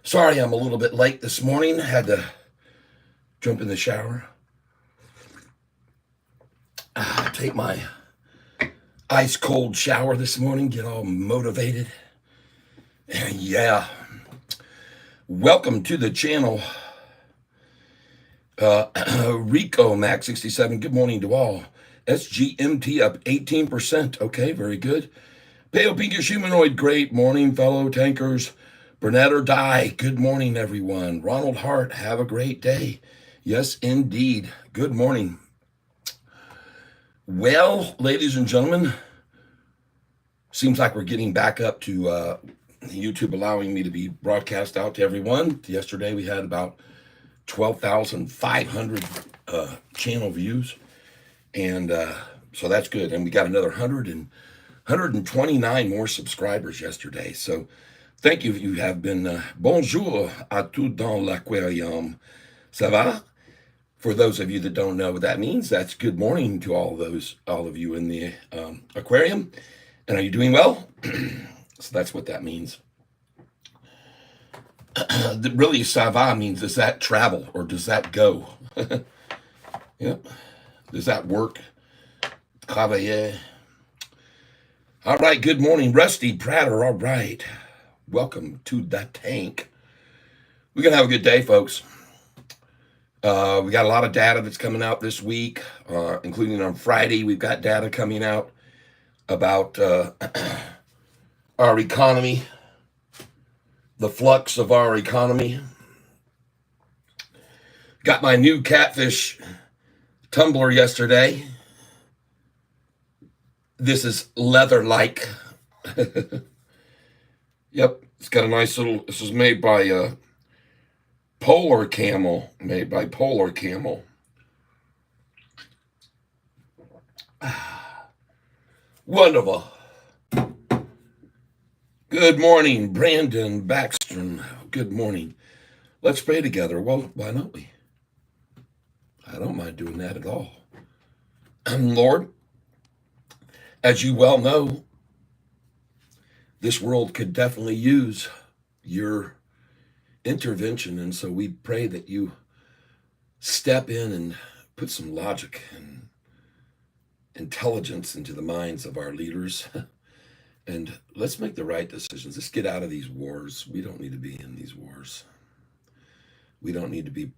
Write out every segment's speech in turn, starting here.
Sorry I'm a little bit late this morning. Had to jump in the shower, take my ice cold shower this morning, get all motivated. And yeah, welcome to the channel. Rico Max 67. Good morning to all. SGMT up 18%. Okay, very good. Pale Pinkish Humanoid, great morning, fellow tankers. Burnett or die, good morning, everyone. Ronald Hart, have a great day. Yes, indeed. Good morning. Well, ladies and gentlemen, seems like we're getting back up to YouTube allowing me to be broadcast out to everyone. Yesterday we had about 12,500 channel views, and so that's good. And we got another 129 more subscribers yesterday. So thank you. You have been bonjour à tout dans l'aquarium. Ça va? For those of you that don't know what that means, that's good morning to all of you in the aquarium. And are you doing well? So that's what that means. Really, ça va means, does that travel or does that go? Yep. Does that work? Travailler. All right, good morning, Rusty Prater. All right. Welcome to the tank. We're going to have a good day, folks. We got a lot of data that's coming out this week, including on Friday. We've got data coming out about our economy, the flux of our economy. Got my new Catfish tumbler yesterday. This is leather-like. Yep, it's got a nice little, this is made by Polar Camel, Wonderful. Good morning, Brandon Baxter. Good morning. Let's pray together. Well, why don't we? I don't mind doing that at all. Lord, as you well know, this world could definitely use your intervention, and so we pray that you step in and put some logic and intelligence into the minds of our leaders. And let's make the right decisions. Let's get out of these wars. We don't need to be in these wars. We don't need to be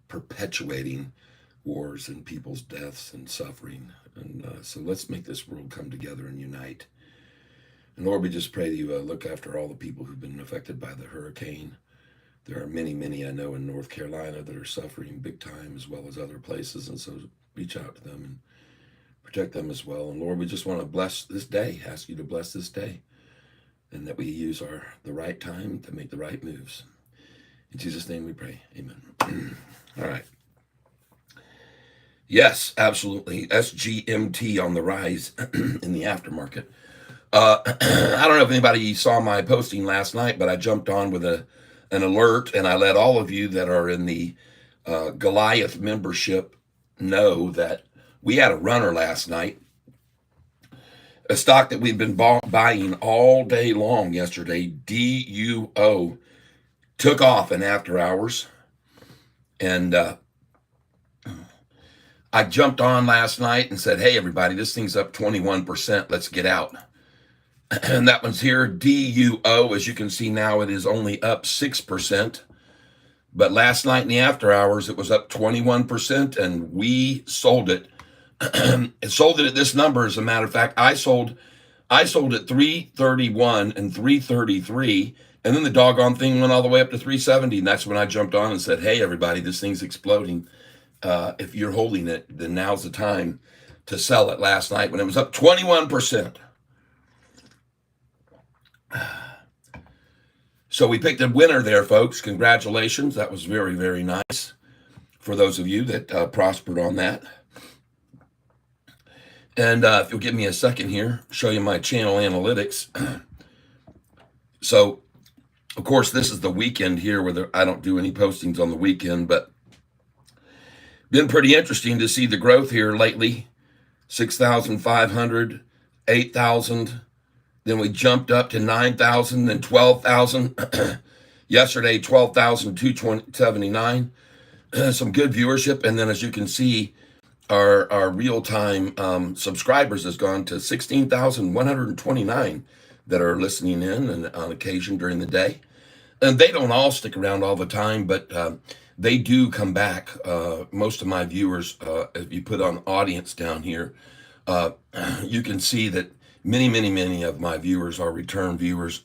perpetuating wars and people's deaths and suffering. And so let's make this world come together and unite. And Lord, we just pray that you look after all the people who've been affected by the hurricane. There are many, many I know in North Carolina that are suffering big time, as well as other places. And so reach out to them and protect them as well. And Lord, we just want to bless this day, ask you to bless this day, and that we use the right time to make the right moves. In Jesus' name we pray. Amen. All right. Yes, absolutely. SGMT on the rise in the aftermarket. I don't know if anybody saw my posting last night, but I jumped on with an alert, and I let all of you that are in the Goliath membership know that we had a runner last night, a stock that we've been buying all day long yesterday. DUO took off in after hours, and I jumped on last night and said, hey, everybody, this thing's up 21%. Let's get out. And that one's here, DUO. As you can see now, it is only up 6%. But last night in the after hours, it was up 21%, and we sold it. It sold it at this number. As a matter of fact, I sold at 331 and 333, and then the doggone thing went all the way up to 370. And that's when I jumped on and said, hey, everybody, this thing's exploding. If you're holding it, then now's the time to sell it. Last night when it was up 21%. So we picked a winner there, folks. Congratulations. That was very, very nice for those of you that prospered on that. And if you'll give me a second here, show you my channel analytics. So, of course, this is the weekend here where I don't do any postings on the weekend, but been pretty interesting to see the growth here lately. 6,500, 8,000, Then we jumped up to 9,000, then 12,000. Yesterday, 12,279. Some good viewership. And then as you can see, our real-time subscribers has gone to 16,129 that are listening in and on occasion during the day. And they don't all stick around all the time, but they do come back. Most of my viewers, if you put on audience down here, you can see that many of my viewers are return viewers.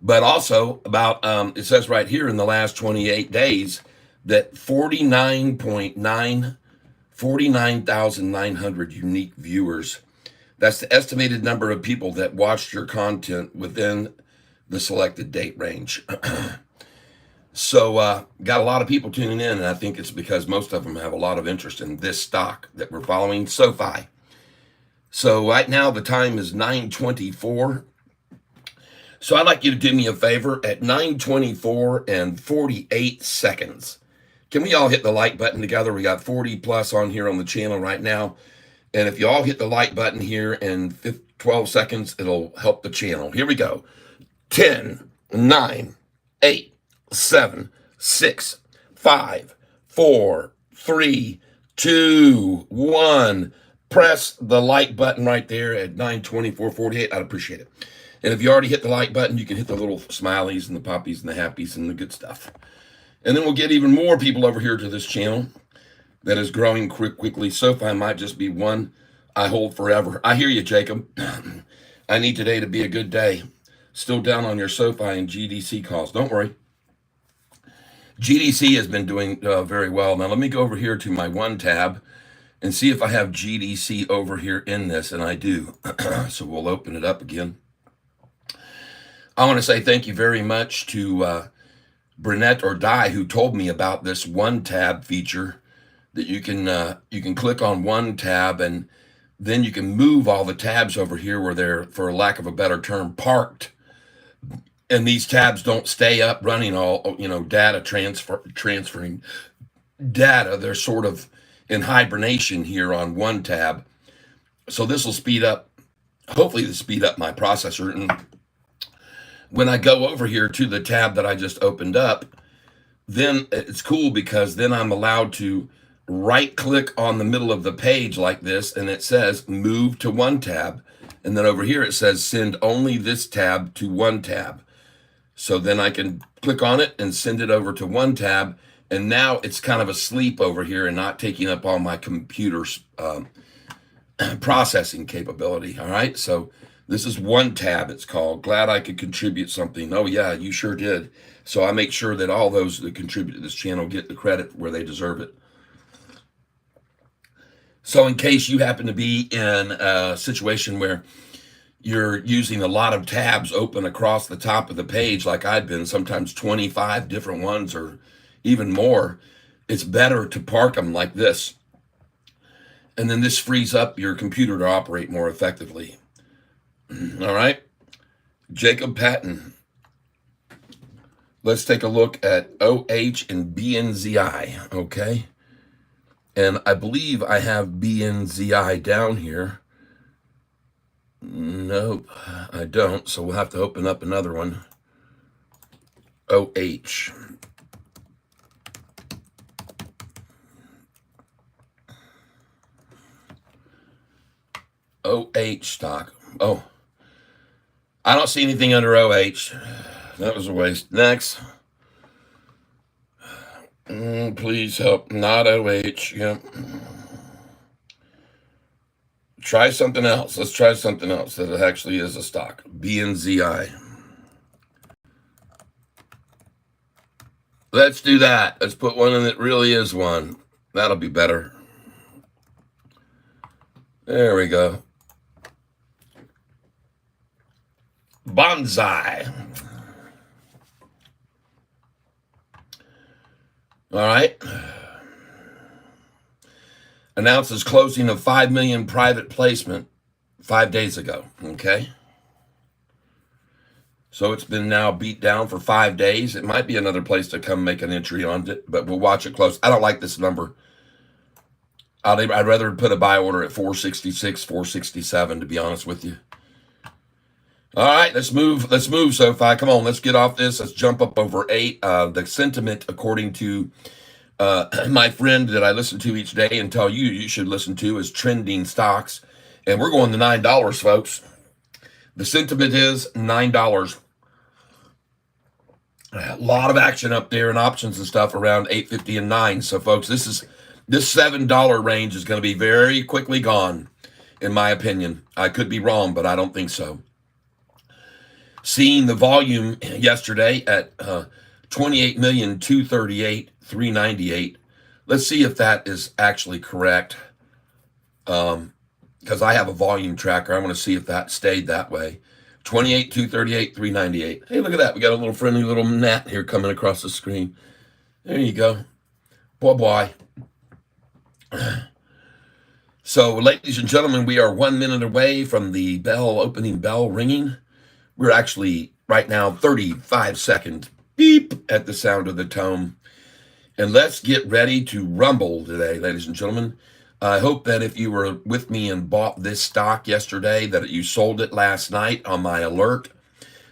But also about, it says right here in the last 28 days that 49,900 unique viewers. That's the estimated number of people that watched your content within the selected date range. So got a lot of people tuning in, and I think it's because most of them have a lot of interest in this stock that we're following, Sofi. So right now the time is 9:24. So I'd like you to do me a favor at 9:24 and 48 seconds. Can we all hit the like button together? We got 40 plus on here on the channel right now. And if you all hit the like button here in 12 seconds, it'll help the channel. Here we go. 10, 9, 8, 7, 6, 5, 4, 3, 2, 1. Press the like button right there at 9:24:48. I'd appreciate it. And if you already hit the like button, you can hit the little smileys and the poppies and the happies and the good stuff. And then we'll get even more people over here to this channel that is growing quickly. Sofi might just be one I hold forever. I hear you, Jacob. I need today to be a good day. Still down on your Sofi and GDC calls. Don't worry. GDC has been doing very well. Now let me go over here to my one tab and see if I have GDC over here in this, and I do. So we'll open it up again. I want to say thank you very much to Brunette or Die, who told me about this one tab feature that you can click on one tab and then you can move all the tabs over here where they're, for lack of a better term, parked. And these tabs don't stay up running all, data transferring data. They're sort of in hibernation here on one tab. So this will speed up, hopefully to speed up my processor. And when I go over here to the tab that I just opened up, then it's cool because then I'm allowed to right click on the middle of the page like this, and it says move to one tab. And then over here it says send only this tab to one tab. So then I can click on it and send it over to one tab. And now it's kind of asleep over here and not taking up all my computer's processing capability. All right. So this is one tab, it's called. Glad I could contribute something. Oh, yeah, you sure did. So I make sure that all those that contribute to this channel get the credit where they deserve it. So in case you happen to be in a situation where you're using a lot of tabs open across the top of the page, like I've been, sometimes 25 different ones or even more, it's better to park them like this. And then this frees up your computer to operate more effectively. All right, Jacob Patton. Let's take a look at OH and BNZI, okay? And I believe I have BNZI down here. Nope, I don't, so we'll have to open up another one. OH. OH stock. Oh, I don't see anything under OH. That was a waste. Next. Please help. Not OH. Yep. Try something else. Let's try something else that actually is a stock. BNZI. Let's do that. Let's put one in that really is one. That'll be better. There we go. Bonsai. All right. Announces closing of 5 million private placement 5 days ago. Okay. So it's been now beat down for 5 days. It might be another place to come make an entry on it, but we'll watch it close. I don't like this number. I'd rather put a buy order at 466, 467, to be honest with you. All right, let's move. Let's move, Sofi. Come on, let's get off this. Let's jump up over 8. The sentiment, according to my friend that I listen to each day and tell you should listen to, is trending stocks, and we're going to $9, folks. The sentiment is $9. A lot of action up there and options and stuff around 8.50 and 9. So, folks, this $7 range is going to be very quickly gone, in my opinion. I could be wrong, but I don't think so. Seeing the volume yesterday at 28,238,398. Let's see if that is actually correct. Because I have a volume tracker. I want to see if that stayed that way. 28,238, 398. Hey, look at that. We got a little friendly little gnat here coming across the screen. There you go. Boy. So, ladies and gentlemen, we are 1 minute away from the opening bell ringing. We're actually right now 35 seconds beep at the sound of the tone. And let's get ready to rumble today, ladies and gentlemen. I hope that if you were with me and bought this stock yesterday, that you sold it last night on my alert.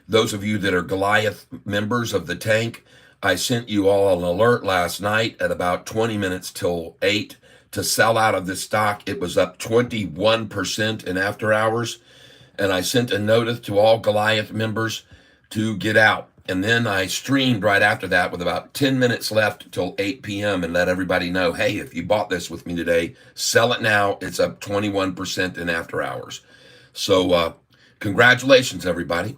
Those of you that are Goliath members of the tank, I sent you all an alert last night at about 20 minutes till 8 to sell out of this stock. It was up 21% in after hours. And I sent a notice to all Goliath members to get out. And then I streamed right after that with about 10 minutes left till 8 p.m. and let everybody know, hey, if you bought this with me today, sell it now. It's up 21% in after hours. So congratulations, everybody,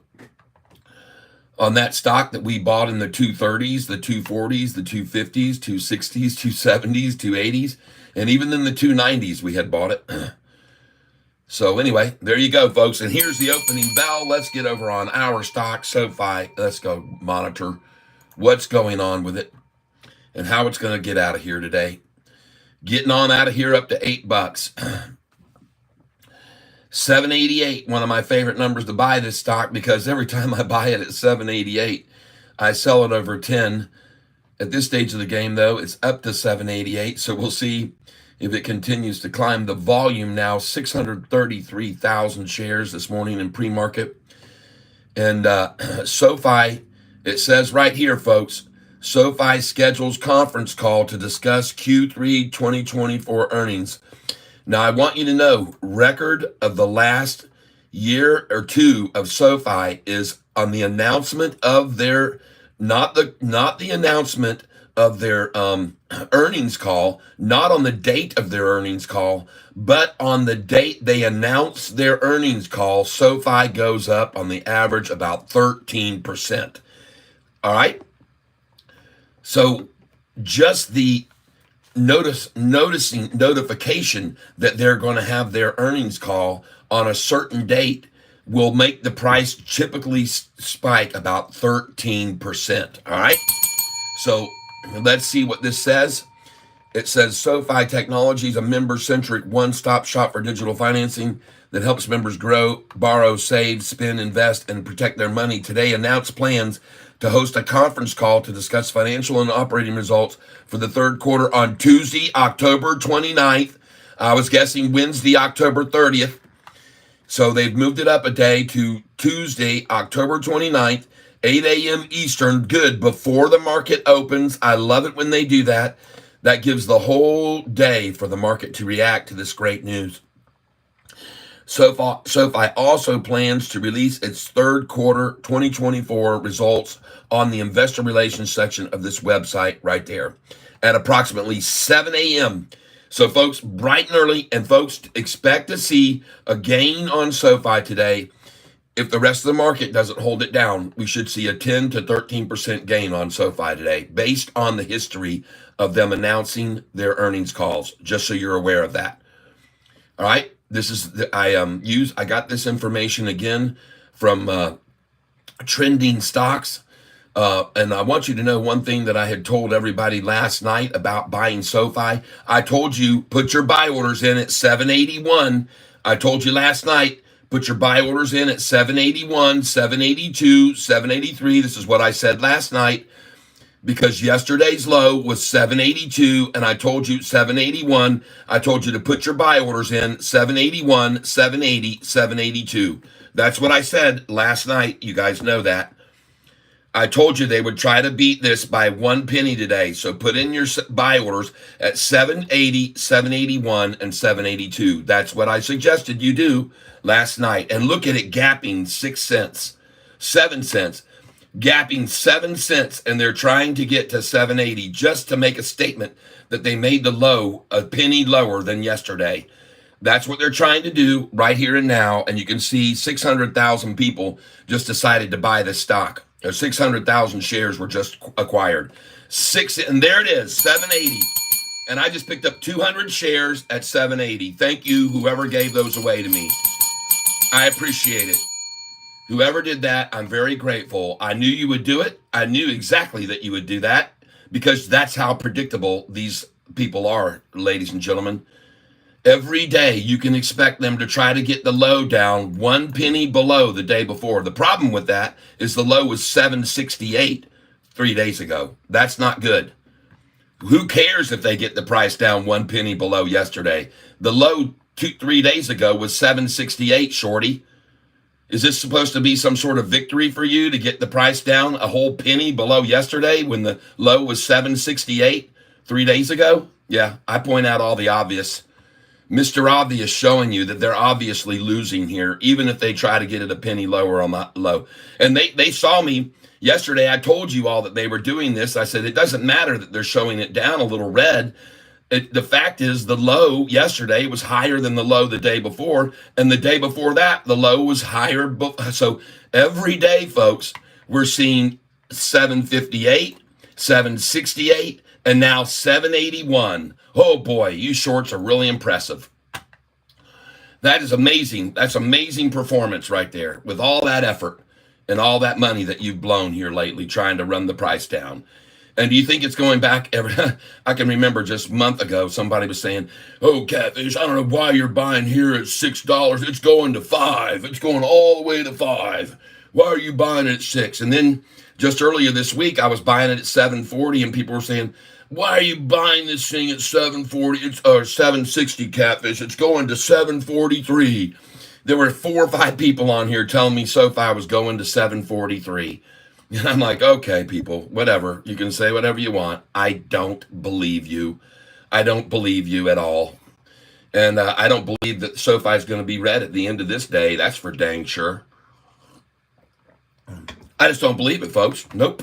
on that stock that we bought in the 230s, the 240s, the 250s, 260s, 270s, 280s, and even in the 290s we had bought it. So anyway, there you go, folks. And here's the opening bell. Let's get over on our stock, Sofi. Let's go monitor what's going on with it and how it's going to get out of here today. Getting on out of here up to $8. 788, one of my favorite numbers to buy this stock, because every time I buy it at 788, I sell it over 10. At this stage of the game, though, it's up to 788. So we'll see if it continues to climb. The volume now, 633,000 shares this morning in pre-market. And Sofi, it says right here, folks, Sofi schedules conference call to discuss Q3 2024 earnings. Now, I want you to know, record of the last year or two of Sofi is on the announcement of their, not the announcement of their earnings call, not on the date of their earnings call, but on the date they announce their earnings call. Sofi goes up on the average about 13%. All right. So just the notification that they're going to have their earnings call on a certain date will make the price typically spike about 13%. All right. So let's see what this says. It says Sofi Technologies, a member-centric one-stop shop for digital financing that helps members grow, borrow, save, spend, invest, and protect their money. Today announced plans to host a conference call to discuss financial and operating results for the third quarter on Tuesday, October 29th. I was guessing Wednesday, October 30th. So they've moved it up a day to Tuesday, October 29th. 8 a.m. Eastern, good, before the market opens. I love it when they do that. That gives the whole day for the market to react to this great news. Sofi also plans to release its third quarter 2024 results on the investor relations section of this website right there at approximately 7 a.m. So, folks, bright and early, and folks, expect to see a gain on Sofi today. If the rest of the market doesn't hold it down, we should see a 10 to 13% gain on Sofi today, based on the history of them announcing their earnings calls, just so you're aware of that. All right, this is, I got this information again from Trending Stocks. And I want you to know one thing that I had told everybody last night about buying Sofi. I told you, put your buy orders in at 781. I told you last night, put your buy orders in at 781, 782, 783. This is what I said last night, because yesterday's low was 782, and I told you 781. I told you to put your buy orders in 781, 780, 782. That's what I said last night. You guys know that. I told you they would try to beat this by 1 penny today. So put in your buy orders at 780, 781, and 782. That's what I suggested you do last night. And look at it gapping 6 cents, 7 cents, gapping 7 cents. And they're trying to get to 780 just to make a statement that they made the low a penny lower than yesterday. That's what they're trying to do right here and now. And you can see 600,000 people just decided to buy this stock. 600,000 shares were just acquired. And there it is, 780. And I just picked up 200 shares at 780. Thank you, whoever gave those away to me. I appreciate it. Whoever did that, I'm very grateful. I knew you would do it. I knew exactly that you would do that because that's how predictable these people are, ladies and gentlemen. Every day you can expect them to try to get the low down 1 penny below the day before. The problem with that is the low was 768 3 days ago. That's not good. Who cares if they get the price down 1 penny below yesterday? The low 3 days ago was 768, shorty. Is this supposed to be some sort of victory for you to get the price down a whole penny below yesterday when the low was 768 3 days ago? Yeah, I point out all the obvious. Mr. Obvious showing you that they're obviously losing here, even if they try to get it a penny lower on the low. And they saw me yesterday. I told you all that they were doing this. I said, it doesn't matter that they're showing it down a little red. The fact is the low yesterday was higher than the low the day before. And the day before that, the low was higher. So every day, folks, we're seeing 758, 768, and now 781. Oh boy, you shorts are really impressive. That is amazing. That's amazing performance right there with all that effort and all that money that you've blown here lately trying to run the price down. And do you think it's going back I can remember just a month ago, somebody was saying, oh, Catfish, I don't know why you're buying here at $6. It's going to $5. It's going all the way to $5. Why are you buying it at $6? And then just earlier this week, I was buying it at $7.40 and people were saying, why are you buying this thing at $7.40? It's $7.60, Catfish. It's going to $7.43. There were 4 or 5 people on here telling me Sofi was going to $7.43. And I'm like, okay, people, whatever. You can say whatever you want. I don't believe you. I don't believe you at all. And I don't believe that Sofi is going to be read at the end of this day. That's for dang sure. I just don't believe it, folks. Nope.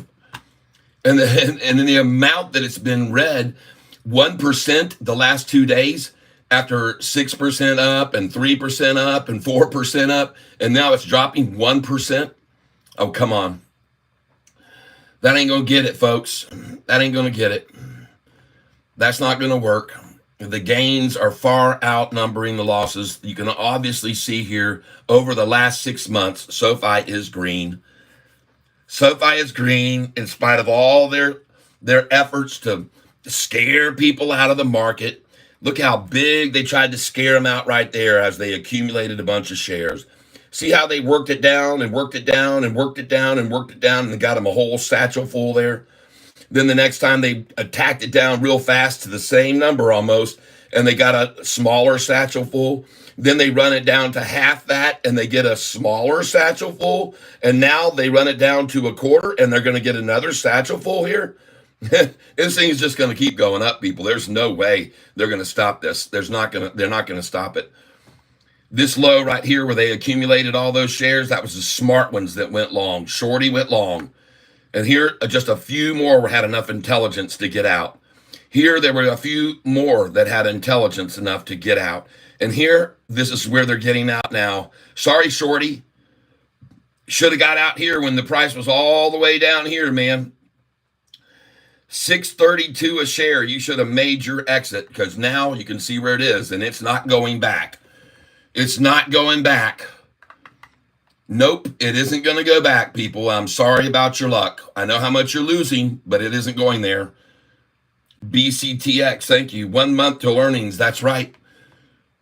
And then the amount that it's been read, 1% the last 2 days, after 6% up and 3% up and 4% up, and now it's dropping 1%. Oh, come on. That ain't going to get it, folks. That ain't going to get it. That's not going to work. The gains are far outnumbering the losses. You can obviously see here over the last 6 months, Sofi is green. Sofi is green in spite of all their efforts to scare people out of the market. Look how big they tried to scare them out right there as they accumulated a bunch of shares. See how they worked it down and worked it down and worked it down and worked it down and got them a whole satchel full there. Then the next time they attacked it down real fast to the same number almost, and they got a smaller satchel full. Then they run it down to half that and they get a smaller satchel full. And now they run it down to a quarter and they're going to get another satchel full here. This thing is just going to keep going up, people. There's no way they're going to stop this. They're not going to stop it. This low right here where they accumulated all those shares, that was the smart ones that went long. Shorty went long. And here, just a few more had enough intelligence to get out. Here, there were a few more that had intelligence enough to get out. And here, this is where they're getting out now. Sorry, Shorty. Should have got out here when the price was all the way down here, man. $6.32 a share. You should have made your exit because now you can see where it is, and it's not going back. It's not going back. Nope, it isn't going to go back, people. I'm sorry about your luck. I know how much you're losing, but it isn't going there. BCTX, thank you. 1 month till earnings. That's right.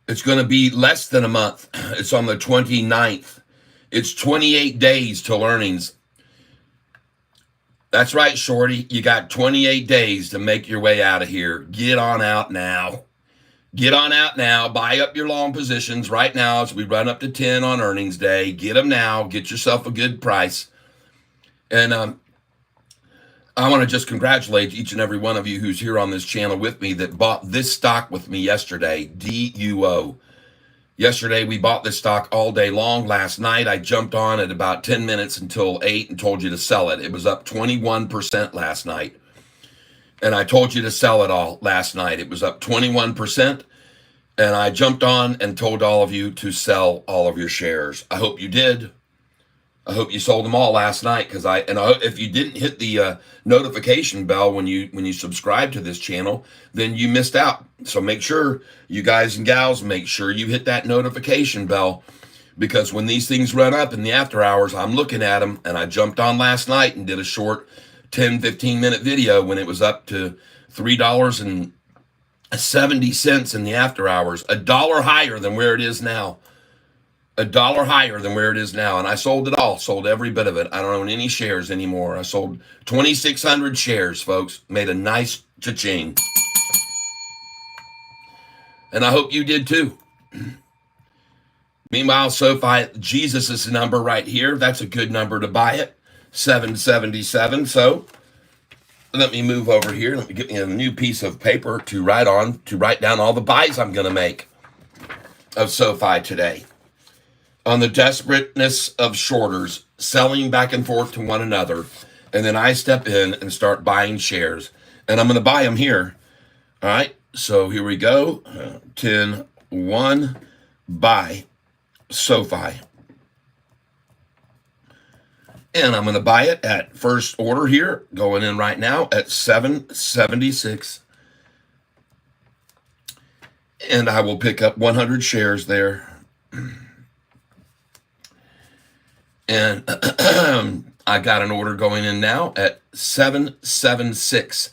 It's going to be less than a month. It's on the 29th. It's 28 days till earnings. That's right, Shorty. You got 28 days to make your way out of here. Get on out now. Get on out now. Buy up your long positions right now as we run up to 10 on earnings day. Get them now. Get yourself a good price. And I want to just congratulate each and every one of you who's here on this channel with me that bought this stock with me yesterday, DUO. Yesterday, we bought this stock all day long. Last night, I jumped on at about 10 minutes until 8 and told you to sell it. It was up 21% last night. And I told you to sell it all last night. It was up 21%. And I jumped on and told all of you to sell all of your shares. I hope you did. I hope you sold them all last night, because if you didn't hit the notification bell when you subscribe to this channel, then you missed out. So make sure, you guys and gals, make sure you hit that notification bell, because when these things run up in the after hours, I'm looking at them. And I jumped on last night and did a short 10-15 minute video when it was up to $3.70 in the after hours, $1 higher than where it is now. $1 higher than where it is now. And I sold it all, sold every bit of it. I don't own any shares anymore. I sold 2,600 shares, folks. Made a nice cha-ching. And I hope you did too. Meanwhile, Sofi, Jesus' number right here, that's a good number to buy it. 777. So let me move over here. Let me get me a new piece of paper to write down all the buys I'm going to make of Sofi today. On the desperateness of shorters, selling back and forth to one another, and then I step in and start buying shares, and I'm going to buy them here. All right, so here we go. 10-1, buy Sofi. And I'm going to buy it at first order here, going in right now at 776. And I will pick up 100 shares there. And I got an order going in now at 776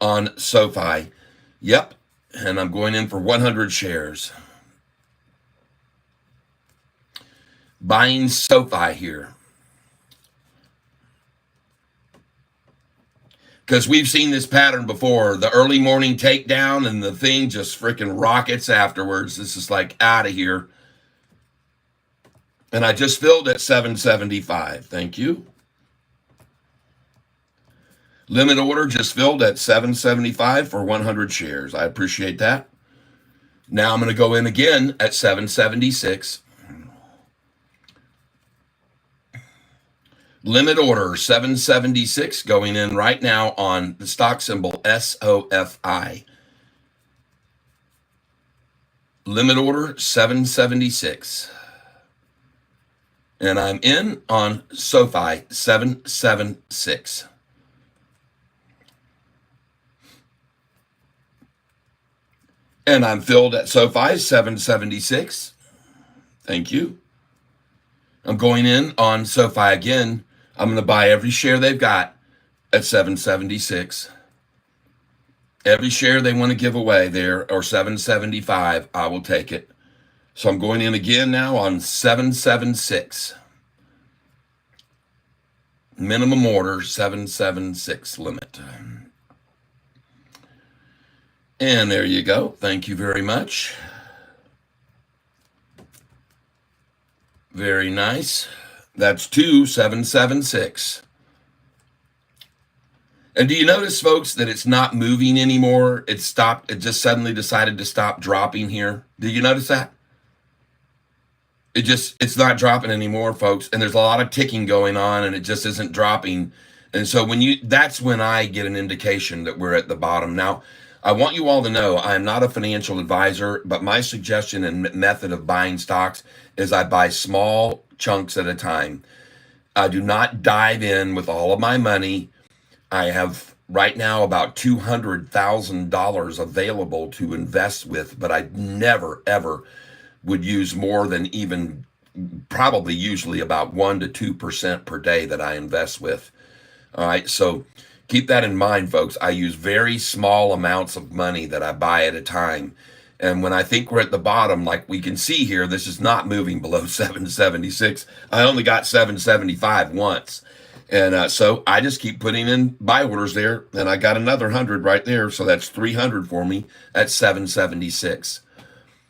on Sofi. Yep. And I'm going in for 100 shares. Buying Sofi here. Because we've seen this pattern before. The early morning takedown and the thing just freaking rockets afterwards. This is like out of here. And I just filled at 775. Thank you. Limit order just filled at 775 for 100 shares. I appreciate that. Now I'm going to go in again at 776. Limit order 776 going in right now on the stock symbol SOFI. Limit order 776. And I'm in on Sofi 776. And I'm filled at Sofi 776. Thank you. I'm going in on Sofi again. I'm going to buy every share they've got at 776. Every share they want to give away there, or 775, I will take it. So I'm going in again now on 776. Minimum order, 776 limit. And there you go. Thank you very much. Very nice. That's 776. And do you notice, folks, that it's not moving anymore? It stopped. It just suddenly decided to stop dropping here. Did you notice that? It's not dropping anymore, folks. And there's a lot of ticking going on, and it just isn't dropping. And so that's when I get an indication that we're at the bottom. Now, I want you all to know I am not a financial advisor, but my suggestion and method of buying stocks is I buy small chunks at a time. I do not dive in with all of my money. I have right now about $200,000 available to invest with, but I never, ever would use more than even probably usually about 1% to 2% per day that I invest with. All right, so keep that in mind, folks. I use very small amounts of money that I buy at a time. And when I think we're at the bottom, like we can see here, this is not moving below 776. I only got 775 once. And so I just keep putting in buy orders there, and I got another 100 right there. So that's 300 for me at 776.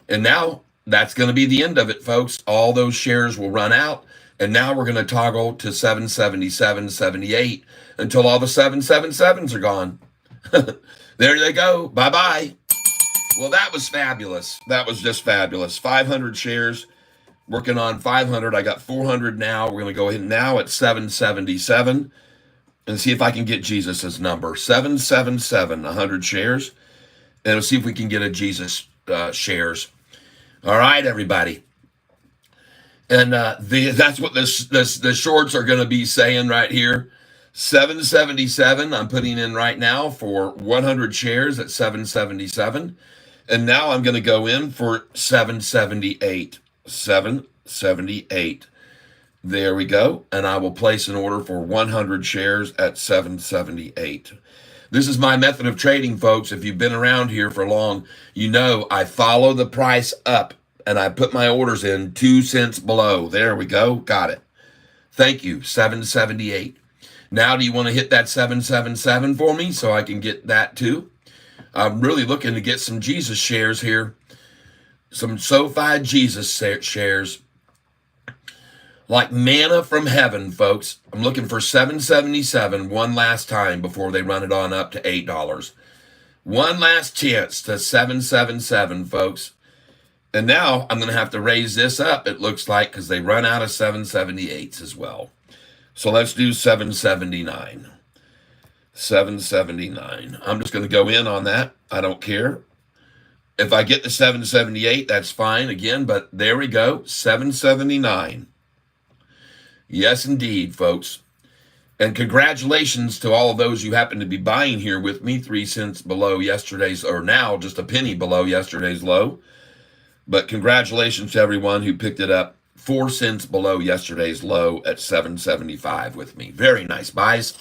And now that's going to be the end of it, folks. All those shares will run out. And now we're going to toggle to 777, 78 until all the 777s are gone. There they go. Bye-bye. Well, that was fabulous. That was just fabulous. 500 shares. Working on 500. I got 400 now. We're going to go ahead now at 777 and see if I can get Jesus's number. 777, 100 shares. And we'll see if we can get a Jesus shares. All right, everybody. And that's what the shorts are going to be saying right here. 777 I'm putting in right now for 100 shares at 777. And now I'm going to go in for 778. 778. There we go. And I will place an order for 100 shares at 778. This is my method of trading, folks. If you've been around here for long, you know I follow the price up and I put my orders in 2 cents below. There we go. Got it. Thank you. 778. Now, do you want to hit that 777 for me so I can get that too? I'm really looking to get some Jesus shares here. Some Sofi Jesus shares. Like manna from heaven, folks. I'm looking for 777 one last time before they run it on up to $8. One last chance to 777, folks. And now I'm going to have to raise this up, it looks like, because they run out of 778s as well. So let's do 779. 779. I'm just going to go in on that. I don't care. If I get the 778, that's fine again, but there we go. 779. Yes, indeed, folks. And congratulations to all of those you happen to be buying here with me, 3 cents below yesterday's, or now just a penny below yesterday's low. But congratulations to everyone who picked it up 4 cents below yesterday's low at 775 with me. Very nice buys.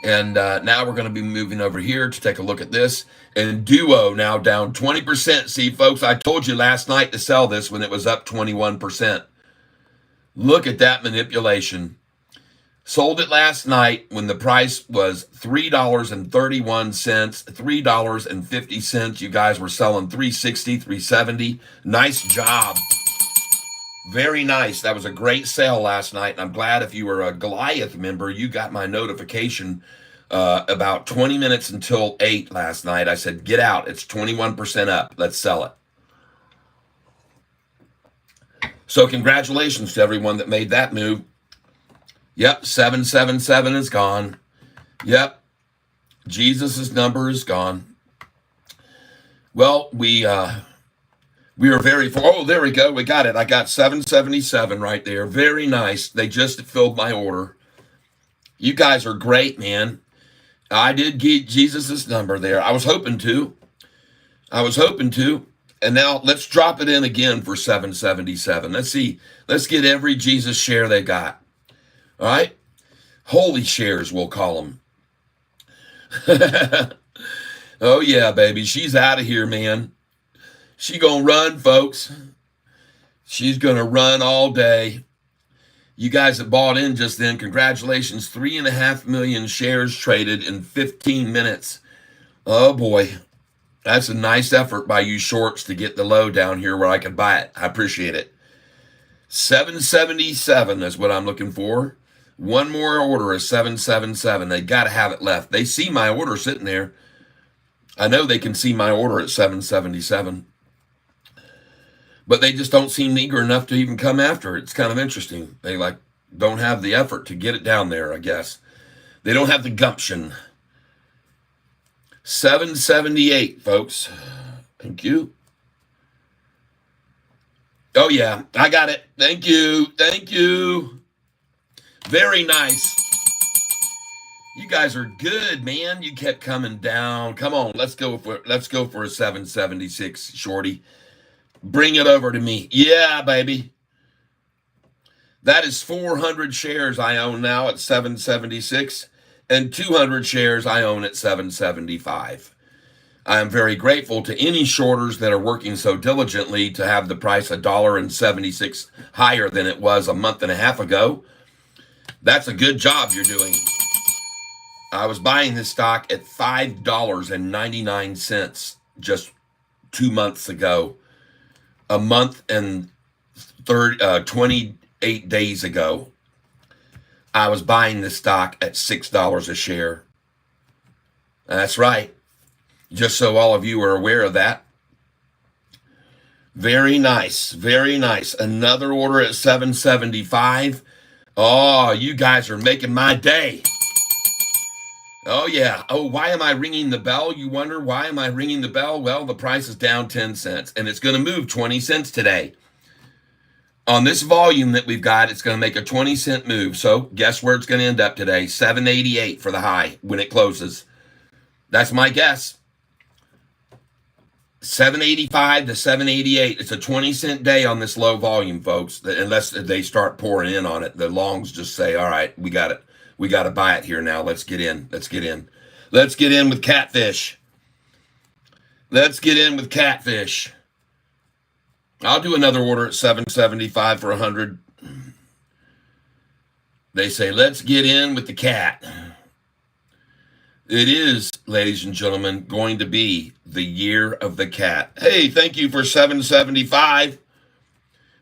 And now we're going to be moving over here to take a look at this. And Duo now down 20%. See, folks, I told you last night to sell this when it was up 21%. Look at that manipulation. Sold it last night when the price was $3.31, $3.50. You guys were selling $3.60, $3.70. Nice job. Very nice. That was a great sale last night. And I'm glad if you were a Goliath member, you got my notification about 20 minutes until 8 last night. I said, get out. It's 21% up. Let's sell it. So congratulations to everyone that made that move. Yep, 777 is gone. Yep, Jesus's number is gone. Well, we are very, oh, there we go. We got it. I got 777 right there. Very nice. They just filled my order. You guys are great, man. I did get Jesus's number there. I was hoping to. And now let's drop it in again for 777. Let's see. Let's get every Jesus share they got. All right? Holy shares, we'll call them. Oh, yeah, baby. She's out of here, man. She gonna run, folks. She's gonna run all day. You guys that bought in just then, congratulations. 3.5 million shares traded in 15 minutes. Oh, boy. That's a nice effort by you shorts to get the low down here where I could buy it. I appreciate it. 777 is what I'm looking for. One more order is 777. They got to have it left. They see my order sitting there. I know they can see my order at 777. But they just don't seem eager enough to even come after it. It's kind of interesting. They don't have the effort to get it down there, I guess. They don't have the gumption. 778, folks. Thank you. Oh, yeah, I got it. Thank you. Thank you. Very nice. You guys are good, man. You kept coming down. Come on, let's go for a 776, shorty. Bring it over to me. Yeah, baby. That is 400 shares I own now at 776, and 200 shares I own at 775. I am very grateful to any shorters that are working so diligently to have the price $1.76 higher than it was a month and a half ago. That's a good job you're doing. I was buying this stock at $5.99 just 2 months ago. A month and 28 days ago, I was buying this stock at $6 a share. That's right. Just so all of you are aware of that. Very nice. Very nice. Another order at $7.75. Oh, you guys are making my day. Oh, yeah. Oh, why am I ringing the bell? You wonder, why am I ringing the bell? Well, the price is down 10 cents, and it's going to move 20 cents today. On this volume that we've got, it's going to make a 20-cent move. So guess where it's going to end up today? $7.88 for the high when it closes. That's my guess. $7.85 to $7.88. It's a 20-cent day on this low volume, folks, unless they start pouring in on it. The longs just say, all right, we got it. We got to buy it here now. Let's get in. Let's get in. Let's get in with Catfish. Let's get in with Catfish. I'll do another order at $7.75 for 100. They say, let's get in with the cat. It is, ladies and gentlemen, going to be the year of the cat. Hey, thank you for $7.75.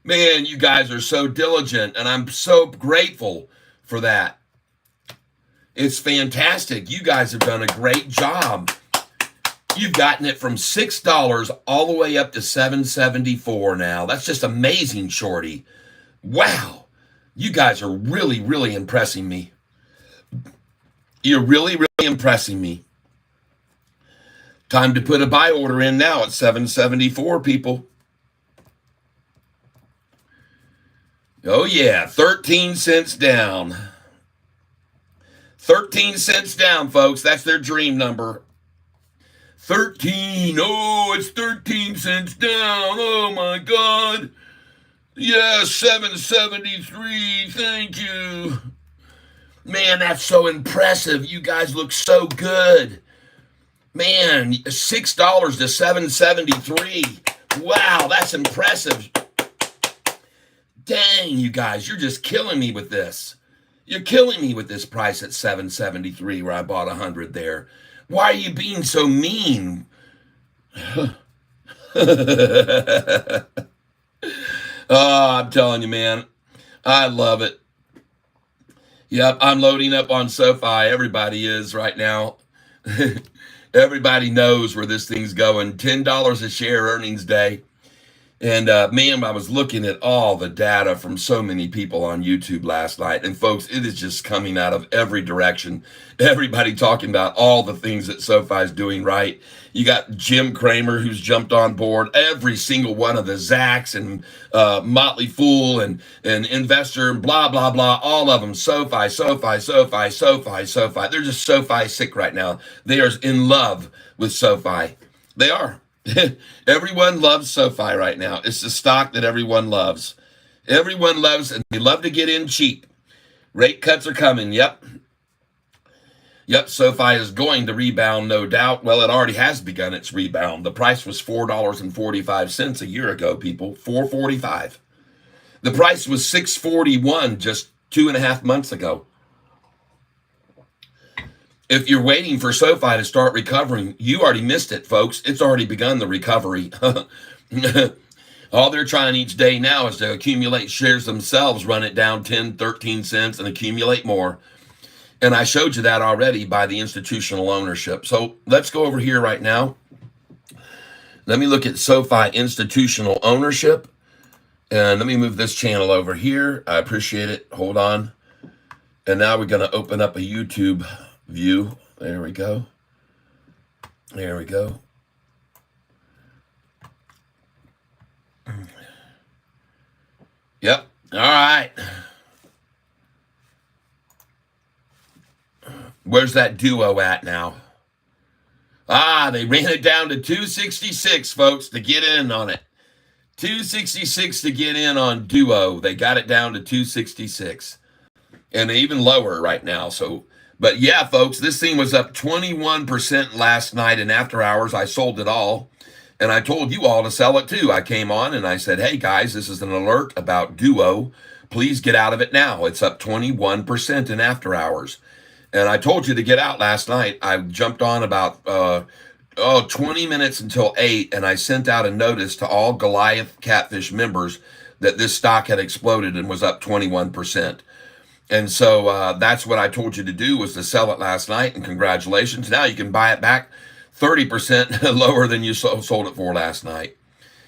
Man, you guys are so diligent, and I'm so grateful for that. It's fantastic. You guys have done a great job. You've gotten it from $6 all the way up to $7.74 now. That's just amazing, Shorty. Wow. You guys are really, really impressing me. You're really, really impressing me. Time to put a buy order in now at $7.74, people. Oh, yeah. 13 cents down. 13 cents down, folks. That's their dream number. 13. Oh, it's 13 cents down. Oh, my God. Yes, $7.73. Thank you. Man, that's so impressive. You guys look so good. Man, $6 to $7.73. Wow, that's impressive. Dang, you guys, you're just killing me with this. You're killing me with this price at $7.73 where I bought 100 there. Why are you being so mean? Oh, I'm telling you, man. I love it. Yep, I'm loading up on Sofi. Everybody is right now. Everybody knows where this thing's going. $10 a share earnings day. And man, I was looking at all the data from so many people on YouTube last night. And folks, it is just coming out of every direction. Everybody talking about all the things that SoFi is doing right. You got Jim Cramer, who's jumped on board. Every single one of the Zacks and Motley Fool and Investor and blah, blah, blah. All of them. SoFi, SoFi, SoFi, SoFi, SoFi. They're just SoFi sick right now. They are in love with SoFi. They are. Everyone loves SoFi right now. It's the stock that everyone loves. Everyone loves, and they love to get in cheap. Rate cuts are coming. Yep. Yep, SoFi is going to rebound, no doubt. Well, it already has begun its rebound. The price was $4.45 a year ago, people. $4.45. The price was $6.41 just 2.5 months ago. If you're waiting for SoFi to start recovering, you already missed it, folks. It's already begun the recovery. All they're trying each day now is to accumulate shares themselves, run it down 10, 13 cents, and accumulate more. And I showed you that already by the institutional ownership. So let's go over here right now. Let me look at SoFi institutional ownership. And let me move this channel over here. I appreciate it. Hold on. And now we're going to open up a YouTube view. There we go. There we go. Yep. All right. Where's that duo at now? Ah, they ran it down to 266, folks, to get in on it. 266 to get in on duo. They got it down to 266. And even lower right now. So, but yeah, folks, this thing was up 21% last night, and after hours, I sold it all. And I told you all to sell it too. I came on and I said, hey guys, this is an alert about duo. please get out of it now. It's up 21% in after hours. And I told you to get out last night. I jumped on about 20 minutes until 8, and I sent out a notice to all Goliath Catfish members that this stock had exploded and was up 21%. And so that's what I told you to do, was to sell it last night, and congratulations. Now you can buy it back 30% lower than you sold it for last night.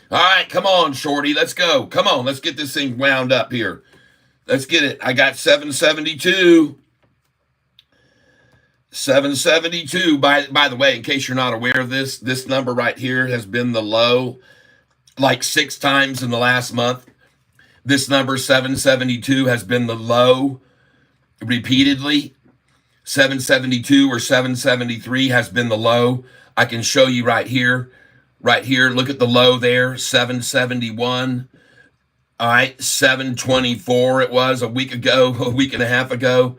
All right, come on, Shorty, let's go. Come on, let's get this thing wound up here. Let's get it. I got 772. 772. By the way, in case you're not aware of this number right here has been the low like 6 times in the last month. This number 772 has been the low repeatedly. 772 or 773 has been the low. I can show you right here. Right here, look at the low there, 771. All right, 724 it was a week ago, a week and a half ago.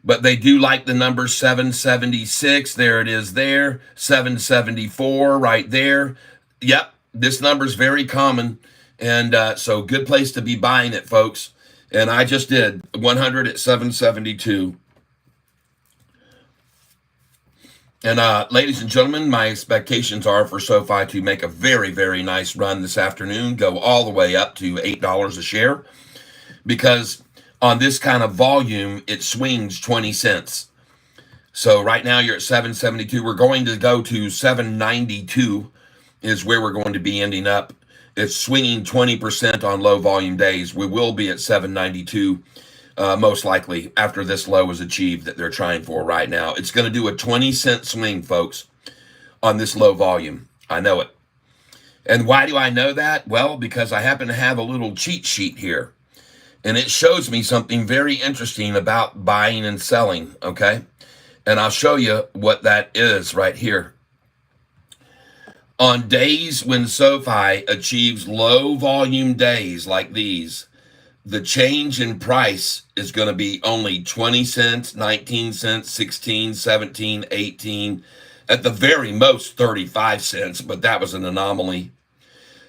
But they do like the number 776. There it is there. 774 right there. Yep, this number's very common. And so good place to be buying it, folks. And I just did 100 at 772. And ladies and gentlemen, my expectations are for Sofi to make a very, very nice run this afternoon, go all the way up to $8 a share, because on this kind of volume, it swings 20 cents. So right now you're at 772. We're going to go to 792 is where we're going to be ending up. It's swinging 20% on low volume days. We will be at 792 most likely after this low is achieved that they're trying for right now. It's going to do a 20-cent swing, folks, on this low volume. I know it. And why do I know that? Well, because I happen to have a little cheat sheet here. And it shows me something very interesting about buying and selling, okay? And I'll show you what that is right here. On days when Sofi achieves low volume days like these, the change in price is going to be only 20 cents, 19 cents, 16, 17, 18, at the very most 35 cents, but that was an anomaly.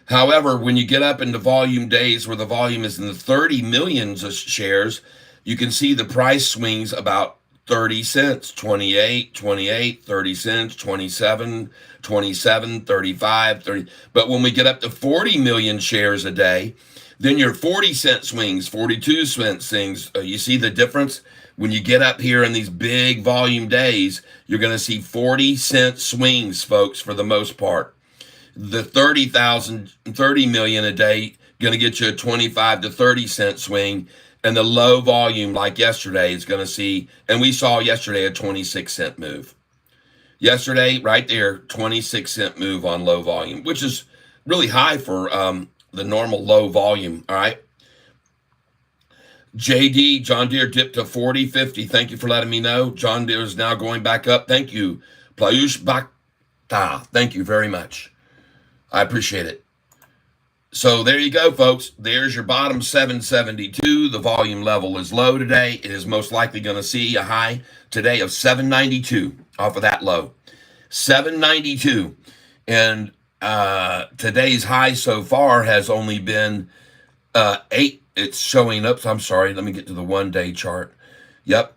However, when you get up into volume days where the volume is in the 30 millions of shares, you can see the price swings about 30 cents, 28, 28, 30 cents, 27, 27, 35, 30. But when we get up to 40 million shares a day, then your 40-cent swings, 42-cent swings, you see the difference? When you get up here in these big volume days, you're going to see 40-cent swings, folks, for the most part. The 30 million a day, going to get you a 25 to 30-cent swing. And the low volume, like yesterday, is going to see, and we saw yesterday a 26-cent move. Yesterday, right there, 26-cent move on low volume, which is really high for the normal low volume, all right? JD, John Deere dipped to 40.50. Thank you for letting me know. John Deere is now going back up. Thank you. Playush Bhakta. Thank you very much. I appreciate it. So there you go, folks. There's your bottom 772. The volume level is low today. It is most likely going to see a high today of 792 off of that low. 792. And today's high so far has only been 8. It's showing up. I'm sorry. Let me get to the 1-day chart. Yep.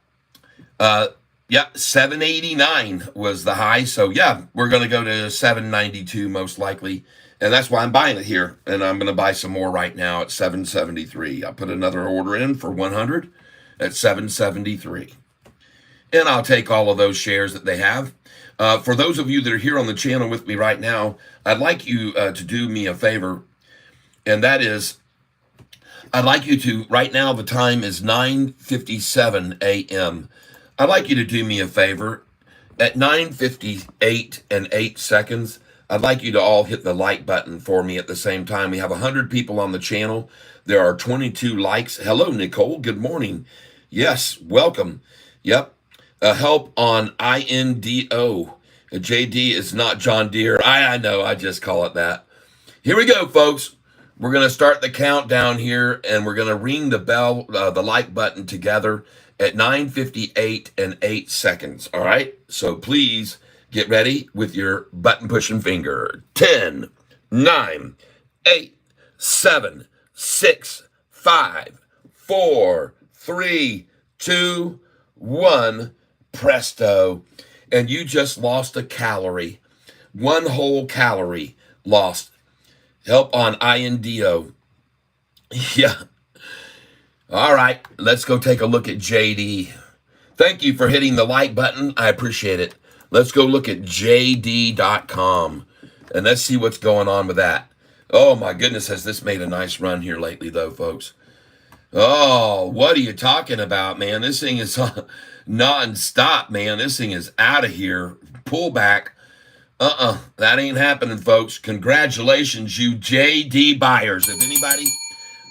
789 was the high. So yeah, we're going to go to 792 most likely. And that's why I'm buying it here. And I'm going to buy some more right now at 773. I'll put another order in for 100 at 773. And I'll take all of those shares that they have. For those of you that are here on the channel with me right now, I'd like you to do me a favor. And that is, I'd like you to, right now the time is 9:57 a.m. I'd like you to do me a favor. At 9:58 and 8 seconds, I'd like you to all hit the like button for me at the same time. We have 100 people on the channel. There are 22 likes. Hello, Nicole. Good morning. Yes, welcome. Yep. Help on INDO. JD is not John Deere. I know. I just call it that. Here we go, folks. We're going to start the countdown here, and we're going to ring the bell, the like button together at 9:58 and 8 seconds. All right? So please get ready with your button pushing finger. 10, 9, 8, 7, 6, 5, 4, 3, 2, 1. Presto. And you just lost a calorie. One whole calorie lost. Help on INDO. Yeah. All right, let's go take a look at JD. Thank you for hitting the like button. I appreciate it. Let's go look at JD.com and let's see what's going on with that. Oh my goodness, has this made a nice run here lately though, folks? Oh, what are you talking about, man? This thing is non-stop, man. This thing is out of here. Pull back. That ain't happening, folks. Congratulations, you JD buyers. If anybody,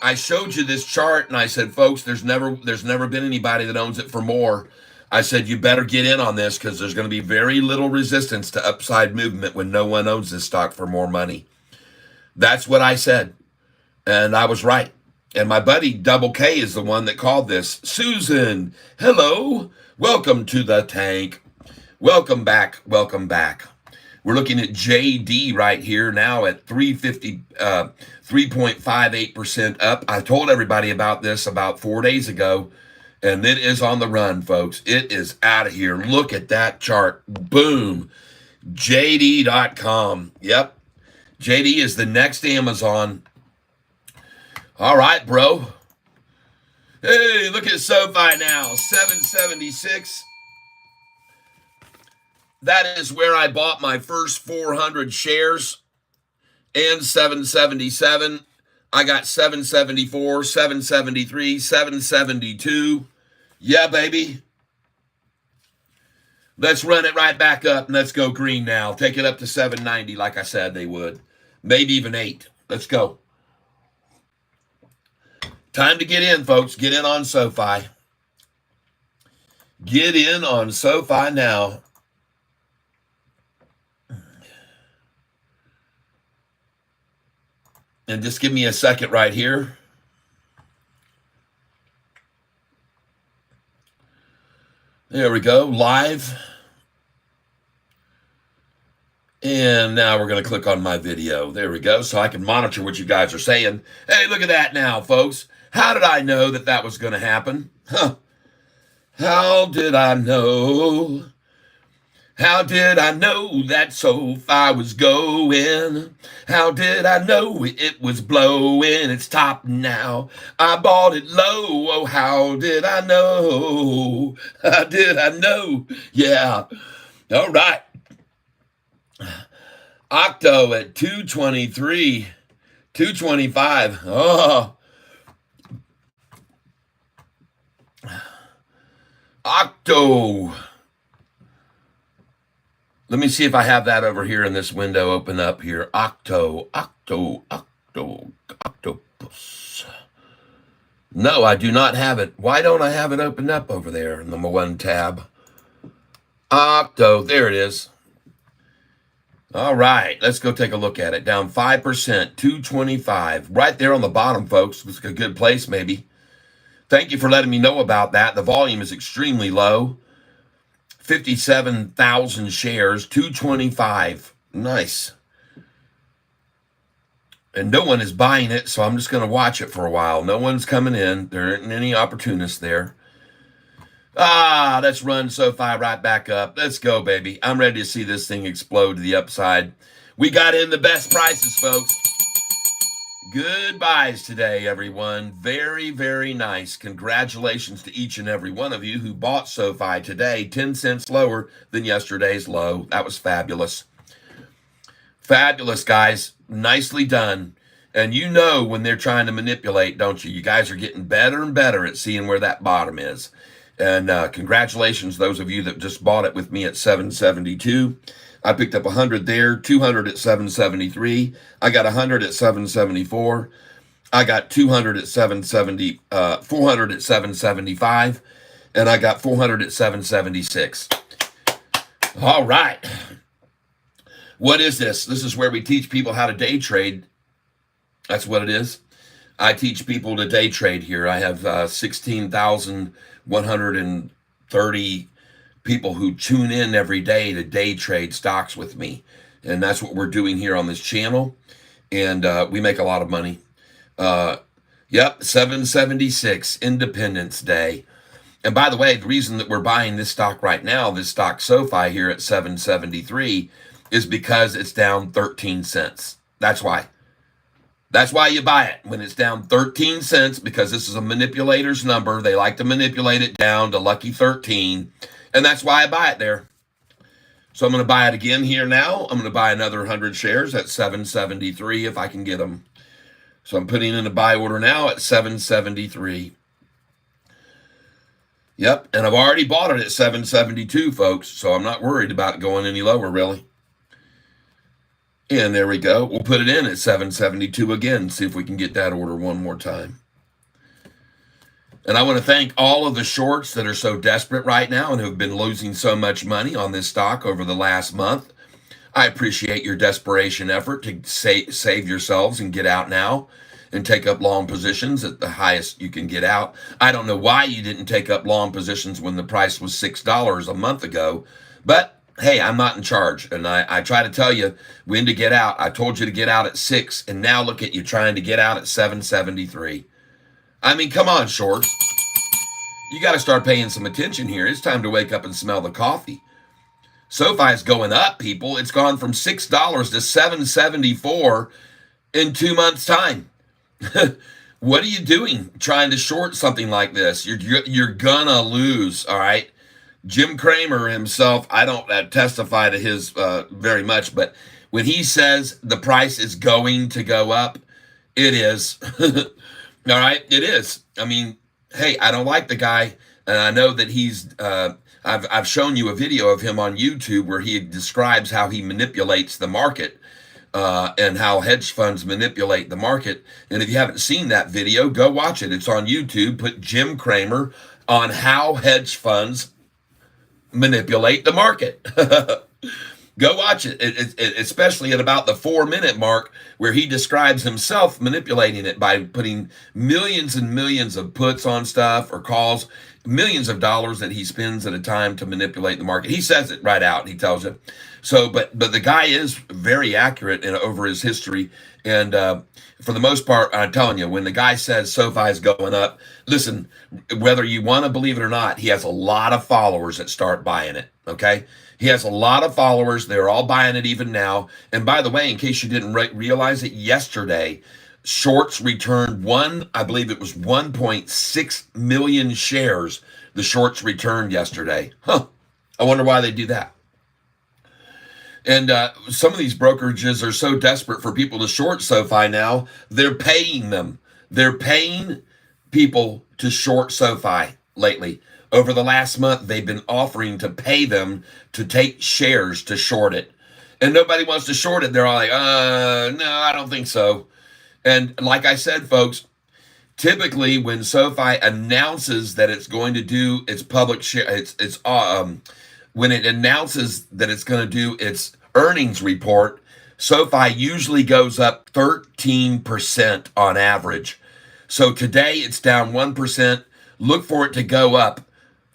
I showed you this chart and I said, folks, there's never been anybody that owns it for more. I said, you better get in on this because there's going to be very little resistance to upside movement when no one owns this stock for more money. That's what I said. And I was right. And my buddy Double K is the one that called this. Susan, hello. Welcome to the tank. Welcome back. Welcome back. We're looking at JD right here now at 350, 3.58% up. I told everybody about this about 4 days ago, and it is on the run, folks. It is out of here. Look at that chart. Boom. JD.com. Yep. JD is the next Amazon. All right, bro. Hey, look at SoFi now. 776. That is where I bought my first 400 shares, and 777. I got 774, 773, 772. Yeah, baby. Let's run it right back up and let's go green now. Take it up to 790 like I said they would. Maybe even 8. Let's go. Time to get in, folks. Get in on SoFi. Get in on SoFi now. And just give me a second right here. There we go, live. And now we're going to click on my video. There we go, so I can monitor what you guys are saying. Hey, look at that now, folks. How did I know that that was going to happen? Huh. How did I know? How did I know that SoFi was going? How did I know it was blowing its top now? I bought it low. Oh, how did I know? How did I know? Yeah. All right. Octo at 223, 225. Oh. Octo. Let me see if I have that over here in this window open up here. Octopus. No, I do not have it. Why don't I have it open up over there in the one tab? Octo, there it is. All right, let's go take a look at it. Down 5%, 225. Right there on the bottom, folks. Looks like a good place, maybe. Thank you for letting me know about that. The volume is extremely low. 57,000 shares, 225. Nice. And no one is buying it, so I'm just going to watch it for a while. No one's coming in. There aren't any opportunists there. Let's run SoFi right back up. Let's go, baby. I'm ready to see this thing explode to the upside. We got in the best prices, folks. Good buys today, everyone. Very, very nice. Congratulations to each and every one of you who bought SoFi today. 10 cents lower than yesterday's low. That was fabulous. Fabulous, guys. Nicely done. And you know when they're trying to manipulate, don't you? You guys are getting better and better at seeing where that bottom is. And congratulations, those of you that just bought it with me at 772. I picked up 100 there, 200 at 773. I got 100 at 774. I got 200 at 770, 400 at 775, and I got 400 at 776. All right. What is this? This is where we teach people how to day trade. That's what it is. I teach people to day trade here. I have 16,130 people who tune in every day to day trade stocks with me. And that's what we're doing here on this channel. And we make a lot of money. Yep, 776, Independence Day. And by the way, the reason that we're buying this stock right now, this stock SoFi here at 773, is because it's down 13 cents. That's why. That's why you buy it when it's down 13 cents, because this is a manipulator's number. They like to manipulate it down to lucky 13. And that's why I buy it there. So I'm going to buy it again here now. I'm going to buy another 100 shares at 773 if I can get them. So I'm putting in a buy order now at 773. Yep, and I've already bought it at 772, folks, so I'm not worried about it going any lower, really. And there we go. We'll put it in at 772 again, see if we can get that order one more time. And I want to thank all of the shorts that are so desperate right now and who have been losing so much money on this stock over the last month. I appreciate your desperation effort to save yourselves and get out now and take up long positions at the highest you can get out. I don't know why you didn't take up long positions when the price was $6 a month ago, but hey, I'm not in charge, and I try to tell you when to get out. I told you to get out at 6, and now look at you trying to get out at 773. I mean, come on, shorts. You got to start paying some attention here. It's time to wake up and smell the coffee. SoFi is going up, people. It's gone from $6 to $7.74 in 2 months' time. What are you doing trying to short something like this? You're gonna lose, all right? Jim Cramer himself, I don't testify to his very much, but when he says the price is going to go up, it is. All right, it is. I mean, hey, I don't like the guy, and I know that he's. I've shown you a video of him on YouTube where he describes how he manipulates the market. And how hedge funds manipulate the market. And if you haven't seen that video, go watch it. It's on YouTube. Put Jim Cramer on how hedge funds manipulate the market. Go watch it, especially at about the 4-minute mark where he describes himself manipulating it by putting millions and millions of puts on stuff or calls, millions of dollars that he spends at a time to manipulate the market. He says it right out. He tells you. So, but the guy is very accurate over his history. And for the most part, I'm telling you, when the guy says SoFi is going up, listen, whether you want to believe it or not, he has a lot of followers that start buying it, okay? He has a lot of followers. They're all buying it even now. And by the way, in case you didn't realize it, yesterday, shorts returned I believe it was 1.6 million shares. The shorts returned yesterday. I wonder why they do that. And some of these brokerages are so desperate for people to short SoFi now, they're paying them. They're paying people to short SoFi lately. Over the last month, they've been offering to pay them to take shares to short it. And nobody wants to short it. They're all like, no, I don't think so. And like I said, folks, typically when SoFi announces that it's going to do its public share, when it announces that it's going to do its earnings report, SoFi usually goes up 13% on average. So today it's down 1%. Look for it to go up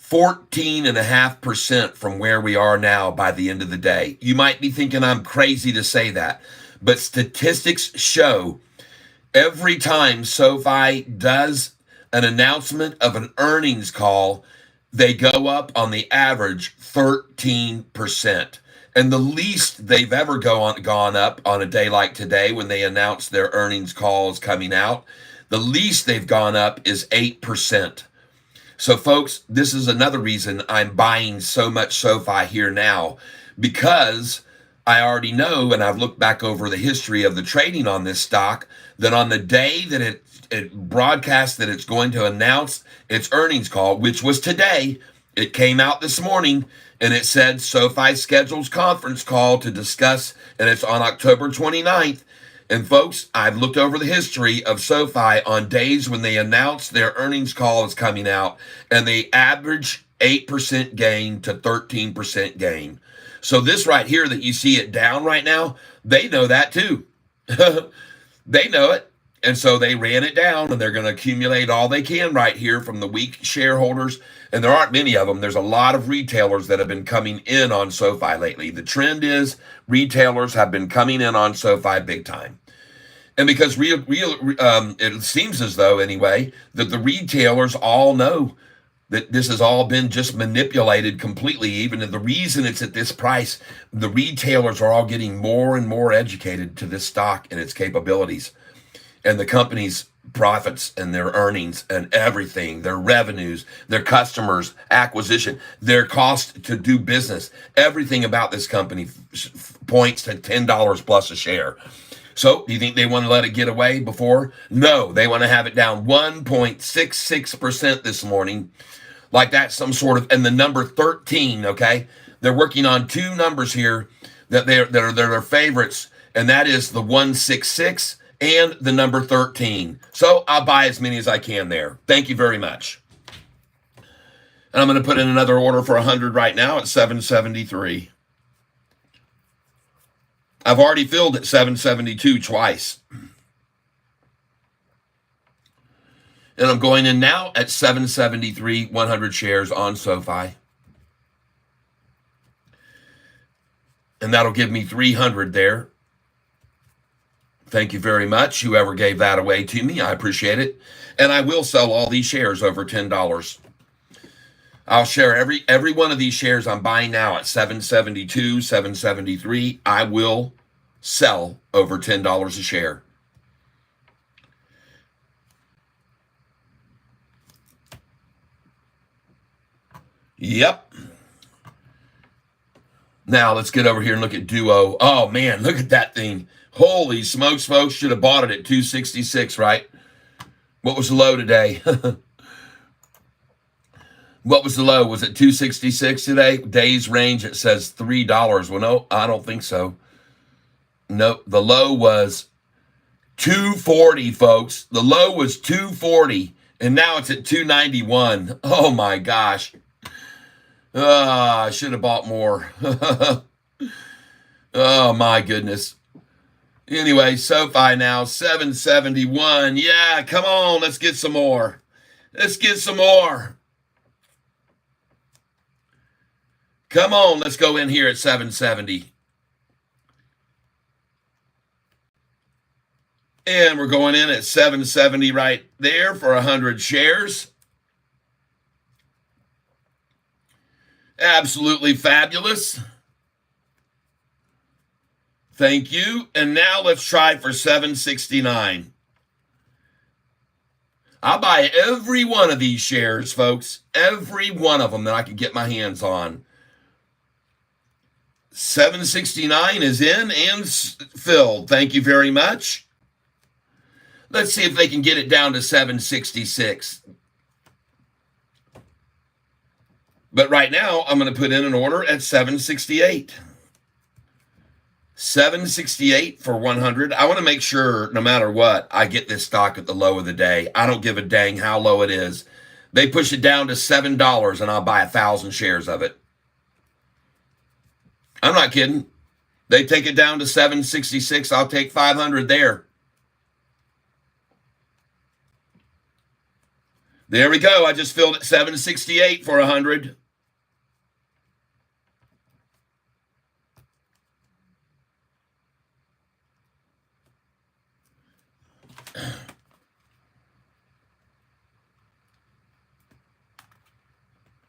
14.5% from where we are now by the end of the day. You might be thinking I'm crazy to say that, but statistics show every time SoFi does an announcement of an earnings call, they go up on the average 13%. And the least they've ever gone up on a day like today when they announce their earnings calls coming out, the least they've gone up is 8%. So folks, this is another reason I'm buying so much SoFi here now, because I already know, and I've looked back over the history of the trading on this stock, that on the day that it broadcast that it's going to announce its earnings call, which was today, it came out this morning, and it said SoFi schedules conference call to discuss, and it's on October 29th. And folks, I've looked over the history of SoFi on days when they announce their earnings call is coming out, and they average 8% gain to 13% gain. So this right here that you see it down right now, they know that too. They know it. And so they ran it down, and they're going to accumulate all they can right here from the weak shareholders. And there aren't many of them. There's a lot of retailers that have been coming in on SoFi lately. The trend is retailers have been coming in on SoFi big time. And because it seems as though, anyway, that the retailers all know that this has all been just manipulated completely. Even the reason it's at this price, the retailers are all getting more and more educated to this stock and its capabilities, and the company's profits and their earnings and everything, their revenues, their customers, acquisition, their cost to do business. Everything about this company points to $10 plus a share. So, do you think they want to let it get away before? No, they want to have it down 1.66% this morning. Like that's some sort of, and the number 13, okay? They're working on two numbers here that are their favorites, and that is the 166 and the number 13. So I'll buy as many as I can there. Thank you very much. And I'm going to put in another order for 100 right now at 773. I've already filled at 772 twice. And I'm going in now at 773, 100 shares on Sofi. And that'll give me 300 there. Thank you very much, whoever gave that away to me. I appreciate it. And I will sell all these shares over $10. I'll share every one of these shares I'm buying now at 772, 773. I will sell over $10 a share. Yep. Now let's get over here and look at Duo. Oh man, look at that thing. Holy smokes, folks. Should have bought it at 266, right? What was the low today? What was the low? Was it 266 today? Days range, it says $3. Well, no, I don't think so. No, the low was 240, folks. The low was 240, and now it's at 291. Oh, my gosh. I should have bought more. Oh, my goodness. Anyway, Sofi now, 771. Yeah, come on, let's get some more. Let's get some more. Come on, let's go in here at 770. And we're going in at 770 right there for 100 shares. Absolutely fabulous. Thank you. And now let's try for 769. I'll buy every one of these shares, folks. Every one of them that I can get my hands on. 769 is in and filled. Thank you very much. Let's see if they can get it down to 766. But right now, I'm going to put in an order at 768. 768 for 100. I want to make sure, no matter what, I get this stock at the low of the day. I don't give a dang how low it is. They push it down to $7, and I'll buy 1,000 shares of it. I'm not kidding. They take it down to 766. I'll take 500 there. There we go. I just filled at 768 for 100.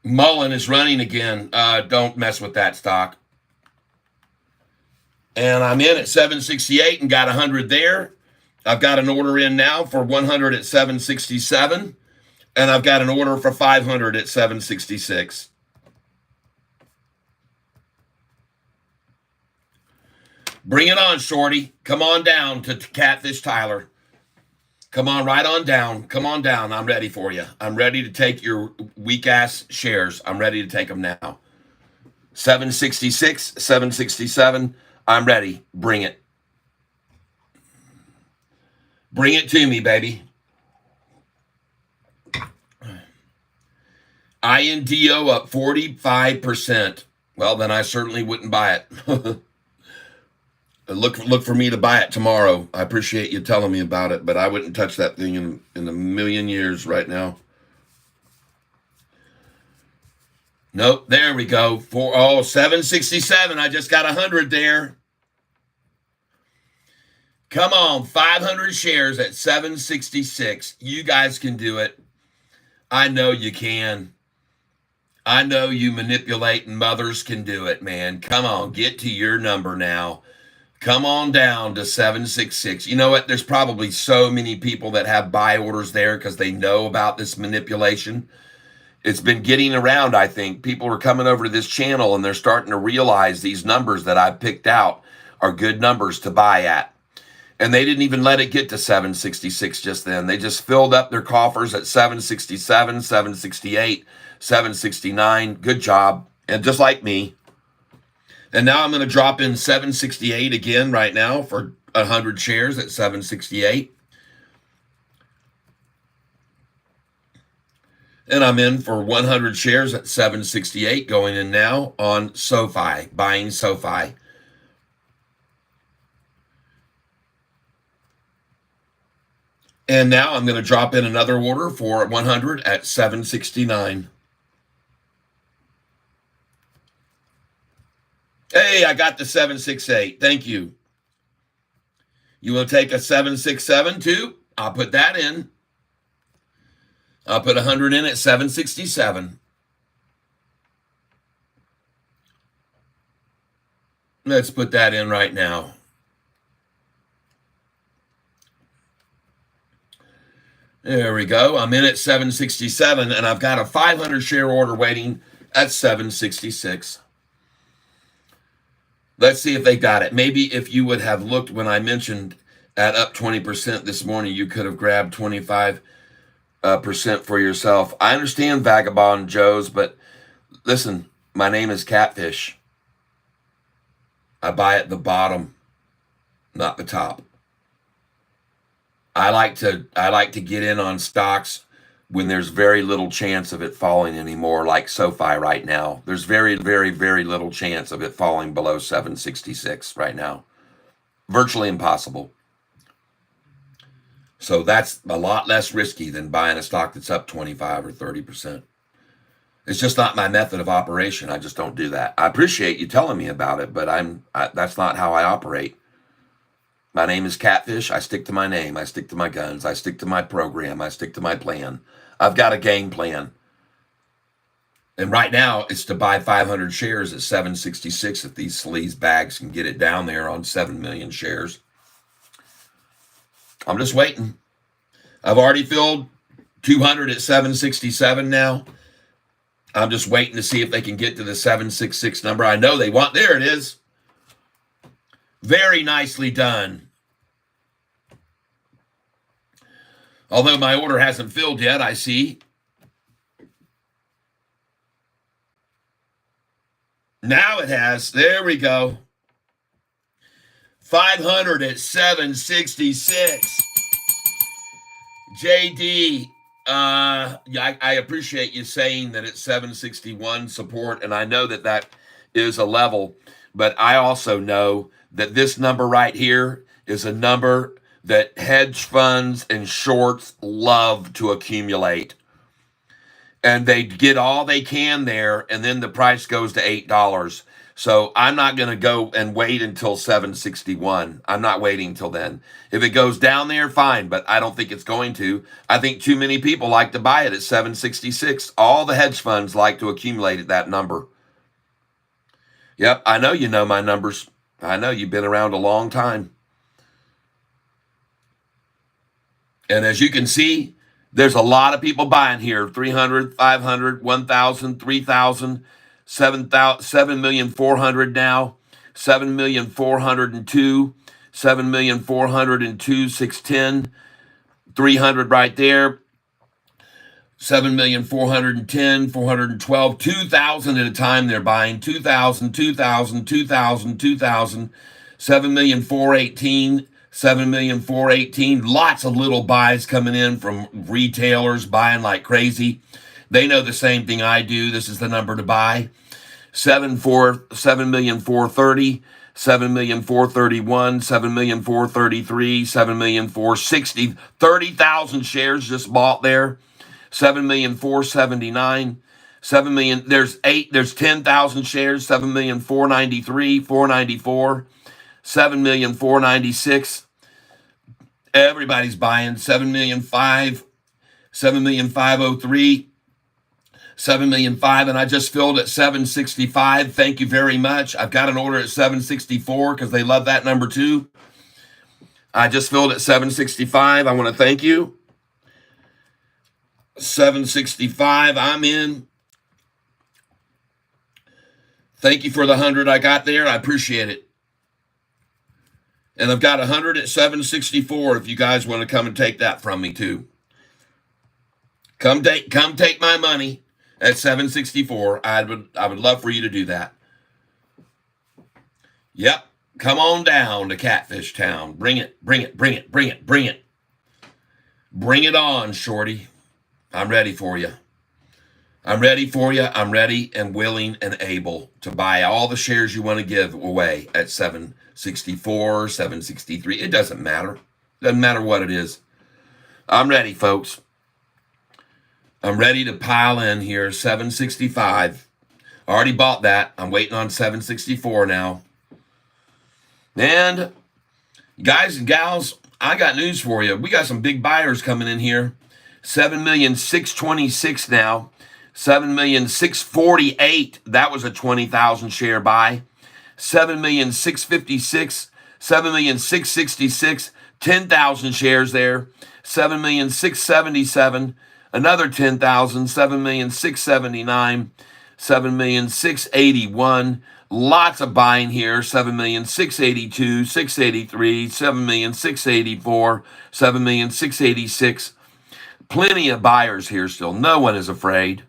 Mullen is running again. Don't mess with that stock. And I'm in at 768 and got 100 there. I've got an order in now for 100 at 767. And I've got an order for 500 at 766. Bring it on, Shorty. Come on down to Catfish Tyler. Come on right on down. Come on down. I'm ready for you. I'm ready to take your weak-ass shares. I'm ready to take them now. 766, 767. I'm ready. Bring it. Bring it to me, baby. INDO up 45%. Well, then I certainly wouldn't buy it. Look for me to buy it tomorrow. I appreciate you telling me about it, but I wouldn't touch that thing in a million years right now. Nope, there we go. 767. I just got 100 there. Come on, 500 shares at 766. You guys can do it. I know you can. I know you manipulating mothers can do it, man. Come on, get to your number now. Come on down to 766. You know what? There's probably so many people that have buy orders there because they know about this manipulation. It's been getting around, I think. People are coming over to this channel and they're starting to realize these numbers that I've picked out are good numbers to buy at. And they didn't even let it get to 766 just then. They just filled up their coffers at 767, 768, 769. Good job. And just like me. And now I'm going to drop in 768 again right now for 100 shares at 768. And I'm in for 100 shares at 768 going in now on Sofi, buying Sofi. And now I'm going to drop in another order for 100 at 769. Hey, I got the 768. Thank you. You will take a 767 too? I'll put that in. I'll put 100 in at 767. Let's put that in right now. There we go. I'm in at 767, and I've got a 500 share order waiting at 766. Let's see if they got it. Maybe if you would have looked when I mentioned at up 20% this morning, you could have grabbed 25% for yourself. I understand Vagabond Joe's, but listen, my name is Catfish. I buy at the bottom, not the top. I like to get in on stocks when there's very little chance of it falling anymore, like Sofi right now. There's very, very, very little chance of it falling below 766 right now. Virtually impossible. So that's a lot less risky than buying a stock that's up 25 or 30%. It's just not my method of operation. I just don't do that. I appreciate you telling me about it, but that's not how I operate. My name is Catfish. I stick to my name. I stick to my guns. I stick to my program. I stick to my plan. I've got a game plan. And right now, it's to buy 500 shares at 766 if these sleaze bags can get it down there on 7 million shares. I'm just waiting. I've already filled 200 at 767 now. I'm just waiting to see if they can get to the 766 number. I know they want. There it is. Very nicely done. Although my order hasn't filled yet, I see. Now it has. There we go. 500 at 766. JD, I appreciate you saying that it's 761 support, and I know that that is a level, but I also know that this number right here is a number that hedge funds and shorts love to accumulate. And they get all they can there, and then the price goes to $8. So I'm not going to go and wait until 761. I'm not waiting till then. If it goes down there, fine, but I don't think it's going to. I think too many people like to buy it at 766. All the hedge funds like to accumulate at that number. Yep, I know you know my numbers. I know you've been around a long time. And as you can see, there's a lot of people buying here. 300, 500, 1,000, 3,000, 7,400,000 now, 7,402,000, 7,402,000, 610, 300 right there, 7,410,000, 412, 2,000 at a time they're buying, 2,000, 2,000, 2,000, 2,000, 7,418,000, 7,418,000. Lots of little buys coming in from retailers buying like crazy. They know the same thing I do. This is the number to buy. 7,430,000, 7,431,000, 7,433,000, 7,460,000, 30,000 shares just bought there. 7,479,000, 7 million. There's 10,000 shares. 7,493,000, 494,000, 7,496,000, Everybody's buying 7,503, 7,005,000, and I just filled at 765. Thank you very much. I've got an order at 764 because they love that number too. I just filled at 765. I want to thank you. 765, I'm in. Thank you for the 100 I got there. I appreciate it. And I've got 100 at 764 if you guys want to come and take that from me too. Come take my money at 764. I would love for you to do that. Yep. Come on down to Catfish Town. Bring it. Bring it on, shorty. I'm ready for you. I'm ready and willing and able to buy all the shares you want to give away at 764, 763. It doesn't matter. Doesn't matter what it is. I'm ready, folks. I'm ready to pile in here. 765. I already bought that. I'm waiting on 764 now. And guys and gals, I got news for you. We got some big buyers coming in here. 7,626,000 now. 7,648,000. That was a 20,000 share buy. 7,656,000. 7,666,000. 10,000 shares there. 7,677,000. Another 10,000. 7,679,000. 7,681,000. Lots of buying here. 7,682,000. 683,000. 7,684,000. 7,686,000. Plenty of buyers here still. No one is afraid.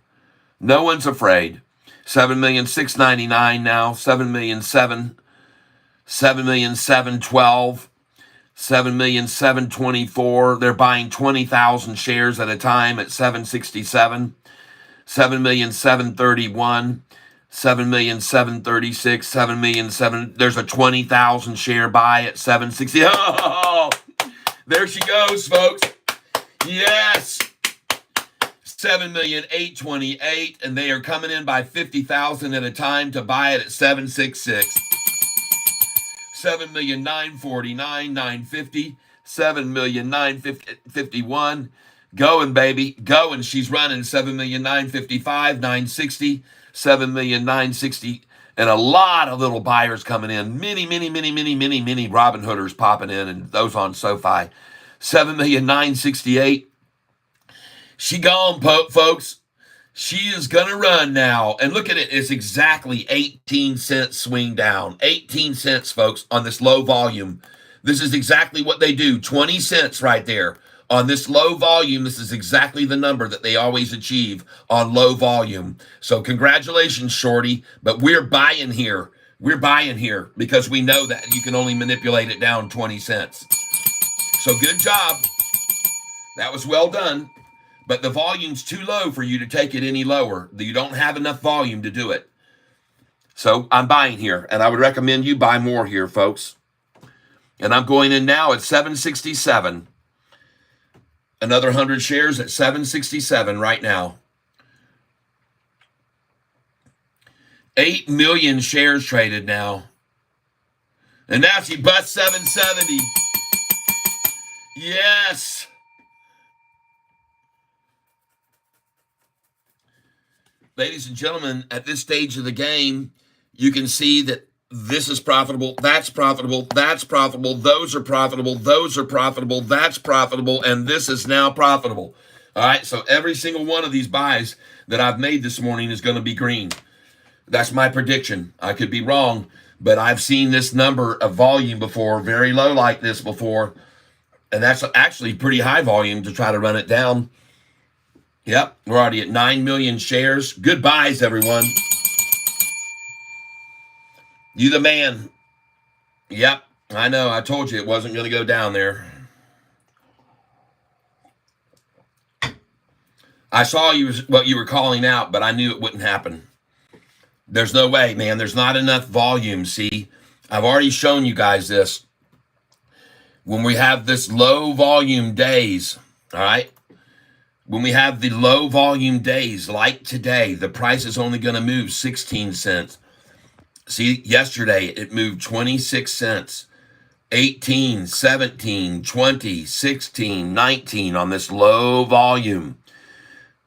No one's afraid. 7,699,000 now. 7,700,000. 7,712,000. 7,724,000. They're buying 20,000 shares at a time at 767. 7,731,000. 7,736,000. 7,007,000. There's a 20,000 share buy at 760. Oh, there she goes, folks. Yes. 7,828,000, and they are coming in by 50,000 at a time to buy it at 766. 7,949,950. 7,951,000. Going, baby, going. She's running 7,955,000, 960. 7,960,000, and a lot of little buyers coming in. Many Robin Hooders popping in, and those on Sofi. 7,968,000. She gone, folks. She is going to run now. And look at it. It's exactly 18 cents swing down. 18 cents, folks, on this low volume. This is exactly what they do. 20 cents right there. On this low volume, this is exactly the number that they always achieve on low volume. So congratulations, shorty. But we're buying here. We're buying here because we know that you can only manipulate it down 20 cents. So good job. That was well done. But the volume's too low for you to take it any lower. You don't have enough volume to do it. So I'm buying here, and I would recommend you buy more here, folks. And I'm going in now at 767. Another 100 shares at 767 right now. 8 million shares traded now. And now she busts 770. Yes. Ladies and gentlemen, at this stage of the game, you can see that this is profitable, that's profitable, that's profitable, those are profitable, those are profitable, that's profitable, and this is now profitable. All right, so every single one of these buys that I've made this morning is going to be green. That's my prediction. I could be wrong, but I've seen this number of volume before, very low like this before, and that's actually pretty high volume to try to run it down. Yep, we're already at 9 million shares. Good buys, everyone. You the man. Yep, I know. I told you it wasn't going to go down there. I saw what you were calling out, but I knew it wouldn't happen. There's no way, man. There's not enough volume, see? I've already shown you guys this. When we have this low volume days, all right? When we have the low volume days like today, the price is only going to move 16 cents. See, yesterday it moved 26 cents. 18, 17, 20, 16, 19 on this low volume.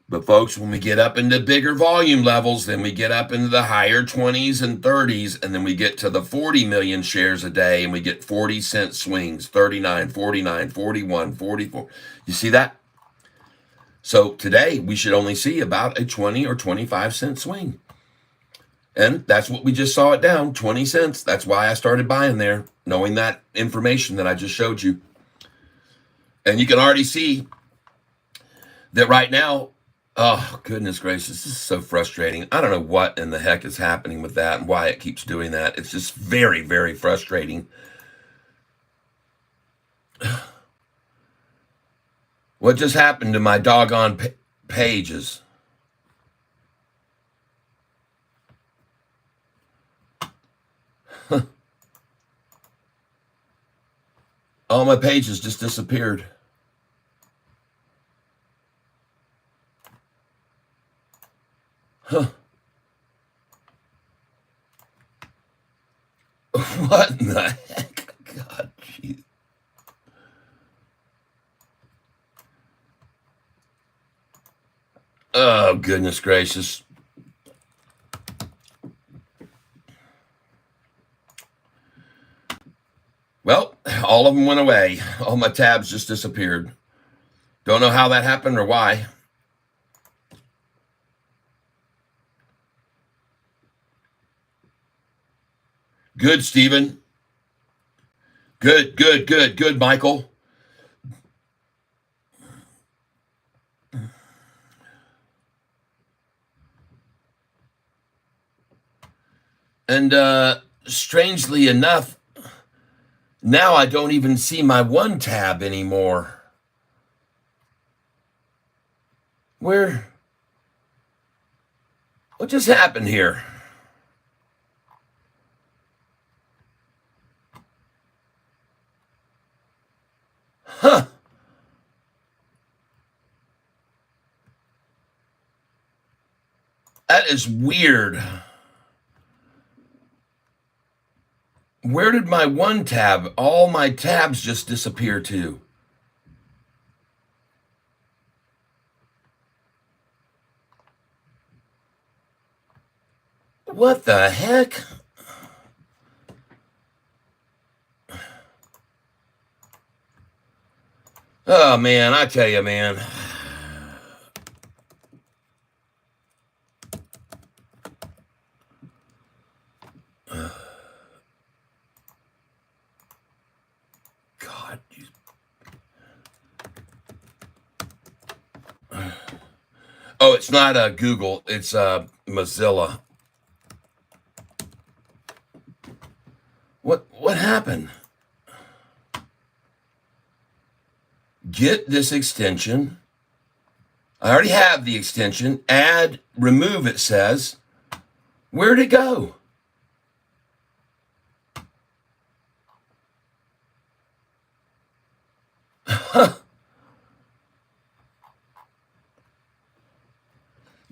But folks, when we get up into bigger volume levels, then we get up into the higher 20s and 30s, and then we get to the 40 million shares a day, and we get 40-cent swings, 39, 49, 41, 44. You see that? So today, we should only see about a 20 or 25-cent swing. And that's what we just saw it down, 20 cents. That's why I started buying there, knowing that information that I just showed you. And you can already see that right now, oh, goodness gracious, this is so frustrating. I don't know what in the heck is happening with that and why it keeps doing that. It's just very, very frustrating. What just happened to my doggone pages? All my pages just disappeared. Huh. What in the heck? God, geez. Oh, goodness gracious. Well, all of them went away. All my tabs just disappeared. Don't know how that happened or why. Good, Stephen. Good, Michael. And strangely enough, now I don't even see my one tab anymore. What just happened here? Huh. That is weird. Where did my one tab, all my tabs just disappear to? What the heck? Oh, man, I tell you, man. God. Oh, it's not Google. It's Mozilla. What happened? Get this extension. I already have the extension. Add, remove, it says. Where'd it go? Huh.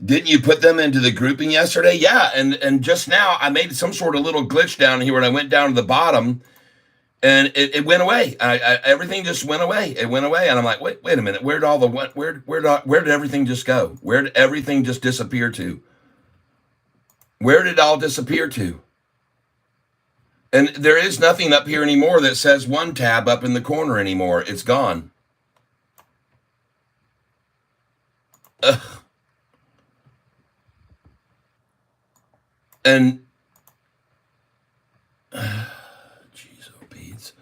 Didn't you put them into the grouping yesterday? Yeah, and just now I made some sort of little glitch down here when I went down to the bottom, and it went away. Everything just went away. It went away, and I'm like, wait a minute. Where did everything just go? Where did everything just disappear to? Where did it all disappear to? And there is nothing up here anymore that says one tab up in the corner anymore. It's gone. Ugh. And jeez, oh Pete's.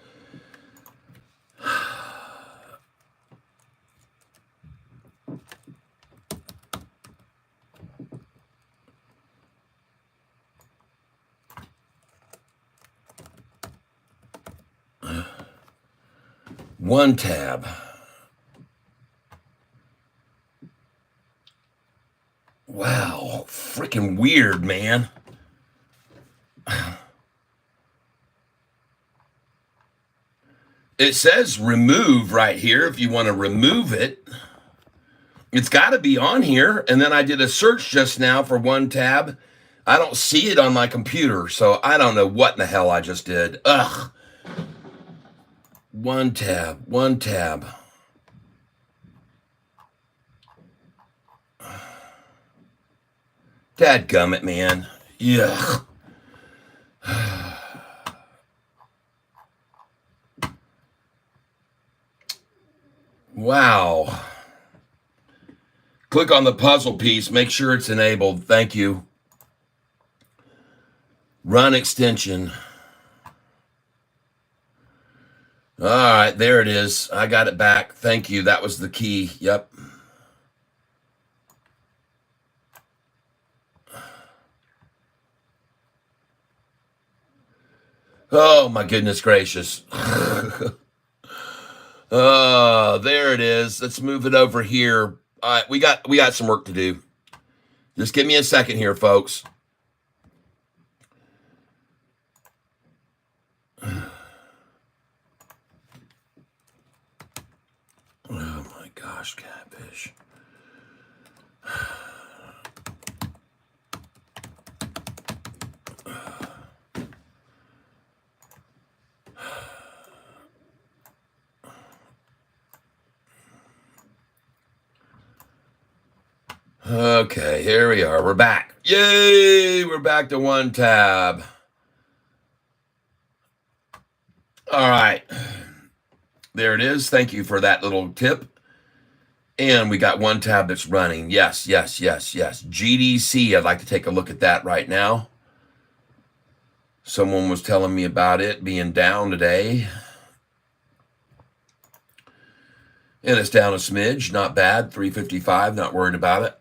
One tab. Wow, freaking weird, man. It says remove right here if you want to remove it. It's got to be on here. And then I did a search just now for one tab. I don't see it on my computer, so I don't know what in the hell I just did. Ugh. One tab. Dadgummit, man. Yuck. Wow. Click on the puzzle piece. Make sure it's enabled. Thank you. Run extension. All right, there it is. I got it back. Thank you. That was the key. Yep. Oh, my goodness gracious. There it is. Let's move it over here. All right, we got some work to do. Just give me a second here, folks. Oh my gosh, Catfish. Okay, here we are. We're back. Yay! We're back to one tab. All right. There it is. Thank you for that little tip. And we got one tab that's running. Yes. GDC. I'd like to take a look at that right now. Someone was telling me about it being down today. And it's down a smidge. Not bad. 355. Not worried about it.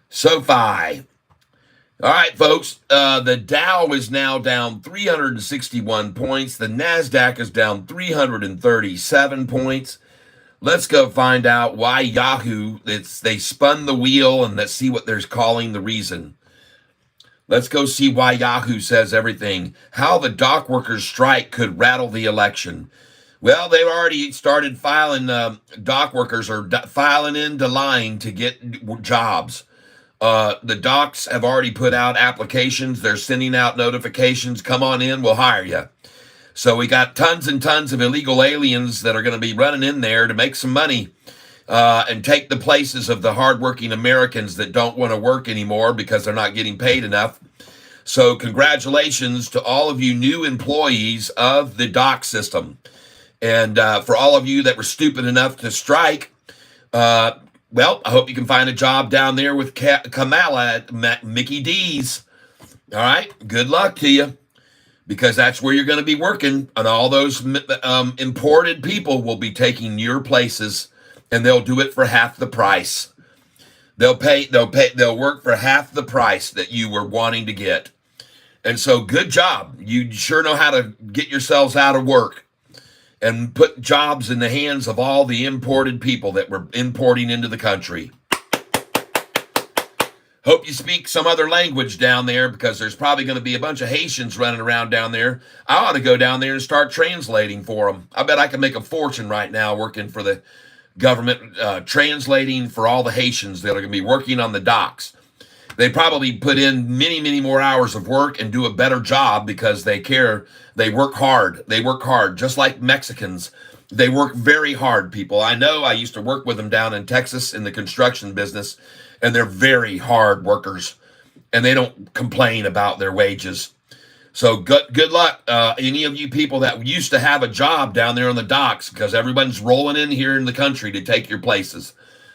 Sofi. All right, folks. The Dow is now down 361 points. The NASDAQ is down 337 points. Let's go find out why Yahoo, they spun the wheel, and let's see what they're calling the reason. Let's go see why Yahoo says everything. How the dock workers' strike could rattle the election. Well, they've already started filing, dock workers are filing into line to get jobs. The docks have already put out applications. They're sending out notifications. Come on in, we'll hire you. So we got tons and tons of illegal aliens that are going to be running in there to make some money and take the places of the hardworking Americans that don't want to work anymore because they're not getting paid enough. So congratulations to all of you new employees of the dock system. And for all of you that were stupid enough to strike, well, I hope you can find a job down there with Kamala at Mickey D's. All right, good luck to you. Because that's where you're going to be working, and all those imported people will be taking your places, and they'll do it for half the price. They'll work for half the price that you were wanting to get. And so good job. You sure know how to get yourselves out of work and put jobs in the hands of all the imported people that were importing into the country. Hope you speak some other language down there, because there's probably going to be a bunch of Haitians running around down there. I ought to go down there and start translating for them. I bet I can make a fortune right now working for the government, translating for all the Haitians that are going to be working on the docks. They probably put in many, many more hours of work and do a better job because they care. They work hard. They work hard, just like Mexicans. They work very hard, people. I know. I used to work with them down in Texas in the construction business. And they're very hard workers, and they don't complain about their wages. So good luck, any of you people that used to have a job down there on the docks, because everyone's rolling in here in the country to take your places.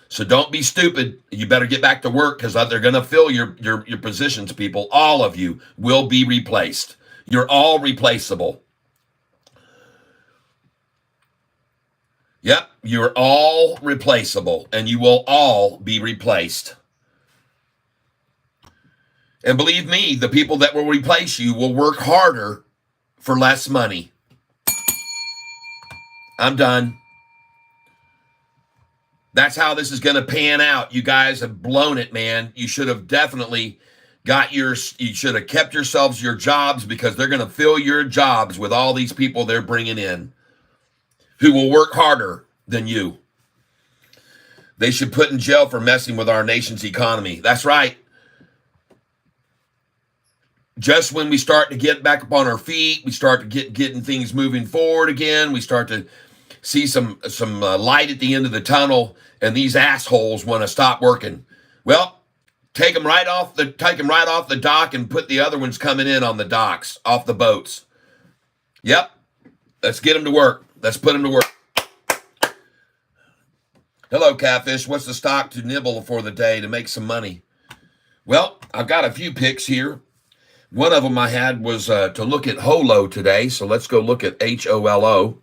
So don't be stupid. You better get back to work, because they're going to fill your positions, people. All of you will be replaced. You're all replaceable. Yep, you're all replaceable, and you will all be replaced. And believe me, the people that will replace you will work harder for less money. I'm done. That's how this is going to pan out. You guys have blown it, man. You should have definitely you should have kept yourselves your jobs, because they're going to fill your jobs with all these people they're bringing in who will work harder than you. They should put in jail for messing with our nation's economy. That's right. just when we start to get back up on our feet, we start to getting things moving forward again. We start to see some light at the end of the tunnel, and these assholes want to stop working. Well, take them right off the dock and put the other ones coming in on the docks off the boats. Yep, let's get them to work. Let's put them to work. Hello, Catfish. What's the stock to nibble for the day to make some money? Well, I've got a few picks here. One of them I had was to look at HOLO today, so let's go look at HOLO.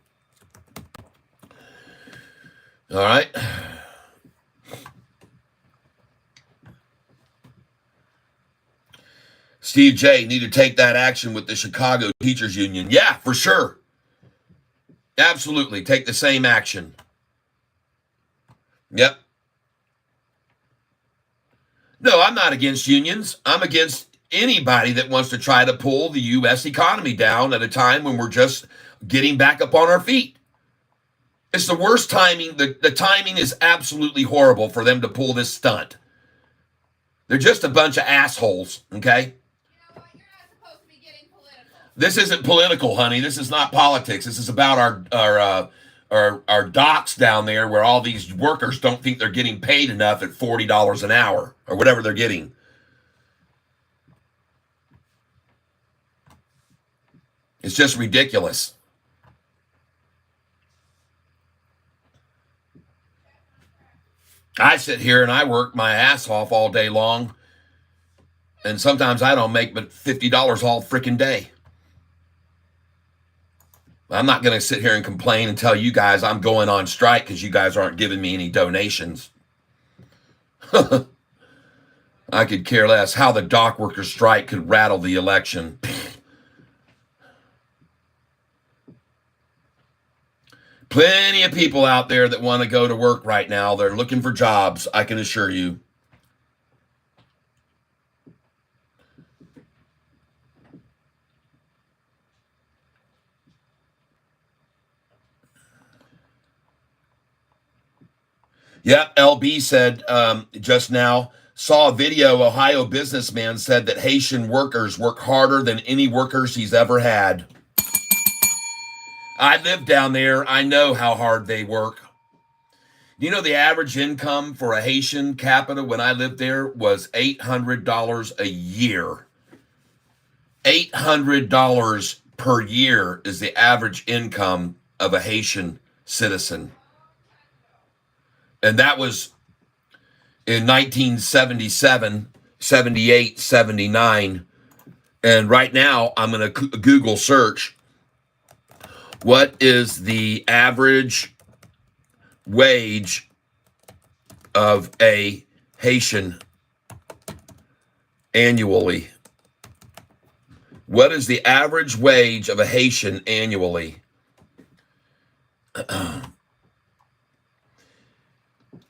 All right. Steve J. need to take that action with the Chicago Teachers Union. Yeah, for sure. Absolutely. Take the same action. Yep. No, I'm not against unions. I'm against anybody that wants to try to pull the U.S. economy down at a time when we're just getting back up on our feet. It's the worst timing. The timing is absolutely horrible for them to pull this stunt. They're just a bunch of assholes, okay? You know what? You're not supposed to be getting political. This isn't political, honey. This is not politics. This is about our docks down there where all these workers don't think they're getting paid enough at $40 an hour or whatever they're getting. It's just ridiculous. I sit here and I work my ass off all day long, and sometimes I don't make but $50 all freaking day. I'm not going to sit here and complain and tell you guys I'm going on strike because you guys aren't giving me any donations. I could care less how the dock workers strike could rattle the election. Plenty of people out there that want to go to work right now. They're looking for jobs, I can assure you. Yeah, LB said just now, saw a video, Ohio businessman said that Haitian workers work harder than any workers he's ever had. I live down there. I know how hard they work. You know, the average income for a Haitian capita when I lived there was $800 a year. $800 per year is the average income of a Haitian citizen. And that was in 1977, 78, 79. And right now, I'm going to Google search, what is the average wage of a Haitian annually? What is the average wage of a Haitian annually?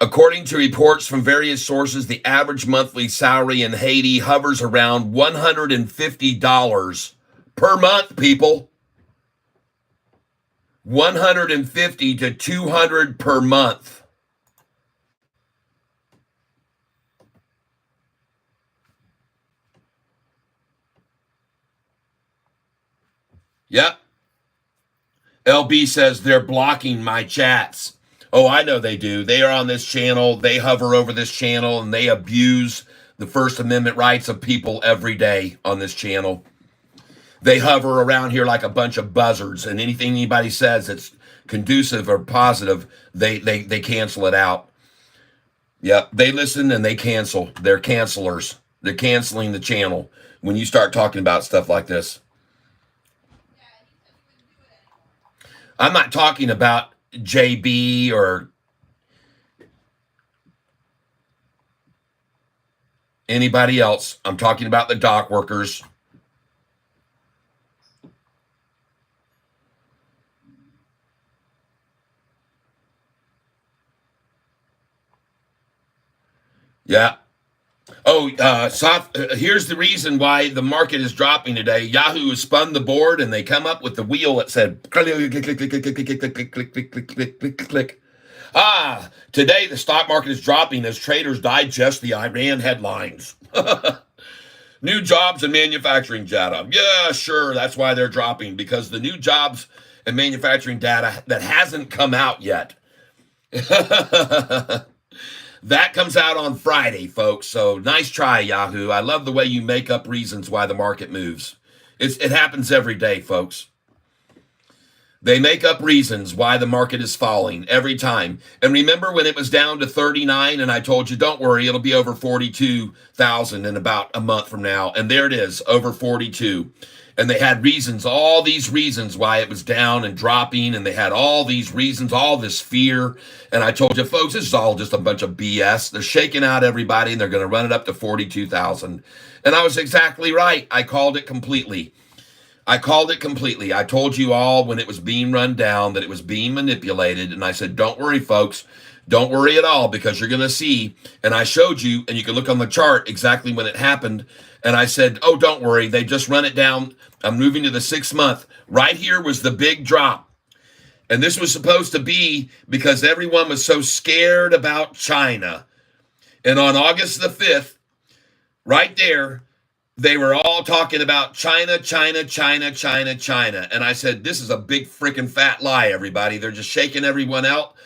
According to reports from various sources, the average monthly salary in Haiti hovers around $150 per month, people. $150 to $200 per month. Yep. LB says they're blocking my chats. Oh, I know they do. They are on this channel. They hover over this channel and they abuse the First Amendment rights of people every day on this channel. They hover around here like a bunch of buzzards, and anything anybody says that's conducive or positive, they cancel it out. Yep, they listen and they cancel. They're cancelers. They're canceling the channel when you start talking about stuff like this. I'm not talking about JB or anybody else. I'm talking about the dock workers. Yeah. Oh, here's the reason why the market is dropping today. Yahoo has spun the board and they come up with the wheel that said click, click, click, click, click, click, click, click, click, click, click, click, click. Today the stock market is dropping as traders digest the Iran headlines. New jobs and manufacturing data. Yeah, sure. That's why they're dropping, because the new jobs and manufacturing data that hasn't come out yet. That comes out on Friday, folks. So nice try, Yahoo. I love the way you make up reasons why the market moves. It happens every day, folks. They make up reasons why the market is falling every time. And remember when it was down to 39 and I told you, don't worry, it'll be over 42,000 in about a month from now. And there it is, over 42. And they had reasons, all these reasons why it was down and dropping. And they had all these reasons, all this fear. And I told you, folks, this is all just a bunch of BS. They're shaking out everybody and they're going to run it up to 42,000. And I was exactly right. I called it completely. I told you all when it was being run down that it was being manipulated. And I said, don't worry, folks. Don't worry at all, because you're going to see. And I showed you, and you can look on the chart exactly when it happened. And I said, oh, don't worry. They just run it down. I'm moving to the 6 month. Right here was the big drop. And this was supposed to be because everyone was so scared about China. And on August the 5th, right there, they were all talking about China, China, China, China, China. And I said, this is a big freaking fat lie, everybody. They're just shaking everyone out.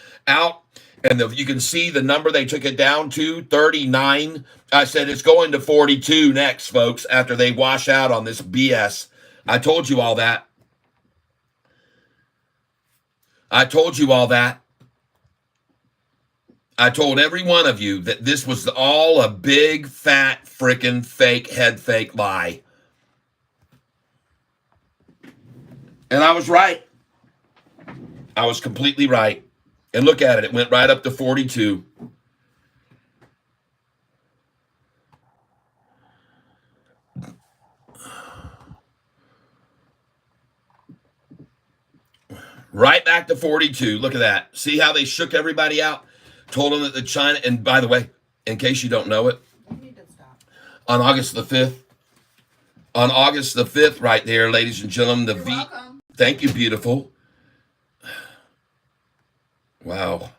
And you can see the number they took it down to, 39. I said, it's going to 42 next, folks, after they wash out on this BS. I told you all that. I told every one of you that this was all a big, fat, freaking fake, head fake lie. And I was right. I was completely right. And look at it. It went right up to 42. Right back to 42. Look at that. See how they shook everybody out? Told them that the China, and by the way, in case you don't know it, on August the 5th, right there, ladies and gentlemen, You're welcome. Thank you, beautiful. Wow.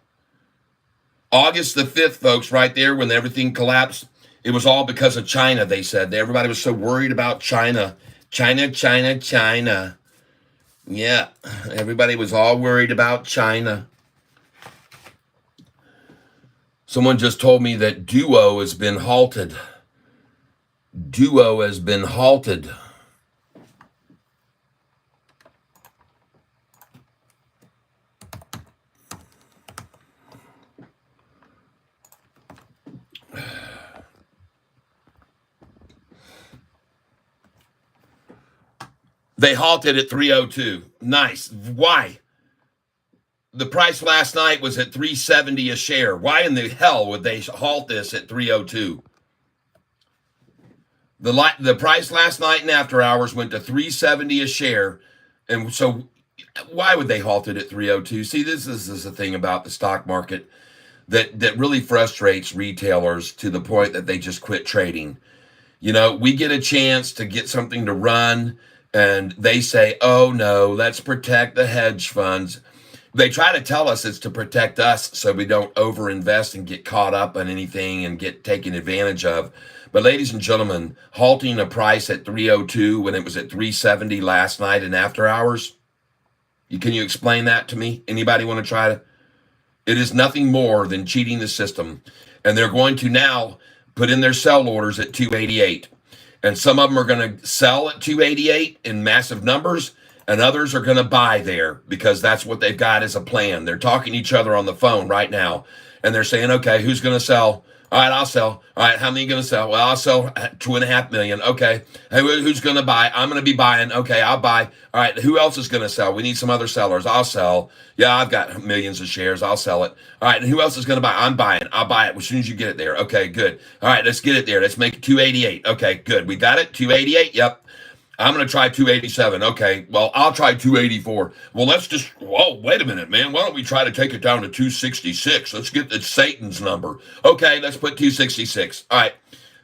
August the 5th, folks, right there, when everything collapsed, it was all because of China, they said. Everybody was so worried about China. China, China, China. Yeah, everybody was all worried about China. Someone just told me that Duo has been halted. Duo has been halted. They halted at 302. Nice. Why? The price last night was at 370 a share. Why in the hell would they halt this at 302? The price last night in after hours went to 370 a share. And so why would they halt it at 302? See, this is the thing about the stock market that really frustrates retailers to the point that they just quit trading. You know, we get a chance to get something to run, and they say, oh no, let's protect the hedge funds. They try to tell us it's to protect us so we don't overinvest and get caught up on anything and get taken advantage of. But ladies and gentlemen, halting a price at 302 when it was at 370 last night in after hours, can you explain that to me? Anybody want to try to? It is nothing more than cheating the system. And they're going to now put in their sell orders at 288. And some of them are going to sell at 288 in massive numbers, and others are going to buy there because that's what they've got as a plan. They're talking to each other on the phone right now, and they're saying, okay, who's going to sell? All right, I'll sell. All right, how many are you going to sell? Well, I'll sell 2.5 million. Okay. Hey, who's going to buy? I'm going to be buying. Okay, I'll buy. All right, who else is going to sell? We need some other sellers. I'll sell. Yeah, I've got millions of shares. I'll sell it. All right, and who else is going to buy? I'm buying. I'll buy it as soon as you get it there. Okay, good. All right, let's get it there. Let's make it 288. Okay, good. We got it? 288? Yep. I'm going to try 287. Okay, well, I'll try 284. Well, wait a minute, man. Why don't we try to take it down to 266? Let's get the Satan's number. Okay, let's put 266. All right,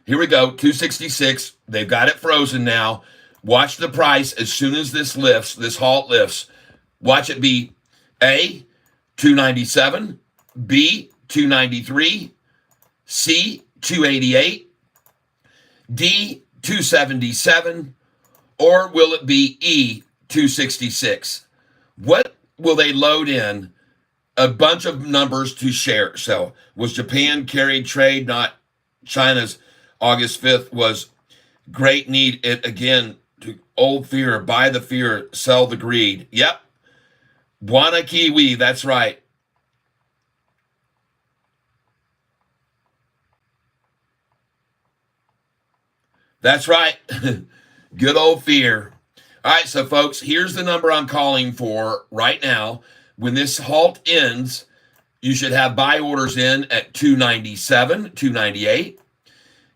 here we go, 266. They've got it frozen now. Watch the price as soon as this halt lifts. Watch it be A, 297, B, 293, C, 288, D, 277, or will it be E, 266? What will they load in? A bunch of numbers to share. So was Japan carried trade, not China's? August 5th was great need. It again to old fear, buy the fear, sell the greed. Yep. Buona Kiwi, that's right. That's right. Good old fear. All right, so folks, here's the number I'm calling for right now. When this halt ends, you should have buy orders in at 297, 298.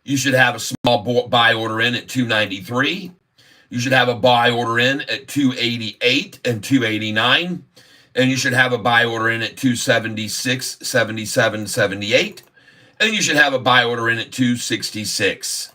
You should have a small buy order in at 293. You should have a buy order in at 288 and 289. And you should have a buy order in at 276, 77, 78. And you should have a buy order in at 266.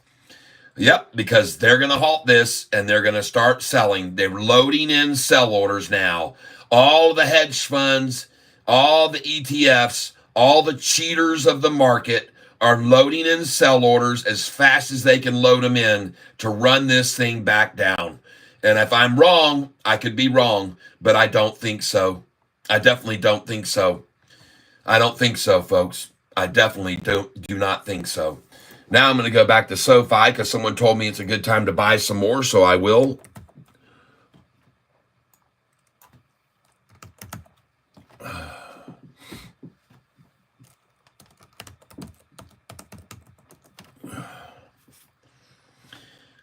Yep, because they're going to halt this and they're going to start selling. They're loading in sell orders now. All the hedge funds, all the ETFs, all the cheaters of the market are loading in sell orders as fast as they can load them in to run this thing back down. And if I'm wrong, I could be wrong, but I don't think so. I definitely don't think so. I don't think so, folks. I definitely do not think so. Now I'm going to go back to Sofi because someone told me it's a good time to buy some more, so I will.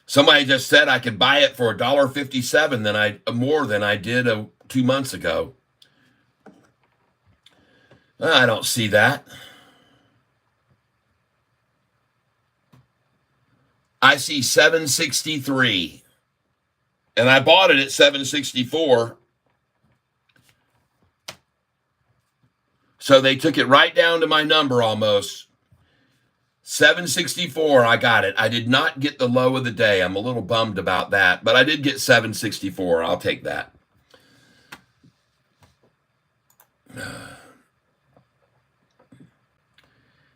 Somebody just said I could buy it for $1.57 more than I did 2 months ago. I don't see that. I see 763, and I bought it at 764. So they took it right down to my number almost. 764, I got it. I did not get the low of the day. I'm a little bummed about that, but I did get 764. I'll take that.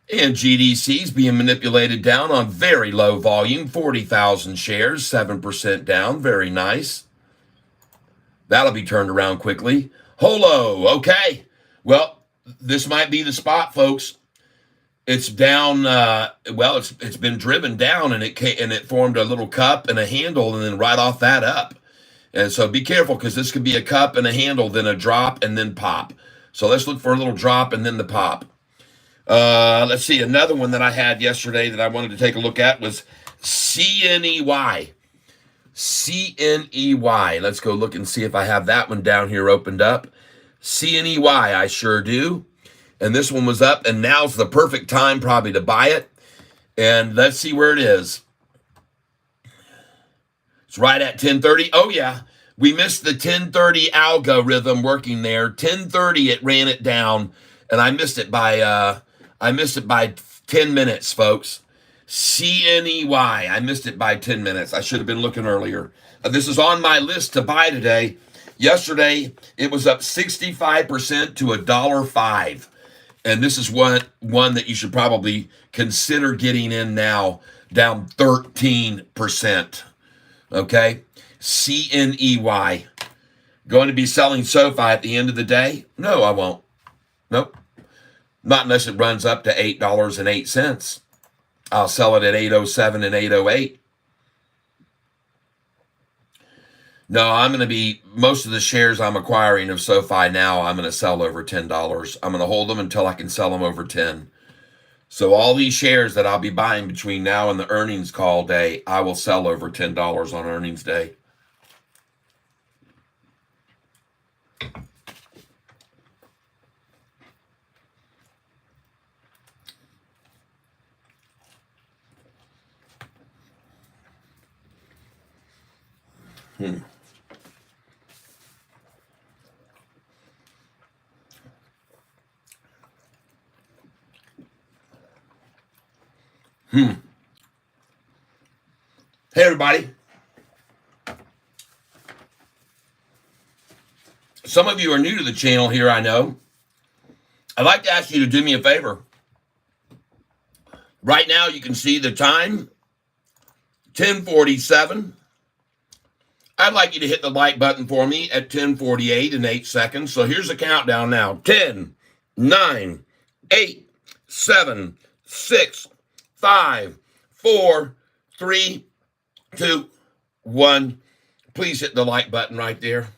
And GDC is being manipulated down on very low volume, 40,000 shares, 7% down. Very nice. That'll be turned around quickly. Holo, okay. Well, this might be the spot, folks. It's down. It's been driven down, and it formed a little cup and a handle, and then right off that up. And so be careful because this could be a cup and a handle, then a drop, and then pop. So let's look for a little drop and then the pop. Let's see. Another one that I had yesterday that I wanted to take a look at was CNEY. CNEY. Let's go look and see if I have that one down here opened up. CNEY, I sure do. And this one was up, and now's the perfect time probably to buy it. And let's see where it is. It's right at 1030. Oh, yeah. We missed the 1030 algorithm working there. 1030, it ran it down, and I missed it by 10 minutes, folks. CNEY. I missed it by 10 minutes. I should have been looking earlier. This is on my list to buy today. Yesterday, it was up 65% to $1.05. And this is one that you should probably consider getting in now, down 13%. Okay? CNEY. Going to be selling Sofi at the end of the day? No, I won't. Nope. Not unless it runs up to $8.08. I'll sell it at 807 and 808. No, I'm going to be, most of the shares I'm acquiring of Sofi now, I'm going to sell over $10. I'm going to hold them until I can sell them over 10. So all these shares that I'll be buying between now and the earnings call day, I will sell over $10 on earnings day. Hey, everybody. Some of you are new to the channel here, I know. I'd like to ask you to do me a favor. Right now, you can see the time, 10:47. I'd like you to hit the like button for me at 10:48 in 8 seconds. So here's the countdown now. 10, 9, 8, 7, 6, 5, 4, 3, 2, 1. Please hit the like button right there.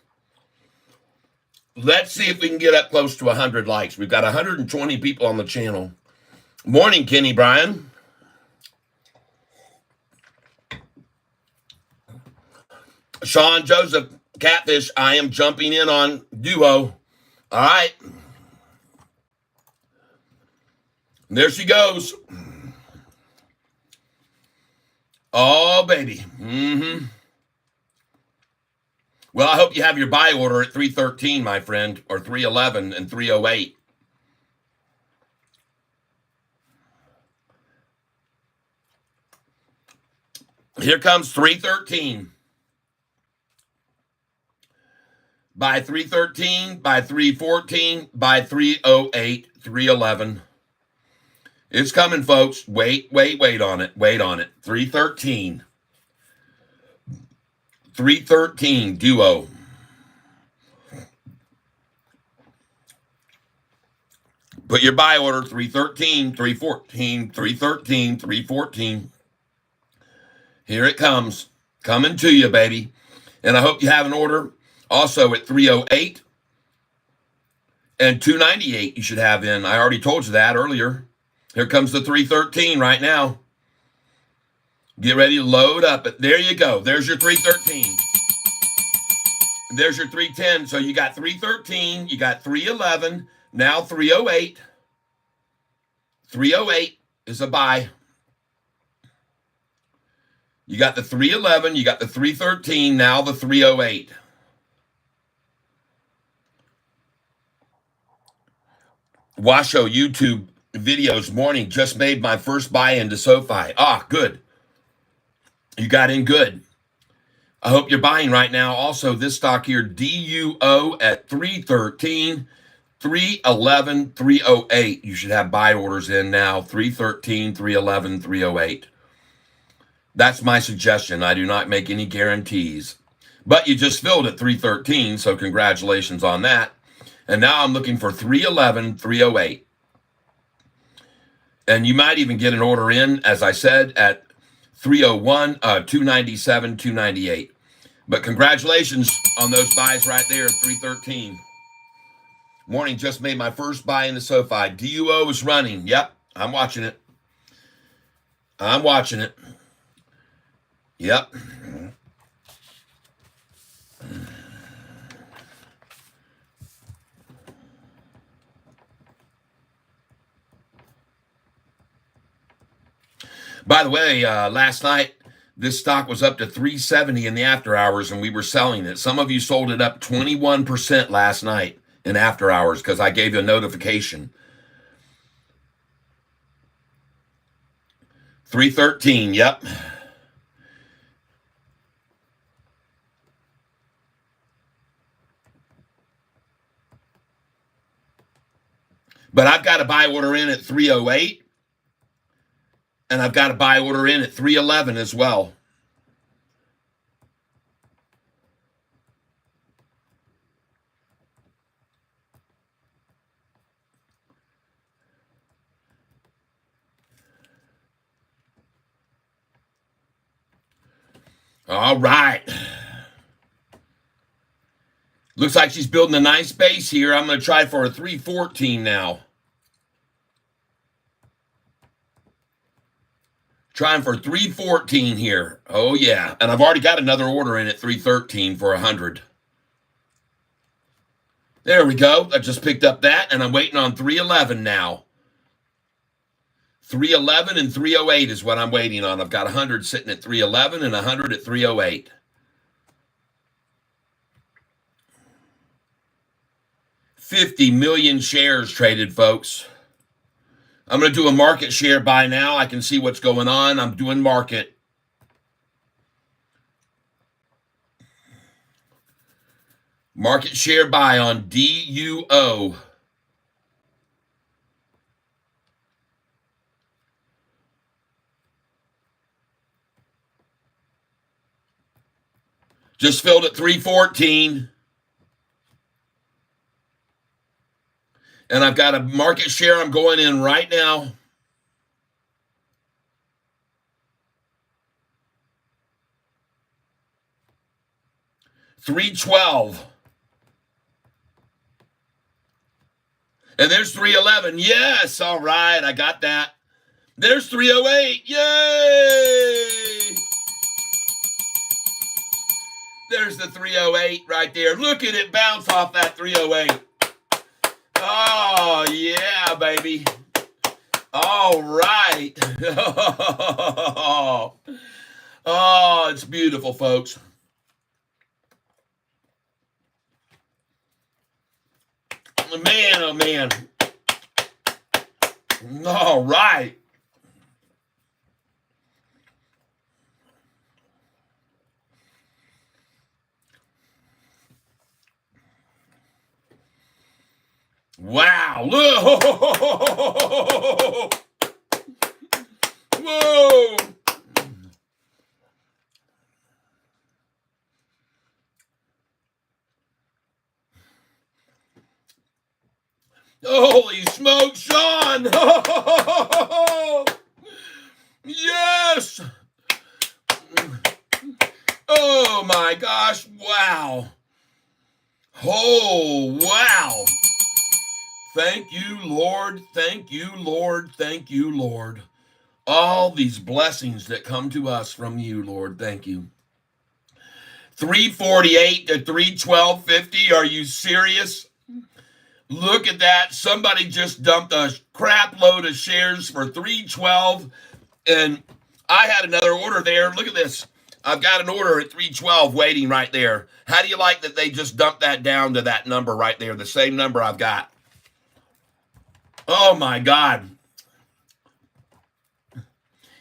Let's see if we can get up close to 100 likes. We've got 120 people on the channel. Morning, Kenny Bryan. Sean Joseph, Catfish, I am jumping in on Duo. All right. There she goes. Oh, baby. Well, I hope you have your buy order at 313, my friend, or 311 and 308. Here comes 313. By 313, by 314, by 308, 311. It's coming, folks. Wait on it. Wait on it. 313. 313, Duo. Put your buy order, 313, 314, 313, 314. Here it comes. Coming to you, baby. And I hope you have an order also at 308 and 298 you should have in. I already told you that earlier. Here comes the 313 right now. Get ready to load up. There you go. There's your 313. There's your 310. So you got 313. You got 311. Now 308. 308 is a buy. You got the 311. You got the 313. Now the 308. Washo YouTube videos morning. Just made my first buy into Sofi. Ah, good. You got in good. I hope you're buying right now. Also, this stock here, DUO at 313, 311, 308. You should have buy orders in now. 313, 311, 308. That's my suggestion. I do not make any guarantees. But you just filled at 313, so congratulations on that. And now I'm looking for 311, 308. And you might even get an order in, as I said, at 301, 297, 298. But congratulations on those buys right there at 313. Morning, just made my first buy in the Sofi. DUO is running. Yep, I'm watching it. I'm watching it. Yep. By the way, last night, this stock was up to 370 in the after hours, and we were selling it. Some of you sold it up 21% last night in after hours because I gave you a notification. 313, yep. But I've got a buy order in at 308. And I've got a buy order in at 311 as well. All right. Looks like she's building a nice base here. I'm going to try for a 314 now. Trying for 314 here. Oh, yeah. And I've already got another order in at 313 for 100. There we go. I just picked up that, and I'm waiting on 311 now. 311 and 308 is what I'm waiting on. I've got 100 sitting at 311 and 100 at 308. $50 million shares traded, folks. I'm going to do a market share buy now. I can see what's going on. I'm doing market. Market share buy on DUO. Just filled at 314. And I've got a market share I'm going in right now. $3.12. And there's 311. Yes, all right, I got that. There's 308. Yay! There's the 308 right there. Look at it bounce off that 308. Oh, yeah, baby. All right. Oh, it's beautiful, folks. Man, oh, man. All right. Wow. Whoa. Whoa. Holy smoke, Sean. Yes. Oh, my gosh. Wow. Oh, wow. Thank you, Lord. Thank you, Lord. Thank you, Lord. All these blessings that come to us from you, Lord. Thank you. 348 to 312.50. Are you serious? Look at that. Somebody just dumped a crap load of shares for 312. And I had another order there. Look at this. I've got an order at 312 waiting right there. How do you like that they just dumped that down to that number right there, the same number I've got? Oh, my God.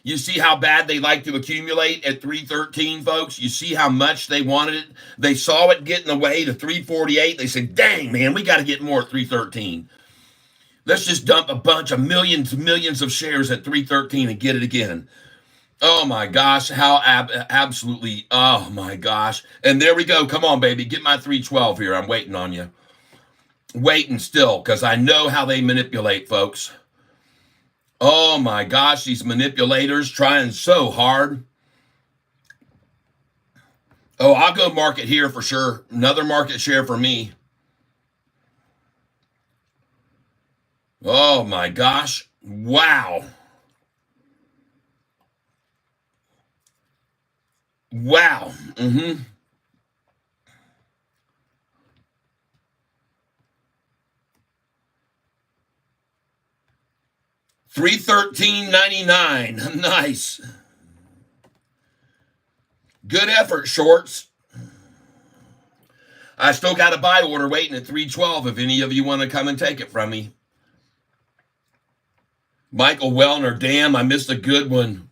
You see how bad they like to accumulate at 313, folks? You see how much they wanted it? They saw it getting away to 348. They said, dang, man, we got to get more at 313. Let's just dump a bunch of millions of shares at 313 and get it again. Oh, my gosh, how absolutely, oh, my gosh. And there we go. Come on, baby, get my 312 here. I'm waiting on you. Waiting still, because I know how they manipulate, folks. Oh, my gosh, these manipulators trying so hard. Oh, I'll go market here for sure. Another market share for me. Oh, my gosh. Wow. Wow. 313.99. Nice. Good effort, shorts. I still got a buy order waiting at 312 if any of you want to come and take it from me. Michael Wellner, damn, I missed a good one.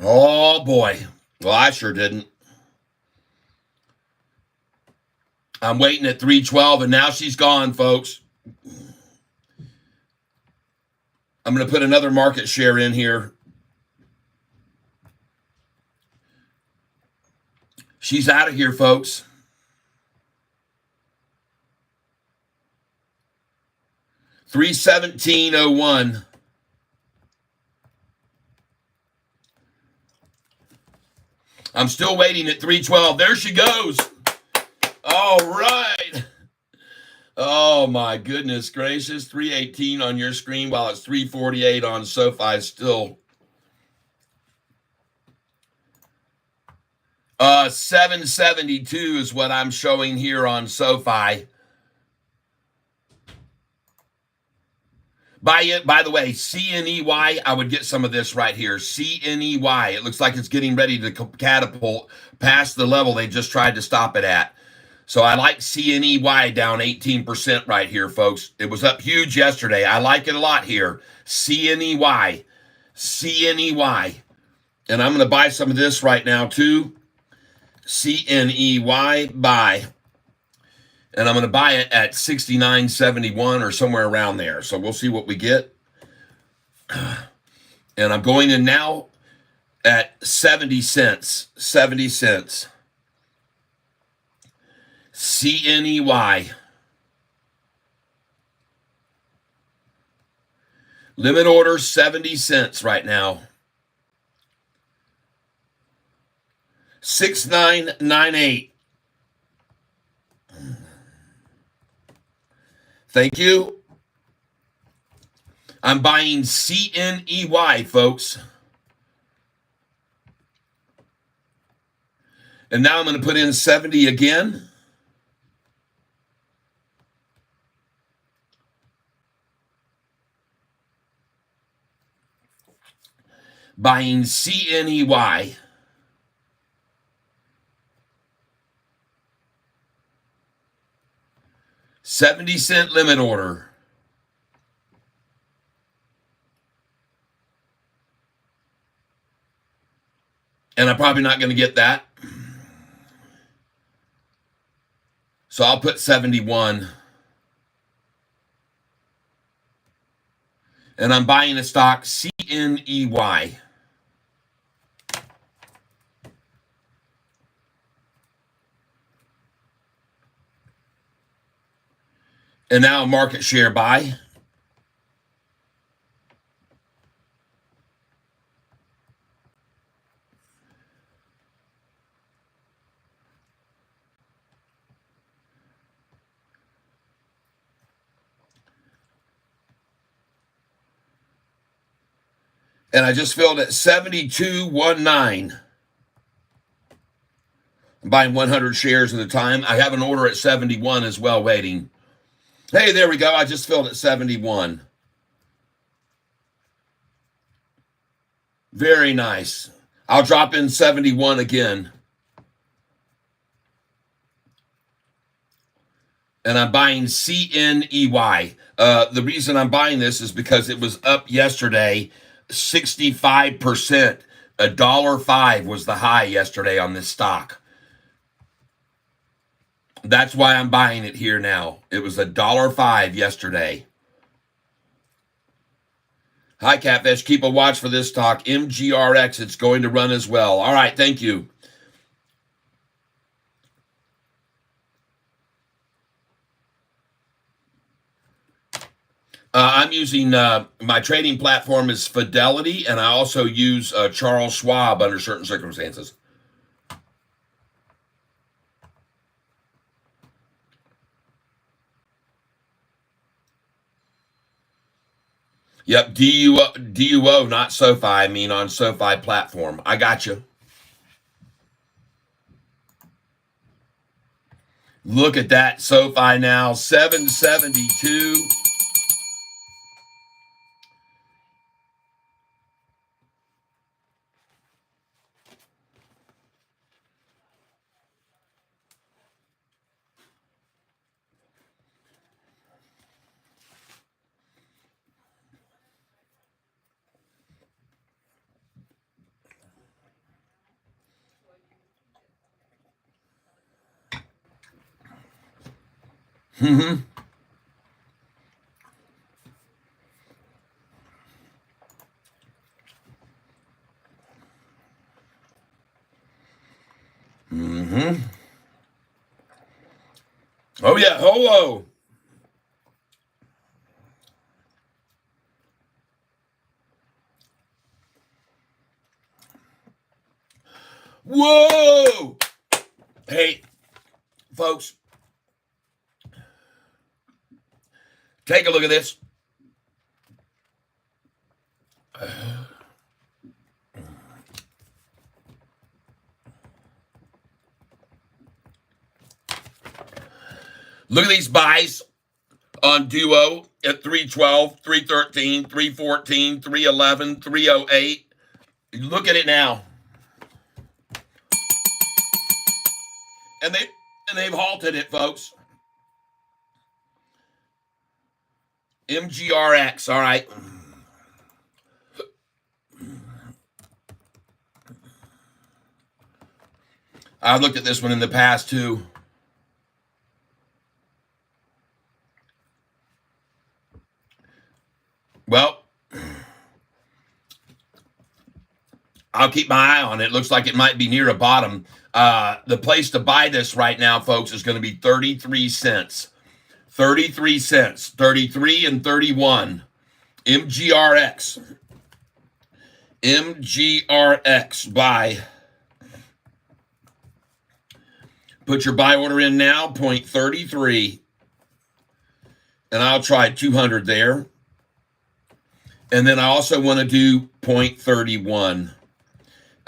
Oh, boy. Well, I sure didn't. I'm waiting at 312, and now she's gone, folks. I'm going to put another market share in here. She's out of here, folks. $317.01. I'm still waiting at 312. There she goes. All right. Oh, my goodness gracious. 318 on your screen while it's 348 on Sofi still. 772 is what I'm showing here on Sofi. By the way, CNEY, I would get some of this right here. CNEY. It looks like it's getting ready to catapult past the level they just tried to stop it at. So I like CNEY down 18% right here, folks. It was up huge yesterday. I like it a lot here. CNEY. CNEY. And I'm going to buy some of this right now, too. CNEY, buy. And I'm going to buy it at 69.71 or somewhere around there. So we'll see what we get. And I'm going in now. at 70 cents. 70 cents. CNEY. Limit order 70 cents right now. 6998. Thank you. I'm buying CNEY, folks. And now I'm going to put in 70 again. Buying CNEY. $0.70 limit order. And I'm probably not going to get that. So I'll put 71. And I'm buying a stock CNEY. And now market share buy. And I just filled at 72.19. I'm buying 100 shares at a time. I have an order at 71 as well waiting. Hey, there we go. I just filled at 71. Very nice. I'll drop in 71 again. And I'm buying CNEY. The reason I'm buying this is because it was up yesterday 65%. $1.05 was the high yesterday on this stock. That's why I'm buying it here now. It was $1.05 yesterday. Hi, Catfish. Keep a watch for this stock. MGRX, it's going to run as well. All right, thank you. I'm using, my trading platform is Fidelity, and I also use Charles Schwab under certain circumstances. Yep, DUO, not SoFi. I mean on SoFi platform. I got you. Look at that SoFi now, 772. Mm-hmm. Mm-hmm. Oh yeah, hello. Whoa! Hey, folks, take a look at this. Look at these buys on Duo at 312, 313, 314, 311, 308. Look at it now. And they've halted it, folks. MGRX, all right. I've looked at this one in the past too. Well, I'll keep my eye on it. It looks like it might be near a bottom. The place to buy this right now, folks, is going to be 33 cents. 33 cents. 33 and 31. MGRX. MGRX. Buy. Put your buy order in now, 0.33. And I'll try 200 there. And then I also want to do 0.31.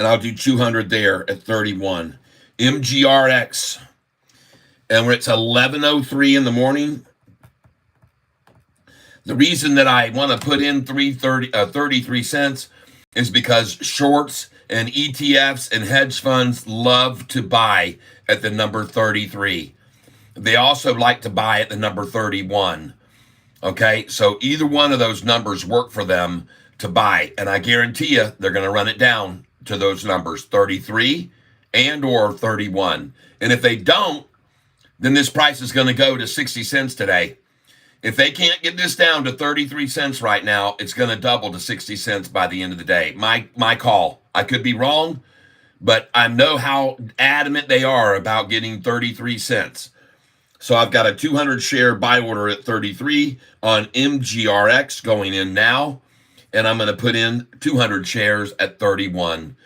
And I'll do 200 there at 31. MGRX. And when it's 11:03 in the morning, the reason that I want to put in 33 cents is because shorts and ETFs and hedge funds love to buy at the number 33. They also like to buy at the number 31. Okay, so either one of those numbers work for them to buy. And I guarantee you they're going to run it down to those numbers, 33 and or 31. And if they don't, then this price is going to go to 60 cents today. If they can't get this down to 33 cents right now, it's going to double to 60 cents by the end of the day. My call. I could be wrong, but I know how adamant they are about getting 33 cents. So I've got a 200 share buy order at 33 on MGRX going in now, and I'm going to put in 200 shares at 31.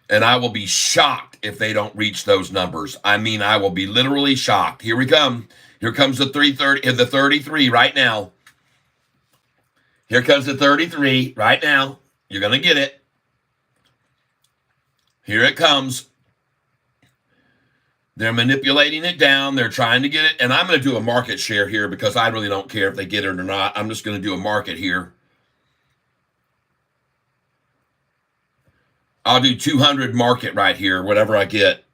And I will be shocked if they don't reach those numbers. I mean, I will be literally shocked. Here we come. Here comes the 33 right now. Here comes the 33 right now. You're going to get it. Here it comes. They're manipulating it down. They're trying to get it. And I'm going to do a market share here because I really don't care if they get it or not. I'm just going to do a market here. I'll do 200 market right here, whatever I get.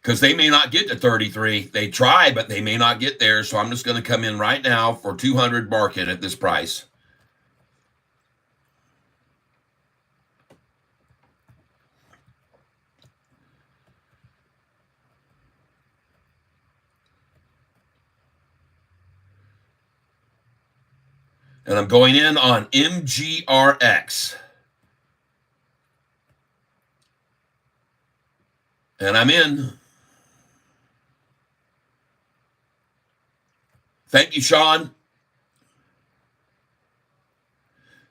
Because they may not get to 33. They try, but they may not get there. So I'm just going to come in right now for 200 market at this price. And I'm going in on MGRX. And I'm in. Thank you, Sean.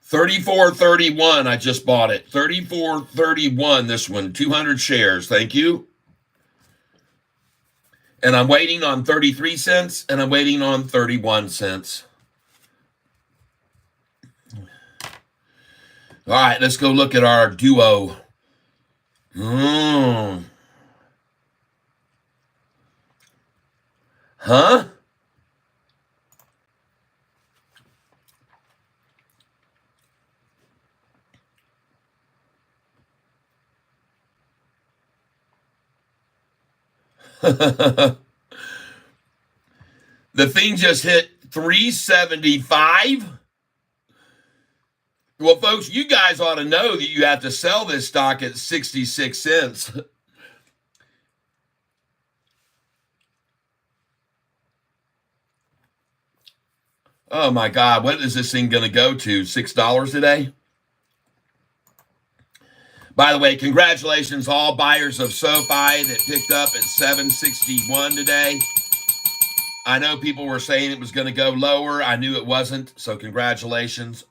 34.31. I just bought it. 34.31. This one. 200 shares. Thank you. And I'm waiting on 33 cents. And I'm waiting on 31 cents. All right. Let's go look at our duo. Huh? The thing just hit 375. Well, folks, you guys ought to know that you have to sell this stock at 66 cents. Oh my God, what is this thing going to go to? $6 today? By the way, congratulations all buyers of Sofi that picked up at 761 today. I know people were saying it was going to go lower. I knew it wasn't. So congratulations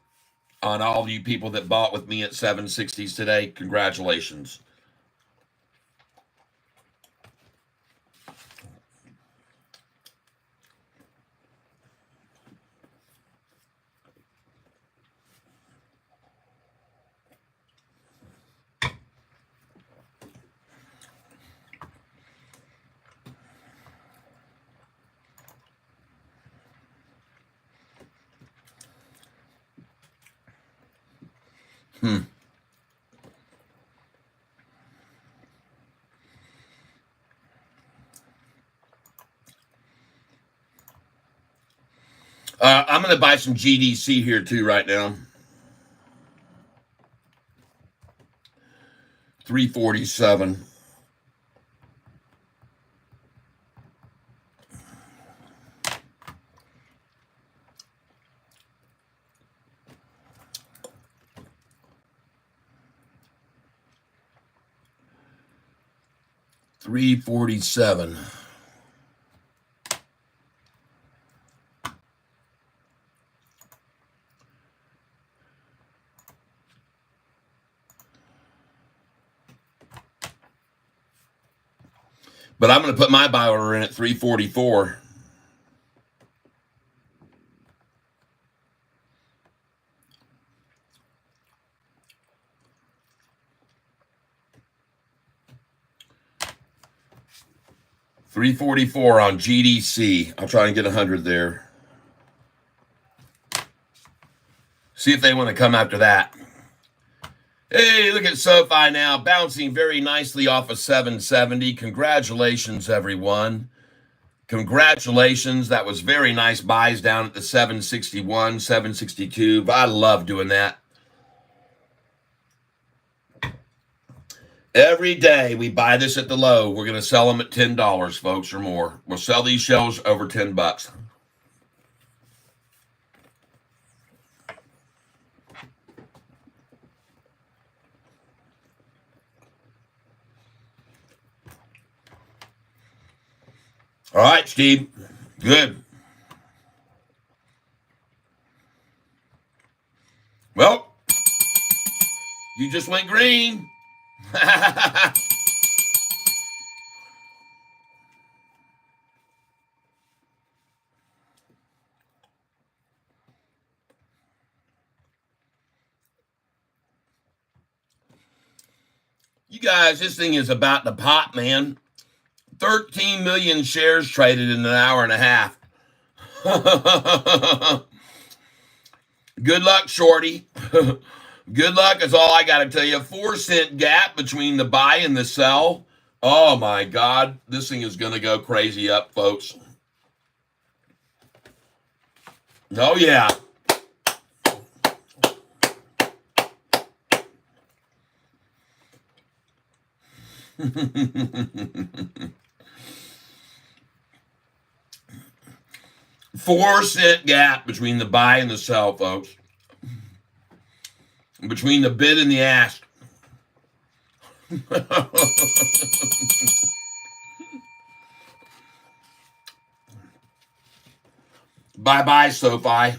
on all you people that bought with me at 760s today. Congratulations. I'm going to buy some GDC here too right now. 347. 347. But I'm going to put my buy order in at 344. $344 on GDC. I'll try and get 100 there. See if they want to come after that. Hey, look at Sofi now, bouncing very nicely off of 770. Congratulations, everyone. Congratulations. That was very nice buys down at the 761, 762. I love doing that. Every day we buy this at the low. We're going to sell them at $10, folks, or more. We'll sell these shells over $10. All right, Steve. Good. Well, you just went green. You guys, this thing is about to pop, man. 13 million shares traded in an hour and a half. Good luck, shorty. Good luck is all I got to tell you. 4-cent gap between the buy and the sell. Oh, my God. This thing is going to go crazy up, folks. Oh, yeah. $4-cent gap between the buy and the sell, folks. Between the bid and the ask. Bye-bye, Sofi.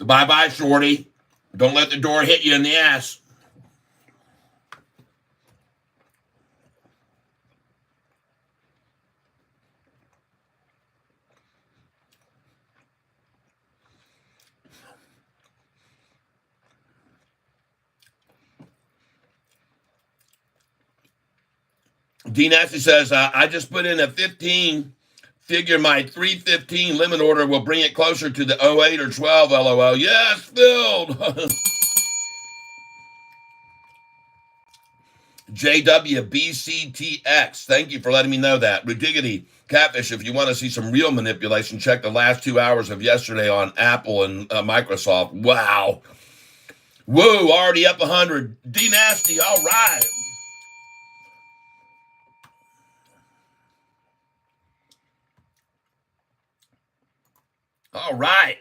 Bye-bye, shorty. Don't let the door hit you in the ass. D Nasty says, I just put in a 15. Figure my 315 limit order will bring it closer to the 08 or 12, LOL. Yes, filled. JWBCTX, thank you for letting me know that. Ridiggity, Catfish, if you want to see some real manipulation, check the last 2 hours of yesterday on Apple and Microsoft. Wow. Woo, already up 100. D Nasty, all right. All right.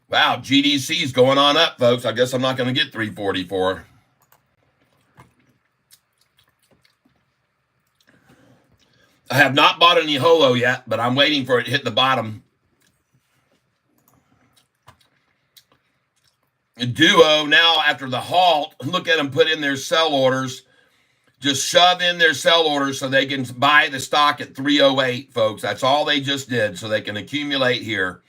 Wow, GDC's going on up, folks. I guess I'm not going to get 344. I have not bought any holo yet, but I'm waiting for it to hit the bottom. Duo, now after the halt, look at them put in their sell orders. Just shove in their sell orders so they can buy the stock at 308, folks. That's all they just did, so they can accumulate here.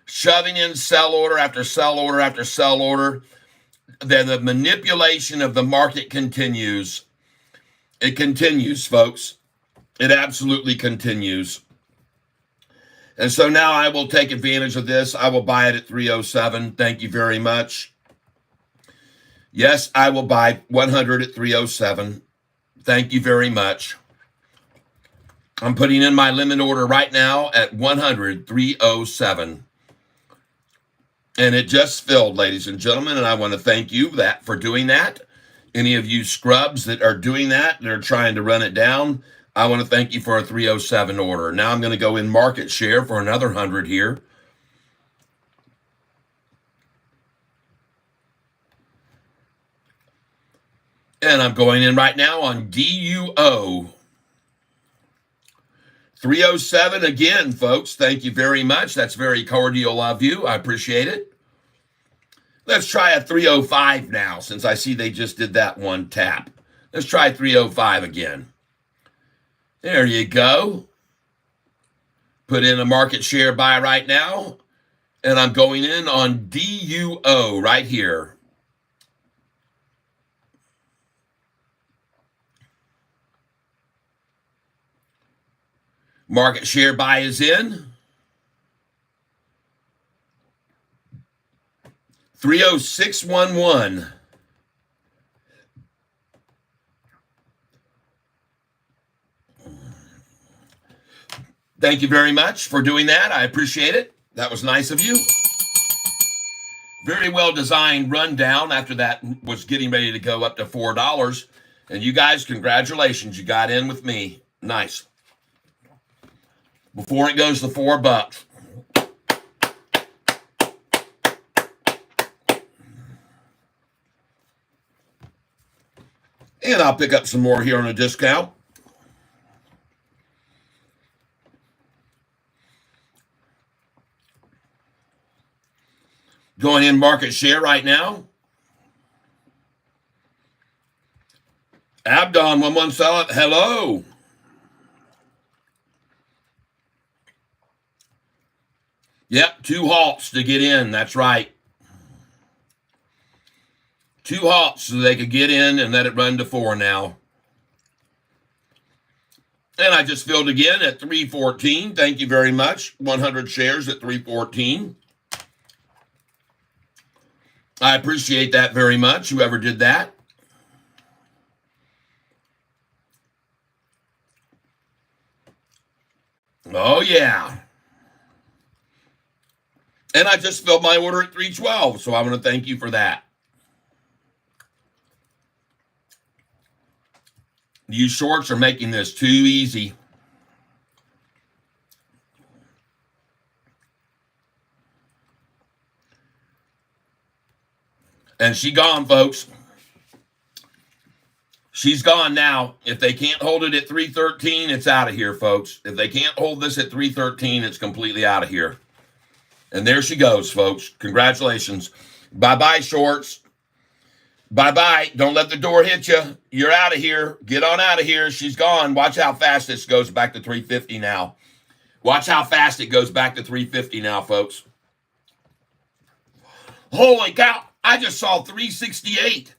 Shoving in sell order after sell order after sell order. Then the manipulation of the market continues. It continues, folks. It absolutely continues. And so now I will take advantage of this. I will buy it at 307. Thank you very much. Yes, I will buy 100 at 307. Thank you very much. I'm putting in my limit order right now at 100, 307. And it just filled, ladies and gentlemen, and I want to thank you for doing that. Any of you scrubs that are doing that are trying to run it down, I want to thank you for a 307 order. Now I'm going to go in market share for another 100 here. And I'm going in right now on DUO. 307 again, folks. Thank you very much. That's very cordial of you. I appreciate it. Let's try a 305 now, since I see they just did that one tap. Let's try 305 again. There you go. Put in a market share buy right now. And I'm going in on DUO right here. Market share buy is in. 30611. Thank you very much for doing that. I appreciate it. That was nice of you. Very well designed rundown after that was getting ready to go up to $4. And you guys, congratulations. You got in with me. Nice. Before it goes to $4. And I'll pick up some more here on a discount. Going in market share right now. Abdon 117, hello. Yep, 2 halts to get in. That's right. 2 halts so they could get in and let it run to 4 now. And I just filled again at 314. Thank you very much. 100 shares at 314. I appreciate that very much, whoever did that. Oh, yeah. And I just filled my order at 312, so I want to thank you for that. You shorts are making this too easy. And she gone, folks. She's gone now. If they can't hold it at 313, it's out of here, folks. If they can't hold this at 313, it's completely out of here. And there she goes, folks. Congratulations. Bye-bye, shorts. Bye-bye. Don't let the door hit you. You're out of here. Get on out of here. She's gone. Watch how fast this goes back to 350 now. Watch how fast it goes back to 350 now, folks. Holy cow. I just saw 368.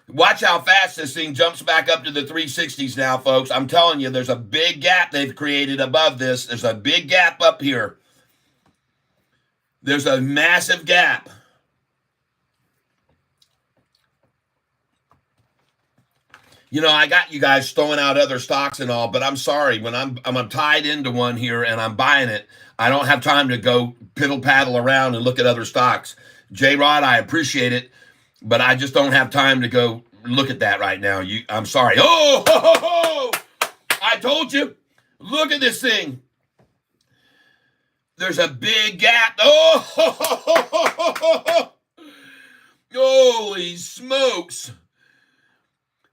Watch how fast this thing jumps back up to the 360s now, folks. I'm telling you, there's a big gap they've created above this. There's a big gap up here. There's a massive gap. You know, I got you guys throwing out other stocks and all, but I'm sorry. When I'm tied into one here and I'm buying it, I don't have time to go piddle-paddle around and look at other stocks. J-Rod, I appreciate it, but I just don't have time to go look at that right now. I'm sorry. Oh, ho, ho, ho. I told you. Look at this thing. There's a big gap. Oh, ho, ho, ho, ho, ho. Holy smokes.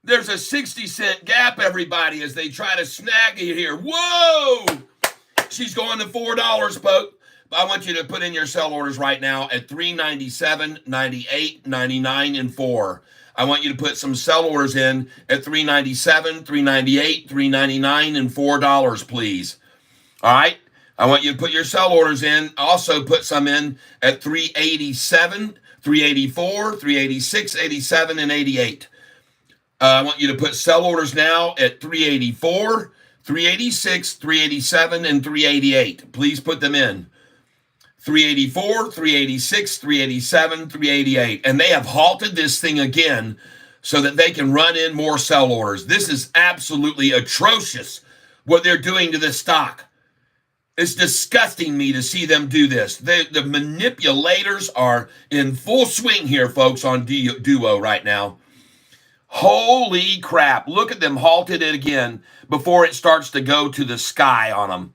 There's a 60-cent gap, everybody, as they try to snag it here. Whoa! She's going to $4, folks. I want you to put in your sell orders right now at $397, $98, $99, and $4. I want you to put some sell orders in at $397, $398, $399, and $4, please. All right? I want you to put your sell orders in. Also put some in at $387, $384, $386, $87, and $88. I want you to put sell orders now at $384, $386, $387, and $388. Please put them in. $384, $386, $387, $388. And they have halted this thing again so that they can run in more sell orders. This is absolutely atrocious what they're doing to this stock. It's disgusting me to see them do this. The manipulators are in full swing here, folks, on Duo right now. Holy crap. Look at them halted it again before it starts to go to the sky on them.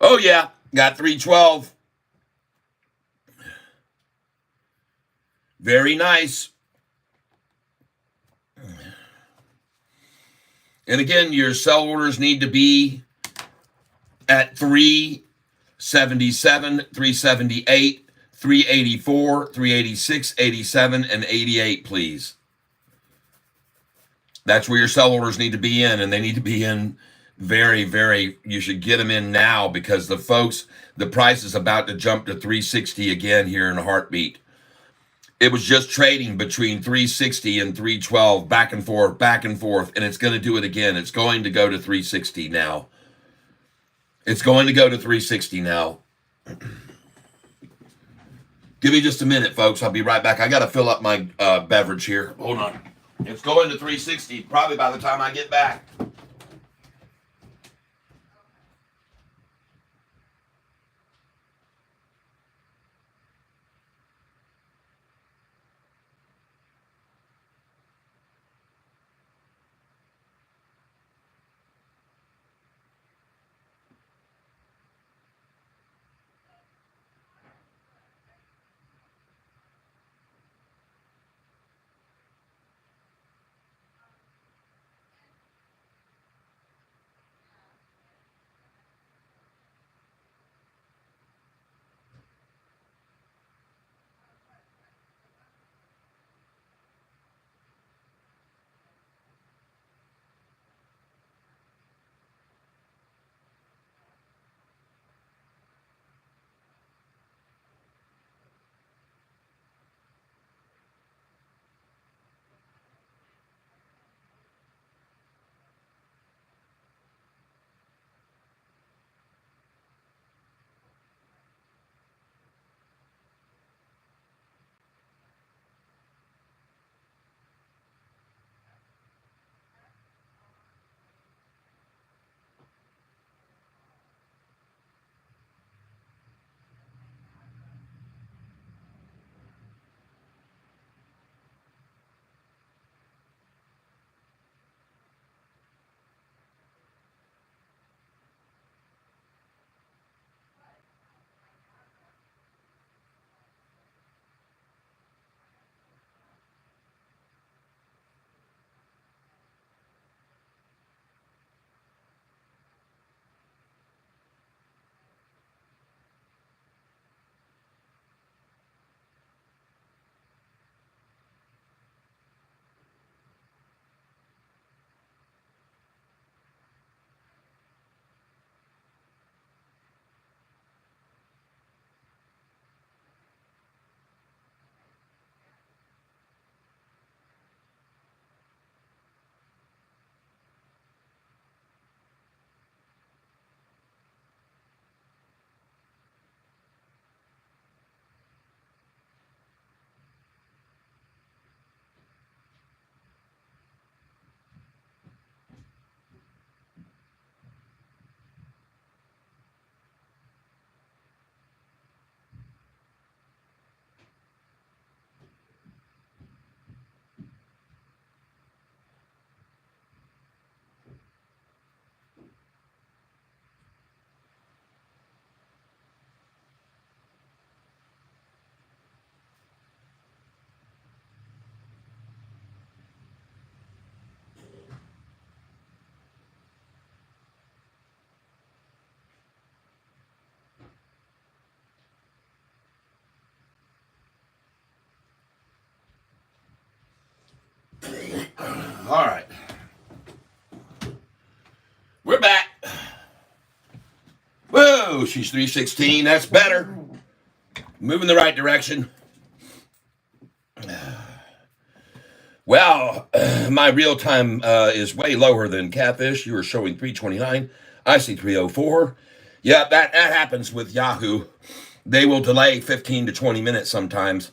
Oh, yeah. Got 312. Very nice. And again, your sell orders need to be at 377, 378, 384, 386, 87, and 88, please. That's where your sell orders need to be in, and they need to be in you should get them in now because the price is about to jump to 360 again here in a heartbeat. It was just trading between 360 and 312, back and forth, and it's going to do it again. It's going to go to 360 now. It's going to go to 360 now. Give me just a minute, folks. I'll be right back. I got to fill up my beverage here. Hold on. It's going to 360 probably by the time I get back. All right. We're back. Whoa, she's 316. That's better. Moving the right direction. Well, my real time is way lower than Catfish. You were showing 329. I see 304. Yeah, that happens with Yahoo. They will delay 15 to 20 minutes sometimes.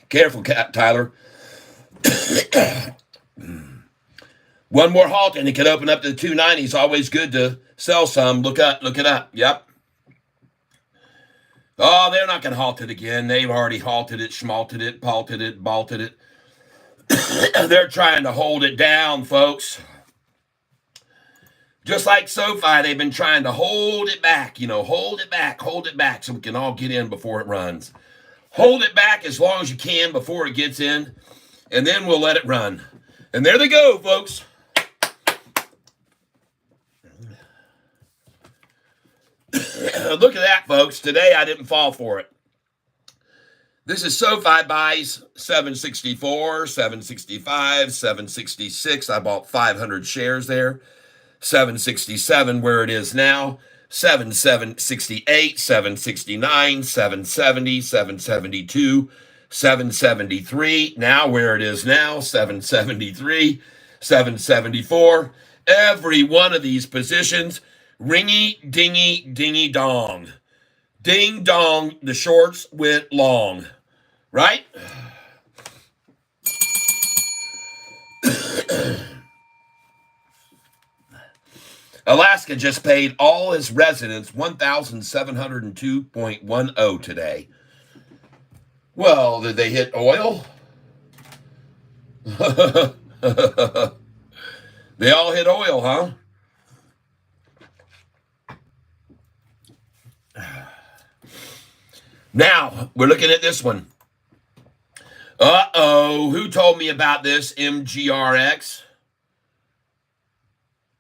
Careful, Tyler. One more halt and it could open up to the 290s. Always good to sell some. Look it up. Yep. Oh, they're not going to halt it again. They've already halted it, schmalted it, palted it, balted it. They're trying to hold it down, folks. Just like Sofi, they've been trying to hold it back, hold it back so we can all get in before it runs. Hold it back as long as you can before it gets in, and then we'll let it run. And there they go, folks. Look at that, folks. Today I didn't fall for it. This is Sofi buys 764, 765, 766. I bought 500 shares there. 767 where it is now. 768, 769, 770, 772, 773. Now where it is now. 773, 774. Every one of these positions, ringy, dingy, dingy dong. Ding dong, the shorts went long, right? Alaska just paid all its residents $1,702.10 today. Well, did they hit oil? They all hit oil, huh? Now, we're looking at this one. Uh-oh, who told me about this MGRX?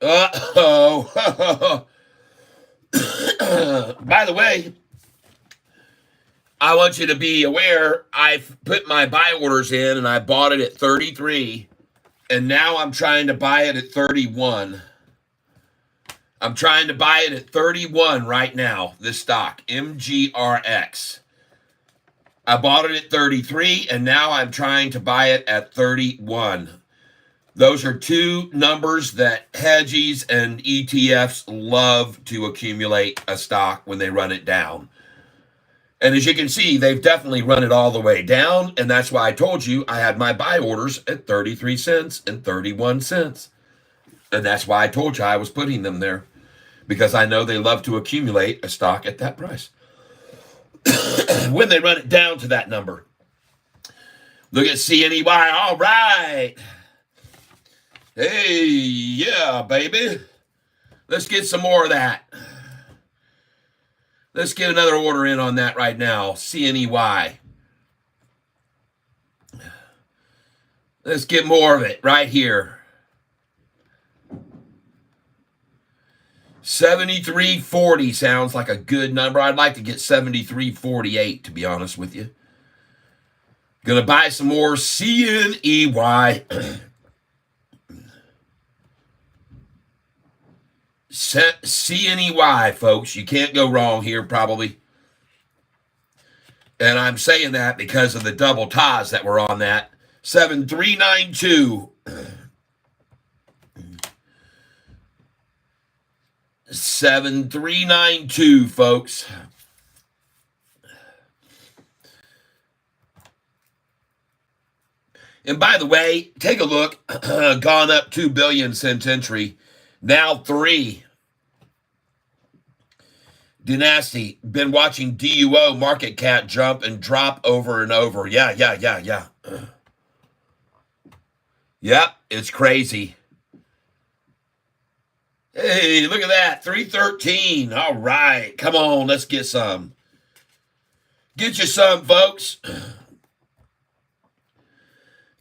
Uh-oh. By the way, I want you to be aware, I've put my buy orders in and I bought it at 33, and now I'm trying to buy it at 31. I'm trying to buy it at 31 right now, this stock, MGRX. I bought it at 33, and now I'm trying to buy it at 31. Those are two numbers that hedgies and ETFs love to accumulate a stock when they run it down. And as you can see, they've definitely run it all the way down, and that's why I told you I had my buy orders at 33 cents and 31 cents. And that's why I told you I was putting them there, because I know they love to accumulate a stock at that price when they run it down to that number. Look at CNEY. All right. Hey, yeah, baby. Let's get some more of that. Let's get another order in on that right now. CNEY. Let's get more of it right here. 73.40 sounds like a good number. I'd like to get 73.48, to be honest with you. Gonna buy some more CNEY. CNEY, folks. You can't go wrong here, probably. And I'm saying that because of the double ties that were on that. 7392. 7392, folks. And by the way, take a look. Gone up 2 billion since entry. Now 3. Dynasty. Been watching DUO market cap jump and drop over and over. Yeah. Yep, it's crazy. Hey, look at that. 313. All right. Come on, let's get some. Get you some, folks.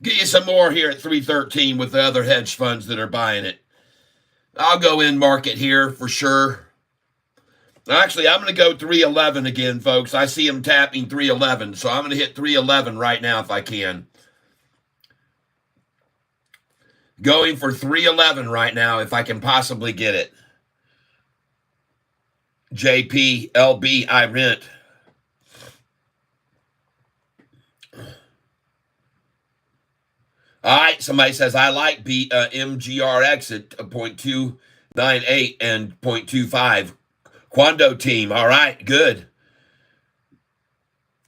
Get you some more here at 313 with the other hedge funds that are buying it. I'll go in market here for sure. Actually, I'm going to go 311 again, folks. I see them tapping 311, so I'm going to hit 311 right now if I can. Going for 311 right now if I can possibly get it. JP, LB, I rent. All right, somebody says, I like MGRX at 0.298 and 0.25. Quando team, all right, good.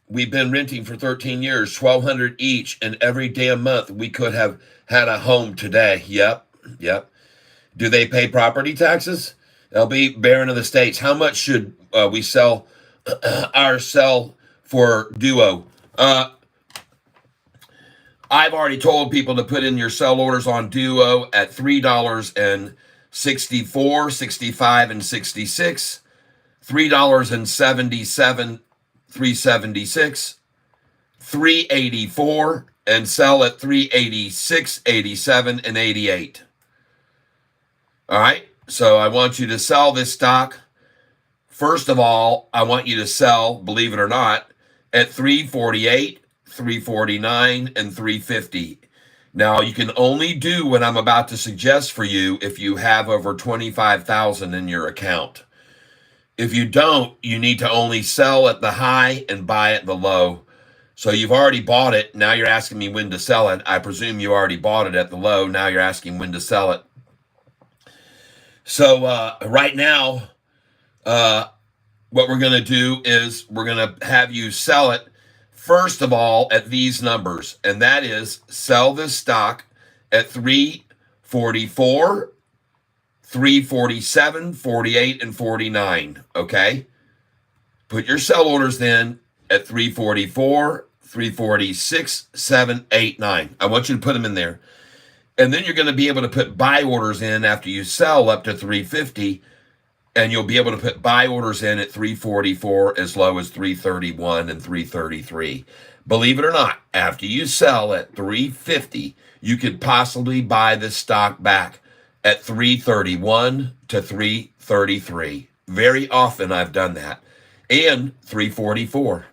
We've been renting for 13 years, $1,200 each, and every damn month we could have had a home today. Yep. Do they pay property taxes? LB, Baron of the States, how much should we sell for Duo? I've already told people to put in your sell orders on Duo at $3.75 64, 65, and 66, $3.77, 376, 384, and sell at 386, 87, and 88. All right, so I want you to sell this stock. First of all, I want you to sell, believe it or not, at 348, 349, and 350. Now, you can only do what I'm about to suggest for you if you have over 25,000 in your account. If you don't, you need to only sell at the high and buy at the low. So you've already bought it. Now you're asking me when to sell it. I presume you already bought it at the low. Now you're asking when to sell it. So right now, what we're going to do is we're going to have you sell it, first of all, at these numbers. And that is sell this stock at 344, 347, 48, and 49. Okay? Put your sell orders in at 344, 346, 7, 8, 9. I want you to put them in there. And then you're going to be able to put buy orders in after you sell up to 350, and you'll be able to put buy orders in at 344 as low as 331 and 333. Believe it or not, after you sell at 350, you could possibly buy this stock back at 331 to 333. Very often I've done that. And 344.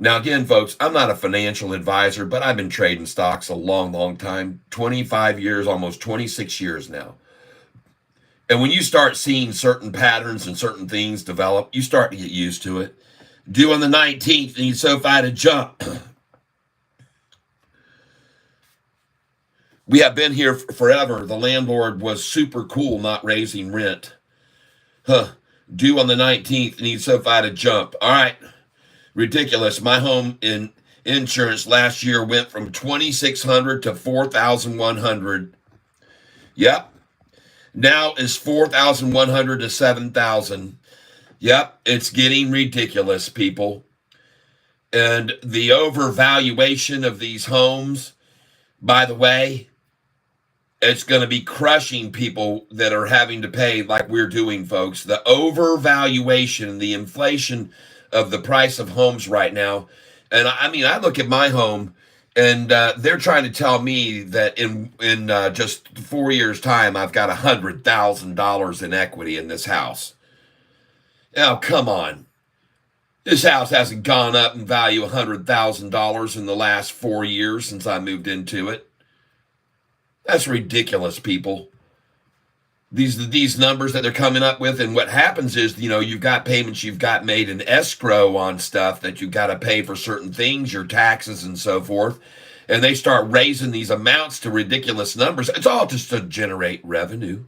Now, again, folks, I'm not a financial advisor, but I've been trading stocks a long, long time, 25 years, almost 26 years now. And when you start seeing certain patterns and certain things develop, you start to get used to it. Due on the 19th, need Sofi to jump. We have been here forever. The landlord was super cool not raising rent. Due on the 19th, need Sofi to jump. All right. Ridiculous. My home in insurance last year went from $2,600 to $4,100. Yep. Now is $4,100 to $7,000. Yep. It's getting ridiculous, people. And the overvaluation of these homes, by the way, it's going to be crushing people that are having to pay like we're doing, folks. The overvaluation, the inflation of the price of homes right now. And I mean, I look at my home and they're trying to tell me that in just 4 years' time, I've got $100,000 in equity in this house. Now, come on. This house hasn't gone up in value $100,000 in the last 4 years since I moved into it. That's ridiculous, people. These numbers that they're coming up with, and what happens is, you've got payments you've got made in escrow on stuff that you've got to pay for certain things, your taxes and so forth, and they start raising these amounts to ridiculous numbers. It's all just to generate revenue.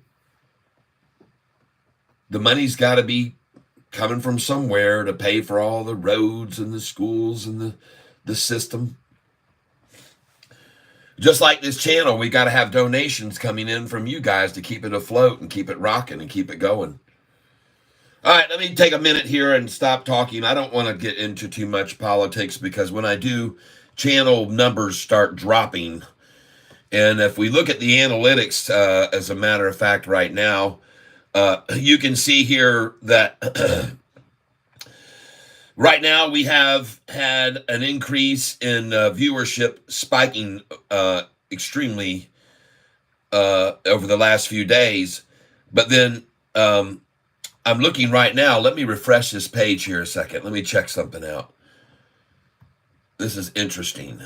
The money's got to be coming from somewhere to pay for all the roads and the schools and the system. Just like this channel, we got to have donations coming in from you guys to keep it afloat and keep it rocking and keep it going. All right, let me take a minute here and stop talking. I don't want to get into too much politics because when I do, channel numbers start dropping. And if we look at the analytics, as a matter of fact, right now, you can see here that right now we have had an increase in viewership spiking extremely over the last few days. But then I'm looking right now. Let me refresh this page here a second. Let me check something out. This is interesting.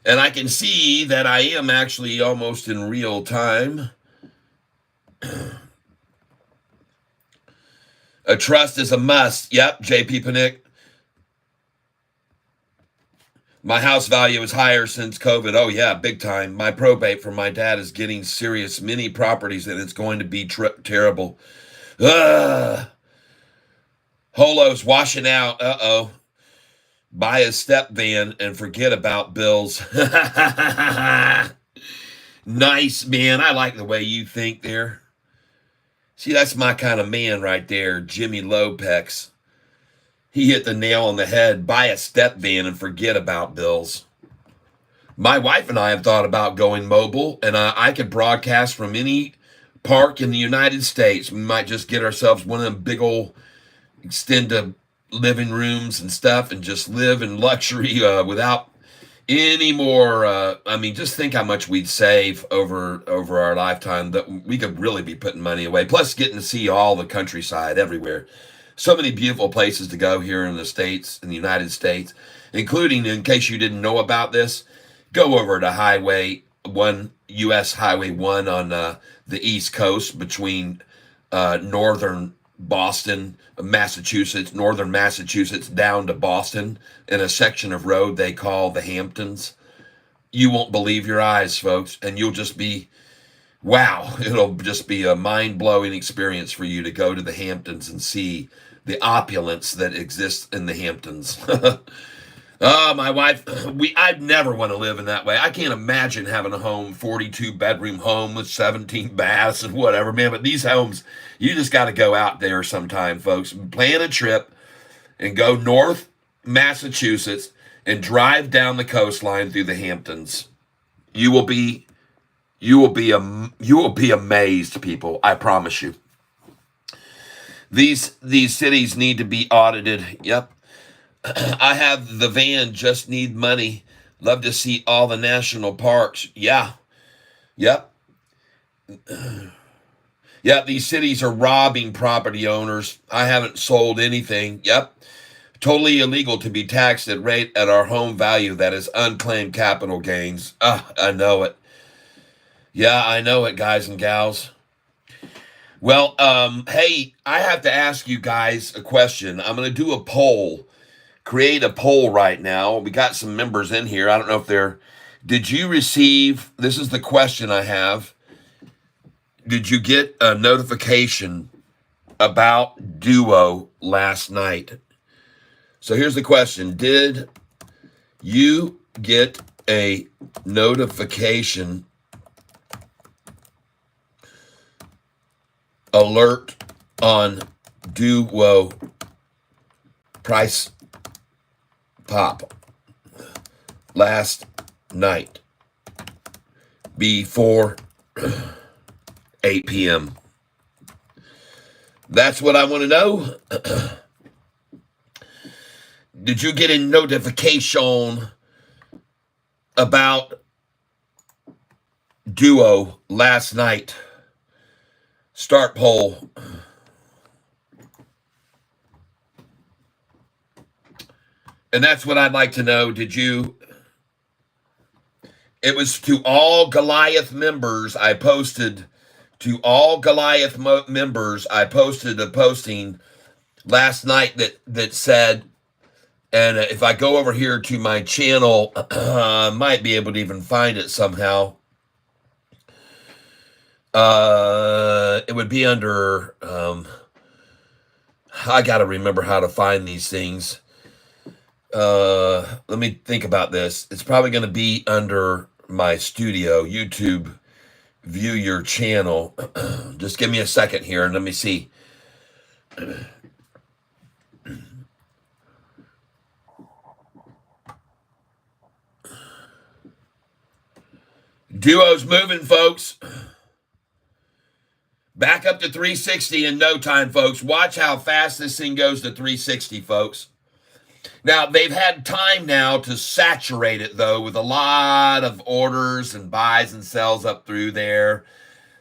And I can see that I am actually almost in real time. A trust is a must. Yep, JP Panic. My house value is higher since COVID. Oh, yeah, big time. My probate from my dad is getting serious. Many properties, and it's going to be terrible. Holo's washing out. Uh-oh. Buy a step van and forget about bills. Nice, man. I like the way you think there. See, that's my kind of man right there, Jimmy Lopez. He hit the nail on the head. Buy a step van and forget about bills. My wife and I have thought about going mobile, and I could broadcast from any park in the United States. We might just get ourselves one of them big old extended living rooms and stuff and just live in luxury without any more. I mean, just think how much we'd save over our lifetime, that we could really be putting money away. Plus, getting to see all the countryside everywhere. So many beautiful places to go here in the States, in the United States, including, in case you didn't know about this, go over to Highway 1, US Highway 1 on the East Coast between northern Boston, Massachusetts, northern Massachusetts, down to Boston, in a section of road they call the Hamptons. You won't believe your eyes, folks, and you'll just be, wow, it'll just be a mind-blowing experience for you to go to the Hamptons and see the opulence that exists in the Hamptons. Oh, my wife, I'd never want to live in that way. I can't imagine having a home, 42 bedroom home with 17 baths and whatever, man. But these homes, you just got to go out there sometime, folks. Plan a trip and go north Massachusetts and drive down the coastline through the Hamptons. You will be amazed, people. I promise you. These cities need to be audited. Yep. I have the van, just need money. Love to see all the national parks. Yeah. Yep. Yeah, these cities are robbing property owners. I haven't sold anything. Yep. Totally illegal to be taxed at rate at our home value. That is unclaimed capital gains. I know it. Yeah, I know it, guys and gals. Well, hey, I have to ask you guys a question. I'm going to do a poll. Create a poll right now. We got some members in here. I don't know if did you receive, this is the question I have. Did you get a notification about Duo last night? So here's the question. Did you get a notification alert on Duo price pop last night before 8 p.m.? That's what I want to know. Did you get a notification about Duo last night? Start poll. And that's what I'd like to know. Did you? It was to all Goliath members. I posted to all Goliath members. I posted a posting last night that said, and if I go over here to my channel, I might be able to even find it somehow. It would be under, I got to remember how to find these things. Let me think about this. It's probably going to be under my studio, YouTube, view your channel. Just give me a second here and let me see. Duo's moving, folks. Back up to 360 in no time, folks. Watch how fast this thing goes to 360, folks. Now, they've had time now to saturate it, though, with a lot of orders and buys and sells up through there.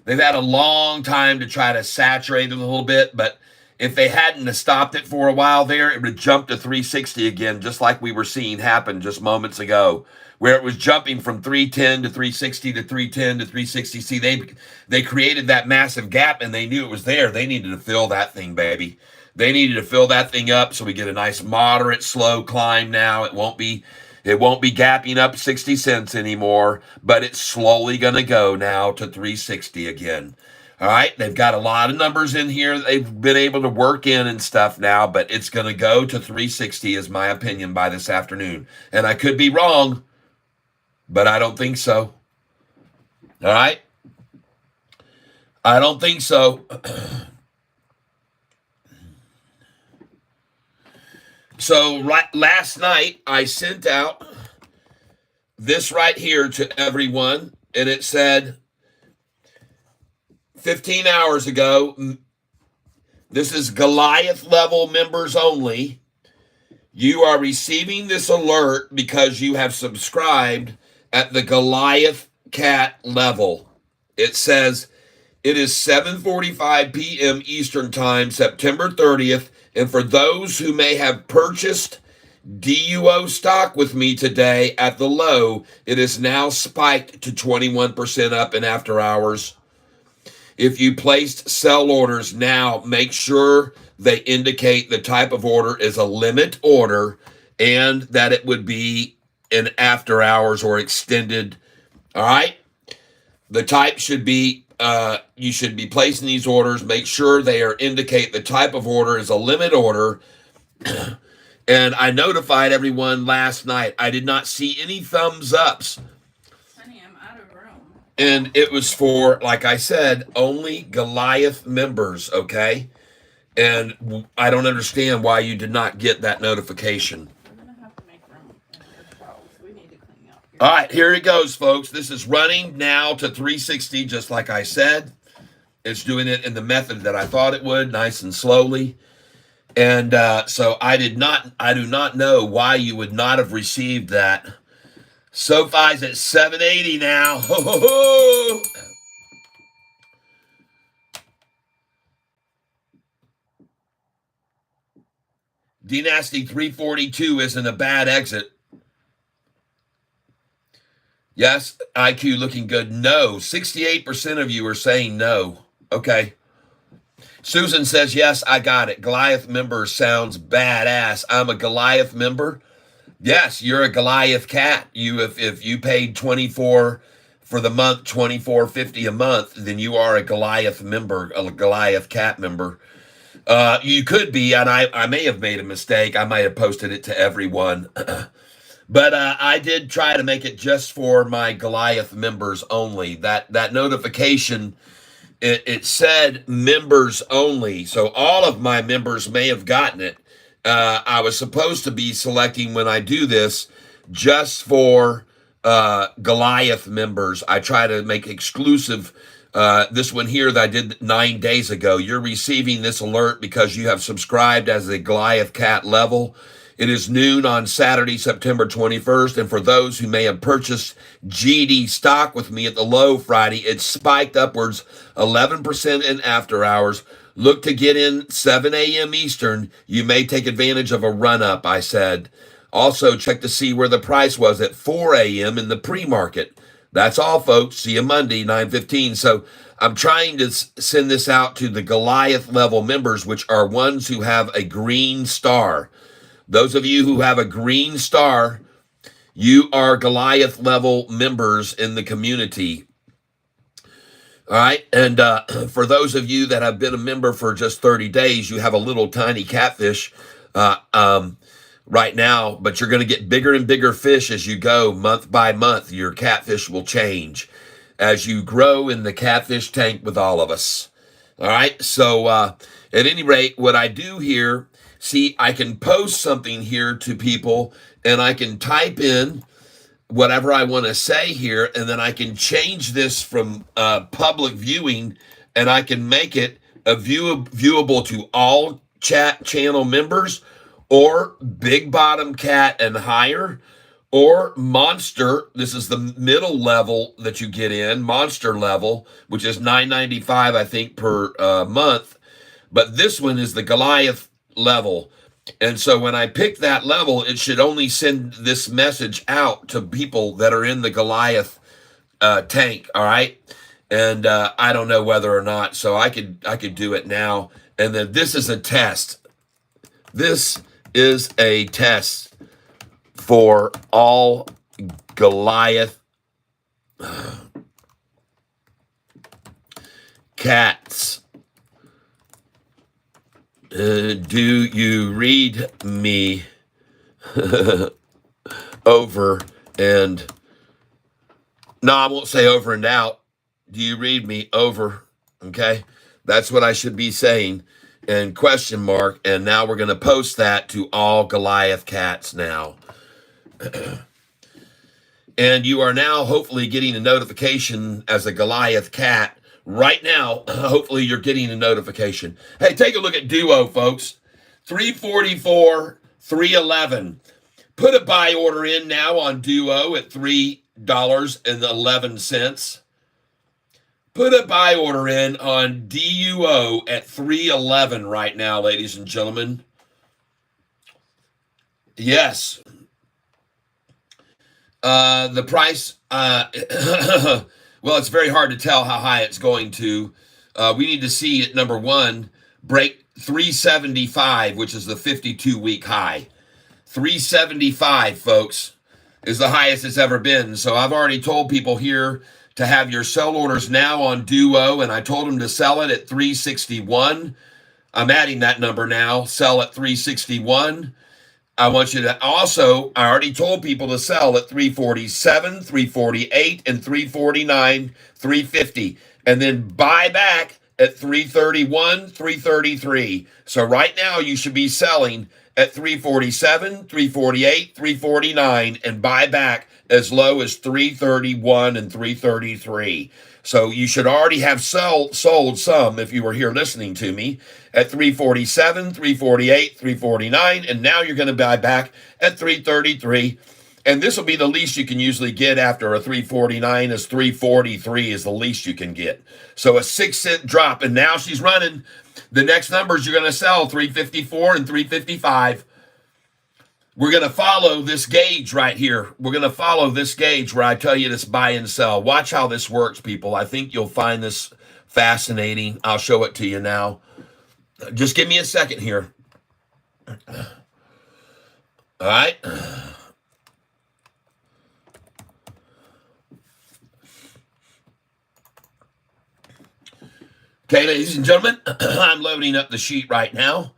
They've had a long time to try to saturate it a little bit, but if they hadn't stopped it for a while there, it would jump to 360 again, just like we were seeing happen just moments ago, where it was jumping from 310 to 360 to 310 to 360. See, they created that massive gap, and they knew it was there. They needed to fill that thing, baby. They needed to fill that thing up so we get a nice moderate slow climb now. It won't be gapping up 60 cents anymore, but it's slowly going to go now to 360 again. All right, they've got a lot of numbers in here that they've been able to work in and stuff now, but it's going to go to 360 is my opinion by this afternoon. And I could be wrong, but I don't think so. All right? I don't think so. So last night, I sent out this right here to everyone, and it said, 15 hours ago. This is Goliath level members only. You are receiving this alert because you have subscribed at the Goliath cat level. It says it is 7:45 p.m. Eastern Time, September 30th, and for those who may have purchased DUO stock with me today at the low, it is now spiked to 21% up in after hours. If you placed sell orders now, make sure they indicate the type of order is a limit order and that it would be in after hours or extended. All right. The type should be, you should be placing these orders. Make sure they are indicate the type of order is a limit order. And I notified everyone last night. I did not see any thumbs ups. Honey, I'm out of room. And it was for, like I said, only Goliath members, okay? And I don't understand why you did not get that notification. We're going to have to make room in your clothes. We need to clean up here. All right, here it goes, folks. This is running now to 360, just like I said. It's doing it in the method that I thought it would, nice and slowly. And so I do not know why you would not have received that. Sofi's at 780 now. Ho, ho, ho. Dynasty 342 isn't a bad exit. Yes, IQ looking good. No, 68% of you are saying no. Okay. Susan says, yes, I got it. Goliath member sounds badass. I'm a Goliath member. Yes, you're a Goliath cat. If you paid 24 for the month, 24.50 a month, then you are a Goliath member, a Goliath cat member. You could be, and I may have made a mistake. I might have posted it to everyone. But I did try to make it just for my Goliath members only. That notification, it said members only. So all of my members may have gotten it. I was supposed to be selecting when I do this just for Goliath members. I try to make exclusive this one here that I did 9 days ago. You're receiving this alert because you have subscribed as a Goliath cat level. It is noon on Saturday, September 21st. And for those who may have purchased GD stock with me at the low Friday, it spiked upwards 11% in after hours. Look to get in 7 a.m. Eastern. You may take advantage of a run-up, I said. Also, check to see where the price was at 4 a.m. in the pre-market. That's all, folks. See you Monday, 9:15. So I'm trying to send this out to the Goliath level members, which are ones who have a green star. Those of you who have a green star, you are Goliath level members in the community. All right. And for those of you that have been a member for just 30 days, you have a little tiny catfish right now, but you're going to get bigger and bigger fish as you go month by month. Your catfish will change as you grow in the catfish tank with all of us. All right. So at any rate, what I do here, see, I can post something here to people and I can type in whatever I want to say here, and then I can change this from public viewing and I can make it viewable to all chat channel members or big bottom cat and higher or monster. This is the middle level that you get in, monster level, which is $9.95, I think, per month. But this one is the Goliath level. And so when I pick that level, it should only send this message out to people that are in the Goliath tank. All right. And I don't know whether or not, so I could do it now. And then this is a test. This is a test for all Goliath cats. Do you read me over and... No, I won't say over and out. Do you read me over? Okay. That's what I should be saying. And question mark. And now we're going to post that to all Goliath cats now. And you are now hopefully getting a notification as a Goliath cat right now. Hopefully you're getting a notification. Hey, take a look at Duo, folks. 344, 311. Put a buy order in now on Duo at $3.11. Put a buy order in on DUO at 311 right now, ladies and gentlemen. Yes. The price, well, it's very hard to tell how high it's going to. We need to see it, number one, break 375, which is the 52-week high. 375, folks, is the highest it's ever been. So I've already told people here to have your sell orders now on Duo, and I told them to sell it at 361. I'm adding that number now, sell at 361. I want you to also, I already told people to sell at 347, 348, and 349, 350, and then buy back at 331, 333. So right now you should be selling at 347, 348, 349, and buy back as low as 331 and 333. So you should already have sold some if you were here listening to me at 347, 348, 349, and now you're going to buy back at 333. And this will be the least you can usually get after a 349 is 343 is the least you can get. So a 6-cent drop, and now she's running. The next numbers you're going to sell 354 and 355. We're going to follow this gauge right here. We're going to follow this gauge where I tell you to buy and sell. Watch how this works, people. I think you'll find this fascinating. I'll show it to you now. Just give me a second here. All right. Okay, ladies and gentlemen, I'm loading up the sheet right now.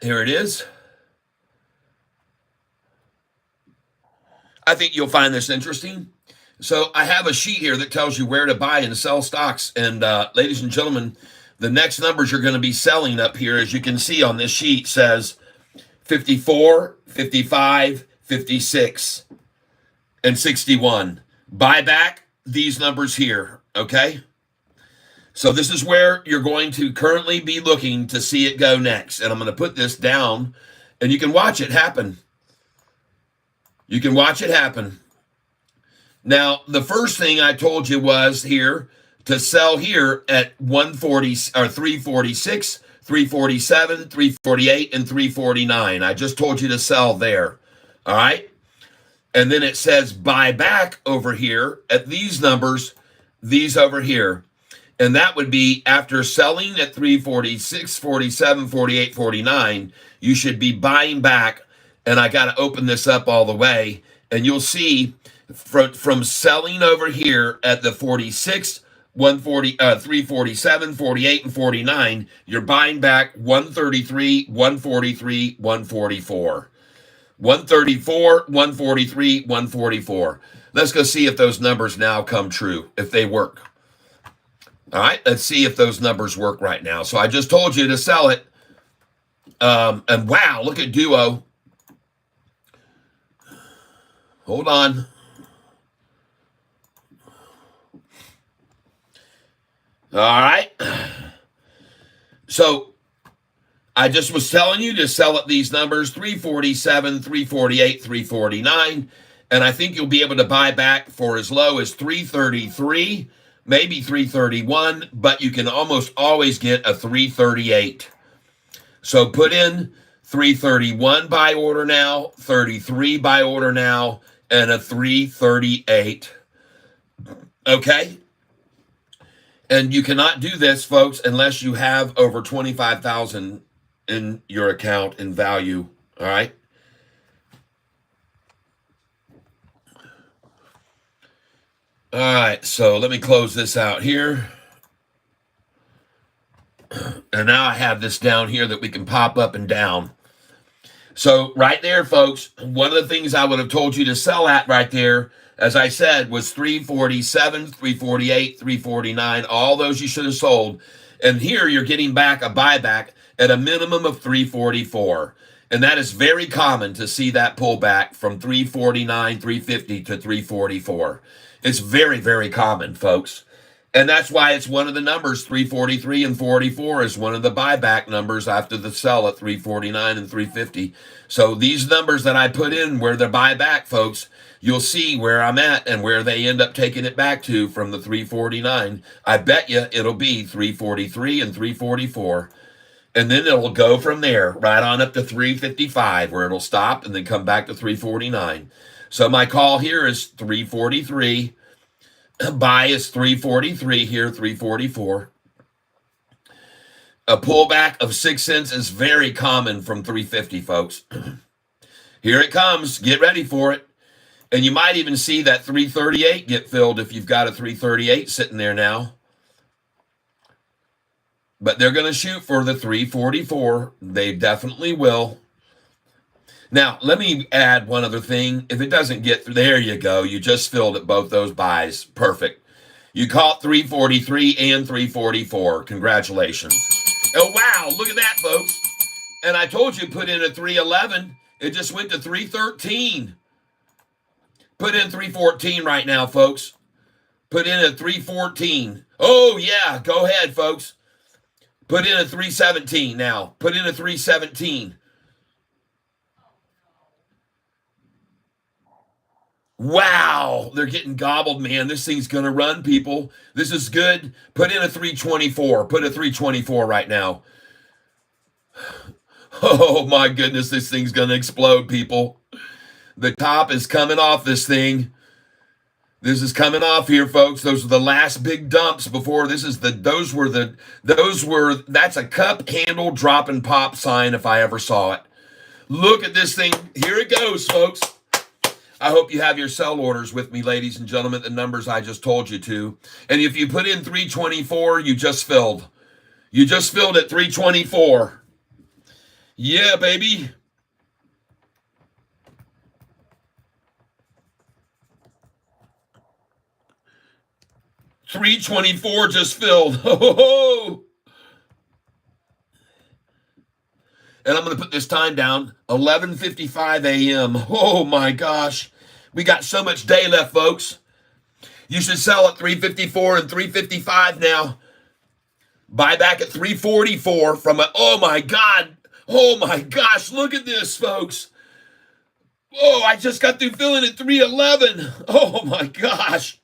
Here it is. I think you'll find this interesting. So I have a sheet here that tells you where to buy and sell stocks. And ladies and gentlemen, the next numbers you're going to be selling up here, as you can see on this sheet, says 54, 55, 56, and 61. Buy back these numbers here, okay? So this is where you're going to currently be looking to see it go next. And I'm going to put this down, and you can watch it happen. You can watch it happen. Now, the first thing I told you was here to sell here at 140 or 346, 347, 348, and 349. I just told you to sell there. All right. And then it says buy back over here at these numbers, these over here. And that would be after selling at 346, 47, 48, 49, you should be buying back. And I got to open this up all the way. And you'll see from selling over here at the 46, 140, 347, 48, and 49, you're buying back 133, 143, 144. 134, 143, 144. Let's go see if those numbers now come true, if they work. All right, let's see if those numbers work right now. So I just told you to sell it. And wow, look at Duo. Hold on. All right. So I just was telling you to sell at these numbers, 347, 348, 349. And I think you'll be able to buy back for as low as 333, maybe 331, but you can almost always get a 338. So put in 331 buy order now, 33 buy order now, and a 338. Okay? And you cannot do this, folks, unless you have over 25,000 in your account in value. All right? All right, so let me close this out here. And now I have this down here that we can pop up and down. So right there, folks, one of the things I would have told you to sell at right there, as I said, was 347, 348, 349. All those you should have sold. And here you're getting back a buyback at a minimum of 344. And that is very common to see that pullback from 349, 350 to 344. It's very, very common, folks. And that's why it's one of the numbers, 343 and 44 is one of the buyback numbers after the sell at 349 and 350. So these numbers that I put in where they're buyback, folks, you'll see where I'm at and where they end up taking it back to from the 349. I bet you it'll be 343 and 344. And then it'll go from there right on up to 355 where it'll stop and then come back to 349. So my call here is 343. Buy is 343 here, 344. A pullback of 6 cents is very common from 350, folks. Here it comes. Get ready for it. And you might even see that 338 get filled if you've got a 338 sitting there now. But they're going to shoot for the 344. They definitely will. Now, let me add one other thing. If it doesn't get through, there you go. You just filled at both those buys. Perfect. You caught 343 and 344. Congratulations. Oh, wow. Look at that, folks. And I told you, put in a 311. It just went to 313. Put in 314 right now, folks. Put in a 314. Oh, yeah. Go ahead, folks. Put in a 317 now. Put in a 317. Wow, they're getting gobbled, man. This thing's going to run, people. This is good. Put in a 324. Put a 324 right now. Oh, my goodness, this thing's going to explode, people. The top is coming off this thing. This is coming off here, folks. Those are the last big dumps before this is that's a cup handle drop and pop sign if I ever saw it. Look at this thing. Here it goes, folks. I hope you have your sell orders with me, ladies and gentlemen, the numbers I just told you to. And if you put in 324, you just filled. You just filled at 324. Yeah, baby. $324 just filled. Ho. And I'm going to put this time down, 11:55 a.m. Oh, my gosh. We got so much day left, folks. You should sell at 354 and 355 now. Buy back at 344 from oh, my God. Oh, my gosh. Look at this, folks. Oh, I just got through filling at 311. Oh, my gosh.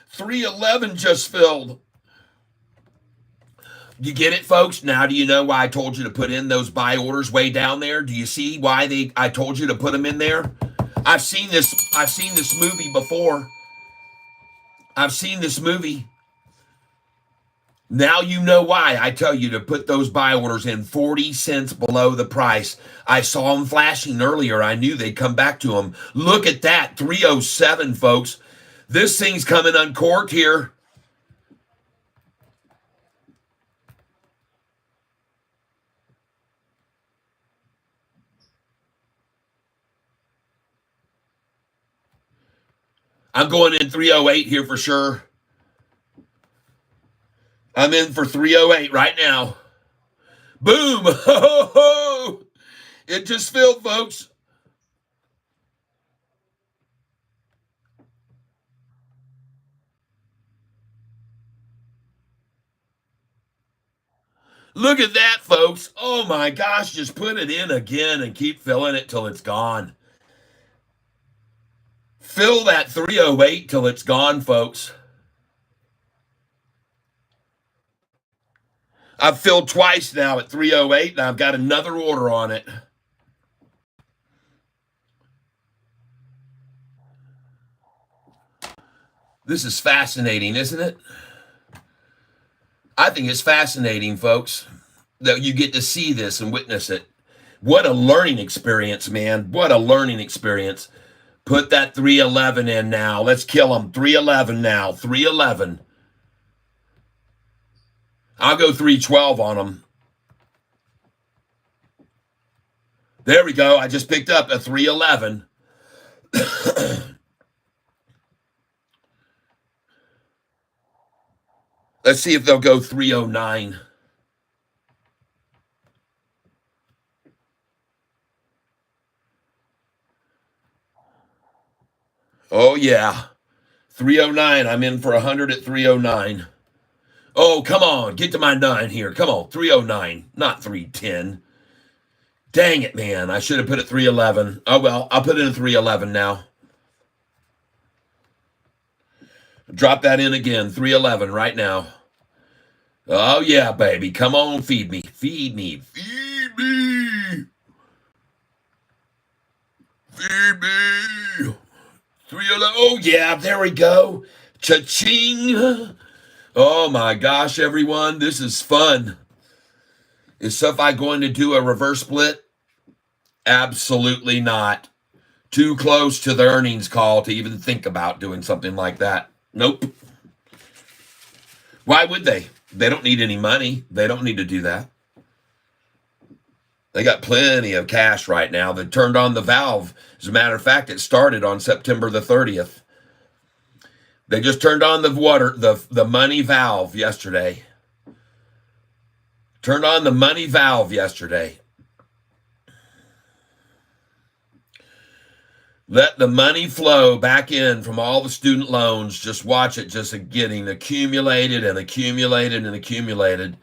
311 just filled. You get it, folks? Now do you know why I told you to put in those buy orders way down there? Do you see why I told you to put them in there? I've seen this movie before. I've seen this movie. Now you know why I tell you to put those buy orders in 40 cents below the price. I saw them flashing earlier. I knew they'd come back to them. Look at that, 307, folks. This thing's coming uncorked here. I'm going in 308 here for sure. I'm in for 308 right now. Boom! Ho, ho, ho. It just filled, folks. Look at that, folks. Oh my gosh, just put it in again and keep filling it till it's gone. Fill that 308 till it's gone, folks. I've filled twice now at 308, and I've got another order on it. This is fascinating, isn't it? I think it's fascinating, folks, that you get to see this and witness it. What a learning experience, man. What a learning experience. Put that 311 in now. Let's kill them. 311 now. 311. I'll go 312 on them. There we go. I just picked up a 311. Let's see if they'll go 309. Oh, yeah. 309. I'm in for 100 at 309. Oh, come on. Get to my 9 here. Come on. 309, not 310. Dang it, man. I should have put it 311. Oh, well, I'll put it in 311 now. Drop that in again. 311 right now. Oh, yeah, baby. Come on, feed me. Feed me. Feed me. Feed me. 311. Oh, yeah, there we go. Cha-ching. Oh, my gosh, everyone. This is fun. Is Sofi going to do a reverse split? Absolutely not. Too close to the earnings call to even think about doing something like that. Nope. Why would they? They don't need any money. They don't need to do that. They got plenty of cash right now. They turned on the valve. As a matter of fact, it started on September the 30th. They just turned on the money valve yesterday. Turned on the money valve yesterday. Let the money flow back in from all the student loans. Just watch it just getting accumulated and accumulated and accumulated.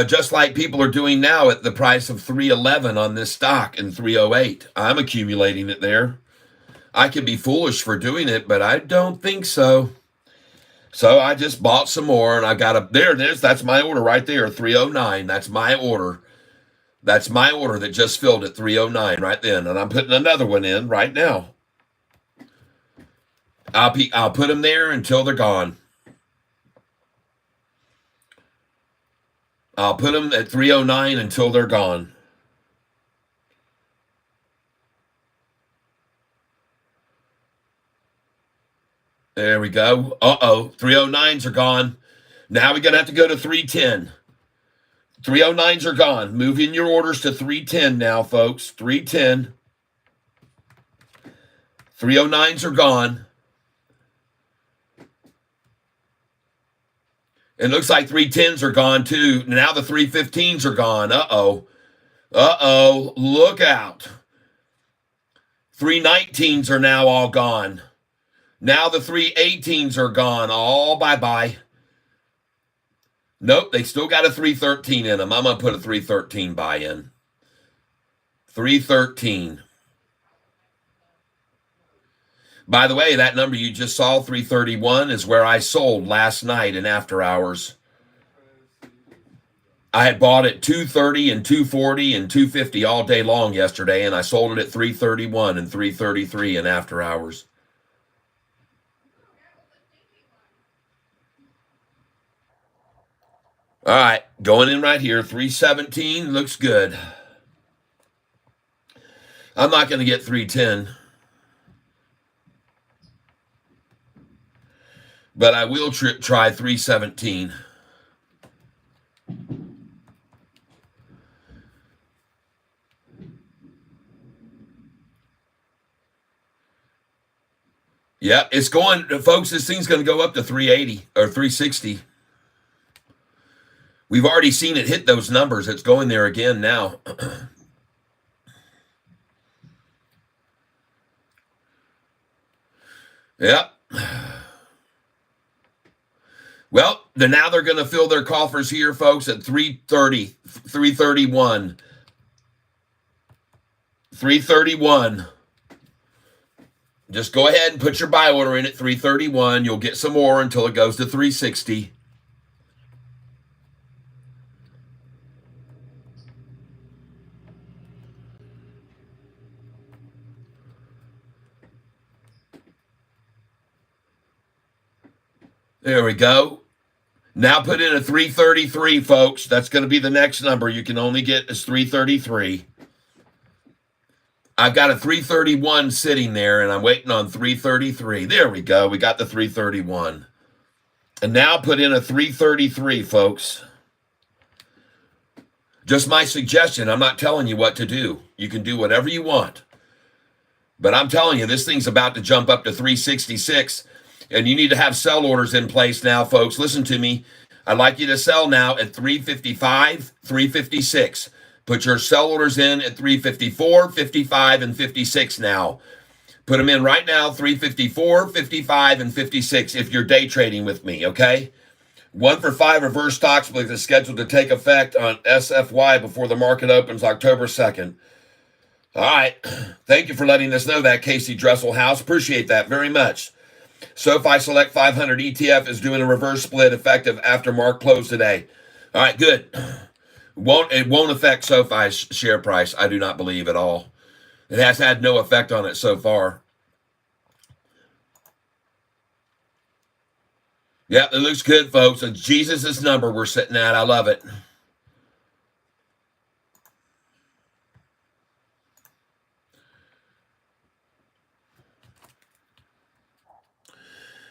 Just like people are doing now at the price of 311 on this stock and 308. I'm accumulating it there. I could be foolish for doing it, but I don't think so. So I just bought some more, and I got there it is. That's my order right there, 309. That's my order. That's my order that just filled at 309 right then, and I'm putting another one in right now. I'll put them there until they're gone. I'll put them at 309 until they're gone. There we go. 309s are gone. Now we're going to have to go to 310. 309s are gone. Move in your orders to 310 now, folks. 310. 309s are gone. It looks like 310s are gone too. Now the 315s are gone. Look out. 319s are now all gone. Now the 318s are gone. All bye-bye. Nope, they still got a 313 in them. I'm going to put a 313 buy in. 313. By the way, that number you just saw, 331, is where I sold last night in after hours. I had bought at 230 and 240 and 250 all day long yesterday, and I sold it at 331 and 333 in after hours. All right, going in right here, 317 looks good. I'm not going to get 310. But I will try 317. Yeah, it's going, folks, this thing's going to go up to 380 or 360. We've already seen it hit those numbers. It's going there again now. Yep. Well, now they're going to fill their coffers here, folks, at 330, 331. 331. Just go ahead and put your buy order in at 331. You'll get some more until it goes to 360. There we go. Now put in a 333, folks. That's going to be the next number you can only get is 333. I've got a 331 sitting there, and I'm waiting on 333. There we go. We got the 331. And now put in a 333, folks. Just my suggestion. I'm not telling you what to do. You can do whatever you want. But I'm telling you, this thing's about to jump up to 366. And you need to have sell orders in place now, folks. Listen to me. I'd like you to sell now at 355, 356. Put your sell orders in at 354, 55, and 56 now. Put them in right now, 354, 55, and 56 if you're day trading with me, okay? 1 for 5 reverse stock split is scheduled to take effect on SFY before the market opens October 2nd. All right. Thank you for letting us know that, Casey Dresselhouse. Appreciate that very much. SoFi Select 500 ETF is doing a reverse split effective after market close today. All right, good. It won't affect SoFi's share price, I do not believe at all. It has had no effect on it so far. Yeah, it looks good, folks. And Jesus' number we're sitting at. I love it.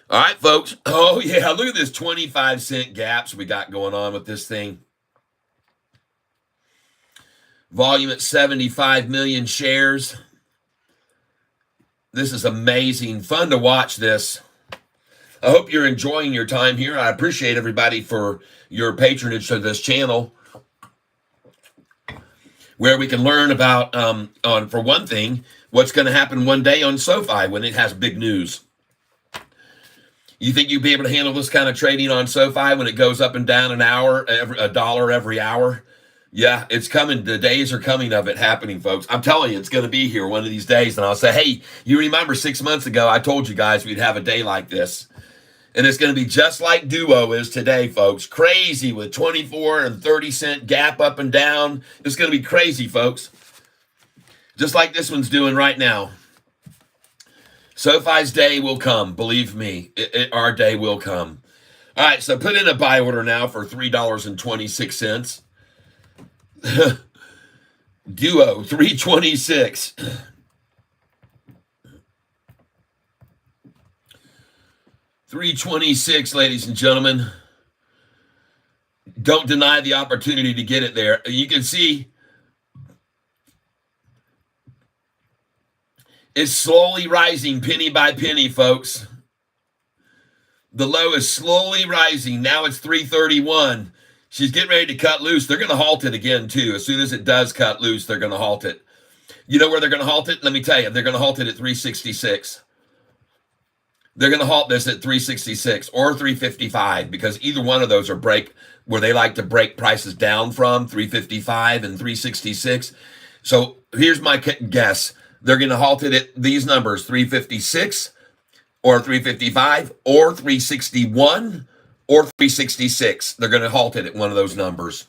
All right, folks. Oh, yeah, look at this 25-cent gaps we got going on with this thing. Volume at 75 million shares. This is amazing. Fun to watch this. I hope you're enjoying your time here. I appreciate everybody for your patronage to this channel, where we can learn about, for one thing, what's going to happen one day on SoFi when it has big news. You think you'd be able to handle this kind of trading on SoFi when it goes up and down an hour, a dollar every hour? Yeah, it's coming. The days are coming of it happening, folks. I'm telling you, it's going to be here one of these days. And I'll say, hey, you remember 6 months ago, I told you guys we'd have a day like this. And it's going to be just like Duo is today, folks. Crazy with 24 and 30 cent gap up and down. It's going to be crazy, folks. Just like this one's doing right now. SoFi's day will come. Believe me, our day will come. All right, so put in a buy order now for $3.26. Duo, 326. $3.26, ladies and gentlemen. Don't deny the opportunity to get it there. You can see it's slowly rising penny by penny, folks. The low is slowly rising. Now it's 331. She's getting ready to cut loose. They're going to halt it again, too. As soon as it does cut loose, they're going to halt it. You know where they're going to halt it? Let me tell you. They're going to halt it at 366. They're going to halt this at 366 or 355, because either one of those are where they like to break prices down from, 355 and 366. So here's my guess. They're going to halt it at these numbers, 356 or 355 or 361 or 366. They're going to halt it at one of those numbers.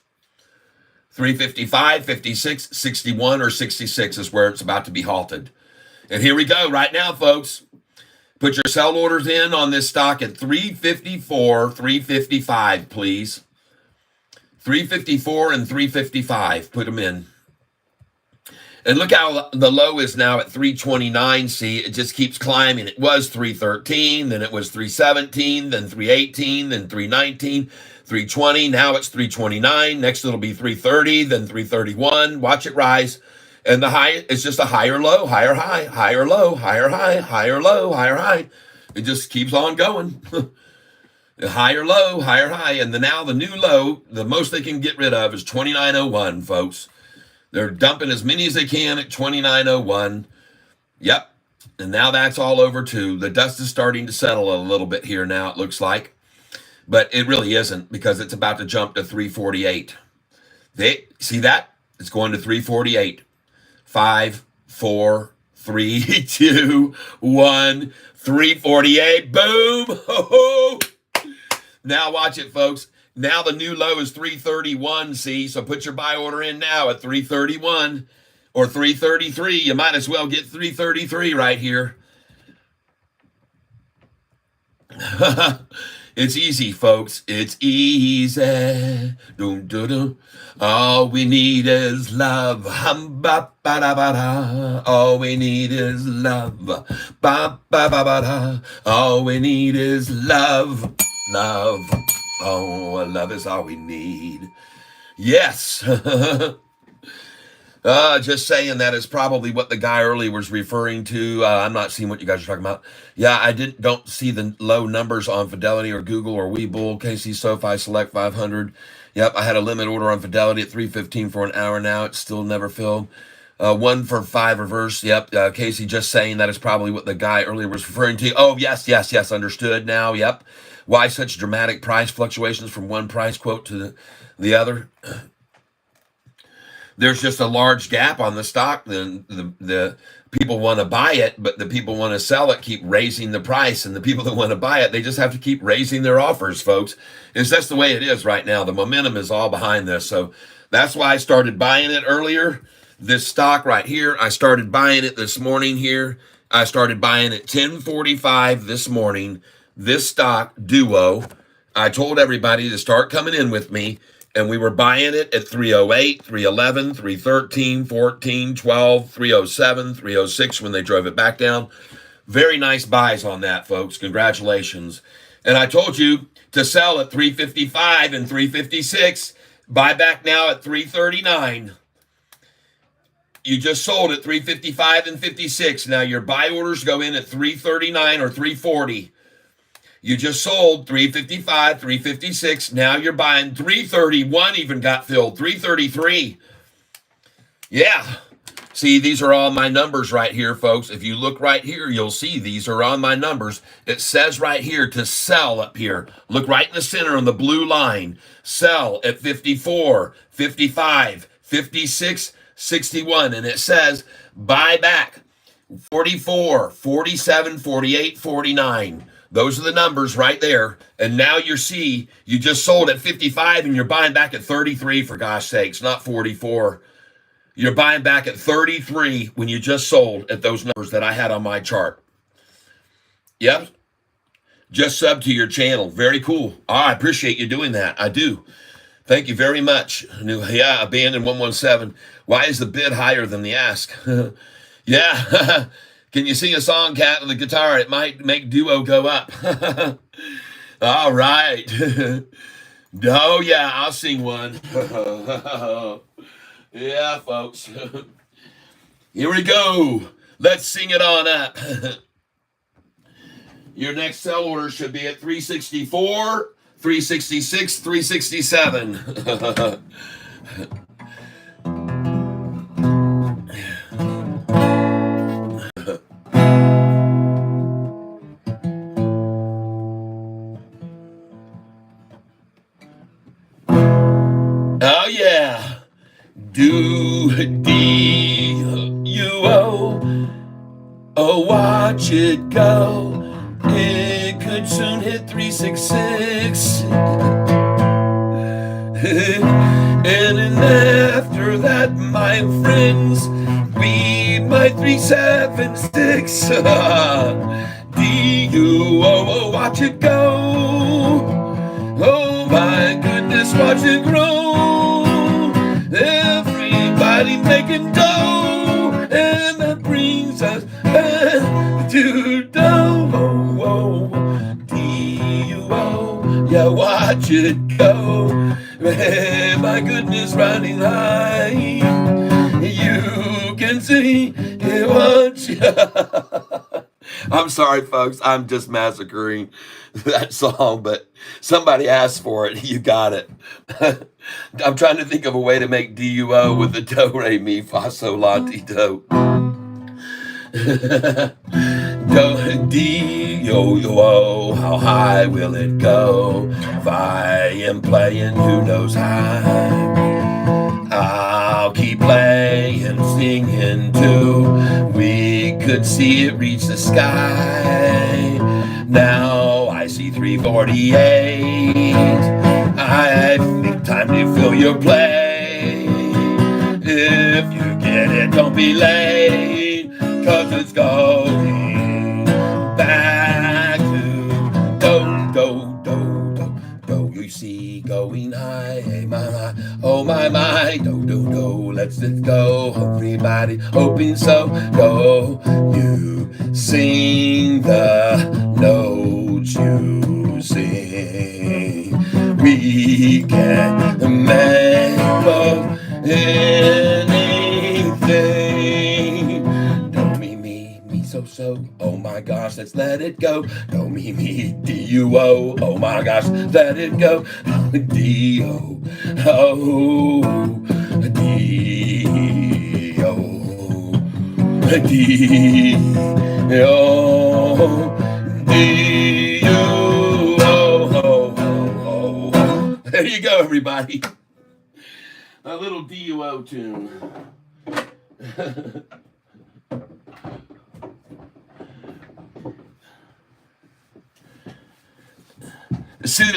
355, 56, 61, or 66 is where it's about to be halted. And here we go right now, folks. Put your sell orders in on this stock at 354, 355, please. 354 and 355. Put them in. And look how the low is now at 329. See, it just keeps climbing. It was 313, then it was 317, then 318, then 319, 320. Now it's 329. Next it'll be 330, then 331. Watch it rise. And the high is just a higher low, higher high, higher low, higher high, higher low, higher high. It just keeps on going. Higher low, higher high. And now the new low, the most they can get rid of is 2901, folks. They're dumping as many as they can at 2901. Yep. And now that's all over too. The dust is starting to settle a little bit here now, it looks like. But it really isn't, because it's about to jump to 348. See that? It's going to 348. 5, 4, 3, 2, 1, 348. Boom. Ho-ho. Now watch it, folks. Now the new low is 331, see? So put your buy order in now at 331 or 333. You might as well get 333 right here. It's easy, folks. It's easy. Doom, doo, doo. All we need is love. Ba, ba, da, ba, da. All we need is love. Ba, ba, ba, ba, da. All we need is love. Love. Oh, love is all we need. Yes. Just saying that is probably what the guy earlier was referring to. I'm not seeing what you guys are talking about. Yeah, I don't see the low numbers on Fidelity or Google or Webull. KC SoFi Select 500. Yep, I had a limit order on Fidelity at 315 for an hour now. It's still never filled. 1 for 5 reverse. Yep. Casey just saying that is probably what the guy earlier was referring to. Oh, yes. Understood now. Yep. Why such dramatic price fluctuations from one price quote to the other? There's just a large gap on the stock. Then the people want to buy it, but the people want to sell it keep raising the price, and the people that want to buy it, they just have to keep raising their offers, folks. That's the way it is right now. The momentum is all behind this. So that's why I started buying it earlier. This stock right here, I started buying it this morning here. I started buying it 10:45 this morning. This stock, Duo, I told everybody to start coming in with me, and we were buying it at 308, 311, 313, 14, 12, 307, 306 when they drove it back down. Very nice buys on that, folks. Congratulations. And I told you to sell at 355 and 356. Buy back now at 339. You just sold at 355 and 56. Now your buy orders go in at 339 or 340. You just sold 355, 356. Now you're buying 331 even got filled. 333. Yeah. See, these are all my numbers right here, folks. If you look right here, you'll see these are on my numbers. It says right here to sell up here. Look right in the center on the blue line. Sell at 54, 55, 56, 61. And it says buy back 44, 47, 48, 49. Those are the numbers right there. And now you see you just sold at 55 and you're buying back at 33, for gosh sakes, not 44. You're buying back at 33 when you just sold at those numbers that I had on my chart. Yep. Just sub to your channel. Very cool. I appreciate you doing that. I do. Thank you very much. Yeah, Abandoned 117. Why is the bid higher than the ask? Yeah. Can you sing a song, Cat, on the guitar? It might make Duo go up. All right. Oh, yeah, I'll sing one. Yeah, folks. Here we go. Let's sing it on up. Your next sell order should be at 364, 366, 367. Oh, yeah. D-U-O. Oh, watch it go. It could soon hit 366. And then after that, my friends, we might 376. D-U-O. Watch it go. Oh, my goodness, watch it grow. Everybody making dough, and that brings us back to dough. D-U-O, yeah, watch it go. Man, my goodness, riding high. You can see it, watch. I'm sorry, folks. I'm just massacring that song, but somebody asked for it. You got it. I'm trying to think of a way to make D-U-O with the do, re, mi, fa, sol, la, ti, do. Do, D-U-O, how high will it go? If I am playing, who knows how? I'll keep playing, singing too. We could see it reach the sky. Now I see 348. I think time to fill your plate. If you get it, don't be late, 'cause it's going back to do. You see, going high, hey, my, oh my, do. Let's go, everybody, hoping so. Go, you sing the notes you sing. We can make of anything. Don't me, so. Oh my gosh, let's let it go. Don't me, D-U-O. Oh my gosh, let it go. D-O, oh, D-O. D-U-O. There you go, everybody. A little D-U-O tune.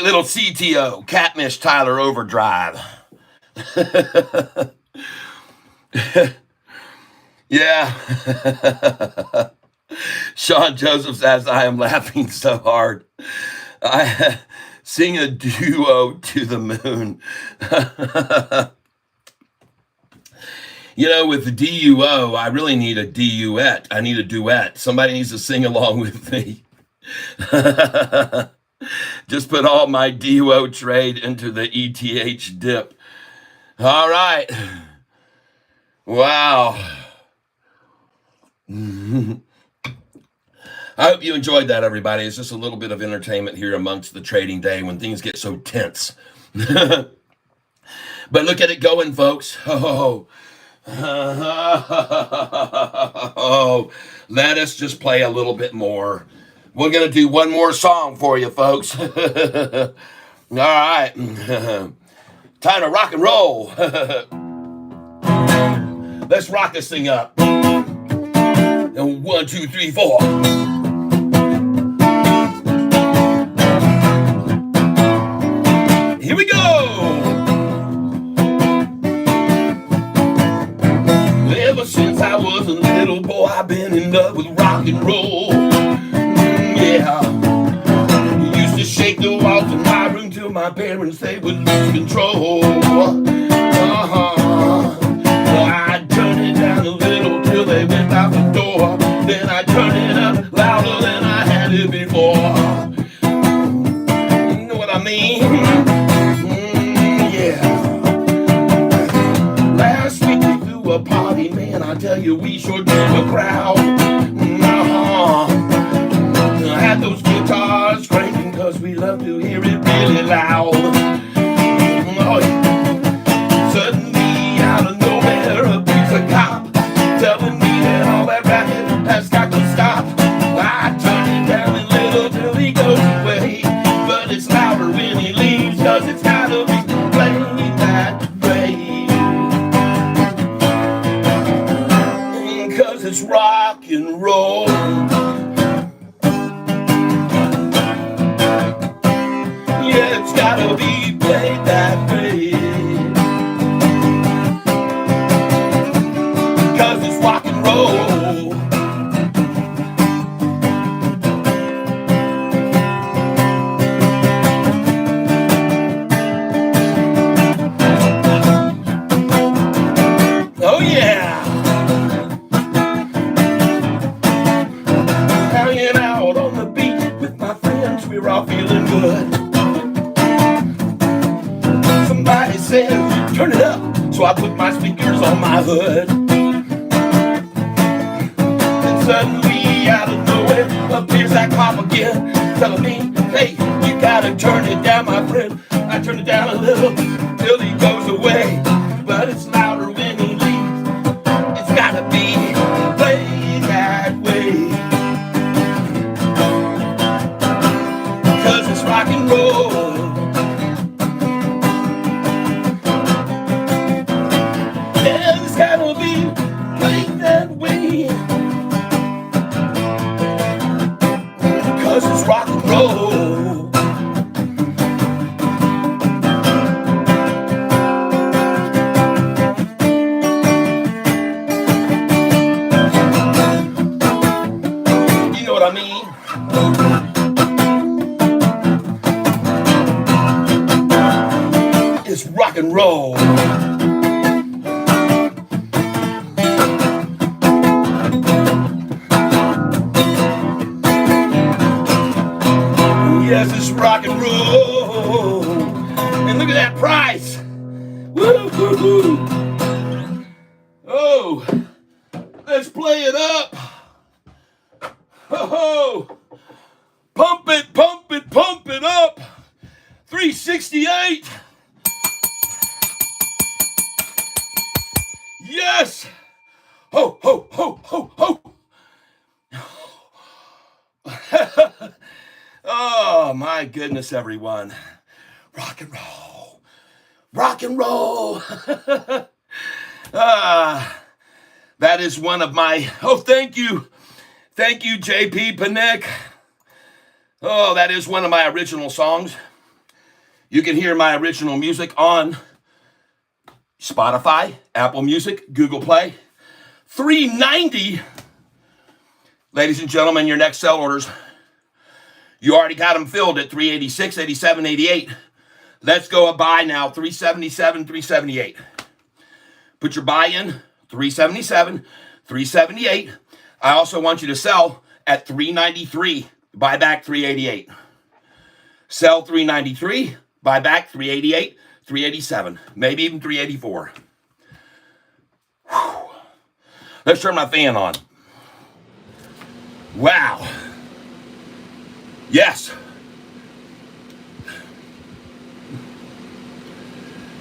Little CTO, Catfish Tyler Overdrive. Yeah. Sean Joseph says, I am laughing so hard. I sing a duo to the moon. You know, with the D-U-O, I really need a duet. I need a duet. Somebody needs to sing along with me. Just put all my D-U-O trade into the ETH dip. All right. Wow. I hope you enjoyed that, everybody. It's just a little bit of entertainment here amongst the trading day when things get so tense. But look at it going, folks. Oh, let us just play a little bit more. We're going to do one more song for you, folks. All right. Time to rock and roll. Let's rock this thing up. 1, 2, 3, 4. Here we go. Ever since I was a little boy, I've been in love with rock and roll. Yeah. Used to shake the walls in my room till my parents, they would lose control. I'd turn it down a little till they went out the door. Then I turn it up louder than I had it before. You know what I mean? Yeah. Last week we threw a party, man, I tell you, we sure drew a crowd. I had those guitars cranking cause we love to hear it really loud. Oh, yeah. Suddenly out of nowhere appears a cop telling me that all that racket has got to stop. I turn it down a little till he goes away, but it's louder when he leaves cause it's gotta be played that way. Cause it's rock and roll. Yeah, it's gotta be played that way. Cause it's rock and roll. Oh yeah. Hanging out on the beach with my friends, we're all feeling good. Somebody says, turn it up, so I put my speakers on my hood. And suddenly, out of nowhere, appears that cop again, telling me, hey, you gotta turn it down, my friend. I turn it down a little, till he goes away. But it's louder when he leaves. It's gotta be played that way. Cause it's rock and roll. It's gotta be played that way. Cause it's rock and roll. You know what I mean? It's rock and roll. Yes, it's rock and roll. And look at that price. Woo-hoo-hoo. Oh, let's play it up. Oh, pump it, pump it, pump it up. 368. Yes. Ho, ho, ho, ho, ho. my goodness, everyone. Rock and roll. Rock and roll. That is one of my, oh, thank you. Thank you, JP Panic. Oh, that is one of my original songs. You can hear my original music on Spotify, Apple Music, Google Play. $3.90. Ladies and gentlemen, your next sell orders. You already got them filled at $3.86, $87, $88. Let's go a buy now, $3.77, $3.78. Put your buy in, $3.77, $3.78. I also want you to sell at $3.93, buy back $3.88. Sell $3.93, buy back $3.88, $3.87, maybe even $3.84. Whew. Let's turn my fan on. Wow. Yes.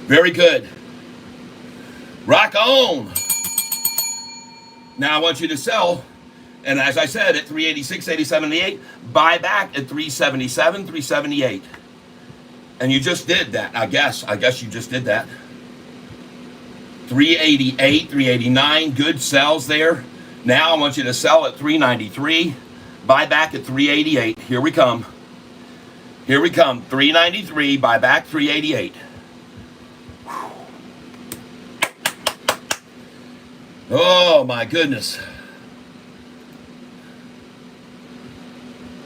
Very good. Rock on. Now I want you to sell, and as I said, at $3.86, $87, $88, buy back at $3.77, $3.78. And you just did that, I guess you just did that. $3.88, $3.89, good sells there. Now I want you to sell at $3.93, buy back at $3.88. Here we come. Here we come. $3.93, buy back $3.88. Oh my goodness.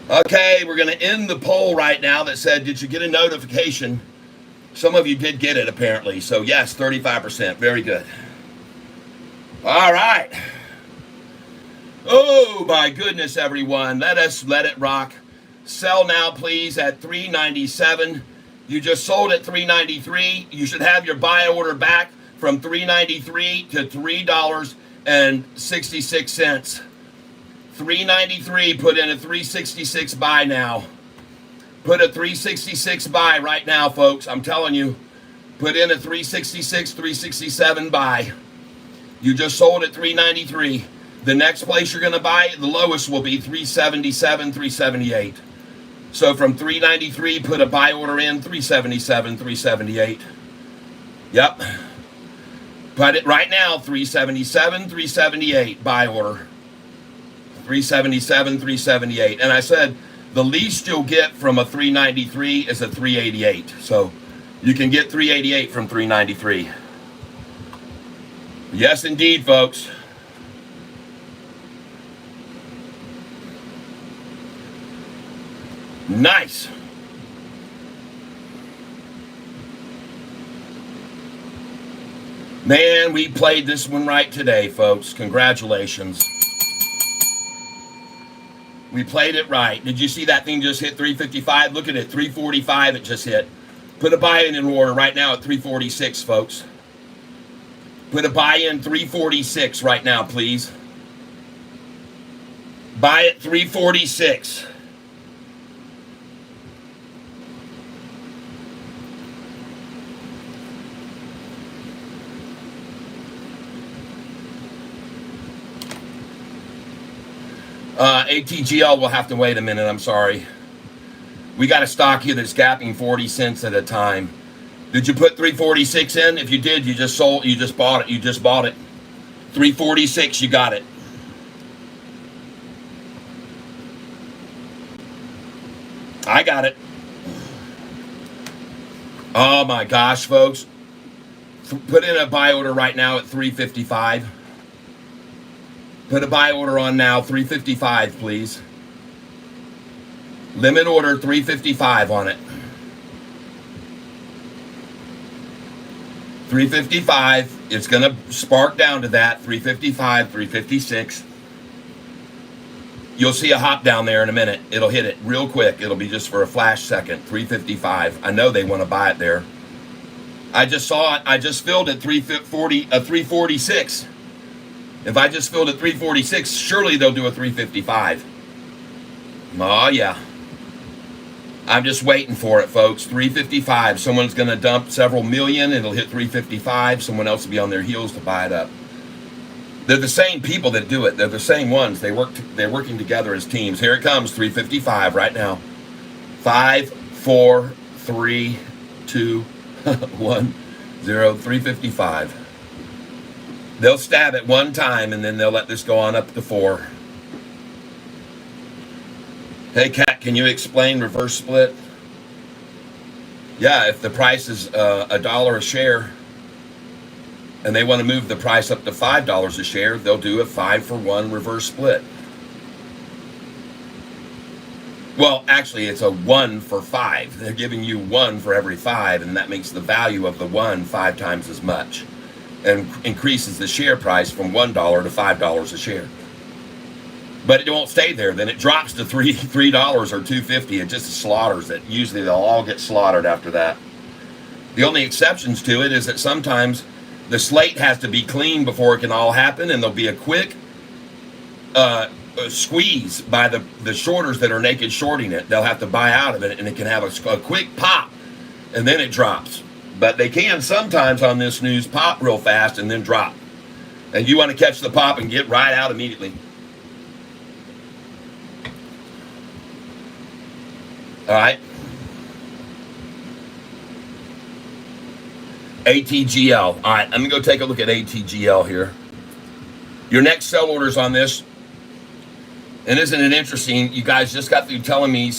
Okay, we're going to end the poll right now that said, did you get a notification? Some of you did get it apparently. So yes, 35%. Very good. All right. Oh my goodness, everyone. Let it rock. Sell now, please, at $3.97. You just sold at $3.93. You should have your buy order back from $3.93 to $3.66. $3.93, put in a $3.66 buy now. Put a $3.66 buy right now, folks. I'm telling you. Put in a $3.66, $3.67 buy. You just sold at $3.93. The next place you're going to buy, the lowest will be $3.77, $3.78. So from $3.93, put a buy order in, $3.77, $3.78. Yep. Put it right now, $3.77, $3.78, buy order. $3.77, $3.78. And I said the least you'll get from a $3.93 is a $3.88. So you can get $3.88 from $3.93. Yes, indeed, folks. Nice. Man, we played this one right today, folks. Congratulations. We played it right. Did you see that thing just hit 355? Look at it, 345 it just hit. Put a buy-in in order right now at 346, folks. Put a buy-in 346 right now, please. Buy at 346. ATGL will have to wait a minute, I'm sorry. We got a stock here that's gapping 40 cents at a time. Did you put 346 in? If you did, you just sold, you just bought it. You just bought it. 346, you got it. I got it. Oh my gosh, folks. Put in a buy order right now at 355. Put a buy order on now, 355, please. Limit order, 355 on it. 355. It's going to spark down to that, 355, 356. You'll see a hop down there in a minute. It'll hit it real quick. It'll be just for a flash second, 355. I know they want to buy it there. I just saw it. I just filled at 346. If I just filled at 346, surely they'll do a 355. Oh, yeah. I'm just waiting for it, folks. 355. Someone's going to dump several million. It'll hit 355. Someone else will be on their heels to buy it up. They're the same people that do it. They're the same ones. They're working together as teams. Here it comes, 355 right now. 5, 4, 3, 2, 1, 0, 355. They'll stab it one time and then they'll let this go on up to 4. Hey, Kat, can you explain reverse split? Yeah, if the price is $1 a share and they want to move the price up to $5 a share, they'll do a 5-for-1 reverse split. Well, actually, it's a 1 for 5. They're giving you 1 for every 5, and that makes the value of the 1 5 times as much and increases the share price from $1 to $5 a share. But it won't stay there. Then it drops to $3 or $2.50. It just slaughters it. Usually they'll all get slaughtered after that. The only exceptions to it is that sometimes the slate has to be clean before it can all happen, and there'll be a quick squeeze by the shorters that are naked shorting it. They'll have to buy out of it, and it can have a quick pop, and then it drops. But they can sometimes on this news pop real fast and then drop. And you want to catch the pop and get right out immediately. All right. ATGL. All right, I'm going to go take a look at ATGL here. Your next sell orders on this. And isn't it interesting? You guys just got through telling me,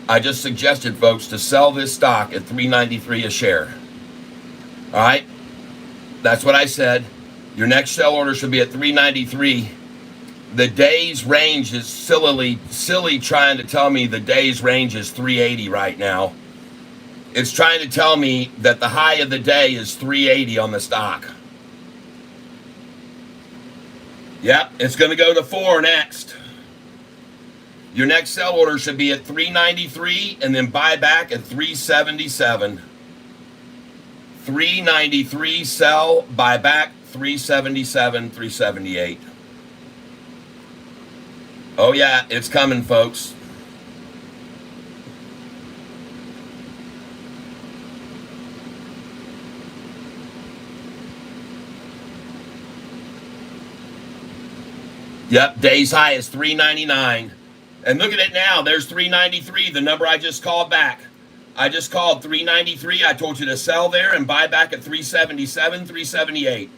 I just suggested, folks, to sell this stock at $3.93 a share. All right? That's what I said. Your next sell order should be at $3.93. The day's range is silly trying to tell me the day's range is $3.80 right now. It's trying to tell me that the high of the day is $3.80 on the stock. Yep, it's going to go to 4 next. Your next sell order should be at $3.93 and then buy back at $3.77. $3.93 sell, buy back $3.77, $3.78. Oh yeah, it's coming, folks. Yep, day's high is $3.99. And look at it now. There's $3.93, the number I just called back. I just called $3.93. I told you to sell there and buy back at $3.77, $3.78.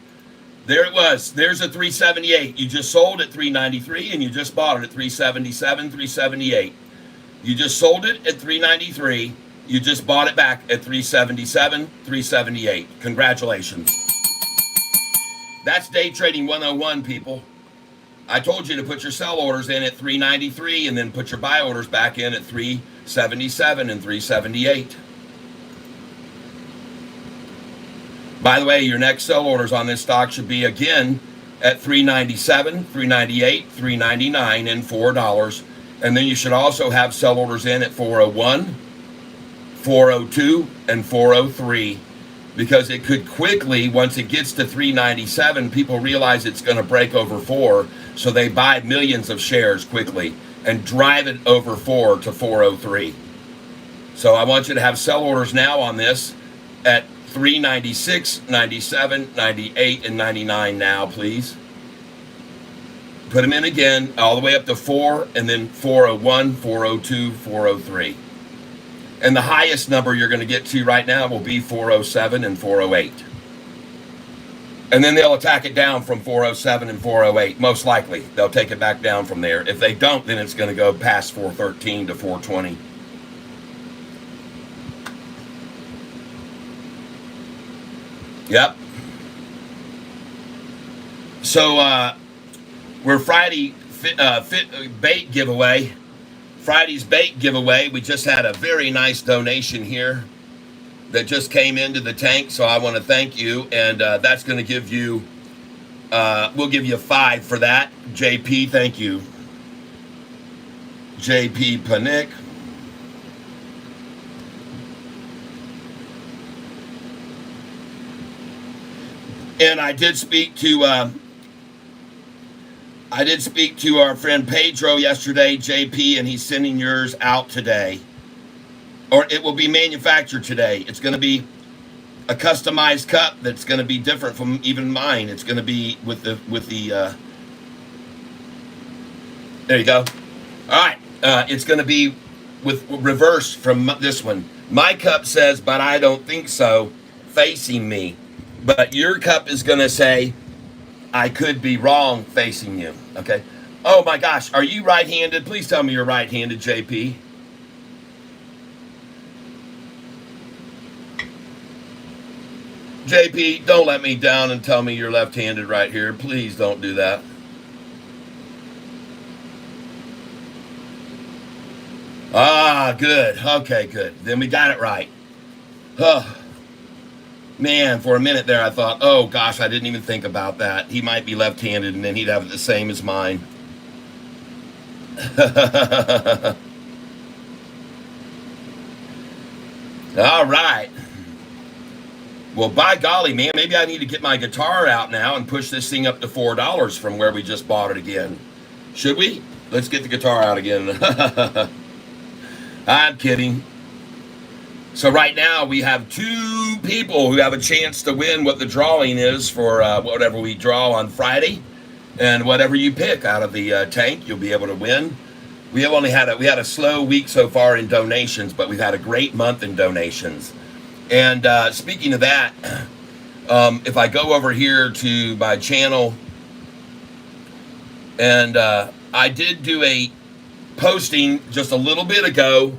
There it was. There's a $3.78. You just sold at $3.93 and you just bought it at $3.77, $3.78. You just sold it at $3.93. You just bought it back at $3.77, $3.78. Congratulations. That's day trading 101, people. I told you to put your sell orders in at $3.93 and then put your buy orders back in at $3.77 and $3.78. By the way, your next sell orders on this stock should be again at $3.97, $3.98, $3.99, and $4. And then you should also have sell orders in at $4.01, $4.02, and $4.03. Because it could quickly, once it gets to $3.97, people realize it's going to break over 4, so they buy millions of shares quickly and drive it over 4 to $4.03. So I want you to have sell orders now on this at $3.96, $97, $98, and $99 now, please. Put them in again, all the way up to 4, and then $4.01, $4.02, $4.03. And the highest number you're going to get to right now will be $4.07 and $4.08. And then they'll attack it down from $4.07 and $4.08. Most likely, they'll take it back down from there. If they don't, then it's going to go past $4.13 to $4.20. Yep. So we're Friday bait giveaway. Friday's bait giveaway. We just had a very nice donation here that just came into the tank, so I want to thank you, and that's going to give you, we'll give you 5 for that. JP, thank you. JP Panic. And I did speak to our friend Pedro yesterday, JP, and he's sending yours out today. Or it will be manufactured today. It's going to be a customized cup that's going to be different from even mine. It's going to be with the there you go. All right. It's going to be with reverse from this one. My cup says, but I don't think so, facing me. But your cup is going to say, I could be wrong, facing you. Okay. Oh my gosh, are you right-handed? Please tell me you're right-handed, JP. JP, don't let me down and tell me you're left-handed right here. Please don't do that. Ah, good. Okay, good. Then we got it right. Oh, man, for a minute there I thought, oh gosh, I didn't even think about that. He might be left-handed and then he'd have it the same as mine. All right. Well, by golly, man, maybe I need to get my guitar out now and push this thing up to $4 from where we just bought it again. Should we? Let's get the guitar out again. I'm kidding. So right now we have 2 people who have a chance to win what the drawing is for whatever we draw on Friday. And whatever you pick out of the tank, you'll be able to win. We had a slow week so far in donations, but we've had a great month in donations. And speaking of that, if I go over here to my channel, and I did do a posting just a little bit ago.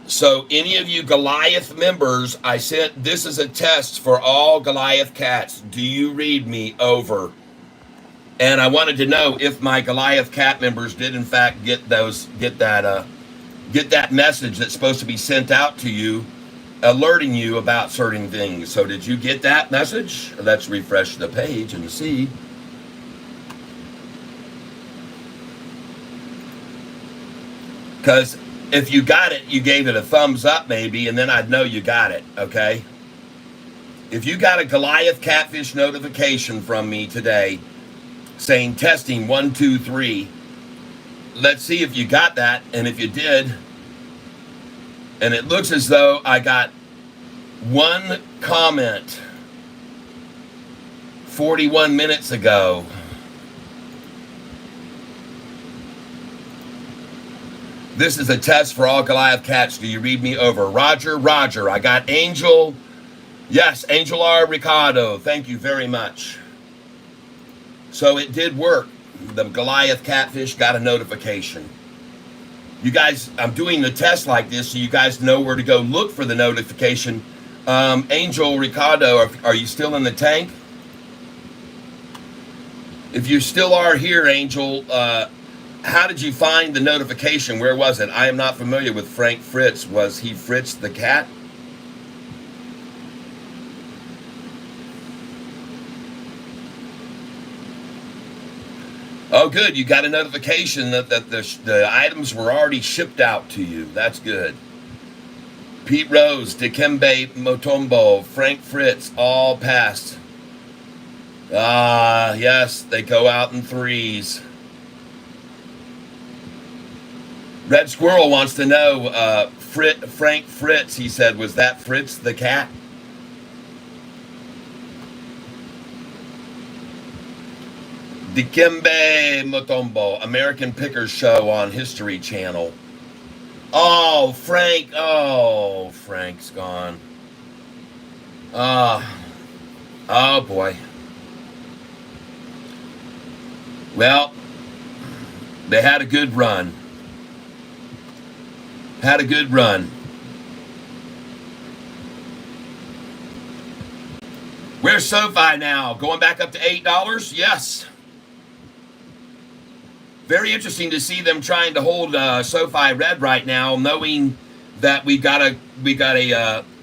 So any of you Goliath members, I sent, this is a test for all Goliath cats. Do you read me? Over. And I wanted to know if my Goliath cat members did in fact get that message that's supposed to be sent out to you, alerting you about certain things. So did you get that message? Let's refresh the page and see. Because if you got it, you gave it a thumbs up maybe, and then I'd know you got it, okay? If you got a Goliath Catfish notification from me today saying testing 1, 2, 3, let's see if you got that, and if you did, and it looks as though I got 1 comment 41 minutes ago. This is a test for all Goliath cats. Do you read me? Over. Roger. I got Angel. Yes, Angel R. Ricardo. Thank you very much. So it did work. The Goliath Catfish got a notification. You guys, I'm doing the test like this so you guys know where to go look for the notification. Angel Ricardo, are you still in the tank? If you still are here, Angel, how did you find the notification? Where was it? I am not familiar with Frank Fritz. Was he Fritz the cat? Oh, good. You got a notification that the items were already shipped out to you. That's good. Pete Rose, Dikembe Motombo, Frank Fritz, all passed. Ah, yes, they go out in 3s. Red Squirrel wants to know, Frank Fritz, he said, was that Fritz the cat? Dikembe Mutombo, American Pickers Show on History Channel. Oh, Frank. Oh, Frank's gone. Oh, boy. Well, they had a good run. Had a good run. Where's Sofi now? Going back up to $8? Yes. Very interesting to see them trying to hold Sofi red right now, knowing that we got a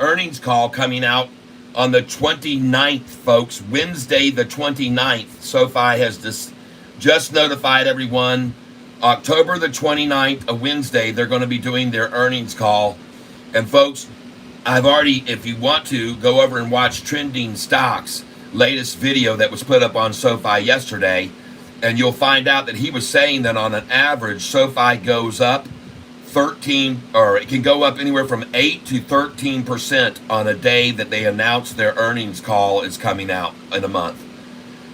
earnings call coming out on the 29th, folks. Wednesday the 29th. Sofi has just notified everyone. October the 29th, a Wednesday, they're going to be doing their earnings call. And folks, I've already, if you want to, go over and watch Trending Stocks' latest video that was put up on Sofi yesterday. And you'll find out that he was saying that on an average, Sofi goes up 13, or it can go up anywhere from 8 to 13% on a day that they announce their earnings call is coming out in a month.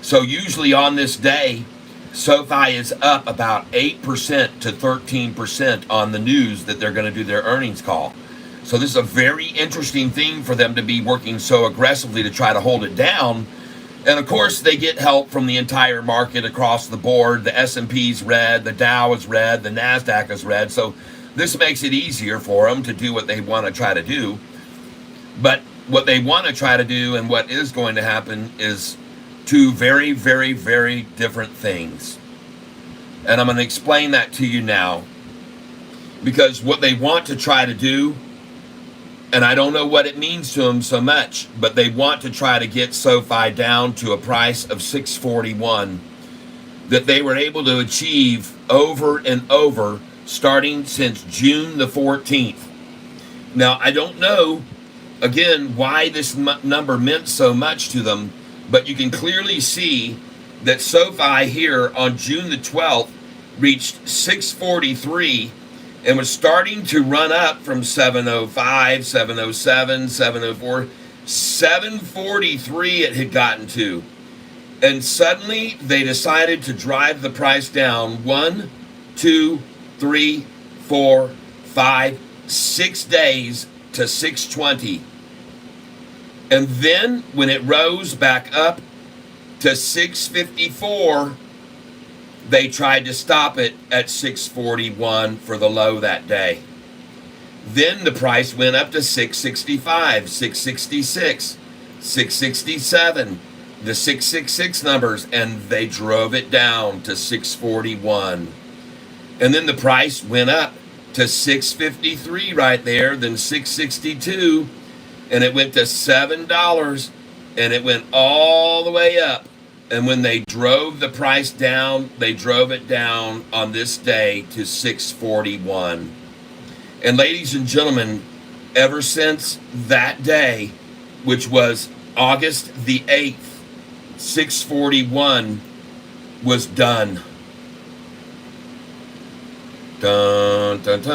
So usually on this day, SoFi is up about 8% to 13% on the news that they're going to do their earnings call. So this is a very interesting thing for them to be working so aggressively to try to hold it down. And of course, they get help from the entire market across the board. The S&P's red, the Dow is red, the NASDAQ is red. So this makes it easier for them to do what they want to try to do. But what they want to try to do and what is going to happen is two very, very, very different things. And I'm going to explain that to you now. Because what they want to try to do, and I don't know what it means to them so much, but they want to try to get SoFi down to a price of 641 that they were able to achieve over and over starting since June the 14th. Now, I don't know, again, why this number meant so much to them, but you can clearly see that SoFi here on June the 12th reached 643 and was starting to run up from 705, 707, 704, 743 it had gotten to. And suddenly they decided to drive the price down 1, 2, 3, 4, 5, 6 days to 620. And then when it rose back up to 654, they tried to stop it at 641 for the low that day. Then the price went up to 665, 666, 667, the 666 numbers, and they drove it down to 641. And then the price went up to 653 right there, then 662, and it went to $7, and it went all the way up. And when they drove the price down, they drove it down on this day to 641. And ladies and gentlemen, ever since that day, which was August the 8th, 641 was done. Dun, dun, dun.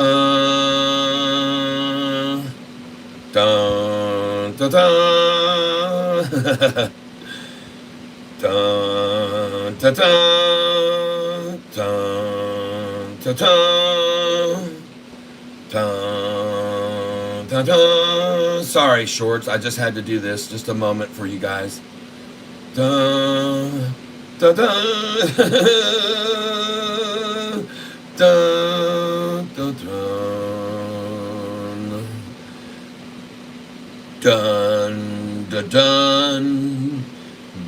Dun, dun, dun. Dun, dun, dun. Dun, dun, dun. Dun, dun, dun. Sorry, shorts. I just had to do this. Just a moment for you guys. Dun, dun, dun. Dun, dun, dun. Dun, dun, dun.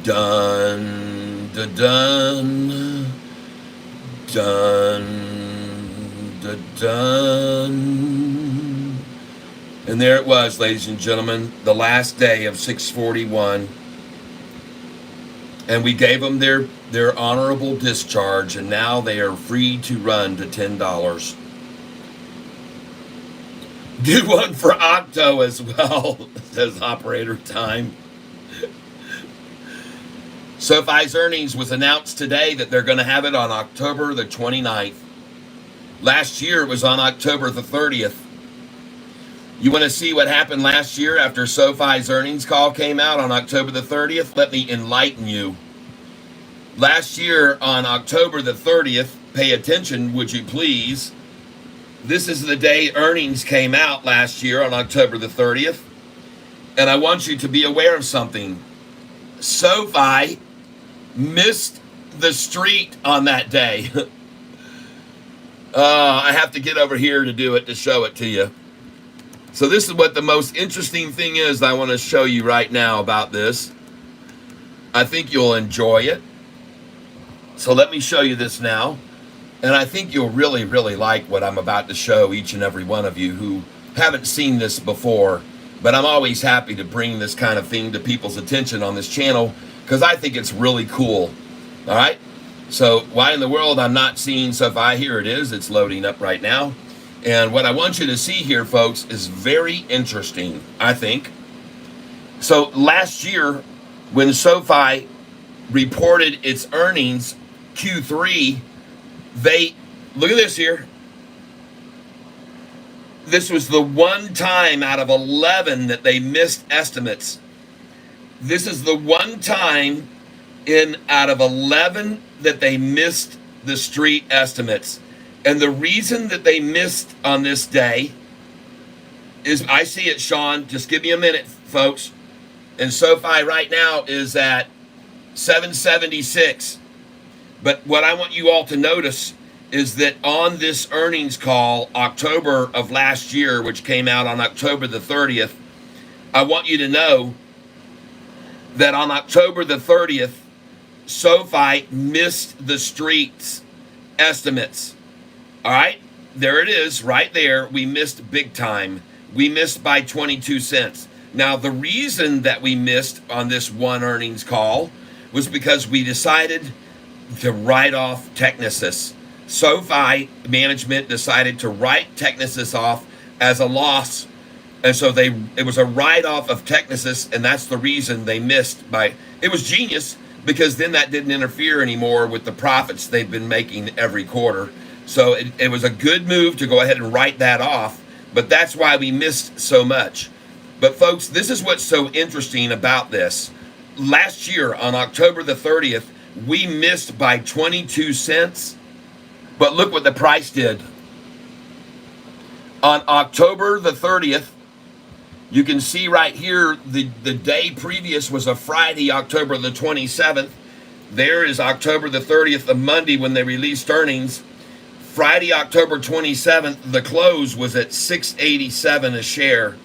Dun, dun, dun. Dun, dun, dun. And there it was, ladies and gentlemen, the last day of 641. And we gave them their honorable discharge, and now they are free to run to $10. Do one for Octo as well, says Operator Time. SoFi's earnings was announced today that they're going to have it on October the 29th. Last year it was on October the 30th. You want to see what happened last year after SoFi's earnings call came out on October the 30th? Let me enlighten you. Last year on October the 30th, pay attention, would you please? This is the day earnings came out last year on October the 30th. And I want you to be aware of something. SoFi missed the street on that day. I have to get over here to do it, to show it to you. So this is what the most interesting thing is I want to show you right now about this. I think you'll enjoy it. So let me show you this now. And I think you'll really, really like what I'm about to show each and every one of you who haven't seen this before. But I'm always happy to bring this kind of thing to people's attention on this channel because I think it's really cool. All right? So why in the world I'm not seeing SoFi? Here it is. It's loading up right now. And what I want you to see here, folks, is very interesting, I think. So last year, when SoFi reported its earnings, Q3, look at this here. This was the one time out of 11 that they missed estimates. This is the one time out of 11 that they missed the street estimates. And the reason that they missed on this day is, I see it, Sean. Just give me a minute, folks. And SoFi right now is at 776. But what I want you all to notice is that on this earnings call, October of last year, which came out on October the 30th, I want you to know that on October the 30th, SoFi missed the street's estimates. All right, there it is right there. We missed big time. We missed by 22 cents. Now, the reason that we missed on this one earnings call was because we decided to write off Technisys. SoFi management decided to write Technisys off as a loss. And so it was a write-off of Technisys, and that's the reason they missed by. It was genius, because then that didn't interfere anymore with the profits they've been making every quarter. So it was a good move to go ahead and write that off, but that's why we missed so much. But folks, this is what's so interesting about this. Last year on October the 30th, we missed by 22 cents, but look what the price did. On October the 30th, you can see right here, the day previous was a Friday, October the 27th. There is October the 30th, a Monday, when they released earnings. Friday, October 27th, the close was at $6.87 a share.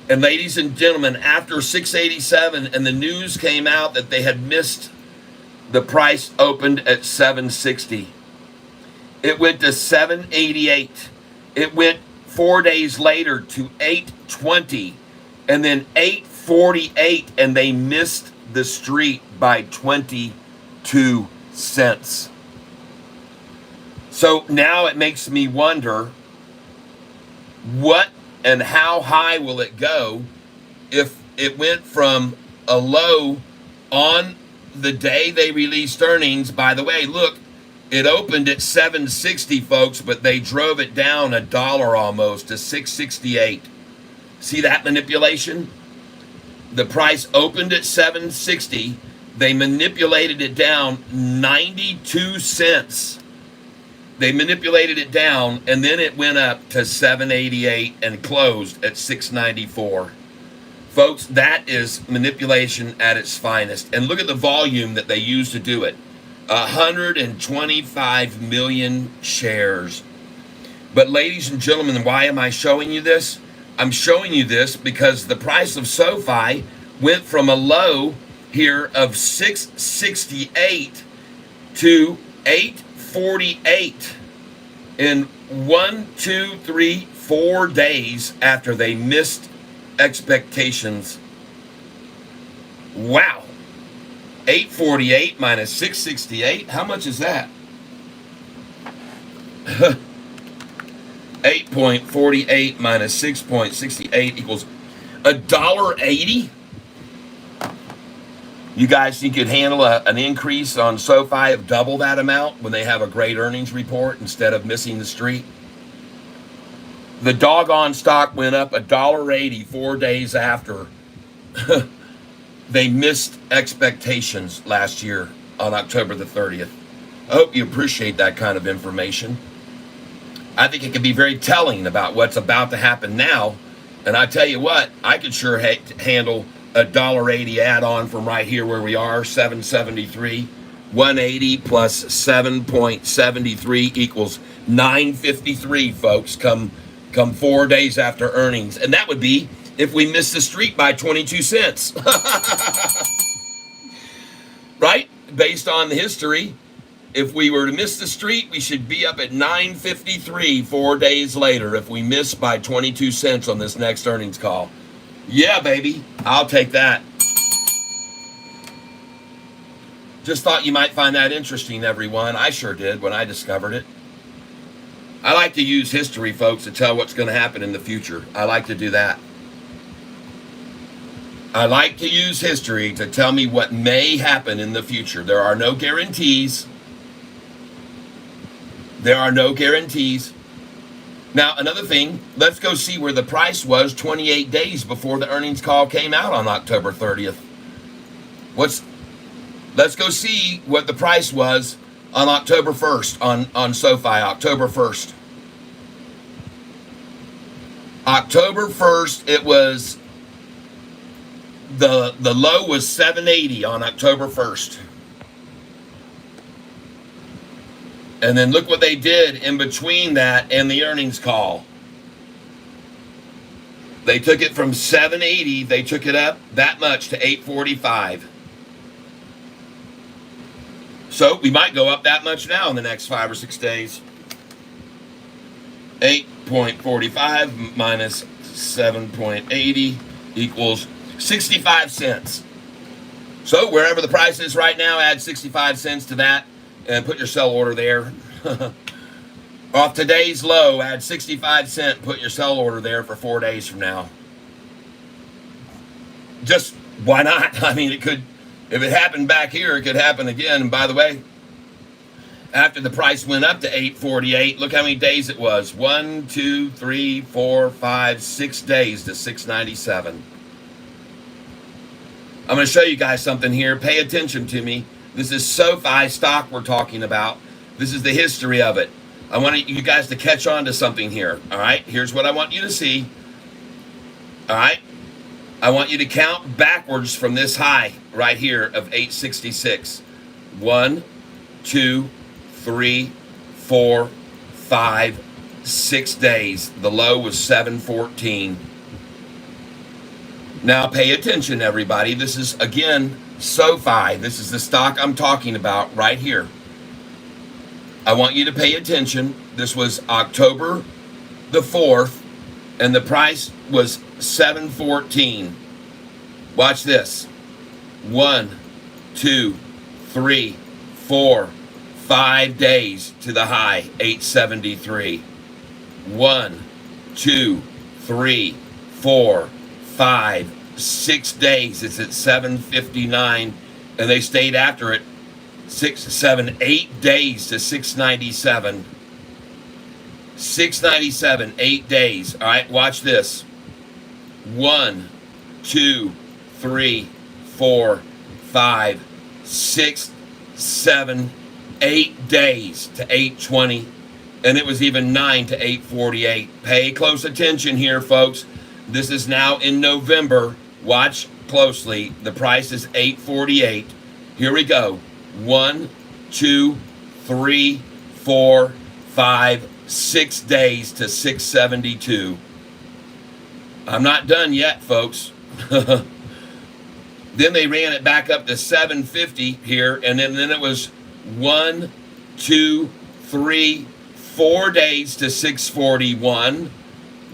And ladies and gentlemen, after $6.87 and the news came out that they had missed, the price opened at $7.60. It went to $7.88. It went 4 days later to $8.20, and then $8.48, and they missed the street by 22 cents. So now it makes me wonder, what and how high will it go if it went from a low on the day they released earnings? By the way, look, it opened at $7.60, folks, but they drove it down $1 almost to $6.68. See that manipulation? The price opened at $7.60. They manipulated it down 92 cents. They manipulated it down, and then it went up to $7.88 and closed at $6.94. Folks, that is manipulation at its finest. And look at the volume that they used to do it. 125 million shares. But ladies and gentlemen, why am I showing you this? I'm showing you this because the price of SoFi went from a low here of $6.68 to $8.48 in 4 days after they missed expectations. Wow. 848 minus 668. How much is that? 8.48 minus 6.68 equals $1.80. You guys think you could handle an increase on SoFi of double that amount when they have a great earnings report instead of missing the street? The doggone stock went up $1.80 4 days after they missed expectations last year on October the 30th. I hope you appreciate that kind of information. I think it can be very telling about what's about to happen now. And I tell you what, I could sure handle a $1.80 add-on from right here where we are, 773. 180 plus 7.73 equals 953, folks, come 4 days after earnings. And that would be if we missed the street by 22 cents. Right? Based on the history, if we were to miss the street, we should be up at 953 4 days later if we miss by 22 cents on this next earnings call. Yeah, baby, I'll take that. Just thought you might find that interesting, everyone. I sure did when I discovered it. I like to use history, folks, to tell what's going to happen in the future. I like to do that. I like to use history to tell me what may happen in the future. There are no guarantees. There are no guarantees. Now, another thing, let's go see where the price was 28 days before the earnings call came out on October 30th. Let's go see what the price was on October 1st on Sofi, October 1st. October 1st, it was the low was 780 on October 1st. And then look what they did in between that and the earnings call. They took it from 780, they took it up that much to 845. So we might go up that much now in the next 5 or 6 days. 8.45 minus 7.80 equals 65 cents. So wherever the price is right now, add 65 cents to that and put your sell order there. Off today's low, add 65 cents, put your sell order there for 4 days from now. Just, why not? I mean, it could, if it happened back here, it could happen again. And by the way, after the price went up to 848, look how many days it was. 1, 2, 3, 4, 5, 6 days to 697. I'm going to show you guys something here. Pay attention to me. This is Sofi stock we're talking about. This is the history of it. I want you guys to catch on to something here. All right, here's what I want you to see. All right, I want you to count backwards from this high right here of 866. 1, 2, 3, 4, 5, 6 days. The low was 714. Now pay attention, everybody. This is, again, Sofi. This is the stock I'm talking about right here. I want you to pay attention. This was October the 4th, and the price was 714. Watch this. 1, 2, 3, 4, 5 days to the high, 873. 1, 2, 3, 4, 5, 6 days. It's at 759, and they stayed after it 6, 7, 8 days to 697. 697, 8 days. All right, watch this. 1, 2, 3, 4, 5, 6, 7, 8 days to 820, and it was even 9 to 848. Pay close attention here, folks. This is now in November. Watch closely. The price is 848. Here we go. 1, 2, 3, 4, 5, 6 days to 672. I'm not done yet, folks. Then they ran it back up to 750 here, and then it was 1, 2, 3, 4 days to 641.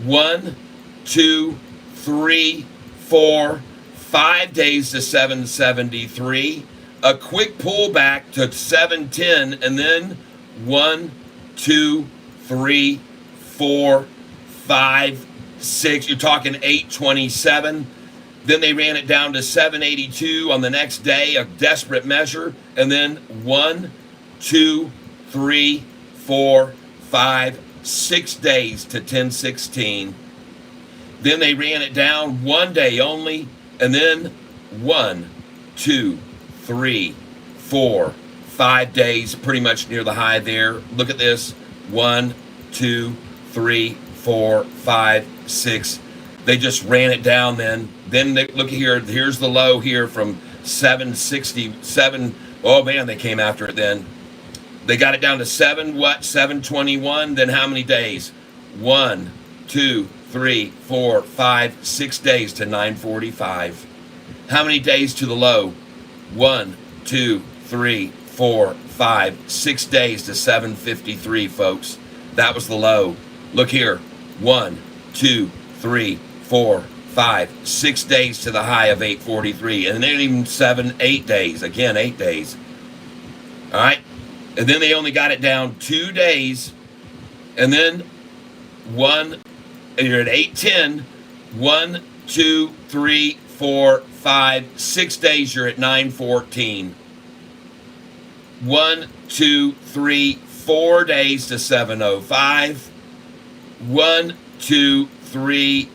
1, 2, 3, 4, 5 days to 773. A quick pullback to 710, and then 1, 2, 3, 4, 5, 6. You're talking 827. Then they ran it down to 782 on the next day, a desperate measure. And then 1, 2, 3, 4, 5, 6 days to 1016. Then they ran it down 1 day only, and then 1, 2, 3, 4, 5 days, pretty much near the high there. Look at this. 1, 2, 3, 4, 5, 6. They just ran it down then. Then they, look here. Here's the low here from 767. Oh man, they came after it then. They got it down to 721. Then how many days? 1, 2, 3, 4, 5, 6 days to 945. How many days to the low? 1, 2, 3, 4, 5, 6 days to 753, folks. That was the low. Look here. 1, 2, 3, 4, 5, 6 days to the high of 843. And then even 7, 8 days. Again, 8 days. All right. And then they only got it down 2 days. And then you're at 810. 1, 2, 3, 4, 5, 6 days, you're at 914. 1, 2, 3, 4 days to 705. 1, 2, 3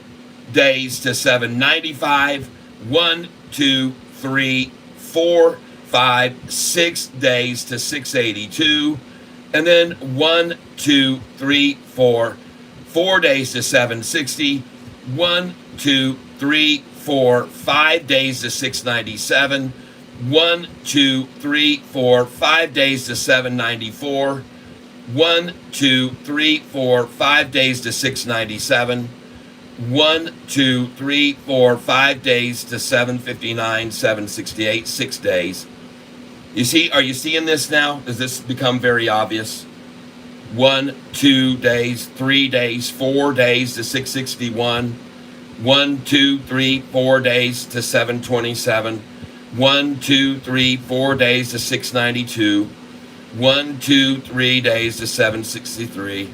days to 795. 1, 2, 3, 4, 5, 6 days to 682. And then 1, 2, 3, 4, 4 days to 760. 1, 2, 3, 4, 5 days to 697. 1, 2, 3, 4, 5 days to 794. 1, 2, 3, 4, 5 days to 697. 1, 2, 3, 4, 5 days to 759, 768, 6 days. You see, are you seeing this now? Does this become very obvious? 1, 2 days, 3 days, 4 days to 661. 1, 2, 3, 4 days to 727. 1, 2, 3, 4 days to 692. 1, 2, 3 days to 763.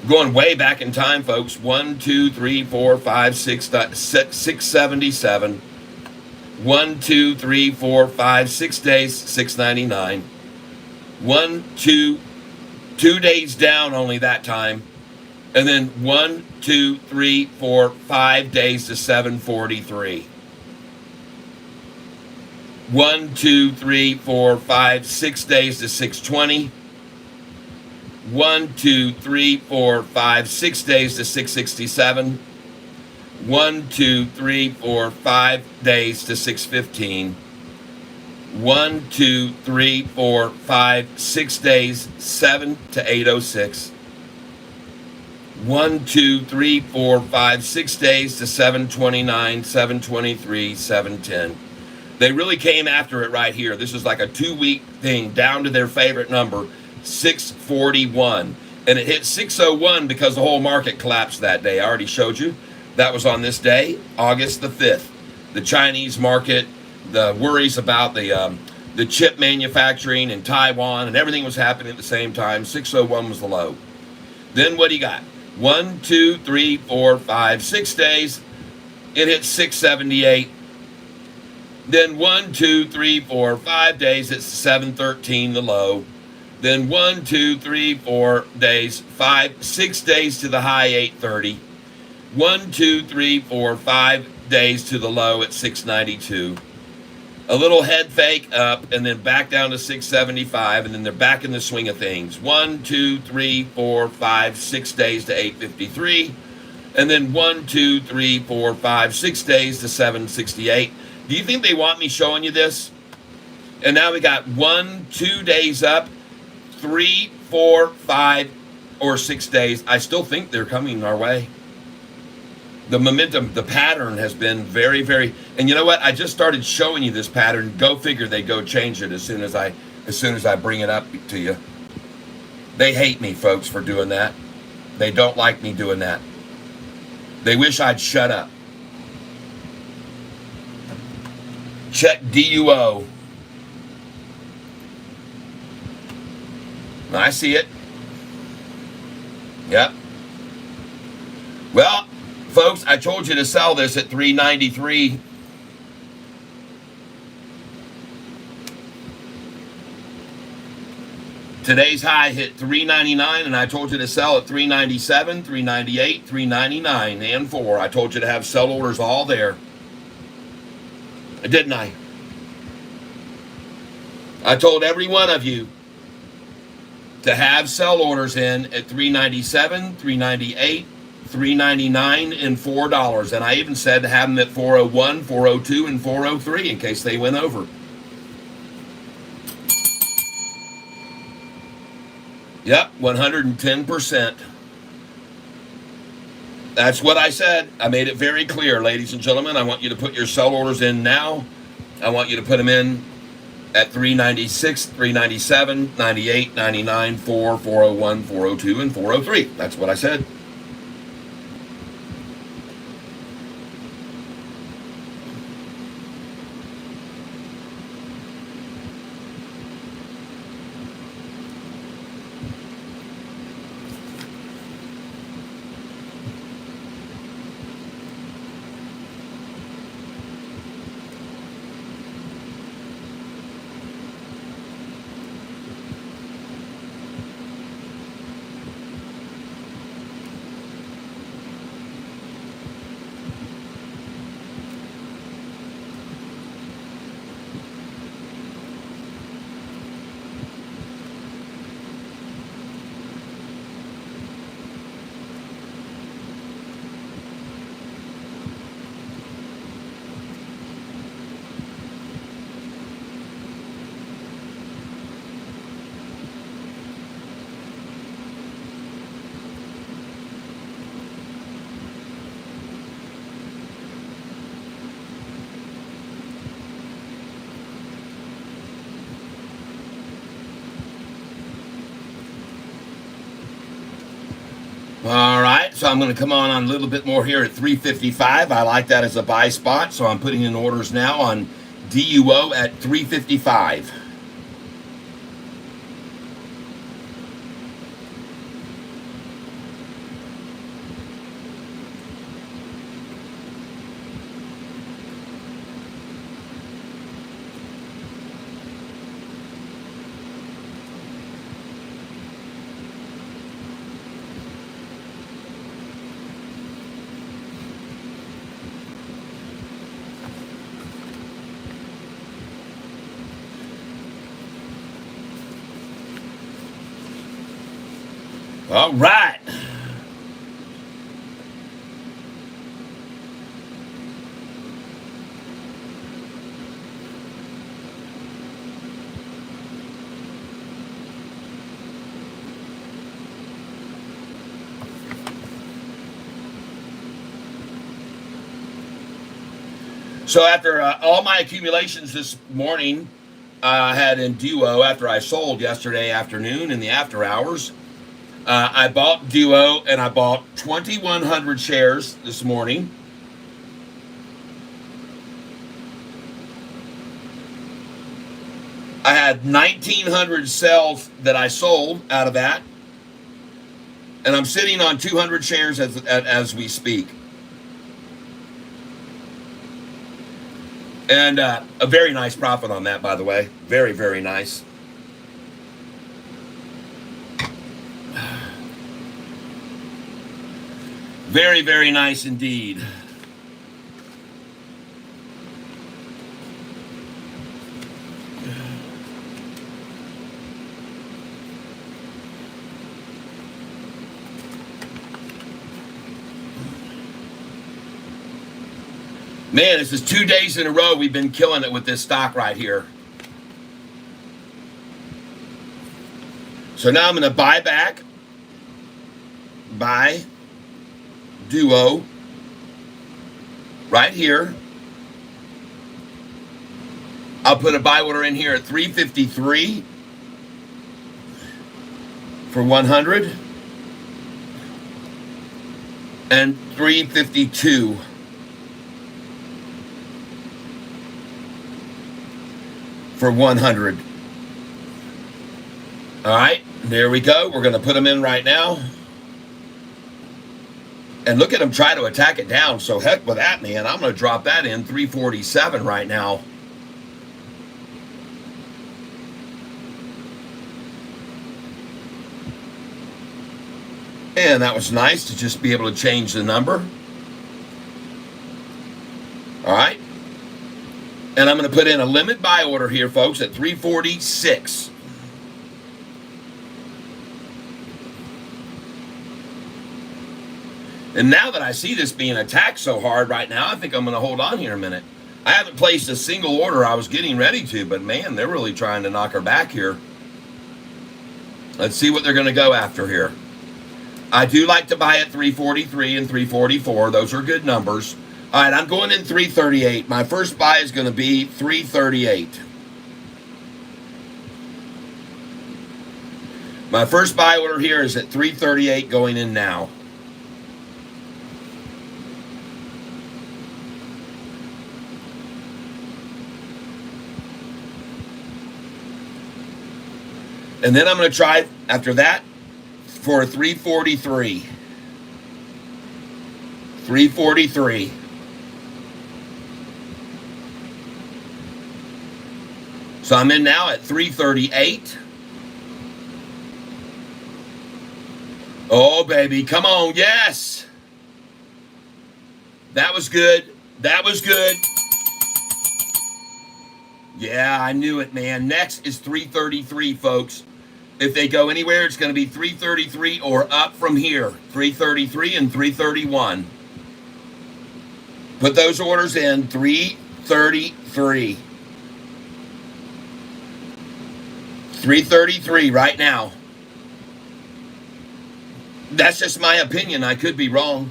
Going way back in time, folks. 1, 2, 3, 4, 5, 6, 677. 1, 2, 3, 4, 5, 6 days, 699. 1, 2, 2 days down only that time. And then 1, 2, 3, 4, 5 days to 743. 1, 2, 3, 4, 5, 6 days to 620. 1, 2, 3, 4, 5, 6 days to 667. 1, 2, 3, 4, 5 days to 615. 1, 2, 3, 4, 5, 6 days, 7 to 806. 1, 2, 3, 4, 5, 6 days to 729, 723, 710. They really came after it right here. This is like a 2-week thing down to their favorite number, 641. And it hit 601 because the whole market collapsed that day. I already showed you. That was on this day, August the 5th. The Chinese market, the worries about the chip manufacturing in Taiwan, and everything was happening at the same time. 601 was the low. Then what do you got? 1, 2, 3, 4, 5, 6 days. It hit 678. Then 1, 2, 3, 4, 5 days, it's 713, the low. Then 1, 2, 3, 4 days, 6 days to the high, 830. 1, 2, 3, 4, 5 days to the low at 692. A little head fake up and then back down to 675, and then they're back in the swing of things. 1, 2, 3, 4, 5, 6 days to 853. And then 1, 2, 3, 4, 5, 6 days to 768. Do you think they want me showing you this? And now we got 1, 2 days up, 3, 4, 5, or 6 days. I still think they're coming our way. The momentum, the pattern has been very, very, and you know what? I just started showing you this pattern. Go figure they go change it as soon as I bring it up to you. They hate me, folks, for doing that. They don't like me doing that. They wish I'd shut up. Check DUO. I see it. Yep. Well, folks, I told you to sell this at $393. Today's high hit $399, and I told you to sell at $397, $398, $399, and $4. I told you to have sell orders all there. Didn't I? I told every one of you to have sell orders in at $397, $398, $399, and $4. And I even said to have them at $401, $402, and $403 in case they went over. Yep, 110%. That's what I said. I made it very clear, ladies and gentlemen. I want you to put your sell orders in now. I want you to put them in at $396, $397, $98, $99, $4, $401, $402, and $403. That's what I said. All right, so I'm going to come on a little bit more here at 355. I like that as a buy spot, so I'm putting in orders now on DUO at 355. All right. So after all my accumulations this morning, I had in Duo after I sold yesterday afternoon in the after hours. I bought Duo and I bought 2,100 shares this morning. I had 1,900 cells that I sold out of that. And I'm sitting on 200 shares as we speak. And a very nice profit on that, by the way. Very, very nice. Very, very nice indeed. Man, this is 2 days in a row we've been killing it with this stock right here. So now I'm going to buy back. Buy Duo right here. I'll put a buy order in here at 353 for 100 and 352 for 100. All right, there we go. We're going to put them in right now. And look at them try to attack it down. So heck with that, man. I'm going to drop that in 347 right now. And that was nice to just be able to change the number. All right. And I'm going to put in a limit buy order here, folks, at 346. And now that I see this being attacked so hard right now, I think I'm going to hold on here a minute. I haven't placed a single order. I was getting ready to, but man, they're really trying to knock her back here. Let's see what they're going to go after here. I do like to buy at 343 and 344. Those are good numbers. All right, I'm going in 338. My first buy is going to be 338. My first buy order here is at 338 going in now. And then I'm going to try after that for 343. 343. So I'm in now at 338. Oh, baby. Come on. Yes. That was good. That was good. Yeah, I knew it, man. Next is 333, folks. If they go anywhere, it's going to be 333 or up from here. 333 and 331. Put those orders in. 333. 333 right now. That's just my opinion. I could be wrong.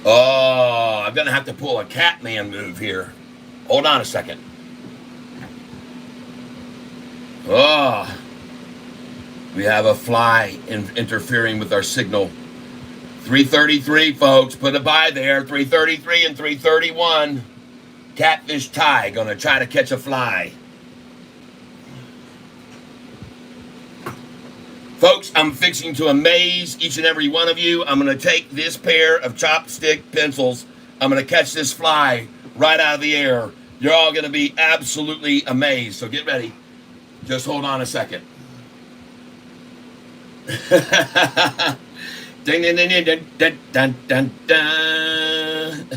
Oh, going to have to pull a Catman move here. Hold on a second. Oh, we have a fly interfering with our signal. 333, folks. Put a buy there. 333 and 331. Catfish tie. Going to try to catch a fly. Folks, I'm fixing to amaze each and every one of you. I'm going to take this pair of chopstick pencils. I'm going to catch this fly right out of the air. You're all going to be absolutely amazed. So get ready. Just hold on a second. Ding, ding, ding, ding, dun, dun, dun, dun.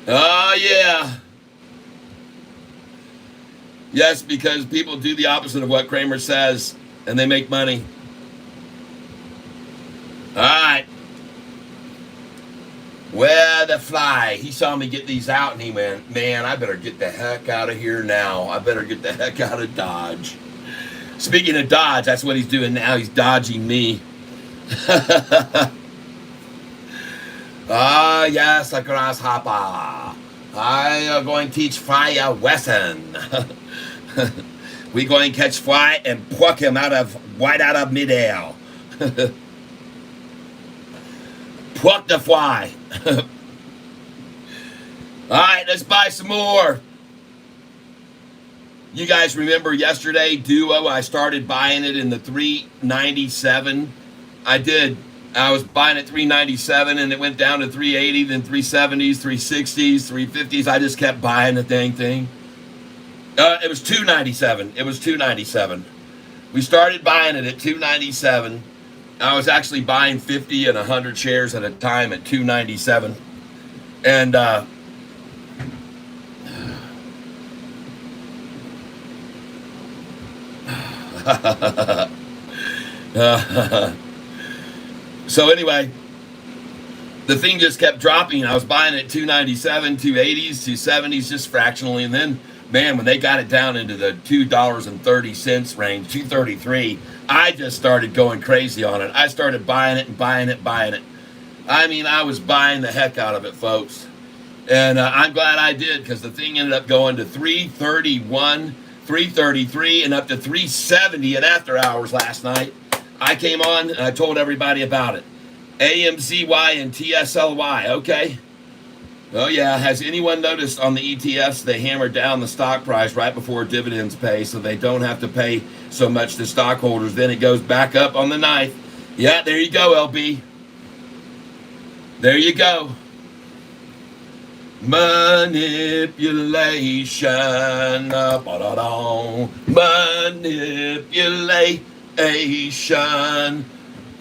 Oh, yeah. Yes, because people do the opposite of what Kramer says, and they make money. All right. Where the fly? He saw me get these out, and he went, man, I better get the heck out of here now. I better get the heck out of Dodge. Speaking of Dodge, that's what he's doing now. He's dodging me. Ah, yes, a grasshopper. I am going to teach Fly a lesson. We're going to catch Fly and pluck him right out of midair. Pluck the fly. All right, let's buy some more. You guys remember yesterday, Duo, I started buying it in the 397. I did. I was buying it 397 and it went down to 380, then 370s, 360s, 350s. I just kept buying the dang thing. It was 297. It was 297. We started buying it at 297. I was actually buying 50 and 100 shares at a time at 297. And so anyway, the thing just kept dropping. I was buying it 297, 280s, 270s, just fractionally. And then, man, when they got it down into the $2.30 range, 233, I just started going crazy on it. I started buying it and buying it, buying it. I mean, I was buying the heck out of it, folks. And I'm glad I did, because the thing ended up going to 331, 333, and up to 370 at after hours last night. I came on and I told everybody about it. AMZY and TSLY, okay? Oh yeah, has anyone noticed on the ETFs they hammered down the stock price right before dividends pay so they don't have to pay so much to stockholders? Then it goes back up on the 9th. Yeah, there you go, LB. There you go. Manipulation. Manipulation.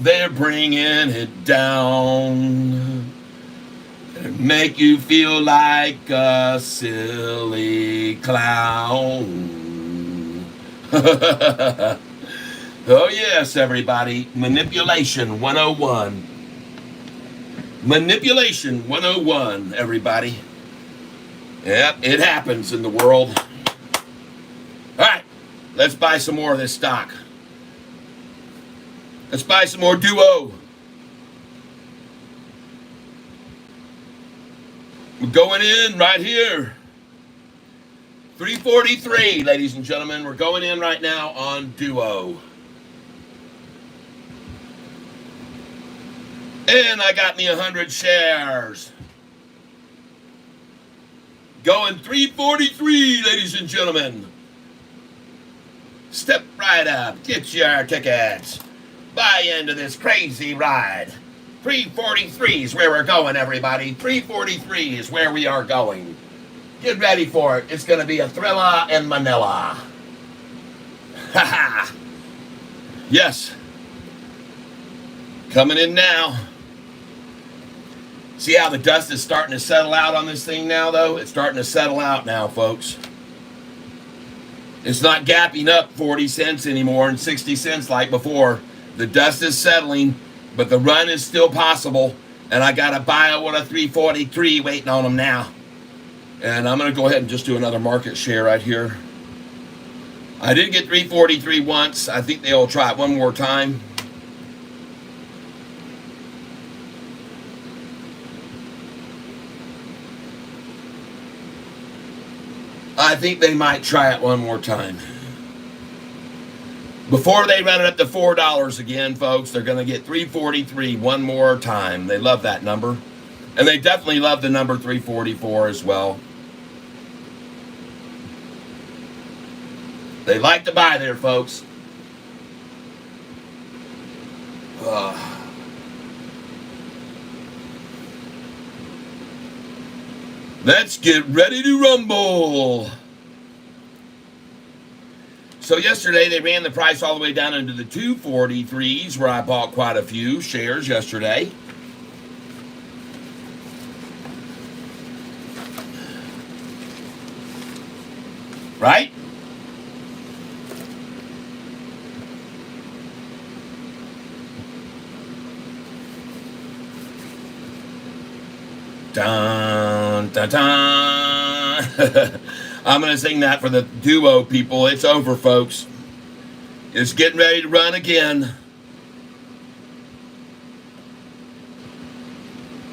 They're bringing it down. Make you feel like a silly clown. Oh yes, everybody. Manipulation 101. Manipulation 101, everybody. Yep, it happens in the world. All right, let's buy some more of this stock. Let's buy some more Duo. We're going in right here. 343, ladies and gentlemen. We're going in right now on Duo. And I got me 100 shares. Going 343, ladies and gentlemen. Step right up. Get your tickets. Buy into this crazy ride. 343 is where we're going, everybody. 343 is where we are going. Get ready for it. It's going to be a thriller in Manila. Ha ha. Yes. Coming in now. See how the dust is starting to settle out on this thing now, though? It's starting to settle out now, folks. It's not gapping up 40 cents anymore and 60 cents like before. The dust is settling, but the run is still possible. And I got a buyer with a 343 waiting on them now. And I'm going to go ahead and just do another market share right here. I did get 343 once. I think they'll try it one more time. I think they might try it one more time. Before they run it up to $4 again, folks, they're going to get 343 one more time. They love that number. And they definitely love the number 344 as well. They like to buy there, folks. Let's get ready to rumble. So yesterday they ran the price all the way down into the 243s where I bought quite a few shares yesterday. Right? Dun, dun, dun. I'm going to sing that for the duo people. It's over, folks. It's getting ready to run again.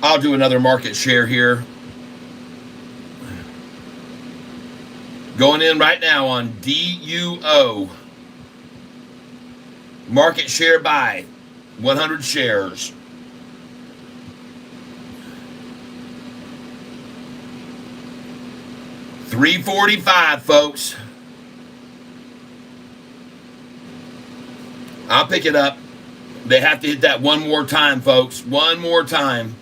I'll do another market share here. Going in right now on DUO. Market share buy. 100 shares. $3.45, folks. I'll pick it up. They have to hit that one more time, folks. One more time.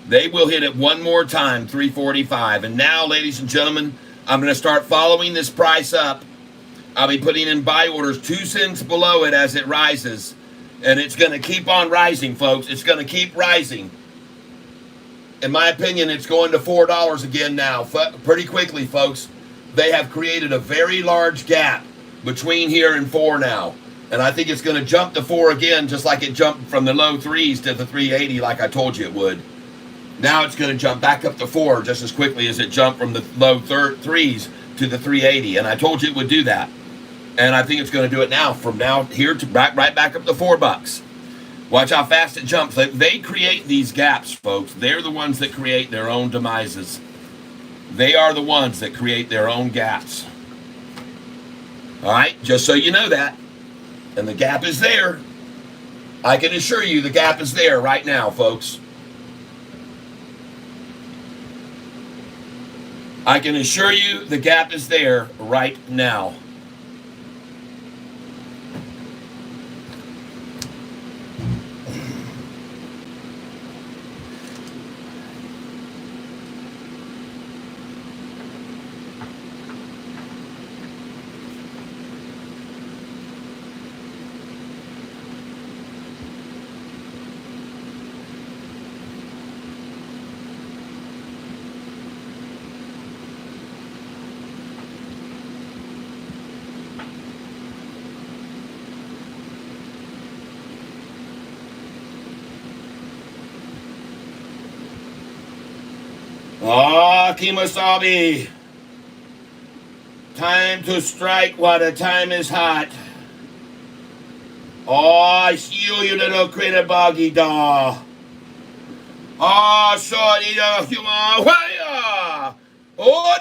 They will hit it one more time, $3.45. And now, ladies and gentlemen, I'm going to start following this price up. I'll be putting in buy orders 2 cents below it as it rises. And it's going to keep on rising, folks. It's going to keep rising. In my opinion, it's going to $4 again now. Pretty quickly, folks. They have created a very large gap between here and 4 now. And I think it's going to jump to 4 again, just like it jumped from the low 3s to the 380 like I told you it would. Now it's going to jump back up to 4 just as quickly as it jumped from the low 3s to the 380. And I told you it would do that. And I think it's going to do it now, from now here to right back up to $4. Watch how fast it jumps. They create these gaps, folks. They're the ones that create their own demises. They are the ones that create their own gaps. All right, just so you know that. And the gap is there. I can assure you the gap is there right now, folks. I can assure you the gap is there right now. Ah, Kemosabe. Time to strike while the time is hot. Oh, I see you little critter buggy dog. Oh, sorry, human. Fire! Oh,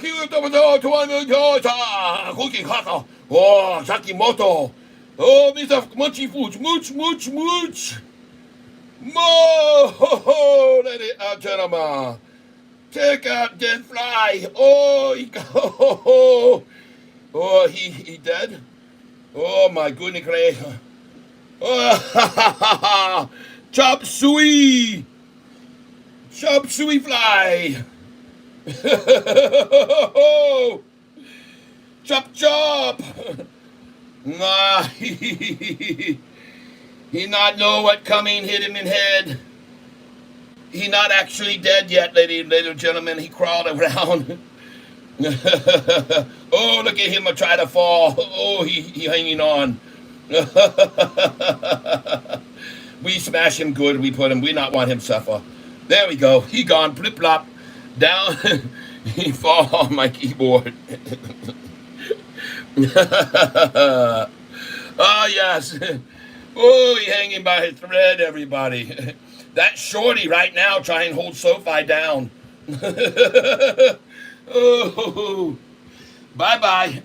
he was oh, Sakimoto. Oh, Mr. Munchy Foods, mooch. Mo, ladies and gentlemen. Take out that fly. Oh, he dead? Oh, my goodness gracious. Oh, chop suey fly. Chop. Nah, he not know what coming hit him in head. He not actually dead yet, ladies and gentlemen. He crawled around. Oh, look at him try to fall. Oh, he hanging on. We smash him good. We not want him suffer. There we go. He gone. Flip flop down. He fall on my keyboard. Oh, yes. Oh, he's hanging by a thread, everybody. That shorty right now trying to hold Sofi down. Oh, bye-bye.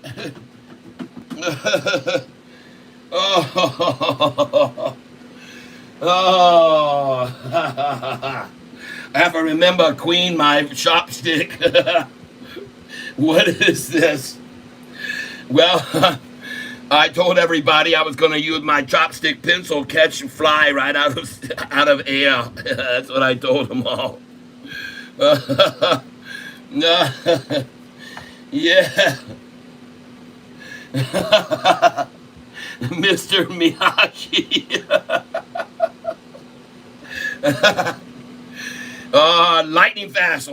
Oh, oh. I have to remember Queen, my chopstick. What is this? Well, I told everybody I was going to use my chopstick pencil catch and fly right out of air. That's what I told them all. Yeah. Mr. Miyagi. Lightning fast.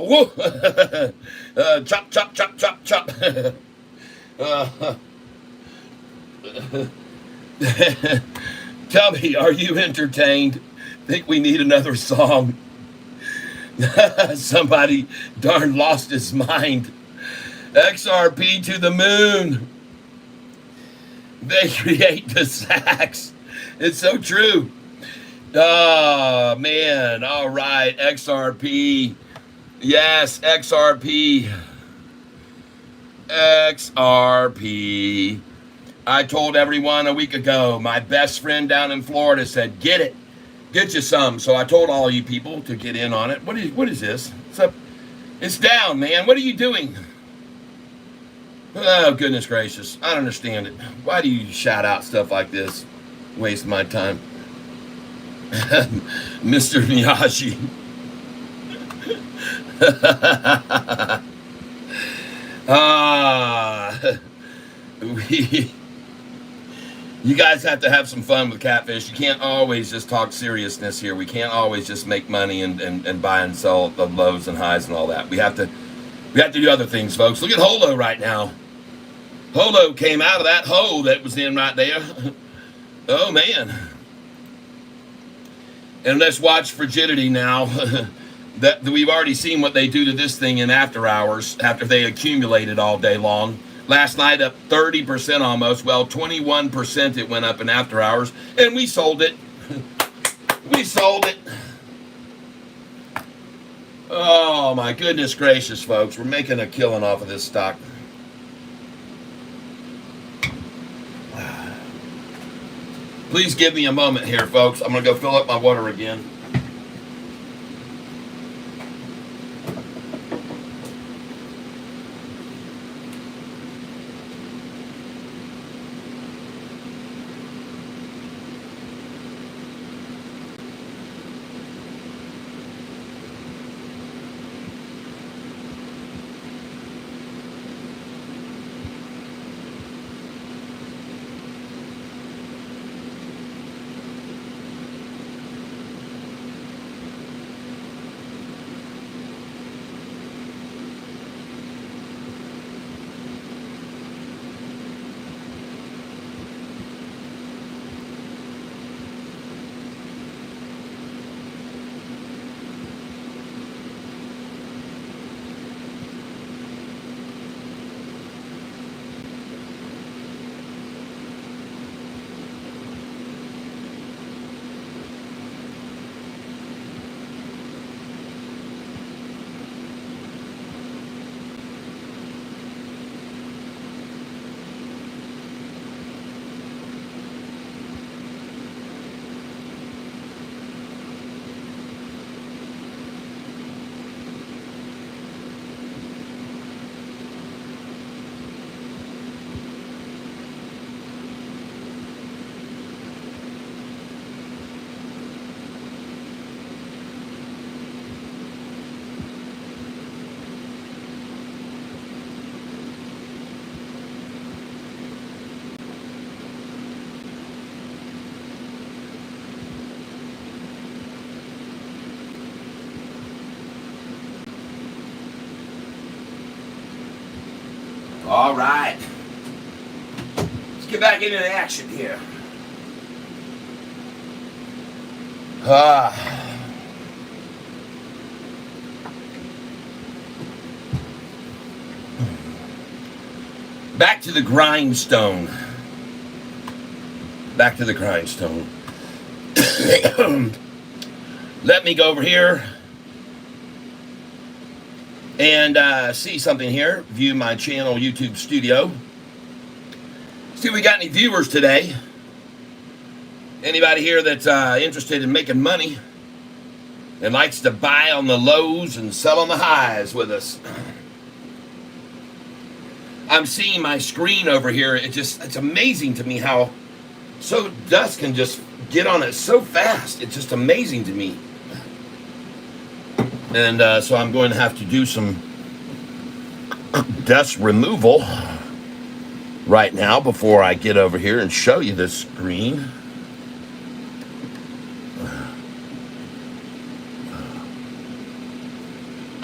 Chop, chop, chop, chop, chop. Tell me, are you entertained? Think we need another song? Somebody darn lost his mind. XRP to the moon. They create the sacks. It's so true. Oh, man. All right. XRP. Yes, XRP. XRP. I told everyone a week ago, my best friend down in Florida said, get it. Get you some. So I told all you people to get in on it. What is this? It's up. It's down, man. What are you doing? Oh, goodness gracious. I don't understand it. Why do you shout out stuff like this? Waste my time. Mr. Miyagi. You guys have to have some fun with Catfish. You can't always just talk seriousness here. We can't always just make money and buy and sell the lows and highs and all that. We have to do other things, folks. Look at Holo right now. Holo came out of that hole that was in right there. Oh, man. And let's watch Frigidity now. that we've already seen what they do to this thing in after hours, after they accumulate it all day long. Last night up 30% almost. Well, 21% it went up in after hours. And we sold it. We sold it. Oh, my goodness gracious, folks. We're making a killing off of this stock. Please give me a moment here, folks. I'm going to go fill up my water again. All right. Let's get back into the action here. Back to the grindstone. Back to the grindstone. Let me go over here and see something here. View my channel, YouTube studio. See if we got any viewers today. Anybody here that's interested in making money and likes to buy on the lows and sell on the highs with us. I'm seeing my screen over here. It's amazing to me how dust can just get on it so fast. It's just amazing to me. And so I'm going to have to do some dust removal right now before I get over here and show you this screen.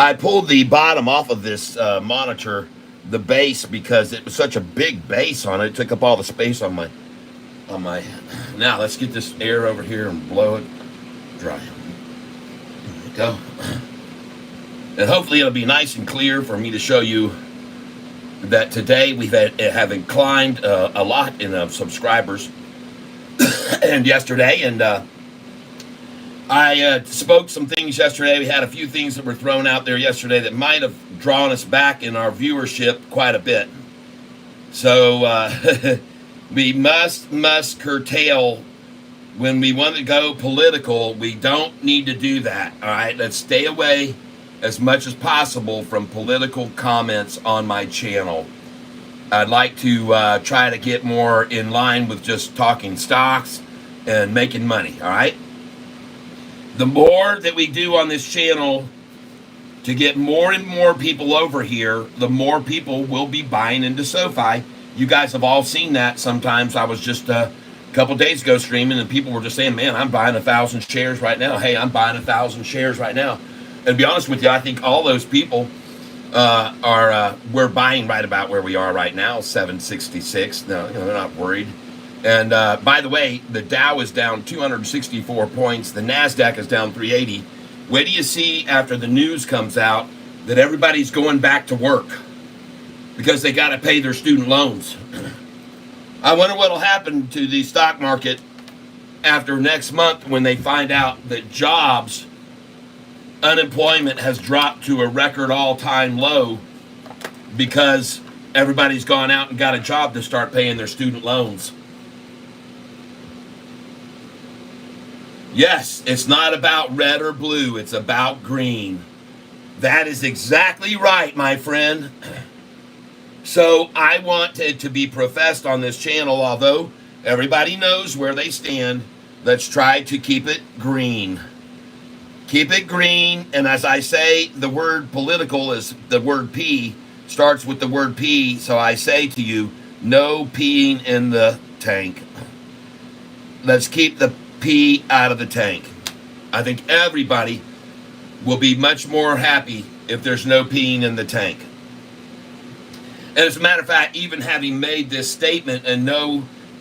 I pulled the bottom off of this monitor, the base, because it was such a big base on it. It took up all the space on my. Now let's get this air over here and blow it dry. There we go. And hopefully it'll be nice and clear for me to show you that today we've having climbed a lot in subscribers, and yesterday, and I spoke some things yesterday. We had a few things that were thrown out there yesterday that might have drawn us back in our viewership quite a bit. So we must curtail. When we want to go political, we don't need to do that. All right, let's stay away as much as possible from political comments on my channel. I'd like to try to get more in line with just talking stocks and making money. All right. The more that we do on this channel to get more and more people over here, the more people will be buying into Sofi. You guys have all seen that. Sometimes I was just a couple days ago streaming and people were just saying, man, I'm buying 1,000 shares right now. Hey, I'm buying 1,000 shares right now. And to be honest with you, I think all those people we're buying right about where we are right now, 766. No, they're not worried. And by the way, the Dow is down 264 points. The NASDAQ is down 380. Wait do you see after the news comes out that everybody's going back to work because they got to pay their student loans. I wonder what will happen to the stock market after next month when they find out that jobs, unemployment has dropped to a record all-time low because everybody's gone out and got a job to start paying their student loans. Yes, it's not about red or blue. It's about green. That is exactly right, my friend. So I want it to be professed on this channel, although everybody knows where they stand. Let's try to keep it green. Keep it green. And as I say, the word political is the word P, starts with the word P. So I say to you, no peeing in the tank. Let's keep the pee out of the tank. I think everybody will be much more happy if there's no peeing in the tank. And as a matter of fact, even having made this statement and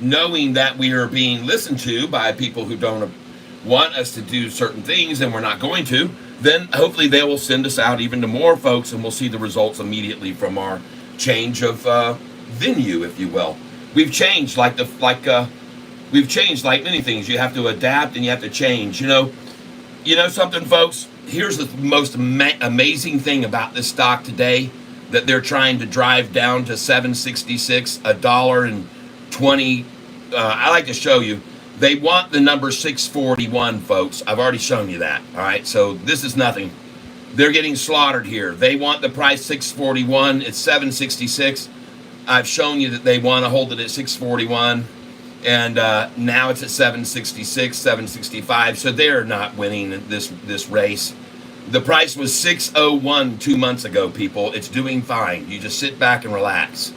knowing that we are being listened to by people who don't want us to do certain things and we're not going to, then hopefully they will send us out even to more folks and we'll see the results immediately from our change of venue, if you will. We've changed we've changed like many things. You have to adapt and you have to change. You know something, folks? Here's the most amazing thing about this stock today that they're trying to drive down to 766, $1.20. I like to show you. They want the number 641, folks. I've already shown you that. All right, so this is nothing. They're getting slaughtered here. They want the price 641. It's 766. I've shown you that they want to hold it at 641. And now it's at 766, 765. So they're not winning this race. The price was 601 2 months ago, people. It's doing fine. You just sit back and relax.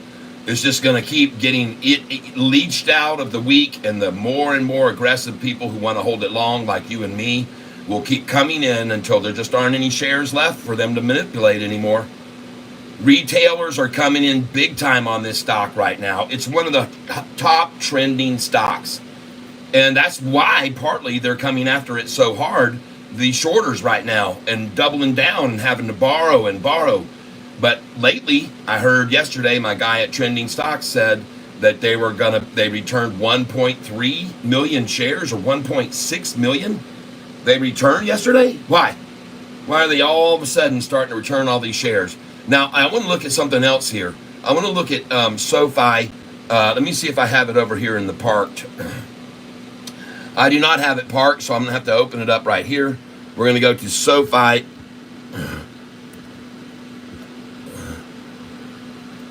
It's just going to keep getting it leached out of the weak, and the more and more aggressive people who want to hold it long, like you and me, will keep coming in until there just aren't any shares left for them to manipulate anymore. Retailers are coming in big time on this stock right now. It's one of the top trending stocks. And that's why partly they're coming after it so hard, the shorters right now, and doubling down and having to borrow and borrow. But lately, I heard yesterday my guy at Trending Stocks said that they returned 1.3 million shares or 1.6 million. They returned yesterday. Why? Why are they all of a sudden starting to return all these shares? Now, I want to look at something else here. I want to look at Sofi. Let me see if I have it over here in the parked. I do not have it parked, so I'm going to have to open it up right here. We're going to go to Sofi.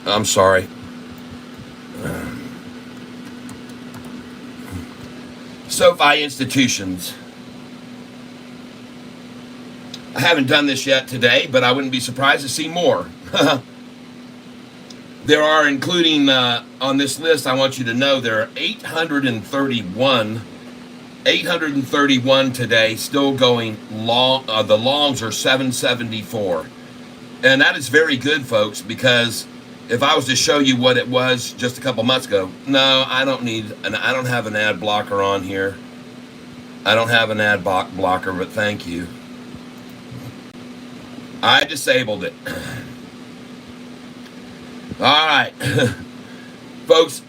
I'm sorry. Sofi institutions. I haven't done this yet today, but I wouldn't be surprised to see more. There are, including on this list, I want you to know there are 831 today, still going long. The longs are 774. And that is very good, folks, because if I was to show you what it was just a couple months ago, no, I don't have an ad blocker on here. I don't have an ad blocker, but thank you. I disabled it. All right. Folks,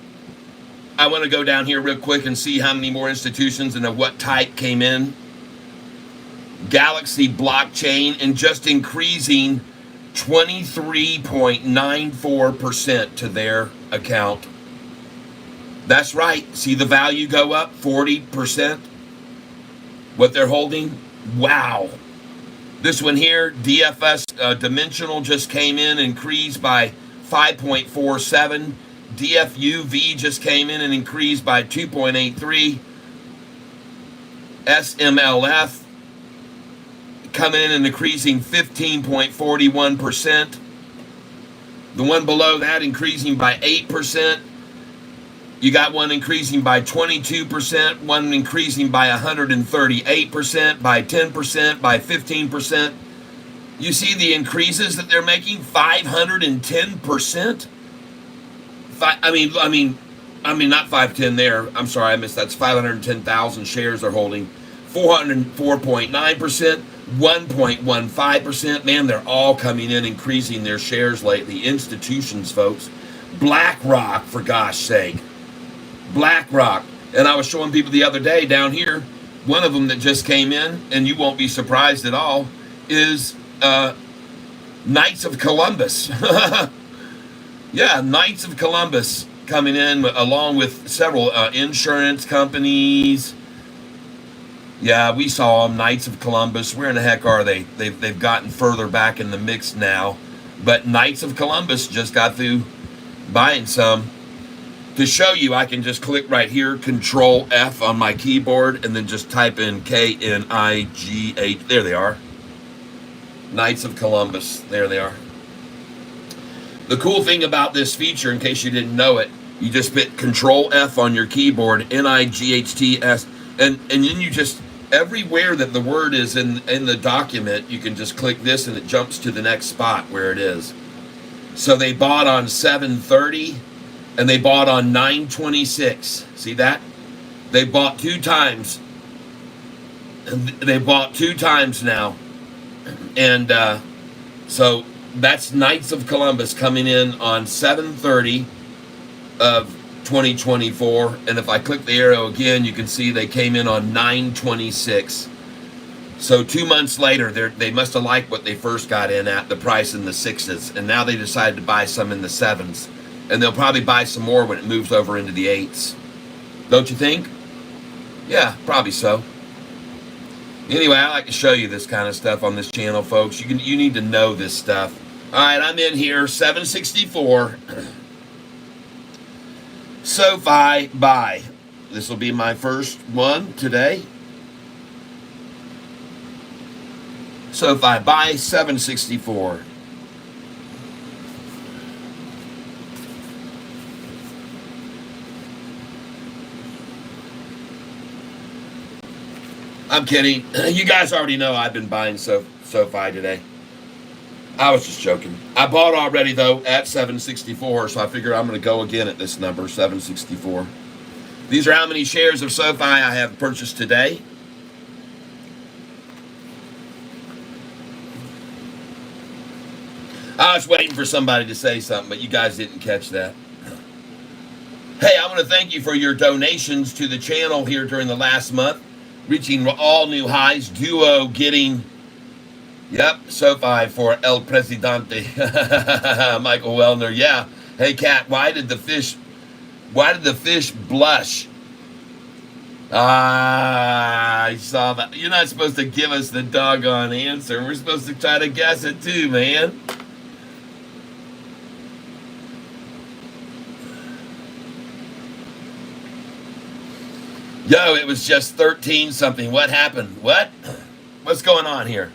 I want to go down here real quick and see how many more institutions and of what type came in. Galaxy blockchain, and just increasing 23.94% to their account. That's right. See the value go up 40%? What they're holding? Wow. This one here, DFS Dimensional, just came in, increased by 5.47. DFUV just came in and increased by 2.83. SMLF coming in and increasing 15.41%. The one below that increasing by 8%. You got one increasing by 22%, one increasing by 138%, by 10%, by 15%. You see the increases that they're making? 510%. I mean, not 510 there. I'm sorry, I missed that. That's 510,000 shares they're holding. 404.9%, 1.15%. Man, they're all coming in, increasing their shares lately. Institutions, folks. BlackRock, for gosh sake. BlackRock. And I was showing people the other day down here, one of them that just came in, and you won't be surprised at all, is Knights of Columbus. Yeah, Knights of Columbus coming in along with several insurance companies. Yeah, we saw them, Knights of Columbus. Where in the heck are they? They've gotten further back in the mix now. But Knights of Columbus just got through buying some. To show you, I can just click right here, Control F on my keyboard, and then just type in KNIGH. There they are. Knights of Columbus. There they are. The cool thing about this feature, in case you didn't know it, you just hit Control F on your keyboard, NIGHTS, and then you just, everywhere that the word is in the document, you can just click this and it jumps to the next spot where it is. So they bought on 7:30 and they bought on 9:26. See that? They bought two times. They bought two times now. And so that's Knights of Columbus coming in on 7:30 of 2024. And if I click the arrow again, you can see they came in on 9:26. So 2 months later, they must have liked what they first got in at, the price in the 6s. And now they decided to buy some in the 7s. And they'll probably buy some more when it moves over into the 8s. Don't you think? Yeah, probably so. Anyway, I like to show you this kind of stuff on this channel, folks. You need to know this stuff. All right, I'm in here, 764. Sofi buy. This will be my first one today. Sofi buy 764. I'm kidding. You guys already know I've been buying Sofi today. I was just joking. I bought already, though, at 764, so I figure I'm going to go again at this number, 764. These are how many shares of Sofi I have purchased today. I was waiting for somebody to say something, but you guys didn't catch that. Hey, I want to thank you for your donations to the channel here during the last month, reaching all new highs. Duo getting, yep, Sofi for El Presidente. Michael Wellner, yeah. Hey, Kat, why did the fish blush? I saw that. You're not supposed to give us the doggone answer. We're supposed to try to guess it too, man. Yo, it was just 13 something. What happened? What? What's going on here?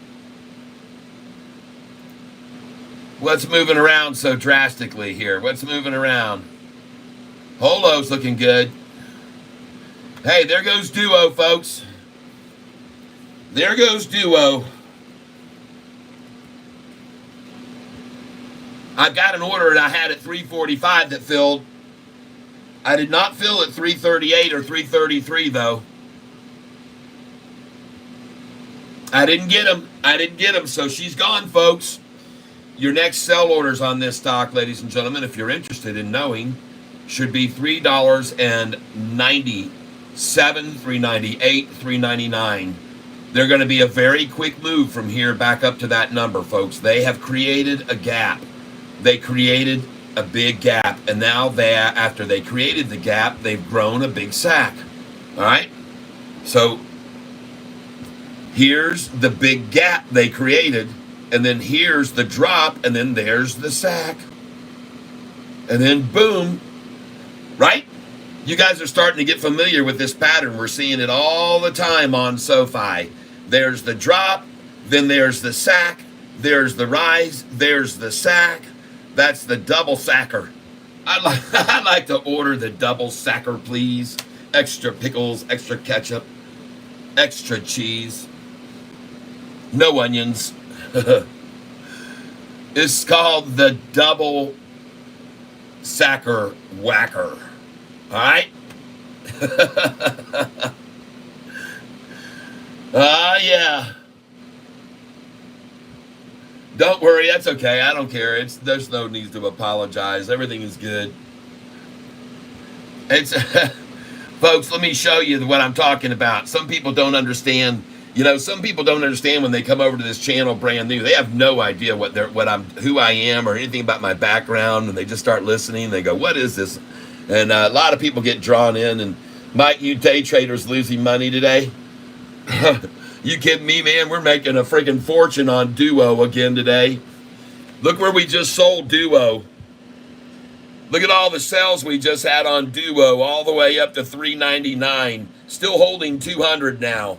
What's moving around so drastically here? What's moving around? Holo's looking good. Hey, there goes Duo, folks. There goes Duo. I've got an order and I had at 345 that filled. I did not fill at 338 or 333 though. I didn't get them, so she's gone, folks. Your next sell orders on this stock, ladies and gentlemen, if you're interested in knowing, should be $3.97, $3.98, $3.99. They're going to be a very quick move from here back up to that number, folks. They have created a gap. They created a big gap, and now after they created the gap, they've grown a big sack. All right? So here's the big gap they created, and then here's the drop, and then there's the sack. And then boom, right? You guys are starting to get familiar with this pattern. We're seeing it all the time on Sofi. There's the drop, then there's the sack, there's the rise, there's the sack. That's the double sacker. I'd like to order the double sacker, please. Extra pickles, extra ketchup, extra cheese. No onions. It's called the double sacker whacker. All right? Yeah. Don't worry, that's okay. I don't care. There's no need to apologize. Everything is good. It's folks, let me show you what I'm talking about. Some people don't understand. Some people don't understand when they come over to this channel brand new. They have no idea who I am or anything about my background, and they just start listening. They go, "What is this?" And a lot of people get drawn in. And Mike, you day traders losing money today? You kidding me, man? We're making a freaking fortune on Duo again today. Look where we just sold Duo. Look at all the sales we just had on Duo, all the way up to $3.99. Still holding 200 now.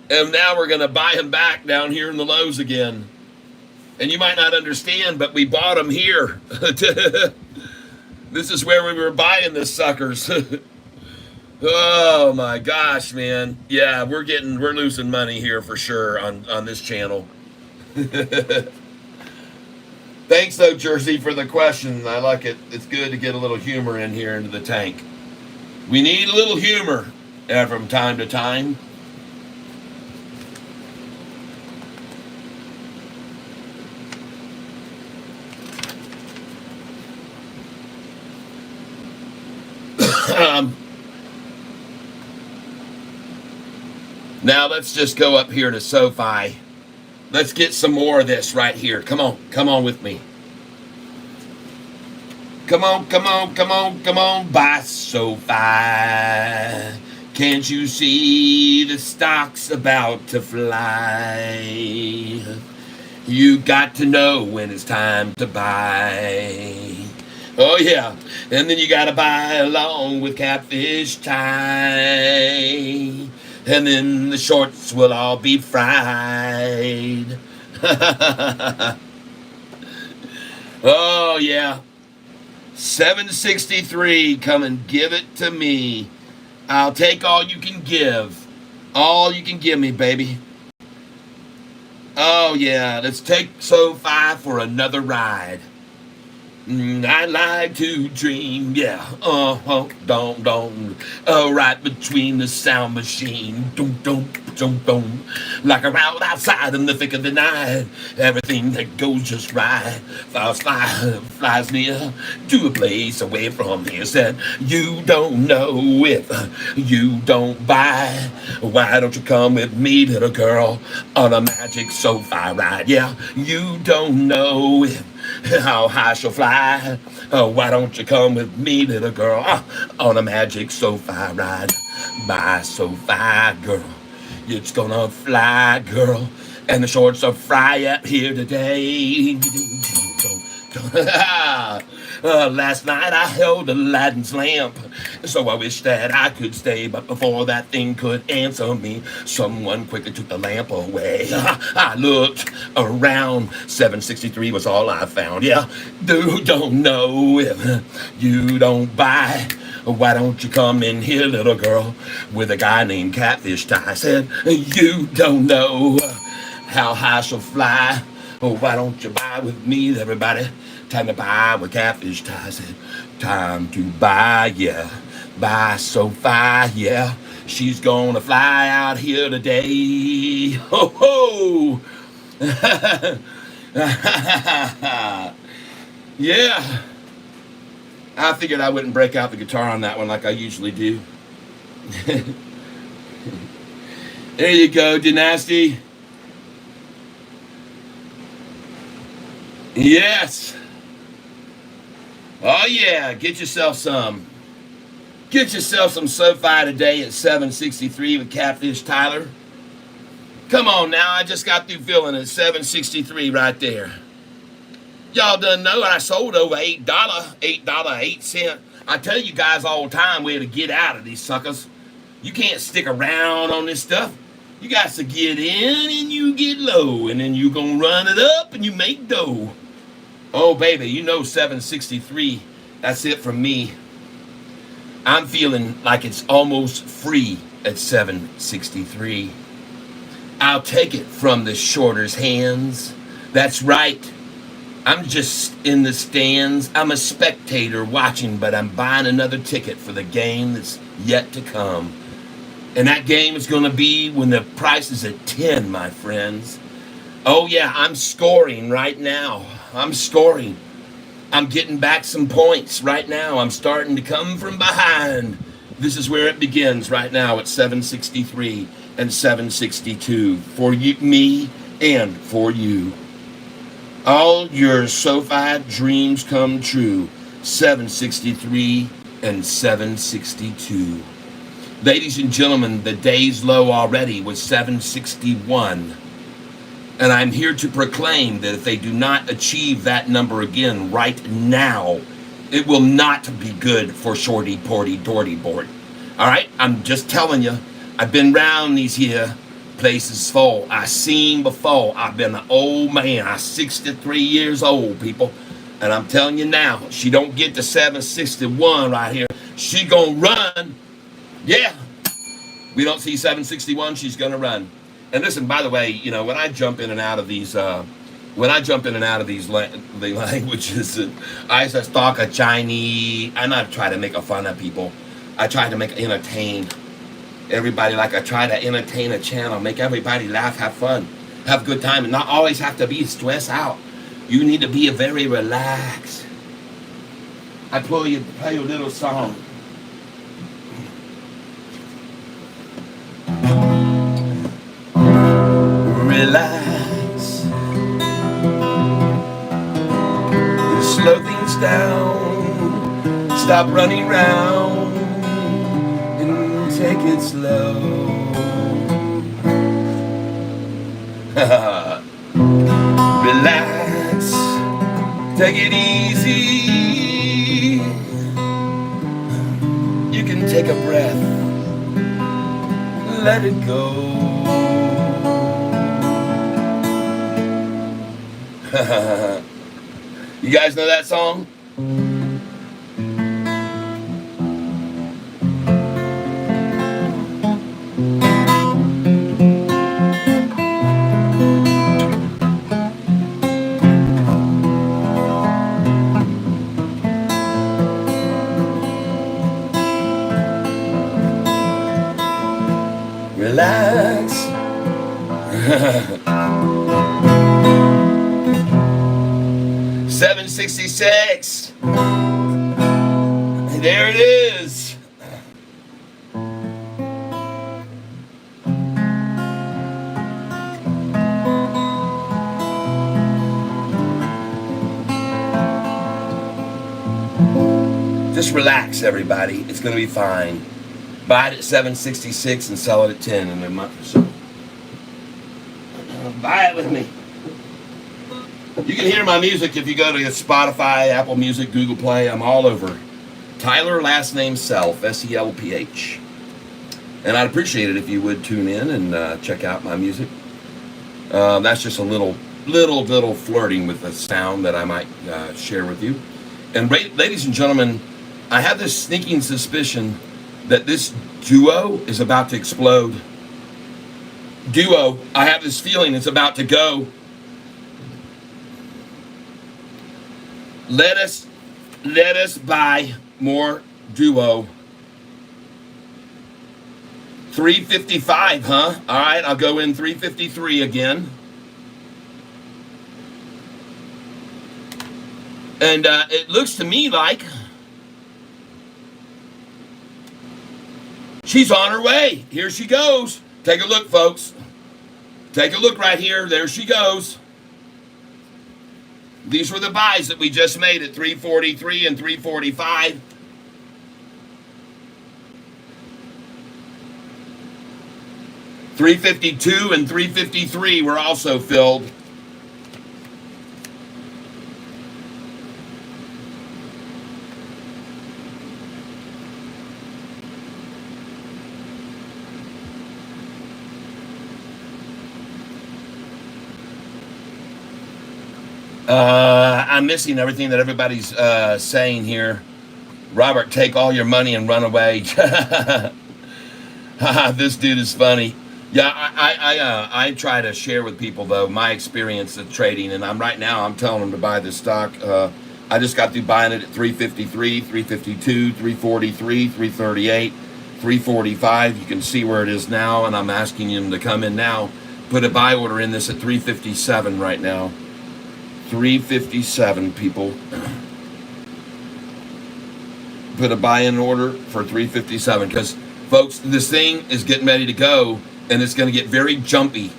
And now we're going to buy them back down here in the lows again. And you might not understand, but we bought them here. This is where we were buying the suckers. Oh my gosh, man. Yeah, we're losing money here for sure on this channel. Thanks though, Jersey, for the question. I like it. It's good to get a little humor in here into the tank. We need a little humor from time to time. Now let's just go up here to Sofi. Let's get some more of this right here. Come on with me. Come on, buy Sofi. Can't you see the stock's about to fly? You got to know when it's time to buy. Oh yeah, and then you gotta buy along with Catfish tie. And then the shorts will all be fried. Oh, yeah. 763, come and give it to me. I'll take all you can give. All you can give me, baby. Oh, yeah. Let's take Sofi for another ride. I like to dream, yeah. Don't. Oh, right between the sound machine. Don't. Like a route outside in the thick of the night. Everything that goes just right. Flies near to a place away from here. Said, you don't know if you don't buy. Why don't you come with me, little girl, on a magic Sofi ride? Yeah, you don't know if how high she'll fly. Why don't you come with me, little girl, on a magic Sofi ride? My Sofi girl, it's gonna fly, girl, and the shorts are fry up here today. Last night I held Aladdin's lamp, so I wish that I could stay, but before that thing could answer me, someone quickly took the lamp away. I looked around, 763 was all I found. Yeah, don't know if you don't buy. Why don't you come in here, little girl, with a guy named Catfish tie? I said, you don't know how high she'll fly. Why don't you buy with me, everybody? Time to buy with Catfish tie. I said, time to buy, yeah. Buy Sofi, yeah. She's gonna fly out here today. Ho ho! Yeah. I figured I wouldn't break out the guitar on that one like I usually do. There you go, Dynasty. Yes. Oh yeah, get yourself some. Get yourself some Sofi today at 763 with Catfish Tyler. Come on now, I just got through feeling it. 763 right there. Y'all done know I sold over $8.08. I tell you guys all the time where to get out of these suckers. You can't stick around on this stuff. You got to get in and you get low, and then you gonna run it up and you make dough. Oh baby, you know 763. That's it from me. I'm feeling like it's almost free at 763. I'll take it from the shorter's hands. That's right. I'm just in the stands. I'm a spectator watching, but I'm buying another ticket for the game that's yet to come. And that game is going to be when the price is at 10, my friends. Oh yeah, I'm scoring right now. I'm scoring. I'm getting back some points right now. I'm starting to come from behind. This is where it begins right now at 763 and 762 for you, me and for you. All your Sofi dreams come true. 763 and 762. Ladies and gentlemen, the day's low already was 761. And I'm here to proclaim that if they do not achieve that number again right now, it will not be good for Shorty Porty Dorty Board. All right? I'm just telling you. I've been round these here places full. I seen before. I've been an old man. I'm 63 years old, people. And I'm telling you now, she don't get to 761 right here. She gonna run. Yeah. We don't see 761, she's gonna run. And listen, by the way, you know, when I jump in and out of these languages, I just talk a Chinese. I not try to make a fun of people. I try to make entertain everybody. Like I try to entertain a channel, make everybody laugh, have fun, have a good time, and not always have to be stressed out. You need to be a very relaxed. I play a little song. Relax, slow things down, stop running round, and take it slow. Relax, take it easy. You can take a breath, let it go. You guys know that song? Relax, $7.66. There it is. Just relax, everybody. It's going to be fine. Buy it at $7.66 and sell it at $10 in a month or so. Buy it with me. You can hear my music if you go to Spotify, Apple Music, Google Play. I'm all over. Tyler, last name Self, SELPH. And I'd appreciate it if you would tune in and check out my music. That's just a little flirting with the sound that I might share with you. And ladies and gentlemen, I have this sneaking suspicion that this duo is about to explode. Duo, I have this feeling it's about to go. Let us buy more duo. $3.55, huh? All right, I'll go in $3.53 again. And it looks to me like she's on her way. Here she goes. Take a look, folks. Take a look right here. There she goes. These were the buys that we just made at $3.43 and $3.45. $3.52 and $3.53 were also filled. I'm missing everything that everybody's saying here. Robert, take all your money and run away. This dude is funny. Yeah, I try to share with people though my experience of trading, and I'm telling them to buy this stock. I just got through buying it at $3.53, $3.52, $3.43, $3.38, $3.45. You can see where it is now, and I'm asking them to come in now. Put a buy order in this at $3.57 right now. $3.57, people. Put a buy-in order for $3.57 because, folks, this thing is getting ready to go, and it's going to get very jumpy.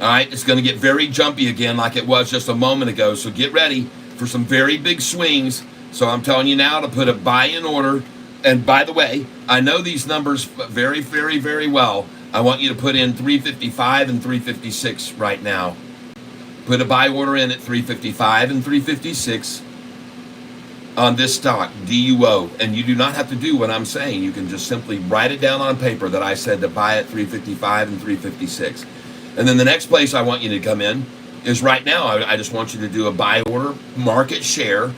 All right, it's going to get very jumpy again, like it was just a moment ago. So get ready for some very big swings. So I'm telling you now to put a buy-in order. And by the way, I know these numbers very, very, very well. I want you to put in $3.55 and $3.56 right now. Put a buy order in at $3.55 and $3.56 on this stock, DUO. And you do not have to do what I'm saying. You can just simply write it down on paper that I said to buy at $3.55 and $3.56. And then the next place I want you to come in is right now. I just want you to do a buy order market share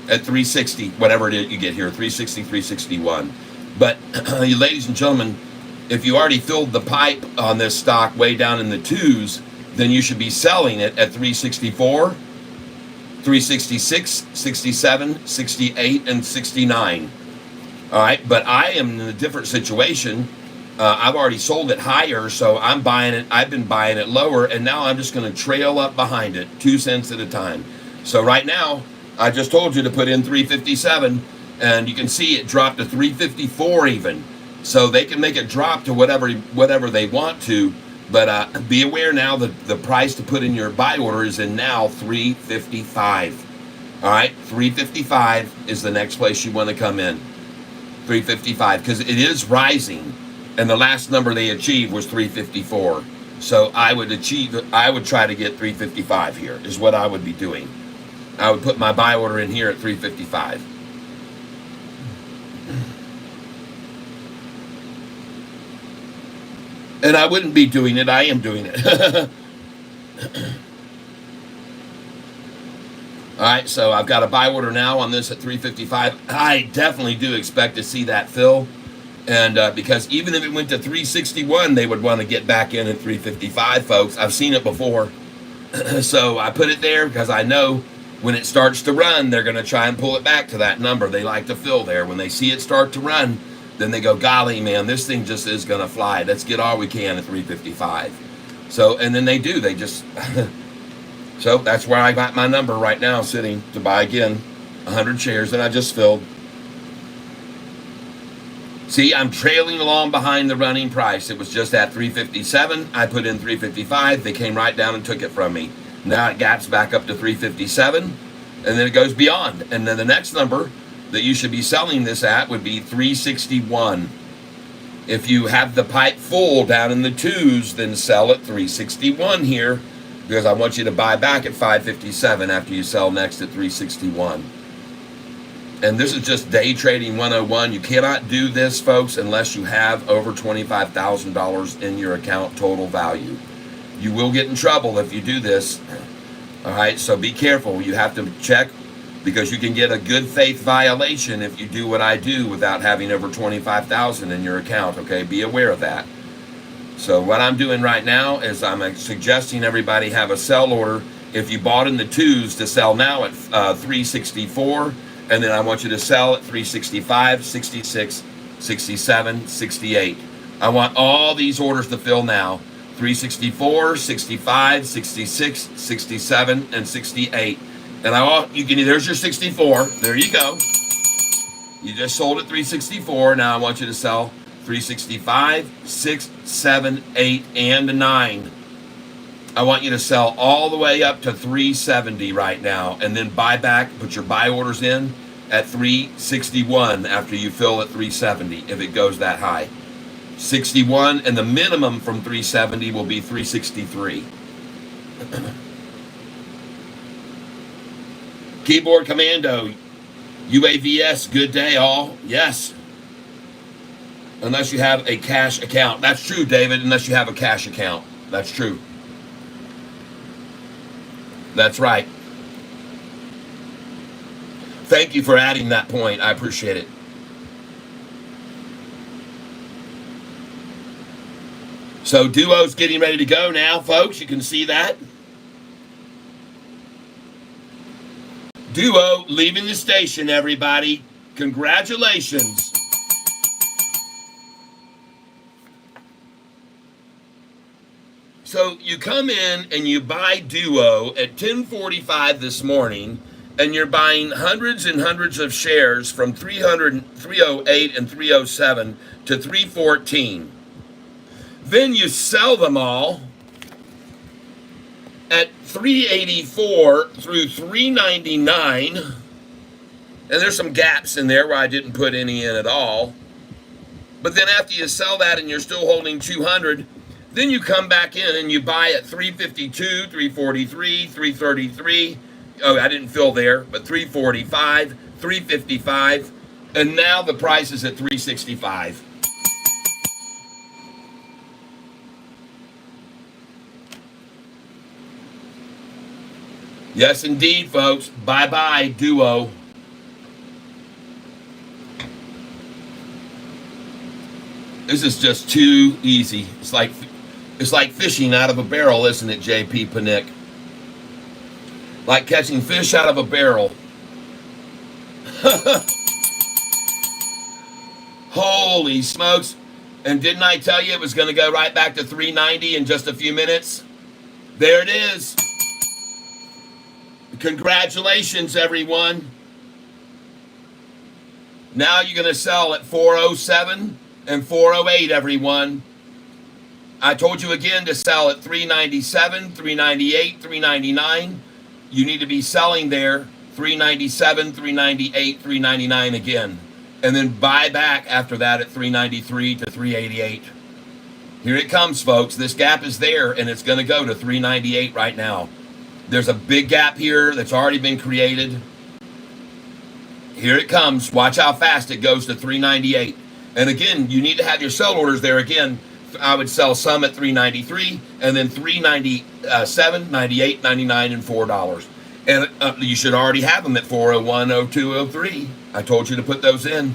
at $3.60, whatever it is you get here, $3.60, $3.61. But ladies and gentlemen, if you already filled the pipe on this stock way down in the twos, then you should be selling it at $3.64, $3.66, $67, $68, and $69. All right, but I am in a different situation. I've already sold it higher, so I'm buying it. I've been buying it lower, and now I'm just going to trail up behind it 2 cents at a time. So right now, I just told you to put in $3.57, and you can see it dropped to $3.54 even. So they can make it drop to whatever they want to. But be aware now that the price to put in your buy order is in now $3.55. All right, $3.55 is the next place you want to come in. $3.55 because it is rising, and the last number they achieved was $3.54. So I would try to get $3.55 here is what I would be doing. I would put my buy order in here at $3.55. And I wouldn't be doing it. I am doing it. All right, so I've got a buy order now on this at $3.55. I definitely do expect to see that fill. And because even if it went to $3.61, they would want to get back in at $3.55, folks. I've seen it before. So I put it there because I know when it starts to run, they're going to try and pull it back to that number. They like to fill there. When they see it start to run, then they go, golly, man, this thing just is going to fly. Let's get all we can at $3.55. So, and then they do. They just so that's where I got my number right now, sitting to buy again 100 shares that I just filled. See, I'm trailing along behind the running price. It was just at 357. I put in 355. They came right down and took it from me. Now it gaps back up to 357, and then it goes beyond. And then the next number that you should be selling this at would be 361. If you have the pipe full down in the twos, then sell at 361 here, because I want you to buy back at 557 after you sell next at 361. And this is just day trading 101. You cannot do this, folks, unless you have over $25,000 in your account total value. You will get in trouble if you do this. All right, so be careful. You have to check, because you can get a good faith violation if you do what I do without having over 25,000 in your account. Okay, be aware of that. So what I'm doing right now is I'm suggesting everybody have a sell order. If you bought in the twos, to sell now at 364. And then I want you to sell at 365, 66, 67, 68. I want all these orders to fill now. 364, 65, 66, 67, and 68. And I want you can, there's your 64. There you go. You just sold at 364. Now I want you to sell 365, 6, 7, 8, and 9. I want you to sell all the way up to 370 right now, and then buy back, put your buy orders in at 361 after you fill at 370, if it goes that high. 61, and the minimum from 370 will be 363. Keyboard Commando, UAVS, good day all. Yes. Unless you have a cash account. That's true, David, unless you have a cash account. That's true. That's right. Thank you for adding that point. I appreciate it. So Duo's getting ready to go now, folks. You can see that. Duo leaving the station, everybody. Congratulations. So you come in and you buy Duo at 10:45 this morning, and you're buying hundreds and hundreds of shares from 308 and 307 to 314. Then you sell them all at 384 through 399. And there's some gaps in there where I didn't put any in at all. But then after you sell that and you're still holding 200, then you come back in and you buy at 352, 343, 333. Oh, I didn't fill there, but 345, 355. And now the price is at 365. Yes, indeed, folks. Bye-bye, Duo. This is just too easy. It's like fishing out of a barrel, isn't it, J.P. Panick? Like catching fish out of a barrel. Holy smokes. And didn't I tell you it was going to go right back to 390 in just a few minutes? There it is. Congratulations, everyone. Now you're going to sell at 407 and 408, everyone. I told you again to sell at 397, 398, 399. You need to be selling there 397, 398, 399 again. And then buy back after that at 393 to 388. Here it comes, folks. This gap is there, and it's going to go to 398 right now. There's a big gap here that's already been created. Here it comes. Watch how fast it goes to 398. And again, you need to have your sell orders there again. I would sell some at 393, and then 397, 98, 99, and $4. And you should already have them at 401, 02, 03. I told you to put those in.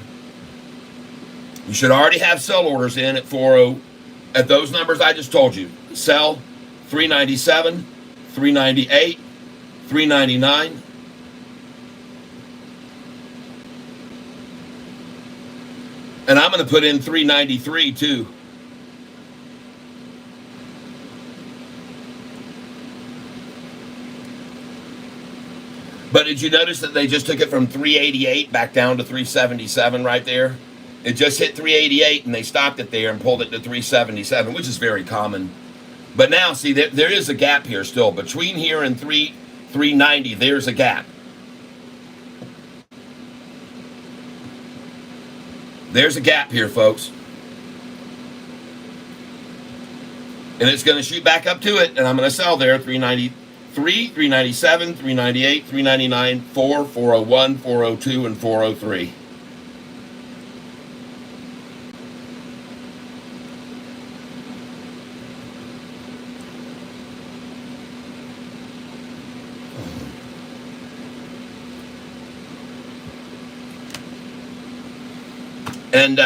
You should already have sell orders in at 40 at those numbers I just told you. Sell 397, 398, 399. And I'm going to put in 393 too. But did you notice that they just took it from 388 back down to 377 right there? It just hit 388 and they stopped it there and pulled it to 377, which is very common. But now, see, there is a gap here still. Between here and 390, there's a gap. There's a gap here, folks. And it's going to shoot back up to it, and I'm going to sell there 393, 397, 398, 399, 4, 401, 402, and 403. And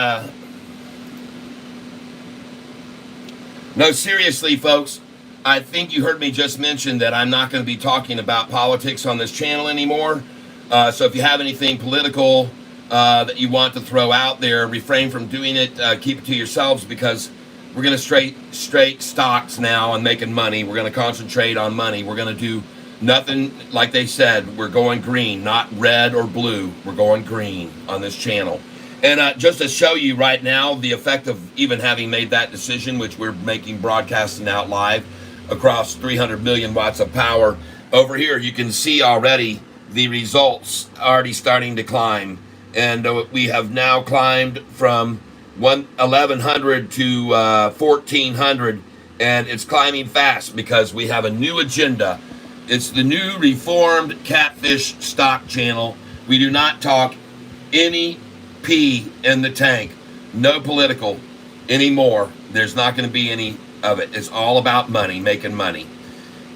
no, seriously, folks, I think you heard me just mention that I'm not going to be talking about politics on this channel anymore. So if you have anything political that you want to throw out there, refrain from doing it. Keep it to yourselves, because we're going to straight stocks now and making money. We're going to concentrate on money. We're going to do nothing, like they said, we're going green, not red or blue. We're going green on this channel. And just to show you right now the effect of even having made that decision, which we're making broadcasting out live across 300 million watts of power, over here you can see already the results already starting to climb. And we have now climbed from 1100 to 1400, and it's climbing fast because we have a new agenda. It's the new reformed Catfish stock channel. We do not talk any pee in the tank, no political anymore. There's not going to be any of it. It's all about money, making money.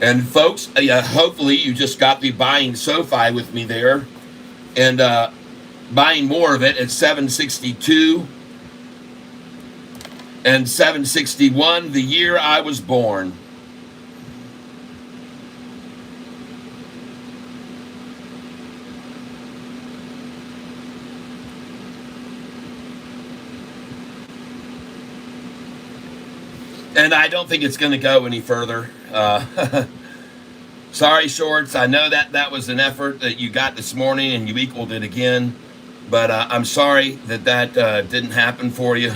And folks, hopefully you just got the buying Sofi with me there, and buying more of it at 762 and 761, the year I was born. And I don't think it's going to go any further. Sorry, shorts. I know that was an effort that you got this morning and you equaled it again. But I'm sorry that didn't happen for you.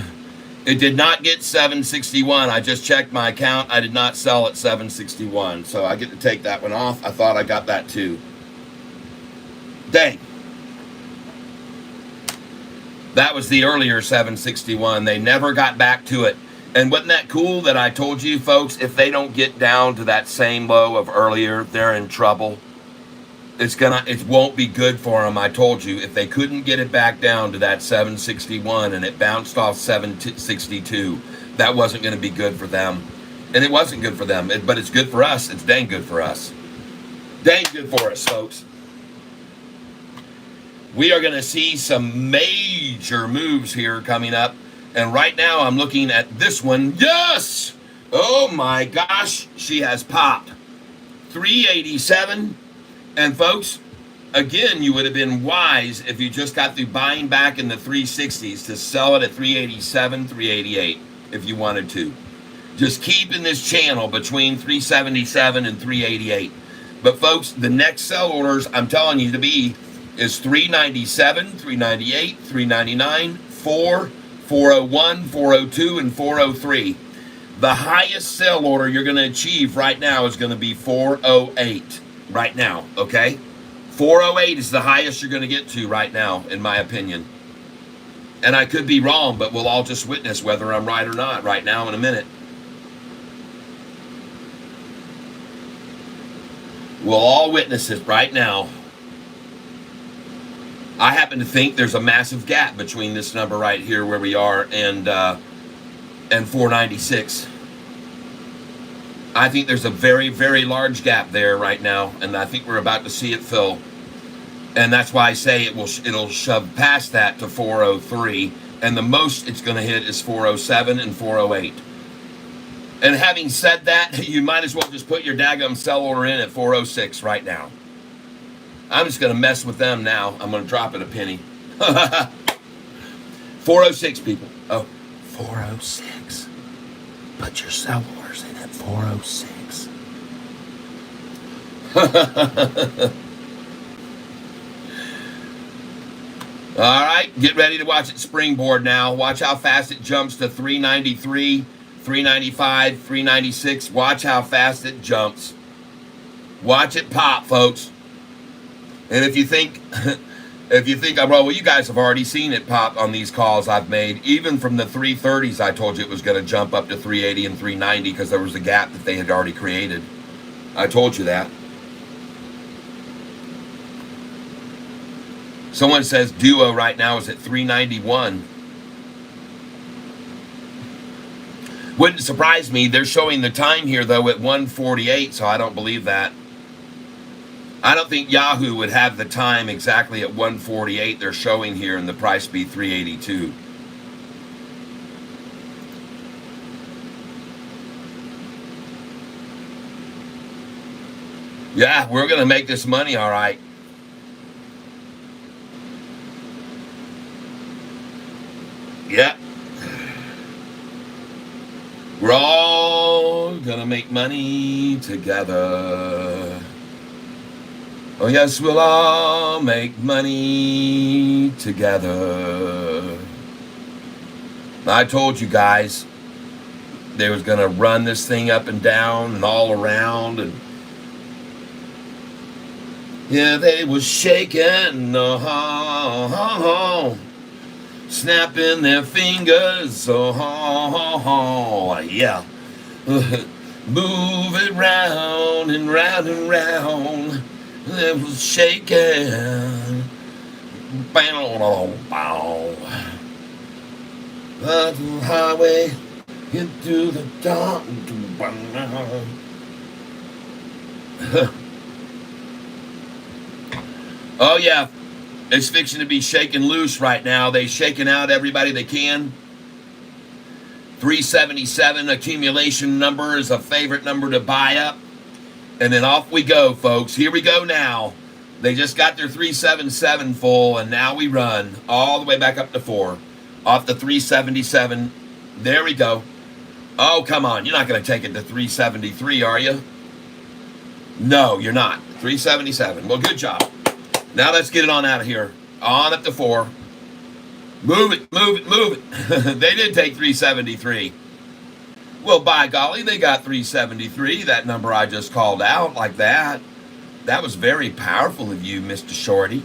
It did not get 761. I just checked my account. I did not sell at 761. So I get to take that one off. I thought I got that too. Dang. That was the earlier 761. They never got back to it. And wasn't that cool that I told you, folks, if they don't get down to that same low of earlier, they're in trouble. It won't be good for them. I told you, if they couldn't get it back down to that 761 and it bounced off 762, that wasn't going to be good for them. And it wasn't good for them, but it's good for us. It's dang good for us. Dang good for us, folks. We are going to see some major moves here coming up. And right now I'm looking at this one. Yes! Oh my gosh, she has popped. 387. And folks, again, you would have been wise if you just got through buying back in the 360s to sell it at 387, 388 if you wanted to. Just keep in this channel between 377 and 388. But folks, the next sell orders I'm telling you to be is 397, 398, 399, 401, 402, and 403. The highest sell order you're going to achieve right now is going to be 408 right now, okay? 408 is the highest you're going to get to right now, in my opinion. And I could be wrong, but we'll all just witness whether I'm right or not right now in a minute. We'll all witness it right now. I happen to think there's a massive gap between this number right here where we are and 496. I think there's a very, very large gap there right now, and I think we're about to see it fill. And that's why I say it'll shove past that to 403, and the most it's going to hit is 407 and 408. And having said that, you might as well just put your daggum sell order in at 406 right now. I'm just going to mess with them now. I'm going to drop it a penny. 406, people. Oh, 406. Put your sell orders in at 406. All right, get ready to watch it springboard now. Watch how fast it jumps to 393, 395, 396. Watch how fast it jumps. Watch it pop, folks. And if you think I'm wrong, well, you guys have already seen it pop on these calls I've made. Even from the 330s, I told you it was going to jump up to 380 and 390 because there was a gap that they had already created. I told you that. Someone says Duo right now is at 391. Wouldn't surprise me. They're showing the time here, though, at 1:48, so I don't believe that. I don't think Yahoo would have the time exactly at 1:48 they're showing here, and the price be 382. Yeah, we're going to make this money, all right. Yeah. We're all gonna make money together. Oh yes, we'll all make money together. I told you guys they was gonna run this thing up and down and all around, and yeah, they was shaking, snapping their fingers, yeah. Move it round and round and round. It was shaking. Bow, bow. Up the highway, into the dark. Oh yeah. It's fixing to be shaken loose right now. They shaking out everybody they can. 377 accumulation number is a favorite number to buy up. And then off we go, folks. Here we go now. They just got their 377 full, and now we run all the way back up to 4. Off the 377. There we go. Oh, come on. You're not going to take it to 373, are you? No, you're not. 377. Well, good job. Now let's get it on out of here. On up to 4. Move it, move it, move it. They did take 373. Well, by golly, they got 373, that number I just called out like that. That was very powerful of you, Mr. Shorty.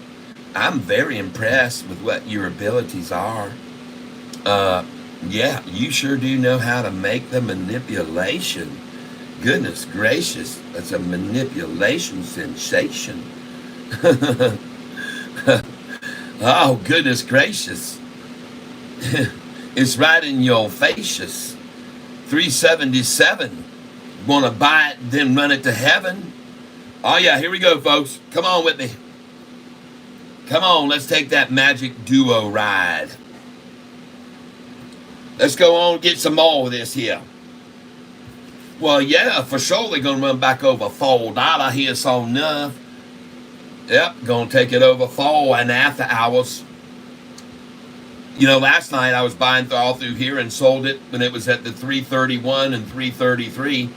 I'm very impressed with what your abilities are. Yeah, you sure do know how to make the manipulation. Goodness gracious, that's a manipulation sensation. Oh, goodness gracious. It's right in your facious. 377. Want to buy it, then run it to heaven? Oh, yeah, here we go, folks. Come on with me. Come on, let's take that magic duo ride. Let's go on get some more of this here. Well, yeah, for sure they're going to run back over $4 here, so enough. Yep, going to take it over 4 and after hours. You know, last night I was buying all through here and sold it when it was at the 331 and 333.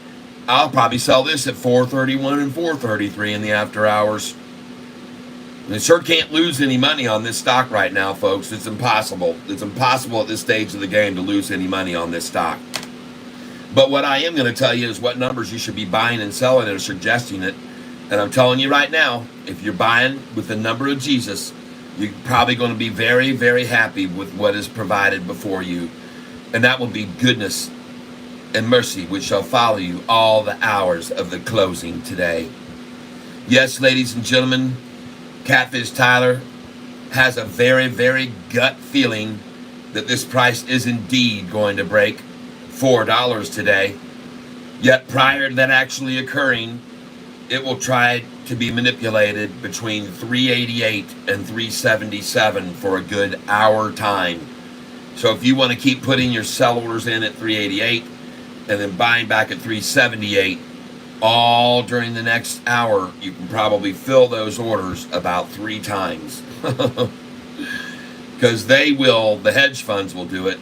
I'll probably sell this at 431 and 433 in the after hours. And it sure can't lose any money on this stock right now, folks. It's impossible. It's impossible at this stage of the game to lose any money on this stock. But what I am going to tell you is what numbers you should be buying and selling and suggesting it. And I'm telling you right now, if you're buying with the number of Jesus, you're probably going to be very, very happy with what is provided before you. And that will be goodness and mercy, which shall follow you all the hours of the closing today. Yes, ladies and gentlemen, Catfish Tyler has a very, very gut feeling that this price is indeed going to break $4 today. Yet prior to that actually occurring, it will try to be manipulated between 388 and 377 for a good hour time. So if you want to keep putting your sell orders in at 388 and then buying back at 378 all during the next hour, you can probably fill those orders about 3 times. Because the hedge funds will do it.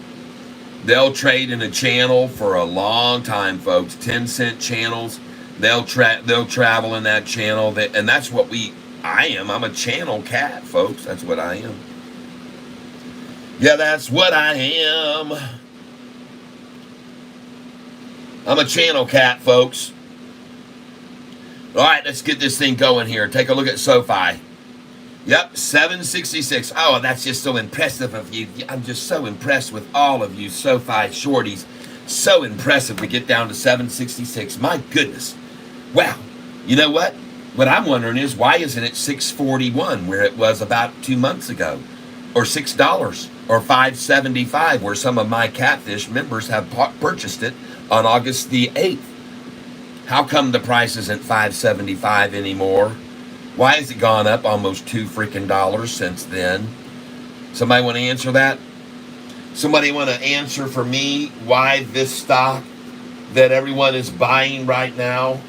They'll trade in a channel for a long time, folks. 10-cent channels. They'll travel in that channel, and that's what I am. I'm a channel cat, folks. That's what I am. Yeah, that's what I am. I'm a channel cat, folks. All right, let's get this thing going here. Take a look at Sofi. Yep, 766. Oh, that's just so impressive of you. I'm just so impressed with all of you Sofi shorties. So impressive to get down to 766. My goodness. Wow. You know what? What I'm wondering is, why isn't it 641 where it was about 2 months ago? Or $6 or $5.75 where some of my Catfish members have purchased it on August the 8th. How come the price isn't $5.75 anymore? Why has it gone up almost $2 freaking since then? Somebody want to answer that? Somebody want to answer for me why this stock that everyone is buying right now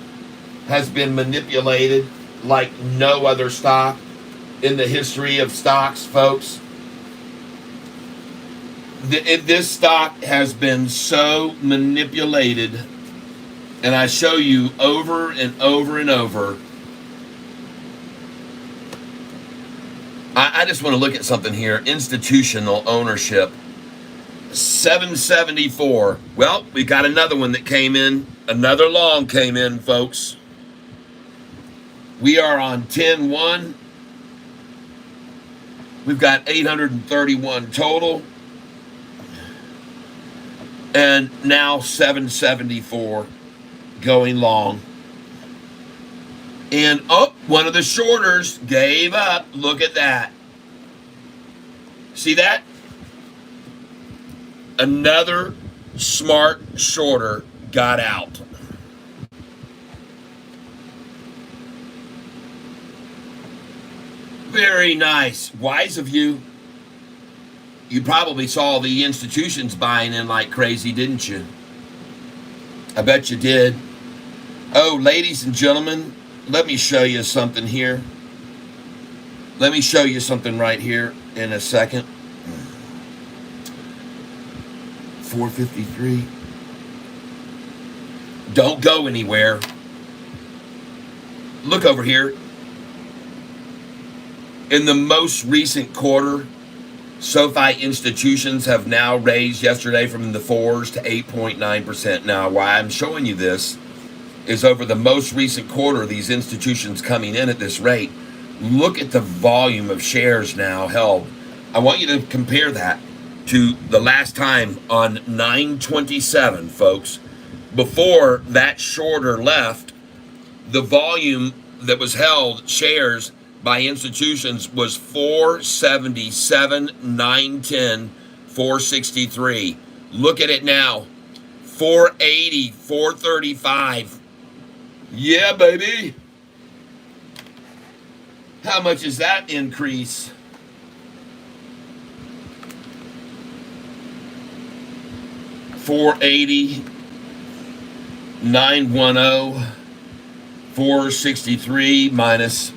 has been manipulated like no other stock in the history of stocks, folks? This stock has been so manipulated, and I show you over and over and over. I just want to look at something here. Institutional ownership, 774. Well, we got another one that came in. Another long came in, folks. We are on 10-1. We've got 831 total. And now 774 going long. And one of the shorters gave up. Look at that. See that? Another smart shorter got out. Very nice. Wise of you. You probably saw the institutions buying in like crazy, didn't you? I bet you did. Oh, ladies and gentlemen, let me show you something here. Let me show you something right here in a second. 453. Don't go anywhere. Look over here. In the most recent quarter, SoFi institutions have now raised yesterday from the 4s to 8.9%. Now, why I'm showing you this is over the most recent quarter, these institutions coming in at this rate. Look at the volume of shares now held. I want you to compare that to the last time on 9/27, folks. Before that shorter left, the volume that was held shares by institutions was 477, 910, 463. Look at it now. 480, 435. Yeah, baby. How much is that increase? $480, 910, 463 minus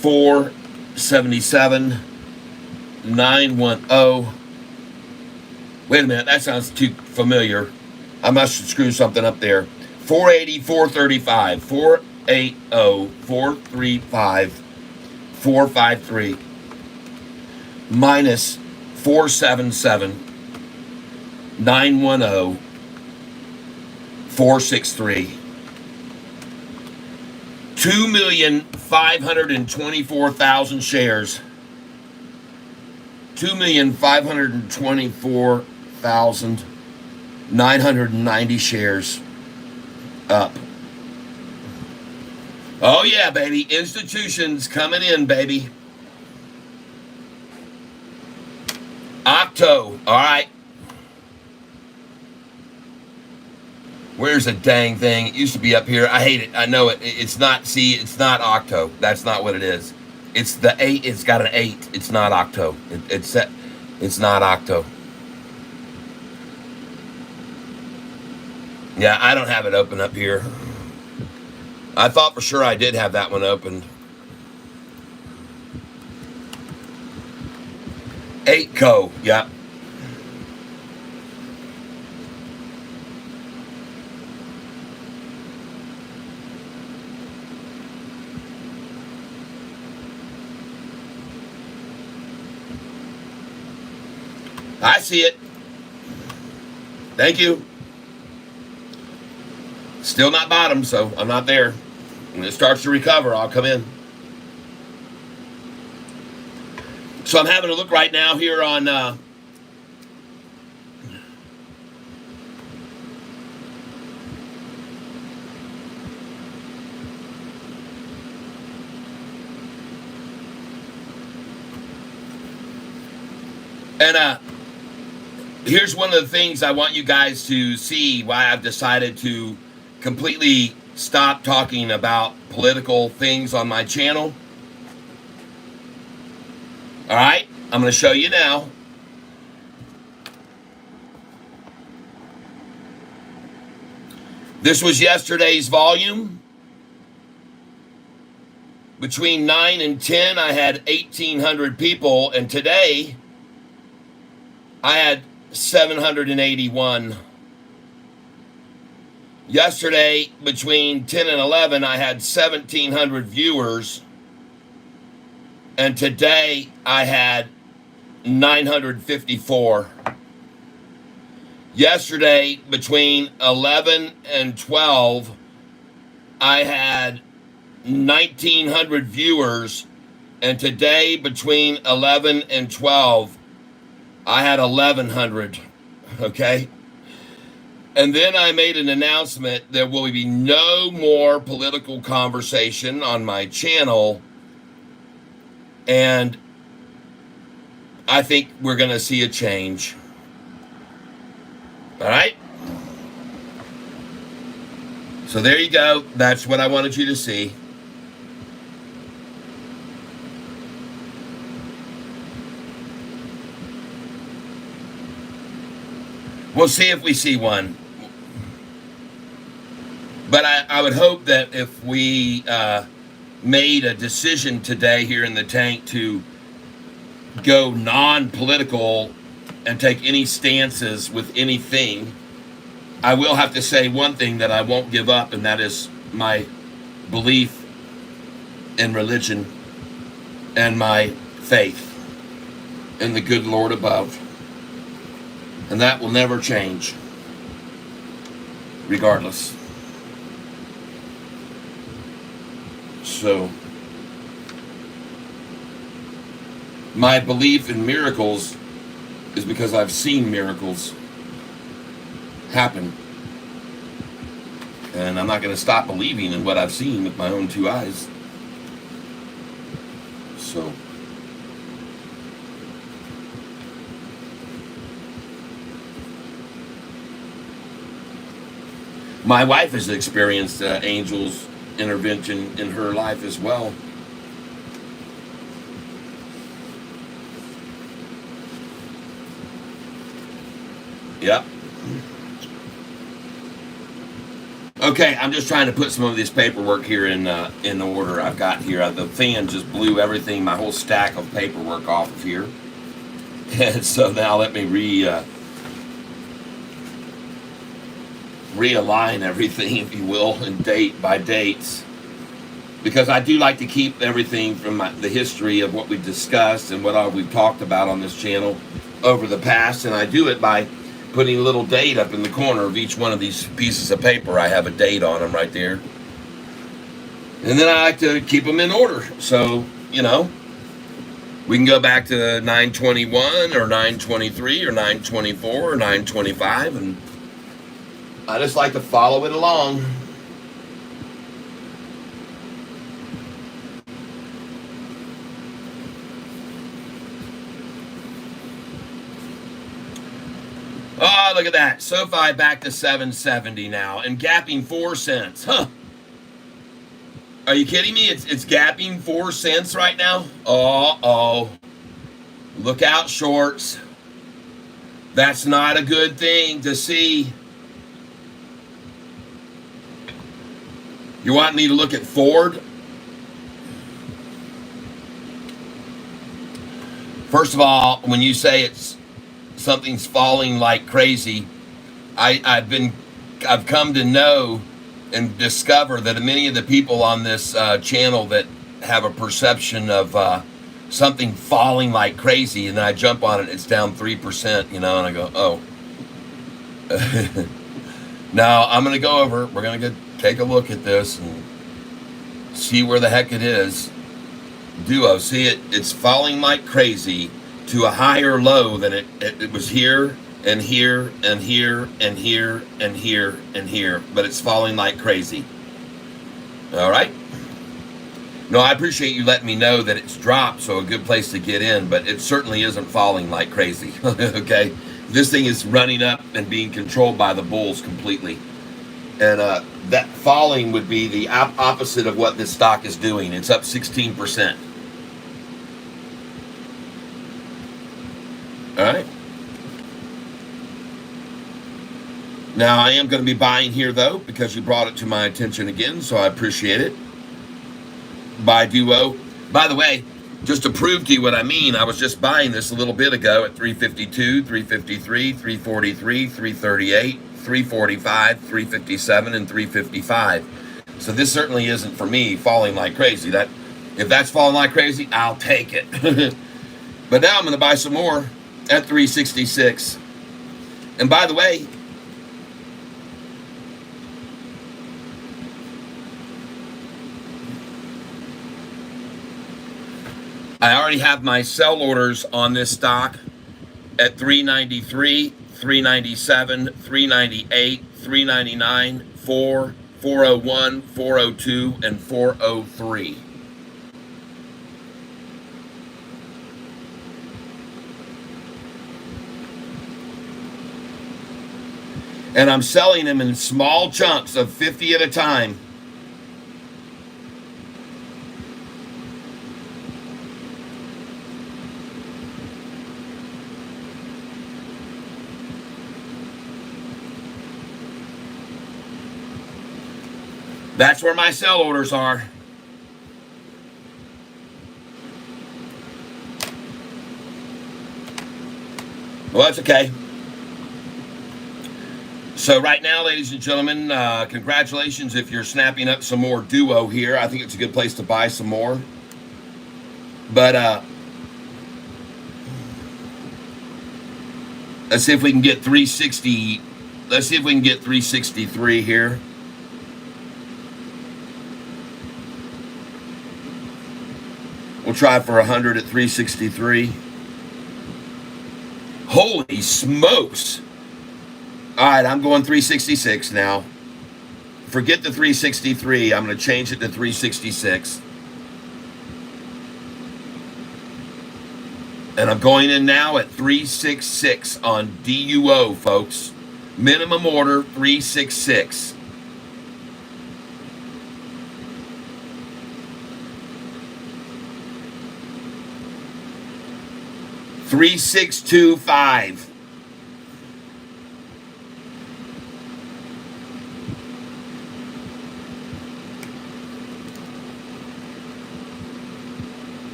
477, 910. Wait a minute, that sounds too familiar. I must screw something up there. 480, 435, 480, 435, 453 minus 477, 910, 463. 2,524,000 shares. 2,524,990 shares up. Oh yeah, baby. Institutions coming in, baby. Octo. All right. Where's the dang thing? It used to be up here. I hate it. I know it. It's not, see, it's not Octo. That's not what it is. It's the 8. It's got an 8. It's not Octo. It's not Octo. Yeah, I don't have it open up here. I thought for sure I did have that one opened. 8Co. Yeah. I see it. Thank you. Still not bottom, so I'm not there. When it starts to recover, I'll come in. So I'm having a look right now here on and here's one of the things I want you guys to see why I've decided to completely stop talking about political things on my channel. All right, I'm going to show you now. This was yesterday's volume. Between 9 and 10, I had 1,800 people, and today I had 781. Yesterday, between 10 and 11, I had 1,700 viewers, and today I had 954. Yesterday, between 11 and 12, I had 1,900 viewers, and today, between 11 and 12, I had 1,100, okay? And then I made an announcement there will be no more political conversation on my channel, and I think we're going to see a change. All right? So there you go. That's what I wanted you to see. We'll see if we see one. But I would hope that if we made a decision today here in the tank to go non-political and take any stances with anything, I will have to say one thing that I won't give up, and that is my belief in religion and my faith in the good Lord above. And that will never change, regardless. So, my belief in miracles is because I've seen miracles happen. And I'm not going to stop believing in what I've seen with my own two eyes. So, my wife has experienced angels' intervention in her life as well. Yep. Okay, I'm just trying to put some of this paperwork here in order. I've got here, the fan just blew everything, my whole stack of paperwork off of here. And so now let me realign everything, if you will, and date by dates. Because I do like to keep everything from the history of what we've discussed and what all we've talked about on this channel over the past. And I do it by putting a little date up in the corner of each one of these pieces of paper. I have a date on them right there. And then I like to keep them in order. So, you know, we can go back to 921 or 923 or 924 or 925. And I just like to follow it along. Oh, look at that. Sofi back to 770 now and gapping 4 cents. Huh. Are you kidding me? It's gapping 4 cents right now? Uh-oh. Look out, shorts. That's not a good thing to see. You want me to look at Ford? First of all, when you say something's falling like crazy, I've come to know and discover that many of the people on this channel that have a perception of something falling like crazy, and then I jump on it, it's down 3%, and I go, oh. Now I'm going to go over, we're going to take a look at this and see where the heck it is. Duo, see it's falling like crazy to a higher low than it was here and here and here and here and here and here, but it's falling like crazy. All right. No, I appreciate you letting me know that it's dropped, so a good place to get in, but it certainly isn't falling like crazy. Okay, this thing is running up and being controlled by the bulls completely, and that falling would be the opposite of what this stock is doing. It's up 16%. All right. Now, I am going to be buying here, though, because you brought it to my attention again, so I appreciate it. Buy Duo. By the way, just to prove to you what I mean, I was just buying this a little bit ago at 352, 353, 343, 338, 345, 357, and 355. So this certainly isn't for me falling like crazy. If that's falling like crazy, I'll take it. But now I'm going to buy some more at 366. And by the way, I already have my sell orders on this stock at 393, 397, 398, 399, 4, 401, 402, and 403. And I'm selling them in small chunks of 50 at a time. That's where my sell orders are. Well, that's okay. So right now, ladies and gentlemen, congratulations if you're snapping up some more Duo here. I think it's a good place to buy some more. But let's see if we can get 360. Let's see if we can get 363 here. We'll try for 100 at 363. Holy smokes. All right, I'm going 366 now. Forget the 363. I'm going to change it to 366. And I'm going in now at 366 on DUO, folks. Minimum order 366. $3,625.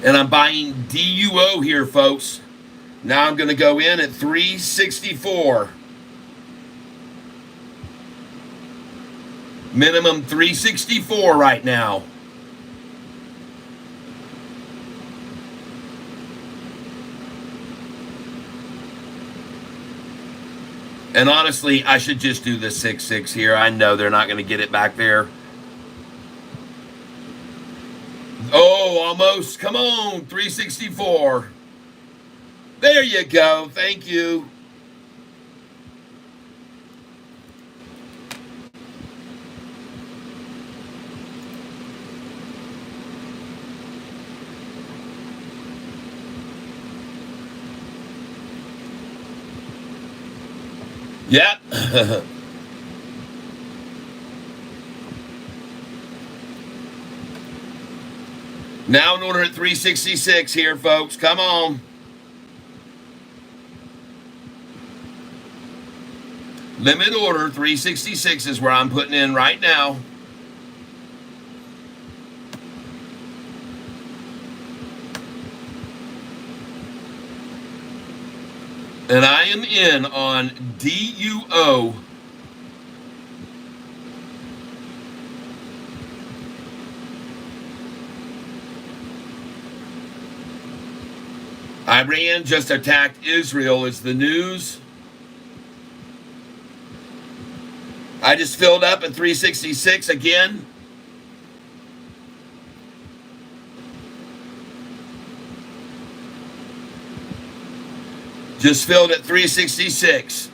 And I'm buying DUO here, folks. Now I'm going to go in at 364. Minimum 364 right now. And honestly, I should just do the 6-6 here. I know they're not going to get it back there. Oh, almost. Come on, 364. There you go. Thank you. Yep. Now in order at 366 here, folks. Come on. Limit order 366 is where I'm putting in right now. And I am in on DUO. Iran just attacked Israel is the news. I just filled up at 366 again. Just filled at 366.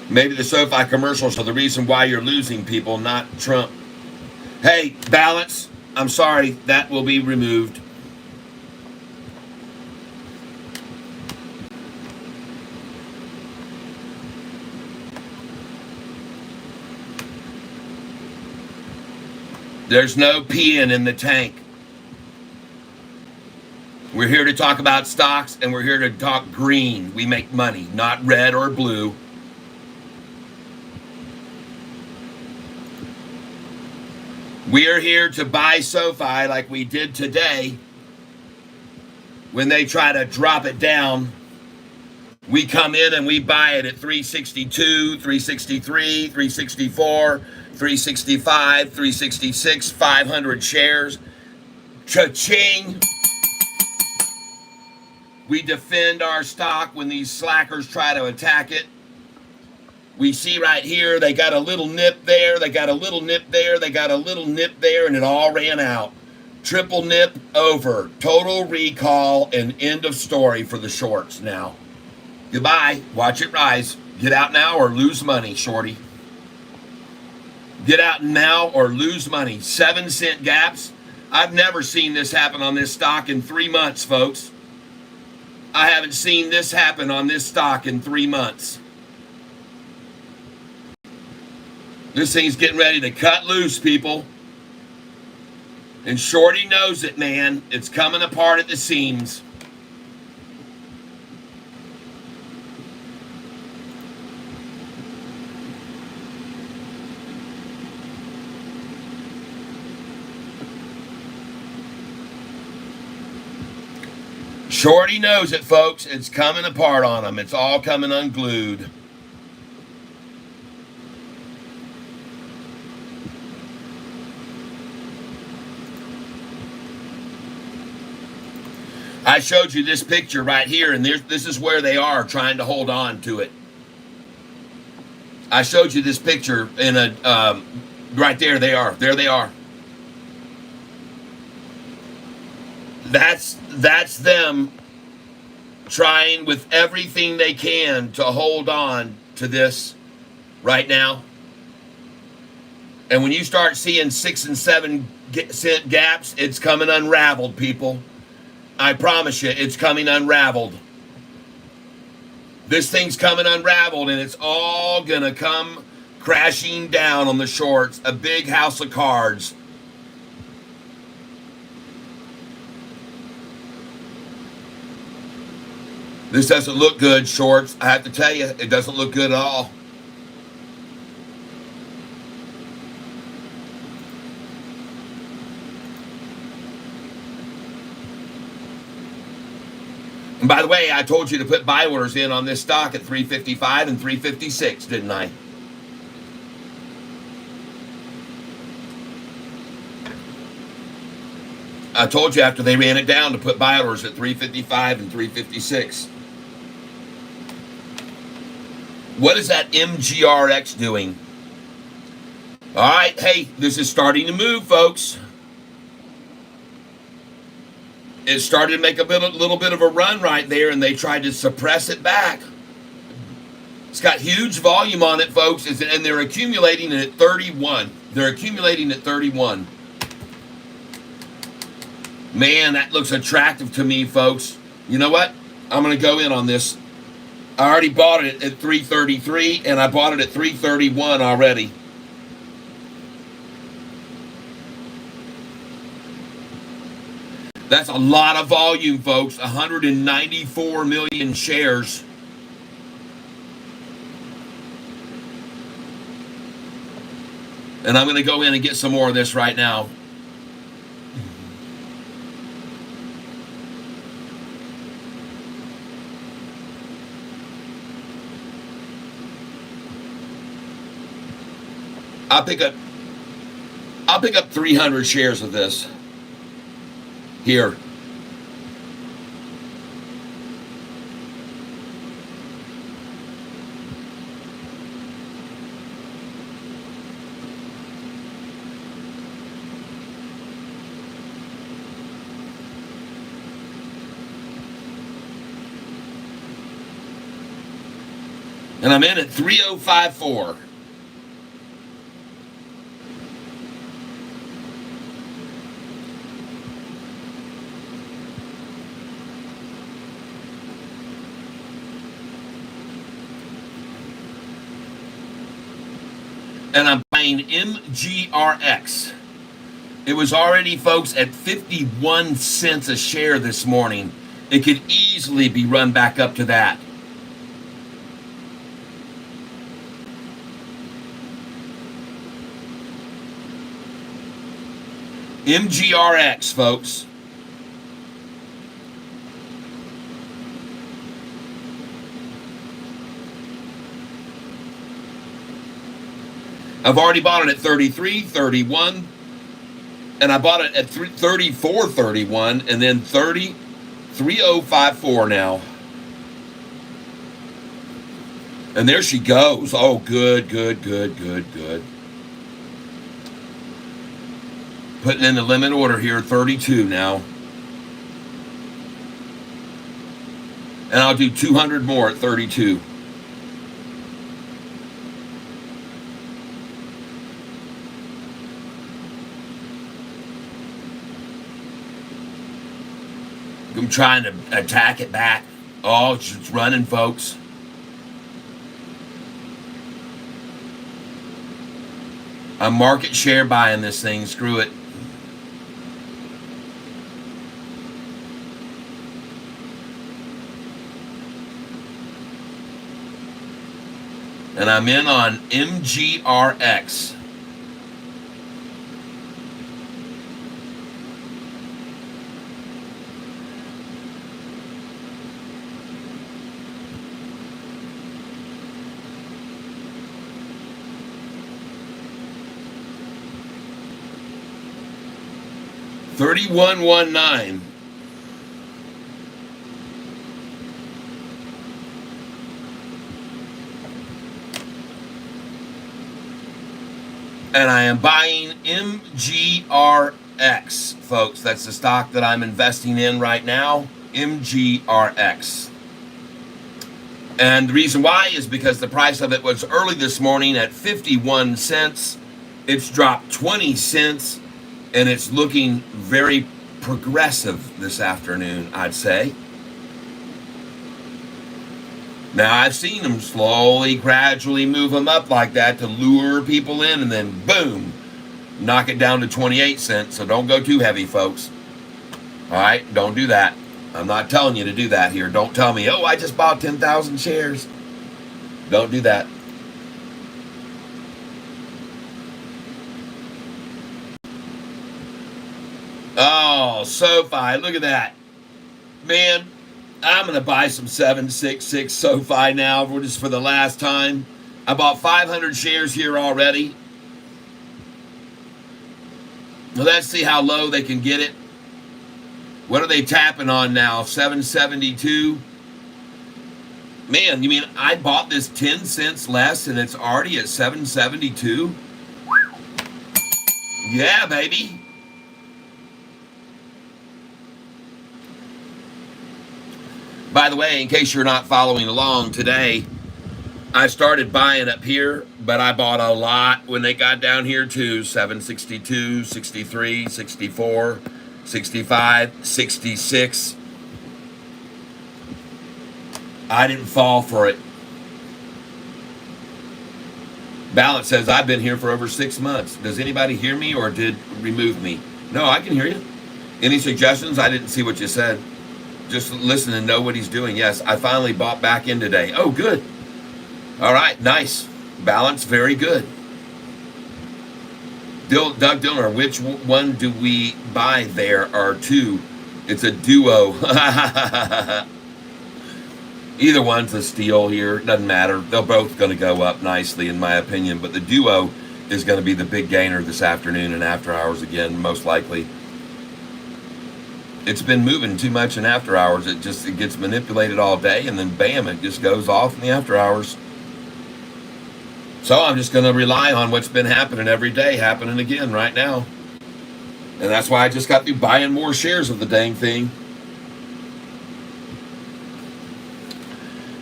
Maybe the Sofi commercials are the reason why you're losing, people, not Trump. Hey, balance. I'm sorry, that will be removed. There's no peeing in the tank. We're here to talk about stocks, and we're here to talk green. We make money, not red or blue. We are here to buy Sofi like we did today. When they try to drop it down, we come in and we buy it at 362, 363, 364, 365, 366, 500 shares. Cha-ching! We defend our stock when these slackers try to attack it. We see right here, they got a little nip there, they got a little nip there, they got a little nip there, and it all ran out. Triple nip over. Total recall and end of story for the shorts now. Goodbye. Watch it rise. Get out now or lose money, shorty. Get out now or lose money. 7-cent gaps. I've never seen this happen on this stock in 3 months, folks. I haven't seen this happen on this stock in 3 months. This thing's getting ready to cut loose, people. And Shorty knows it, man. It's coming apart at the seams. Shorty knows it, folks. It's coming apart on them. It's all coming unglued. I showed you this picture right here, and this is where they are trying to hold on to it. I showed you this picture in a right there. They are. There they are. That's them trying with everything they can to hold on to this right now. And when you start seeing 6 and 7 cent gaps, it's coming unraveled, people. I promise you, it's coming unraveled. This thing's coming unraveled, and it's all gonna come crashing down on the shorts. A big house of cards. This doesn't look good, shorts. I have to tell you, it doesn't look good at all. And by the way, I told you to put buy orders in on this stock at 355 and 356, didn't I? I told you after they ran it down to put buy orders at 355 and 356. What is that MGRX doing? All right, hey, this is starting to move, folks. It started to make a little bit of a run right there, and they tried to suppress it back. It's got huge volume on it, folks, and they're accumulating it at 31. They're accumulating at 31. Man, that looks attractive to me, folks. You know what? I'm going to go in on this. I already bought it at 333, and I bought it at 331 already. That's a lot of volume, folks. 194 million shares. And I'm going to go in and get some more of this right now. I'll pick up 300 shares of this. here. And I'm in at 3054. And I'm buying MGRX. It was already, folks, at 51 cents a share this morning. It could easily be run back up to that. MGRX, folks. I've already bought it at 33, 31, and I bought it at 34, 31, and then 3054 now. And there she goes. Oh, good. Putting in the limit order here, 32 now. And I'll do 200 more at 32. I'm trying to attack it back. Oh, it's running, folks. I'm market share buying this thing. Screw it. And I'm in on MGRX. $31.19. And I am buying MGRX, folks. That's the stock that I'm investing in right now, MGRX. And the reason why is because the price of it was early this morning at 51 cents. It's dropped 20 cents, and it's looking very progressive this afternoon, I'd say. Now, I've seen them slowly, gradually move them up like that to lure people in, and then boom, knock it down to 28 cents. So don't go too heavy, folks. All right, don't do that. I'm not telling you to do that here. Don't tell me, oh, I just bought 10,000 shares. Don't do that. Oh, Sofi, look at that. Man, I'm going to buy some 766 Sofi now, just for the last time. I bought 500 shares here already. Well, let's see how low they can get it. What are they tapping on now? 772. Man, you mean I bought this 10 cents less and it's already at 772? Yeah, baby. By the way, in case you're not following along today, I started buying up here, but I bought a lot when they got down here to 762, 63, 64, 65, 66. I didn't fall for it. Ballot says I've been here for over 6 months. Does anybody hear me or did remove me? No, I can hear you. Any suggestions? I didn't see what you said. Just listen and know what he's doing. Yes, I finally bought back in today. Oh, good. All right, nice. Balance, very good. Doug Dillner, which one do we buy? There are two. It's a duo. Either one's a steal here. Doesn't matter. They're both going to go up nicely, in my opinion. But the duo is going to be the big gainer this afternoon and after hours again, most likely. It's been moving too much in after hours. It gets manipulated all day, and then bam, it just goes off in the after hours. So I'm just going to rely on what's been happening every day, happening again right now. And that's why I just got through buying more shares of the dang thing.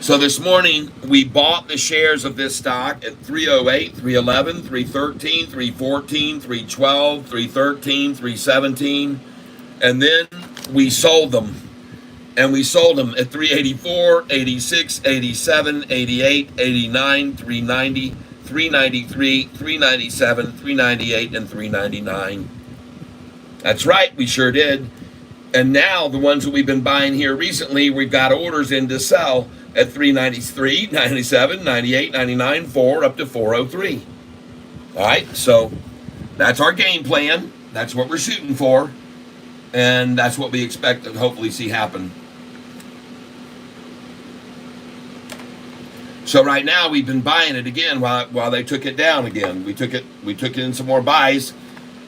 So this morning, we bought the shares of this stock at 308, 311, 313, 314, 312, 313, 317. And then we sold them. And we sold them at 384, 86, 87, 88, 89, 390, 393, 397, 398, and 399. That's right, we sure did. And now the ones that we've been buying here recently, we've got orders in to sell at 393, 97, 98, 99, 4, up to 403. All right, so that's our game plan. That's what we're shooting for. And that's what we expect to hopefully see happen. So right now we've been buying it again while they took it down again. We took it in some more buys,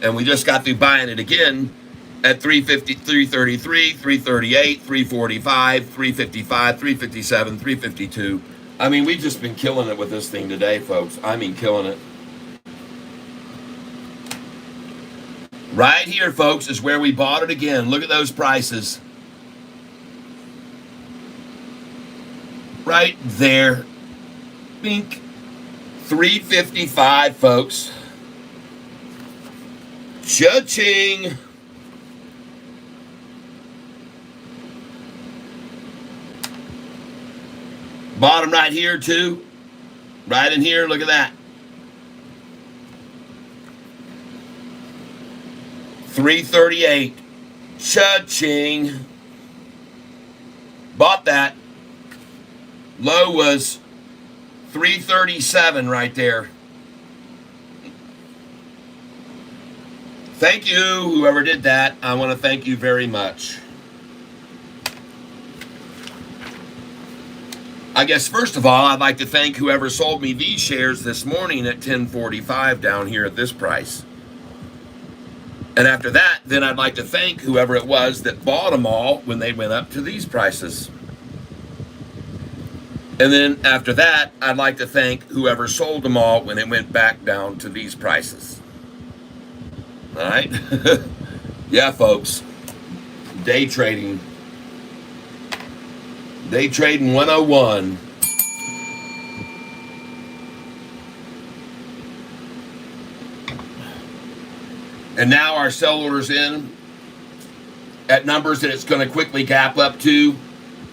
and we just got through buying it again at 350, 333, 338, 345, 355, 357, 352. I mean, we've just been killing it with this thing today, folks. I mean, killing it. Right here, folks, is where we bought it again. Look at those prices. Right there. Bink. 355, folks. Cha-ching. Bottom right here, too. Right in here, look at that. 338. Cha-ching. Bought that. Low was 337 right there. Thank you, whoever did that. I want to thank you very much. I guess first of all, I'd like to thank whoever sold me these shares this morning at 1045 down here at this price. And after that, then I'd like to thank whoever it was that bought them all when they went up to these prices. And then after that, I'd like to thank whoever sold them all when it went back down to these prices. All right? Yeah, folks. Day trading. Day trading 101. And now our sell orders in at numbers that it's going to quickly gap up to.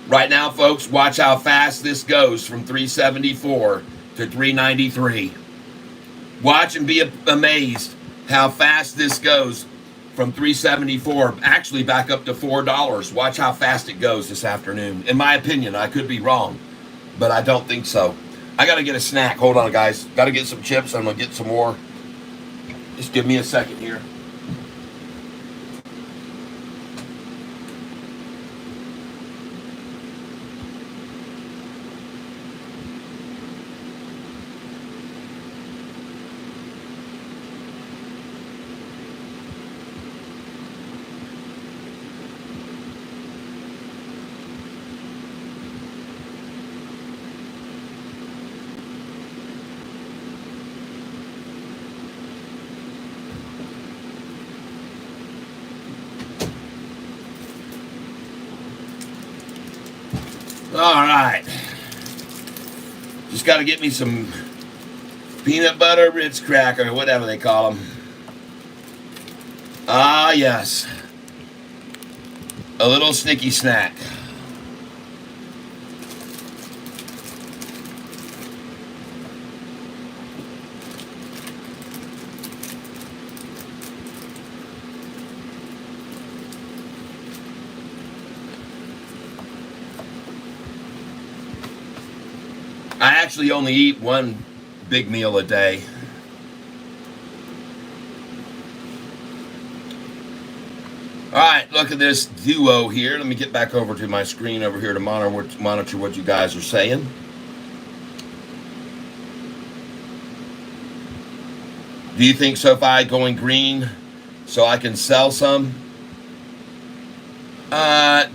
Right now, folks, watch how fast this goes from 374 to 393. Watch and be amazed how fast this goes from 374 actually back up to $4. Watch how fast it goes this afternoon. In my opinion, I could be wrong, but I don't think so. I got to get a snack. Hold on, guys. Got to get some chips. I'm going to get some more. Just give me a second here. All right. Just got to get me some peanut butter Ritz cracker, whatever they call them. Ah, yes. A little sneaky snack. I actually only eat one big meal a day. All right, look at this duo here. Let me get back over to my screen over here to monitor what you guys are saying. Do you think Sofi going green so I can sell some?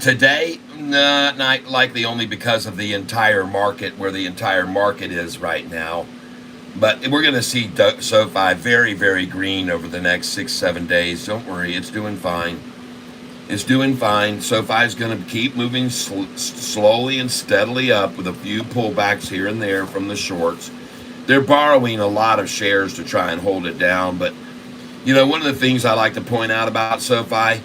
Today, not likely only because of the entire market, where the entire market is right now. But we're going to see SoFi very, very green over the next 6, 7 days. Don't worry, it's doing fine. It's doing fine. SoFi is going to keep moving slowly and steadily up with a few pullbacks here and there from the shorts. They're borrowing a lot of shares to try and hold it down. But, one of the things I like to point out about SoFi,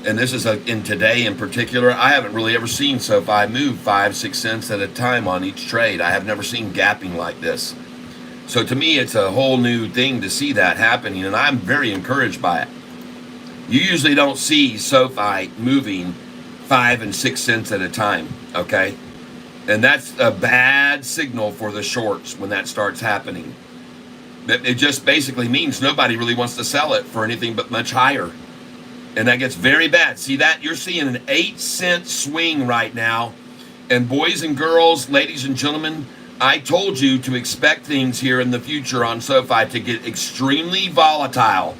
and this is in today in particular, I haven't really ever seen SoFi move 5-6 cents at a time on each trade. I have never seen gapping like this. So to me, it's a whole new thing to see that happening, and I'm very encouraged by it. You usually don't see SoFi moving 5 and 6 cents at a time, okay? And that's a bad signal for the shorts when that starts happening. It just basically means nobody really wants to sell it for anything but much higher. And that gets very bad. See that? You're seeing an 8-cent swing right now. And boys and girls, ladies and gentlemen, I told you to expect things here in the future on SoFi to get extremely volatile.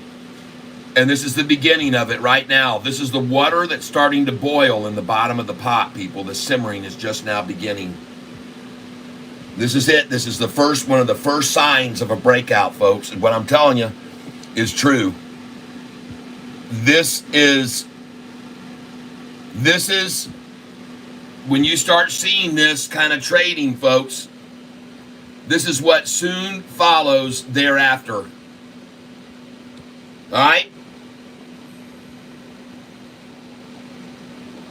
And this is the beginning of it right now. This is the water that's starting to boil in the bottom of the pot, people. The simmering is just now beginning. This is it. This is one of the first signs of a breakout, folks. And what I'm telling you is true. This is when you start seeing this kind of trading, folks. This is what soon follows thereafter. All right?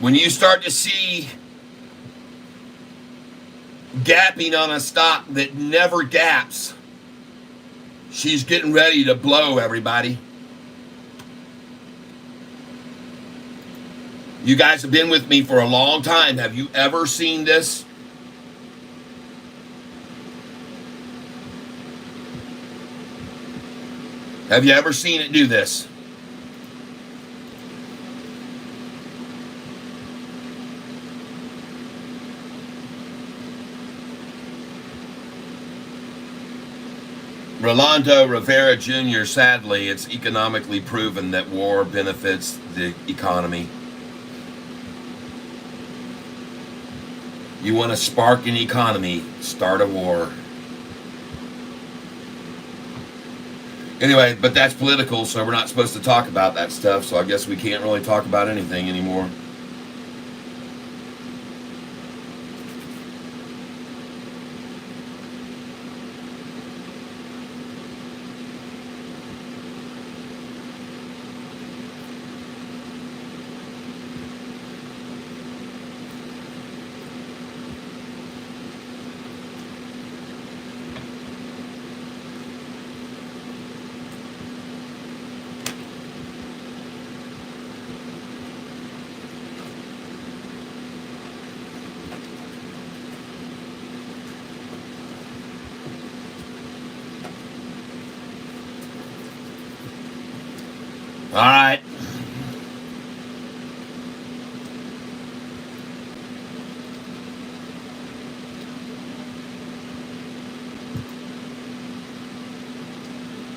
When you start to see gapping on a stock that never gaps, she's getting ready to blow, everybody. You guys have been with me for a long time. Have you ever seen this? Have you ever seen it do this? Rolando Rivera Jr., sadly, it's economically proven that war benefits the economy. You want to spark an economy, start a war. Anyway, but that's political, so we're not supposed to talk about that stuff, so I guess we can't really talk about anything anymore. All right.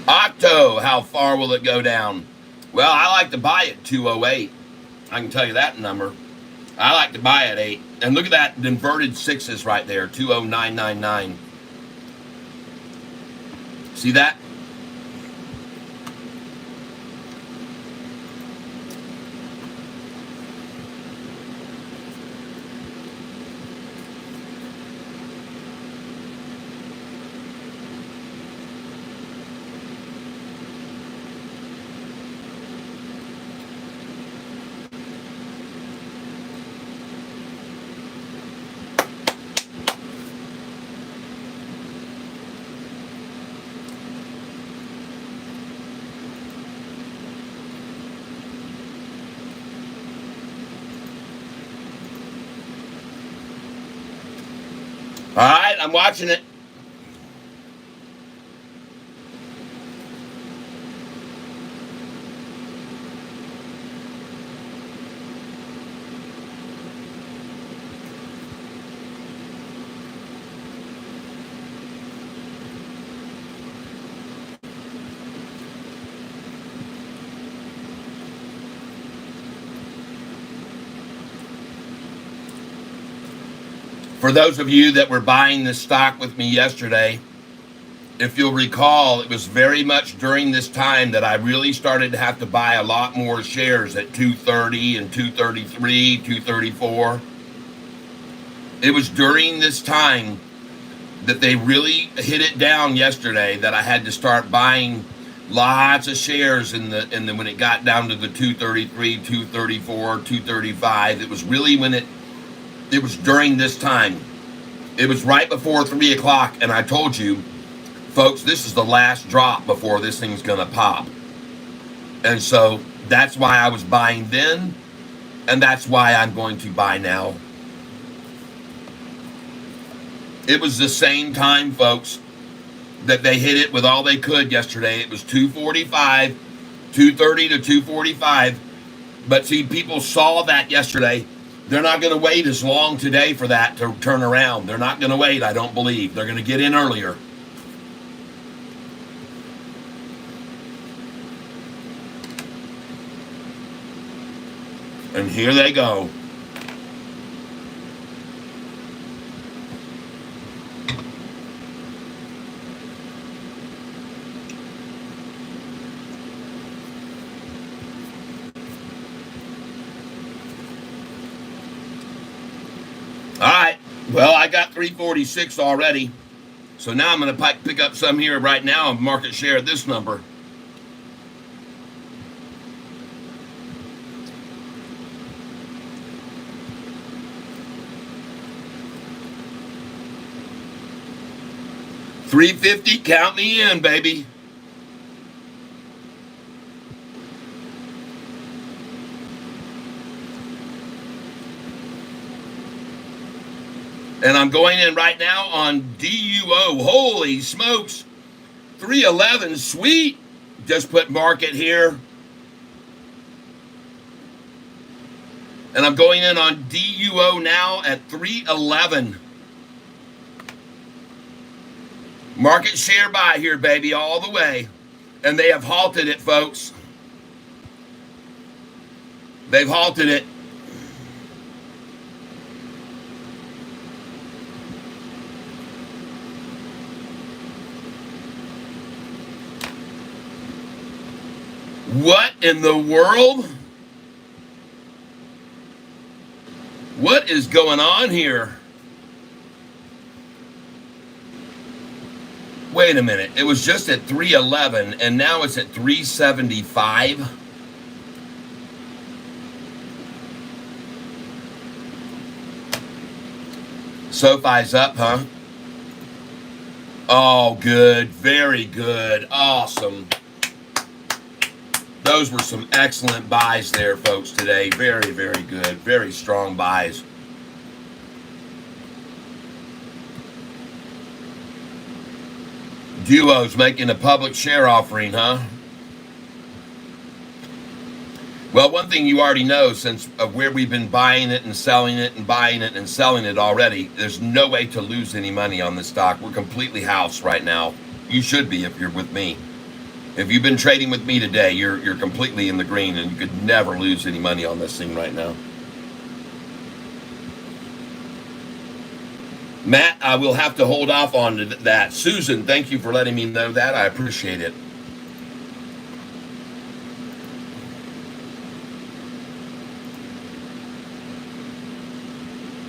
Octo, how far will it go down? Well, I like to buy at 208. I can tell you that number. I like to buy at 8. And look at that inverted sixes right there, 20999. See that? All right, I'm watching it. For those of you that were buying this stock with me yesterday, if you'll recall, it was very much during this time that I really started to have to buy a lot more shares at 230 and 233, 234. It was during this time that they really hit it down yesterday that I had to start buying lots of shares in the when it got down to the 233, 234, 235. It was really when it was during this time. It was right before 3 o'clock, and I told you, folks, this is the last drop before this thing's gonna pop. And so that's why I was buying then, and that's why I'm going to buy now. It was the same time, folks, that they hit it with all they could yesterday. It was 245, 230 to 245. But see, people saw that yesterday. They're not going to wait as long today for that to turn around. They're not going to wait, I don't believe. They're going to get in earlier. And here they go. All right, well, I got 346 already. So now I'm going to pick up some here right now and market share at this number. $350, count me in, baby. And I'm going in right now on DUO. Holy smokes. 311, sweet. Just put market here. And I'm going in on DUO now at 311. Market share buy here, baby, all the way. And they have halted it, folks. They've halted it. What in the world? What is going on here? Wait a minute. It was just at 311 and now it's at 375. Sofi's up, huh? Oh, good. Very good. Awesome. Those were some excellent buys there, folks, today. Very, very good. Very strong buys. Duo's making a public share offering, huh? Well, one thing you already know, since of where we've been buying it and selling it and buying it and selling it already, there's no way to lose any money on this stock. We're completely house right now. You should be if you're with me. If you've been trading with me today, you're completely in the green and you could never lose any money on this thing right now. Matt, I will have to hold off on that. Susan, thank you for letting me know that. I appreciate it.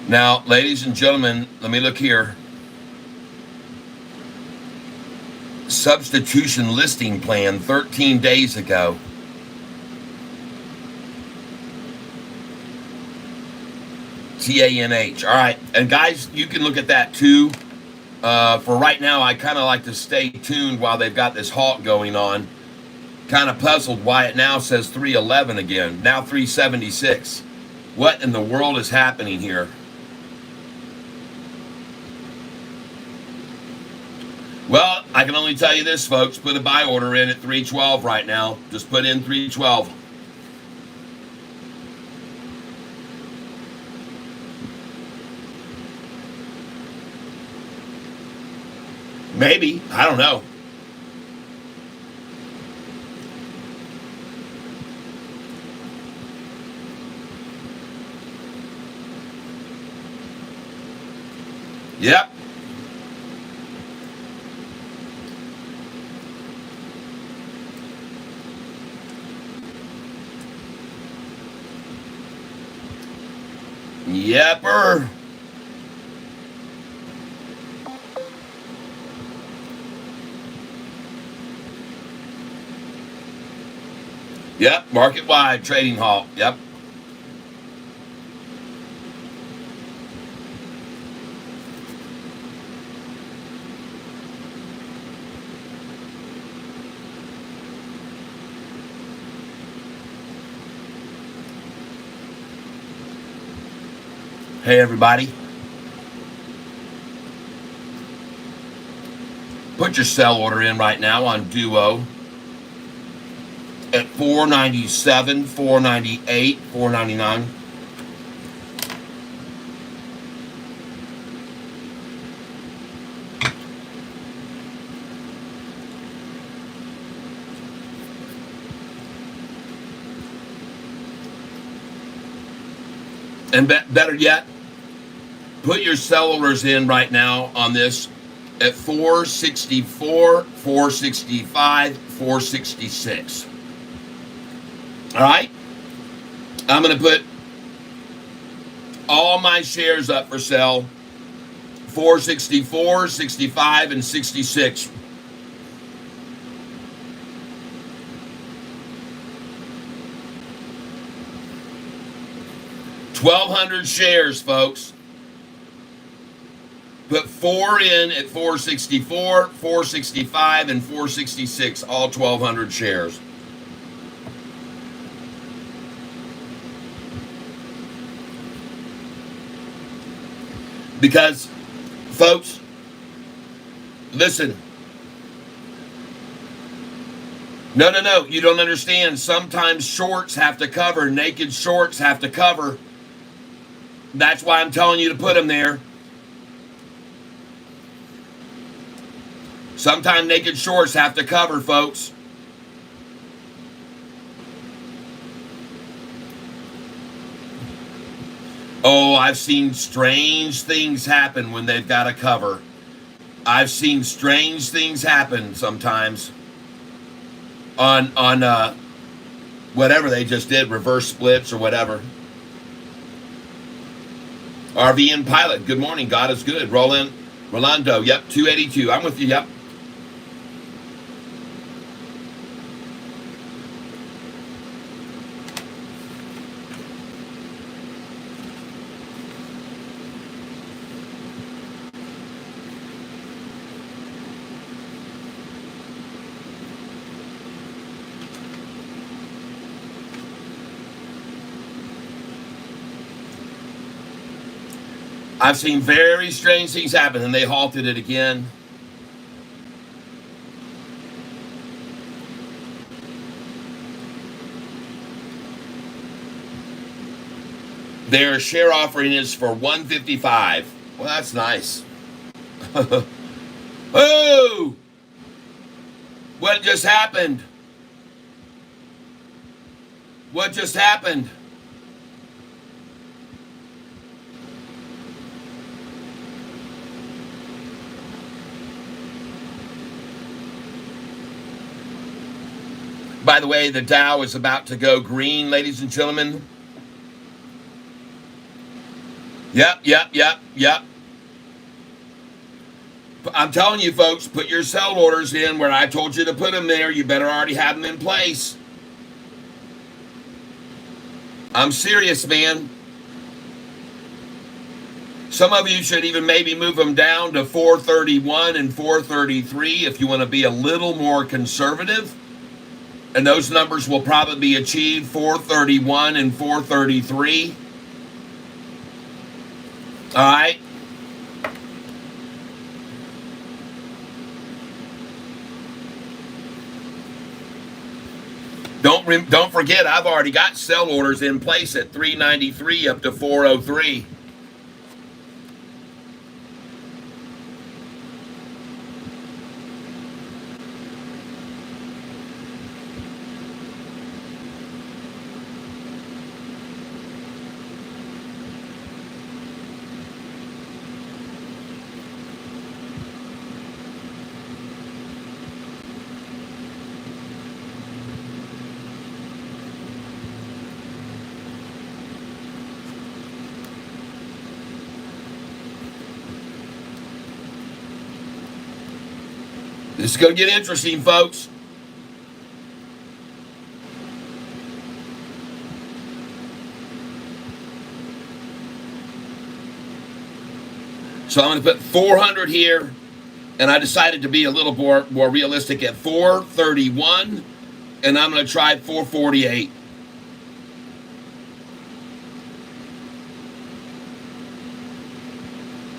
Now, ladies and gentlemen, let me look here. Substitution listing plan 13 days ago. TANH. All right. And guys, you can look at that too. For right now, I kind of like to stay tuned while they've got this halt going on. Kind of puzzled why it now says 311 again. Now 376. What in the world is happening here? Well, I can only tell you this, folks. Put a buy order in at 312 right now. Just put in 312. Maybe. I don't know. Yep. Yepper. Yep, market-wide trading halt. Yep. Hey, everybody. Put your sell order in right now on Duo at $497, $498, $499. And better yet, put your sell orders in right now on this at 464, 465, 466. All right? I'm going to put all my shares up for sale 464, 65, and 66. $1,200 shares, folks. Put 4 in at 464, 465, and 466, all 1,200 shares. Because, folks, listen. No, you don't understand. Sometimes shorts have to cover. Naked shorts have to cover. That's why I'm telling you to put them there. Sometimes naked shorts have to cover, folks. Oh, I've seen strange things happen when they've got a cover. I've seen strange things happen sometimes on whatever they just did, reverse splits or whatever. RV and Pilot, good morning. God is good. Rolando, yep, 282. I'm with you, yep. I've seen very strange things happen, and they halted it again. Their share offering is for $155. Well, that's nice. Oh! What just happened? What just happened? By the way, the Dow is about to go green, ladies and gentlemen. Yep. I'm telling you, folks, put your sell orders in where I told you to put them there. You better already have them in place. I'm serious, man. Some of you should even maybe move them down to 431 and 433 if you want to be a little more conservative. And those numbers will probably be achieved, 431 and 433. All right. Don't forget, I've already got sell orders in place at 393 up to 403. This is going to get interesting, folks. So I'm going to put 400 here, and I decided to be a little more realistic at 431, and I'm going to try 448.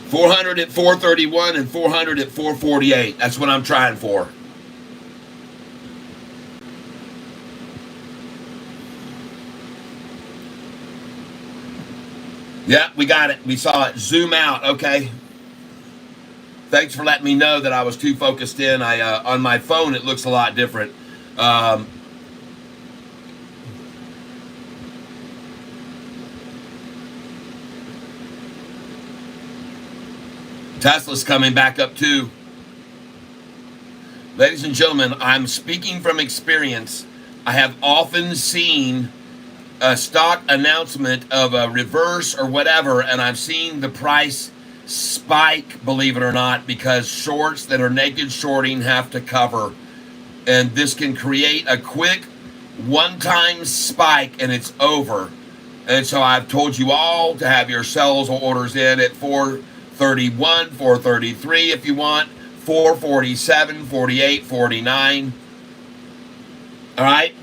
$400 at 431 and 400 at 448. That's what I'm trying for. Yeah, we got it. We saw it. Zoom out. Okay. Thanks for letting me know that I was too focused in. On my phone, it looks a lot different. Tesla's coming back up too. Ladies and gentlemen, I'm speaking from experience. I have often seen a stock announcement of a reverse or whatever, and I've seen the price spike, believe it or not, because shorts that are naked shorting have to cover. And this can create a quick one-time spike, and it's over. And so I've told you all to have your sales orders in at 431, 433 if you want, 447, 48, 49. All right?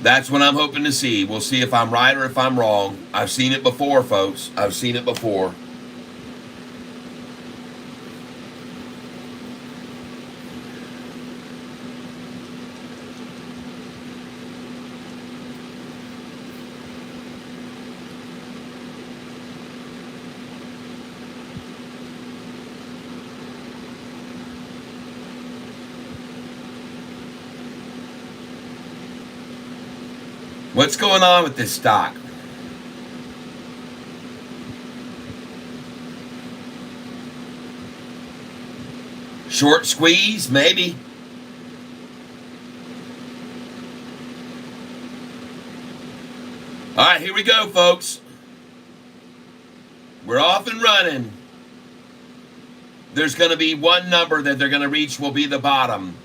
That's what I'm hoping to see. We'll see if I'm right or if I'm wrong. I've seen it before, folks. I've seen it before. What's going on with this stock? Short squeeze, maybe. All right, here we go, folks. We're off and running. There's going to be one number that they're going to reach will be the bottom.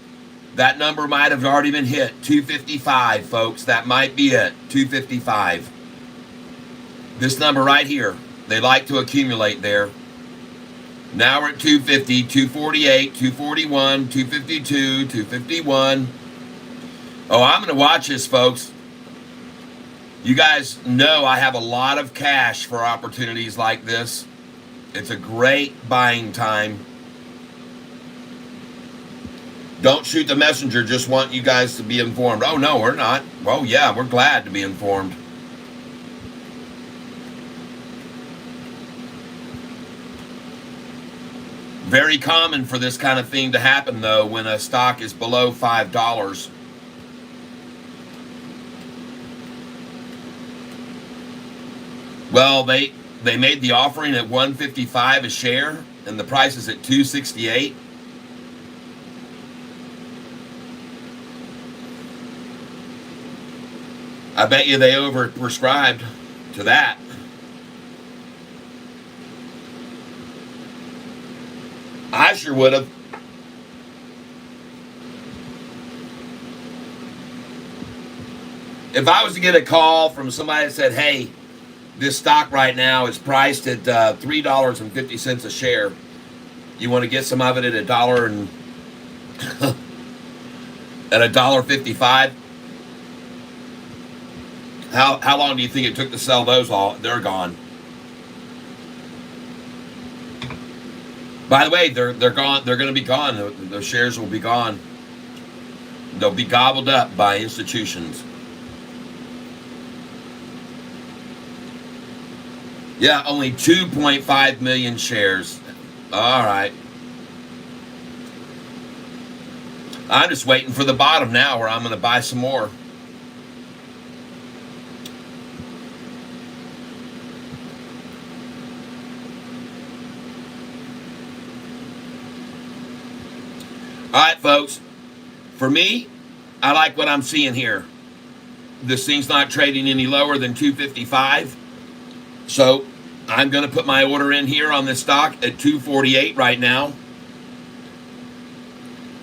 That number might have already been hit. 255, folks. That might be it. 255. This number right here. They like to accumulate there. Now we're at 250, 248, 241, 252, 251. Oh, I'm going to watch this, folks. You guys know I have a lot of cash for opportunities like this. It's a great buying time. Don't shoot the messenger, just want you guys to be informed. Oh, no, we're not. Well, yeah, we're glad to be informed. Very common for this kind of thing to happen, though, when a stock is below $5. Well, they made the offering at $155 a share, and the price is at $268. I bet you they overprescribed to that. I sure would have. If I was to get a call from somebody that said, hey, this stock right now is priced at $3.50 a share. You want to get some of it at at $1.55? How long do you think it took to sell those all? They're gone. By the way, they're gone. They're going to be gone. Those shares will be gone. They'll be gobbled up by institutions. Yeah, only 2.5 million shares. All right. I'm just waiting for the bottom now where I'm going to buy some more. All right, folks. For me, I like what I'm seeing here. This thing's not trading any lower than 255. So I'm going to put my order in here on this stock at 248 right now.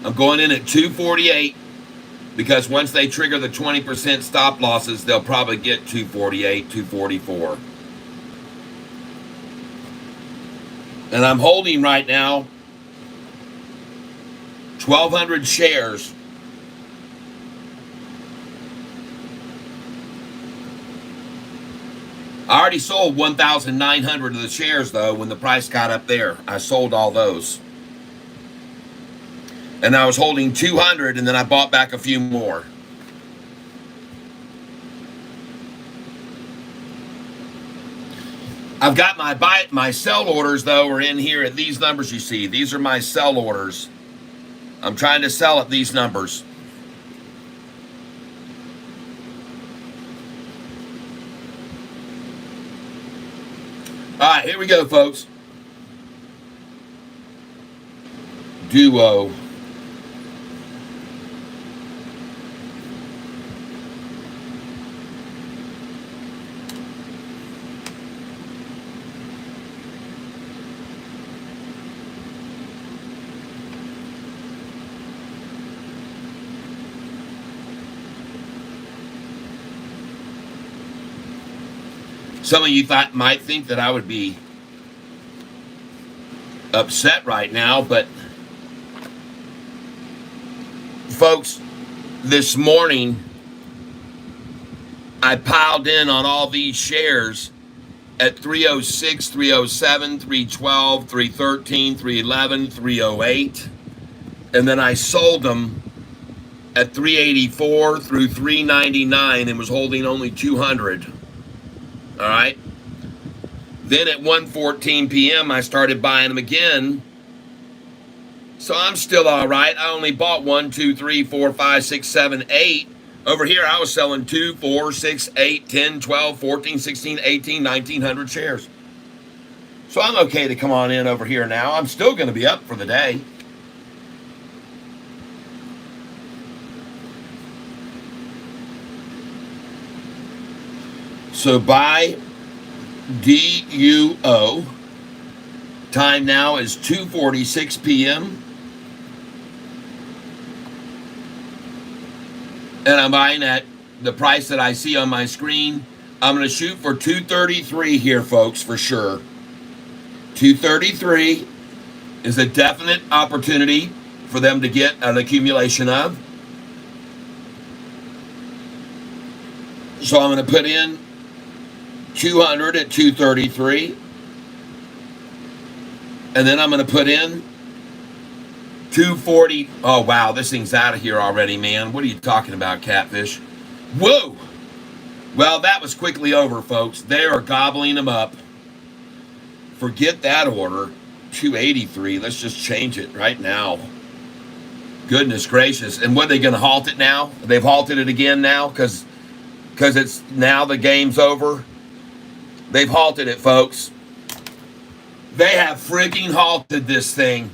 I'm going in at 248 because once they trigger the 20% stop losses, they'll probably get 248, 244. And I'm holding right now 1,200 shares. I already sold 1,900 of the shares, though, when the price got up there. I sold all those. And I was holding 200, and then I bought back a few more. I've got my sell orders, though, are in here at these numbers you see. These are my sell orders. I'm trying to sell at these numbers. All right, here we go, folks. Duo. Some of you might think that I would be upset right now, but folks, this morning I piled in on all these shares at 306, 307, 312, 313, 311, 308, and then I sold them at 384 through 399 and was holding only 200. All right. Then at 1:14 p.m., I started buying them again. So I'm still all right. I only bought 1, 2, 3, 4, 5, 6, 7, 8. Over here, I was selling 2, 4, 6, 8, 10, 12, 14, 16, 18, 1900 shares. So I'm okay to come on in over here now. I'm still going to be up for the day. So buy DUO. Time now is 2:46 p.m. And I'm buying at the price that I see on my screen. I'm going to shoot for 233 here, folks, for sure. 233 is a definite opportunity for them to get an accumulation of. So I'm going to put in 200 at 233. And then I'm going to put in 240. Oh, wow, this thing's out of here already, man. What are you talking about, Catfish? Whoa! Well, that was quickly over, folks. They are gobbling them up. Forget that order. 283. Let's just change it right now. Goodness gracious. And what, are they going to halt it now? They've halted it again now because it's now the game's over. They've halted it, folks. They have freaking halted this thing.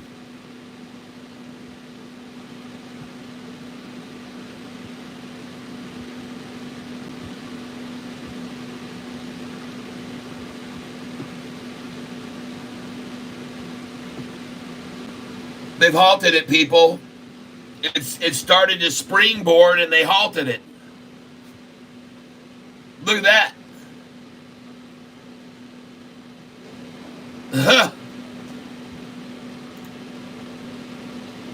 They've halted it, people. It started to springboard and they halted it. Look at that.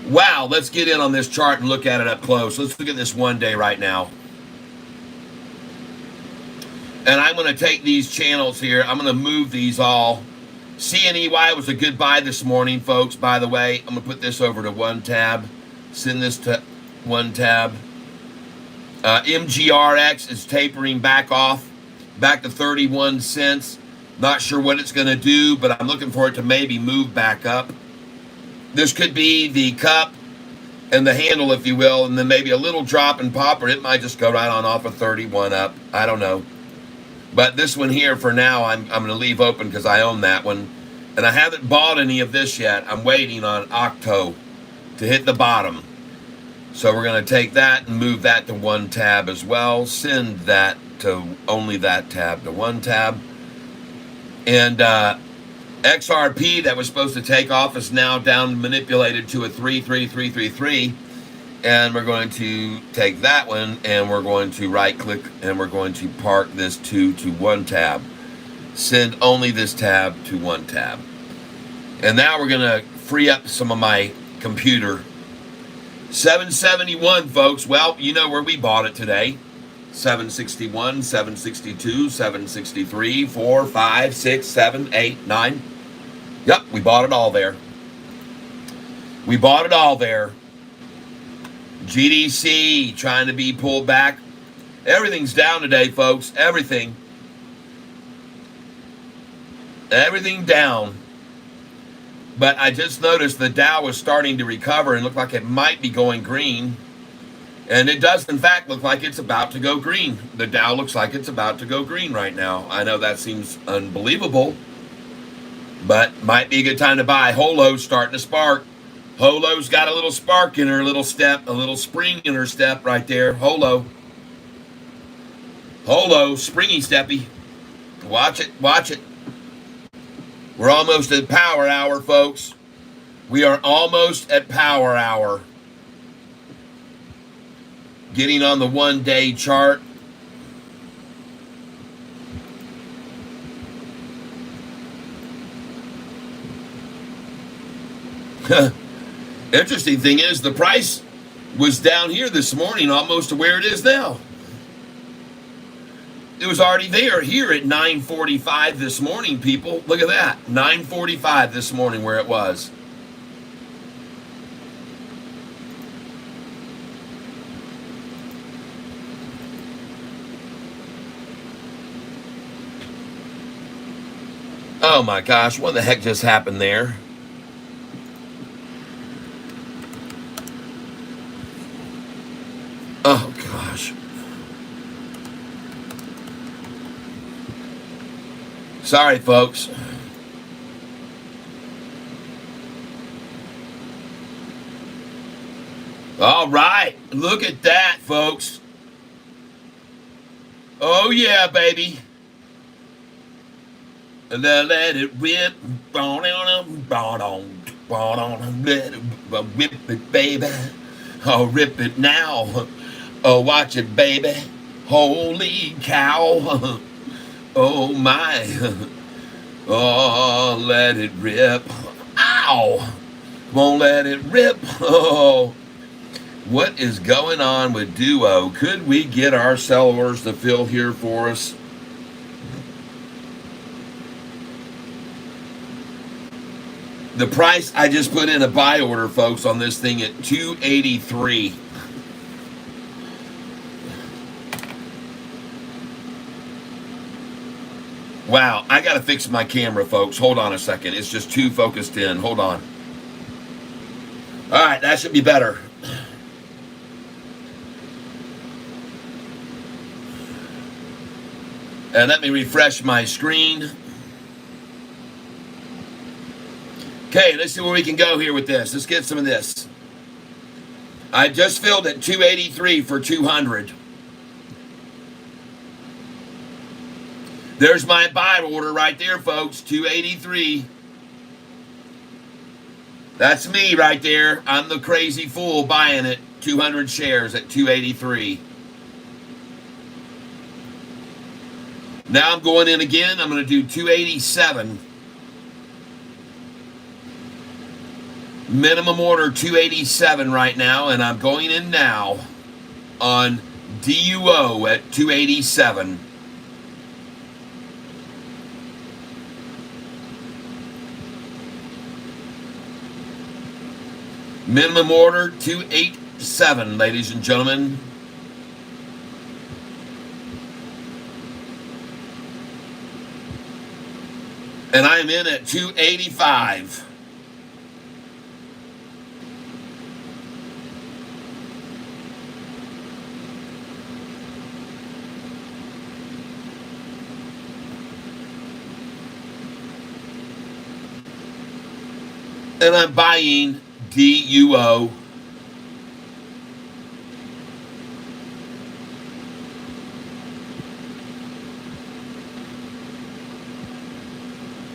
Wow, let's get in on this chart and look at it up close. Let's look at this one day right now. And I'm going to take these channels here. I'm going to move these all. CNEY was a good buy this morning, folks, by the way. I'm going to put this over to one tab. Send this to one tab. MGRX is tapering back off, back to 31 cents. Not sure what it's going to do, but I'm looking for it to maybe move back up. This could be the cup and the handle, if you will, and then maybe a little drop and pop, or it might just go right on off of 31 up. I don't know. But this one here, for now, I'm going to leave open because I own that one. And I haven't bought any of this yet. I'm waiting on Octo to hit the bottom. So we're going to take that and move that to one tab as well. Send that to only that tab to one tab. And XRP that was supposed to take off is now down manipulated to a 33333. And we're going to take that one and we're going to right click and we're going to park this 2 to 1 tab. Send only this tab to 1 tab. And now we're going to free up some of my computer. 771, folks. Well, you know where we bought it today. 761, 762, 763, 4, 5, 6, 7, 8, 9. Yep, we bought it all there. We bought it all there. GDC trying to be pulled back. Everything's down today, folks. Everything down. But I just noticed the Dow was starting to recover and looked like it might be going green. And it does, in fact, look like it's about to go green. The Dow looks like it's about to go green right now. I know that seems unbelievable, but might be a good time to buy. Holo's starting to spark. Holo's got a little spark in her little step, a little spring in her step right there. Holo, springy steppy. Watch it, watch it. We're almost at power hour, folks. We are almost at power hour. Getting on the 1-day chart. Interesting thing is the price was down here this morning almost to where it is now. It was already there here at 9:45 this morning, people. Look at that. 9:45 this morning where it was. Oh my gosh, what the heck just happened there? Oh gosh. Sorry, folks. All right, look at that, folks. Oh yeah, baby. And then let it rip, let it rip it, baby. Oh, rip it now. Oh, watch it, baby. Holy cow. Oh my. Oh, let it rip. Ow. Won't let it rip. Oh. What is going on with Duo? Could we get our sell orders to fill here for us? The price, I just put in a buy order, folks, on this thing at $283. Wow, I got to fix my camera, folks. Hold on a second. It's just too focused in. Hold on. All right, that should be better. And let me refresh my screen. Okay, let's see where we can go here with this. Let's get some of this. I just filled at 283 for 200. There's my buy order right there, folks. 283. That's me right there. I'm the crazy fool buying it. 200 shares at 283. Now I'm going in again. I'm going to do 287. Minimum order 287 right now, and I'm going in now on DUO at 287. Minimum order 287, ladies and gentlemen. And I am in at 285. And I'm buying DUO.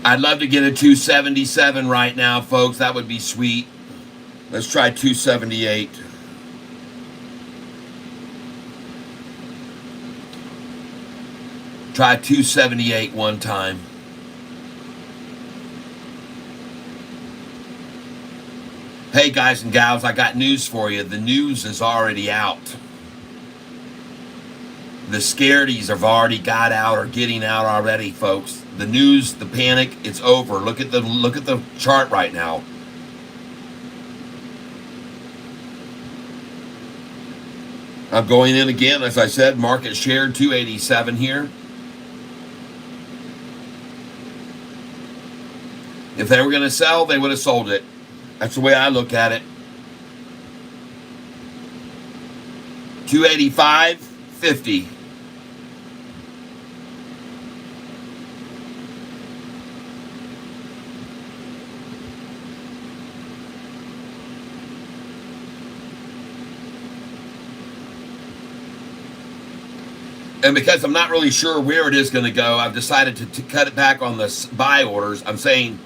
I'd love to get a 277 right now, folks. That would be sweet. Let's try 278. Try 278 one time. Hey, guys and gals, I got news for you. The news is already out. The scaredies have already got out or getting out already, folks. The news, the panic, it's over. Look at the chart right now. I'm going in again, as I said, market share 287 here. If they were going to sell, they would have sold it. That's the way I look at it. 285.50. And because I'm not really sure where it is going to go, I've decided to cut it back on the buy orders. I'm saying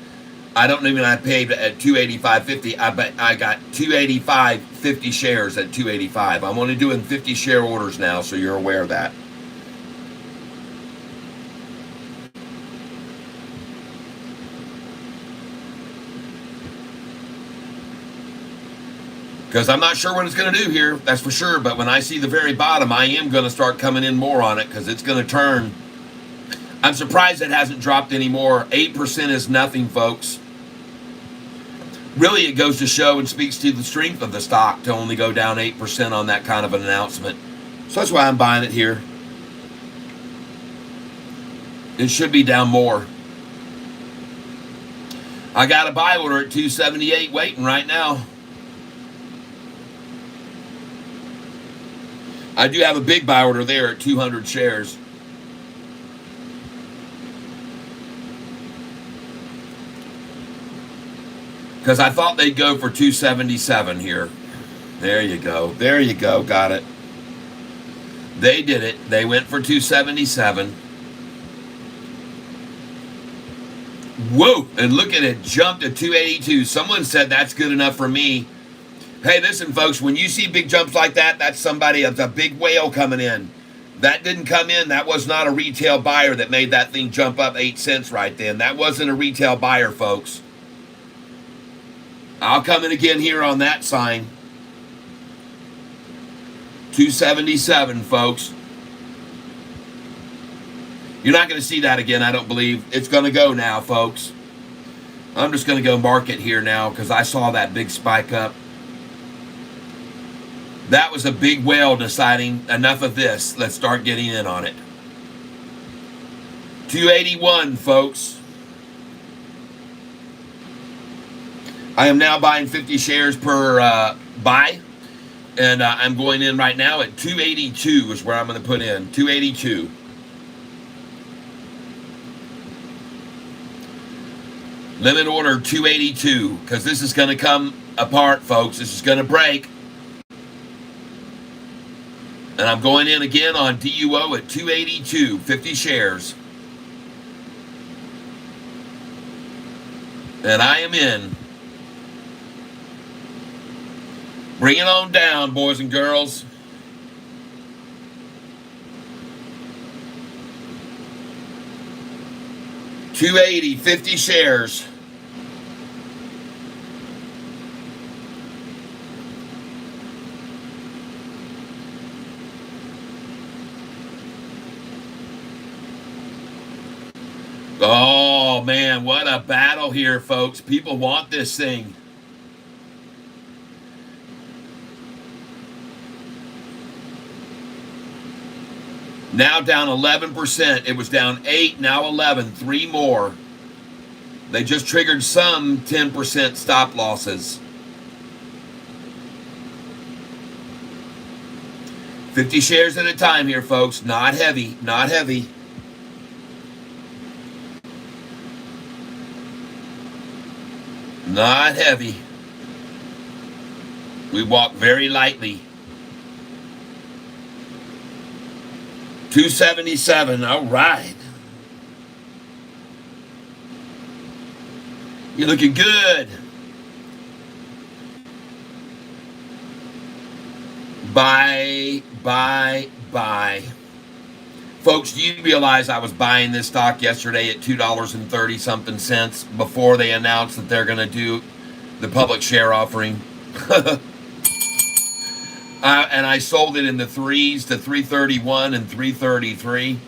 I don't even I paid at 285.50. I got 285.50 shares at 285. I'm only doing 50 share orders now, so you're aware of that. Because I'm not sure what it's going to do here, that's for sure. But when I see the very bottom, I am going to start coming in more on it because it's going to turn. I'm surprised it hasn't dropped anymore. 8% is nothing, folks. Really, it goes to show and speaks to the strength of the stock to only go down 8% on that kind of an announcement. So that's why I'm buying it here. It should be down more. I got a buy order at 278 waiting right now. I do have a big buy order there at 200 shares. Because I thought they'd go for 277 here. There you go. There you go. Got it. They did it. They went for 277. Whoa. And look at it. Jumped to 282. Someone said that's good enough for me. Hey, listen, folks. When you see big jumps like that, that's somebody, that's a big whale coming in. That didn't come in. That was not a retail buyer that made that thing jump up 8 cents right then. That wasn't a retail buyer, folks. I'll come in again here on that sign. 277, folks. You're not going to see that again, I don't believe. It's going to go now, folks. I'm just going to go market here now because I saw that big spike up. That was a big whale deciding enough of this. Let's start getting in on it. 281, folks. I am now buying 50 shares per buy. And I'm going in right now at 282 is where I'm going to put in. 282. Limit order 282. Because this is going to come apart, folks. This is going to break. And I'm going in again on DUO at 282, 50 shares. And I am in. Bring it on down, boys and girls. $280, 50 shares. Oh, man, what a battle here, folks. People want this thing. Now down 11%. It was down 8, now 11. 3 more. They just triggered some 10% stop losses. 50 shares at a time here, folks. Not heavy, not heavy. Not heavy. We walk very lightly. 277, all right. You're looking good. Buy. Folks, do you realize I was buying this stock yesterday at $2.30 something cents before they announced that they're going to do the public share offering? And I sold it in the threes to 331 and 333.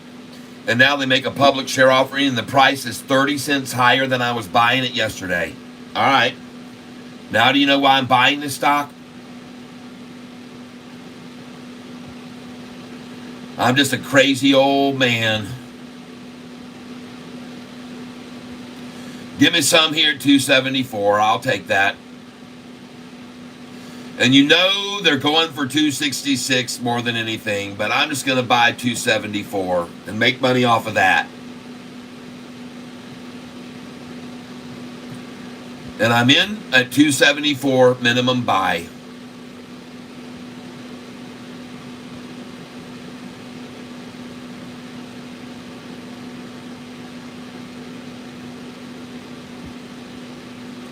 And now they make a public share offering and the price is 30 cents higher than I was buying it yesterday. All right. Now do you know why I'm buying this stock? I'm just a crazy old man. Give me some here at 274. I'll take that. And you know they're going for 266 more than anything, but I'm just going to buy 274 and make money off of that. And I'm in at 274 minimum buy.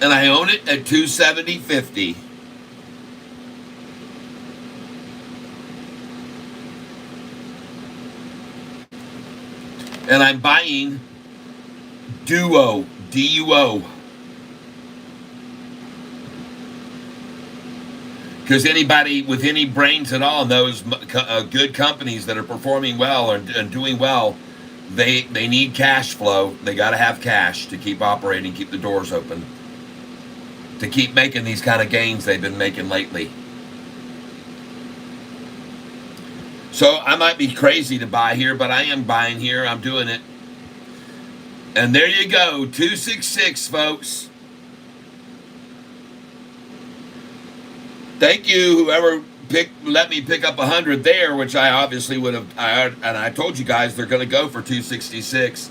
And I own it at 270.50. And I'm buying Duo, D-U-O. Because anybody with any brains at all knows good companies that are performing well and doing well, they need cash flow. They got to have cash to keep operating, keep the doors open, to keep making these kind of gains they've been making lately. So I might be crazy to buy here, but I am buying here. I'm doing it. And there you go, 266, folks. Thank you, whoever let me pick up 100 there, which I obviously would have. And I told you guys they're going to go for 266.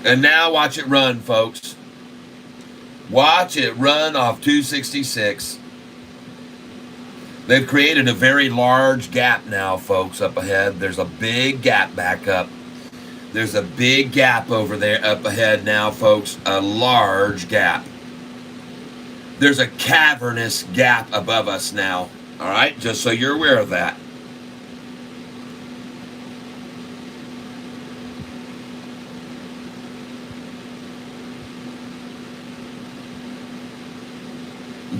And now watch it run, folks. Watch it run off 266. They've created a very large gap now, folks, up ahead. There's a big gap back up. There's a big gap over there up ahead now, folks. A large gap. There's a cavernous gap above us now. All right? Just so you're aware of that.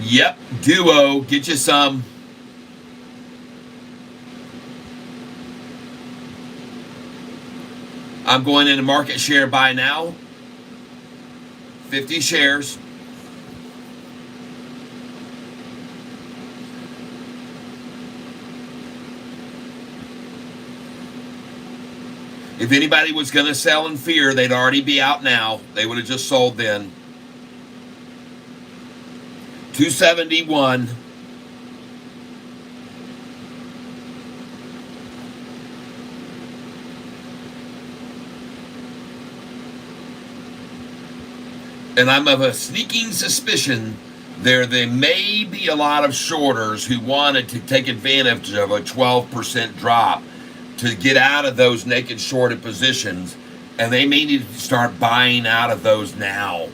Yep, Duo, get you some. I'm going into market share buy now. 50 shares. If anybody was going to sell in fear, they'd already be out now. They would have just sold then. 271. And I'm of a sneaking suspicion there may be a lot of shorters who wanted to take advantage of a 12% drop to get out of those naked shorted positions, and they may need to start buying out of those now.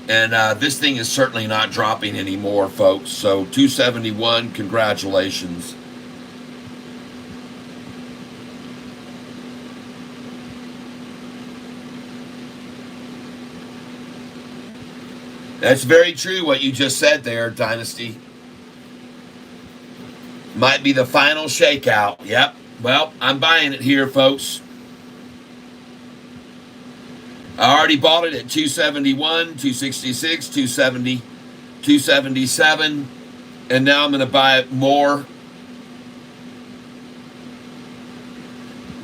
And this thing is certainly not dropping anymore, folks. So 271, congratulations. That's very true what you just said there, Dynasty. Might be the final shakeout. Yep. Well, I'm buying it here, folks. I already bought it at 271, 266, 270, 277. And now I'm going to buy it more.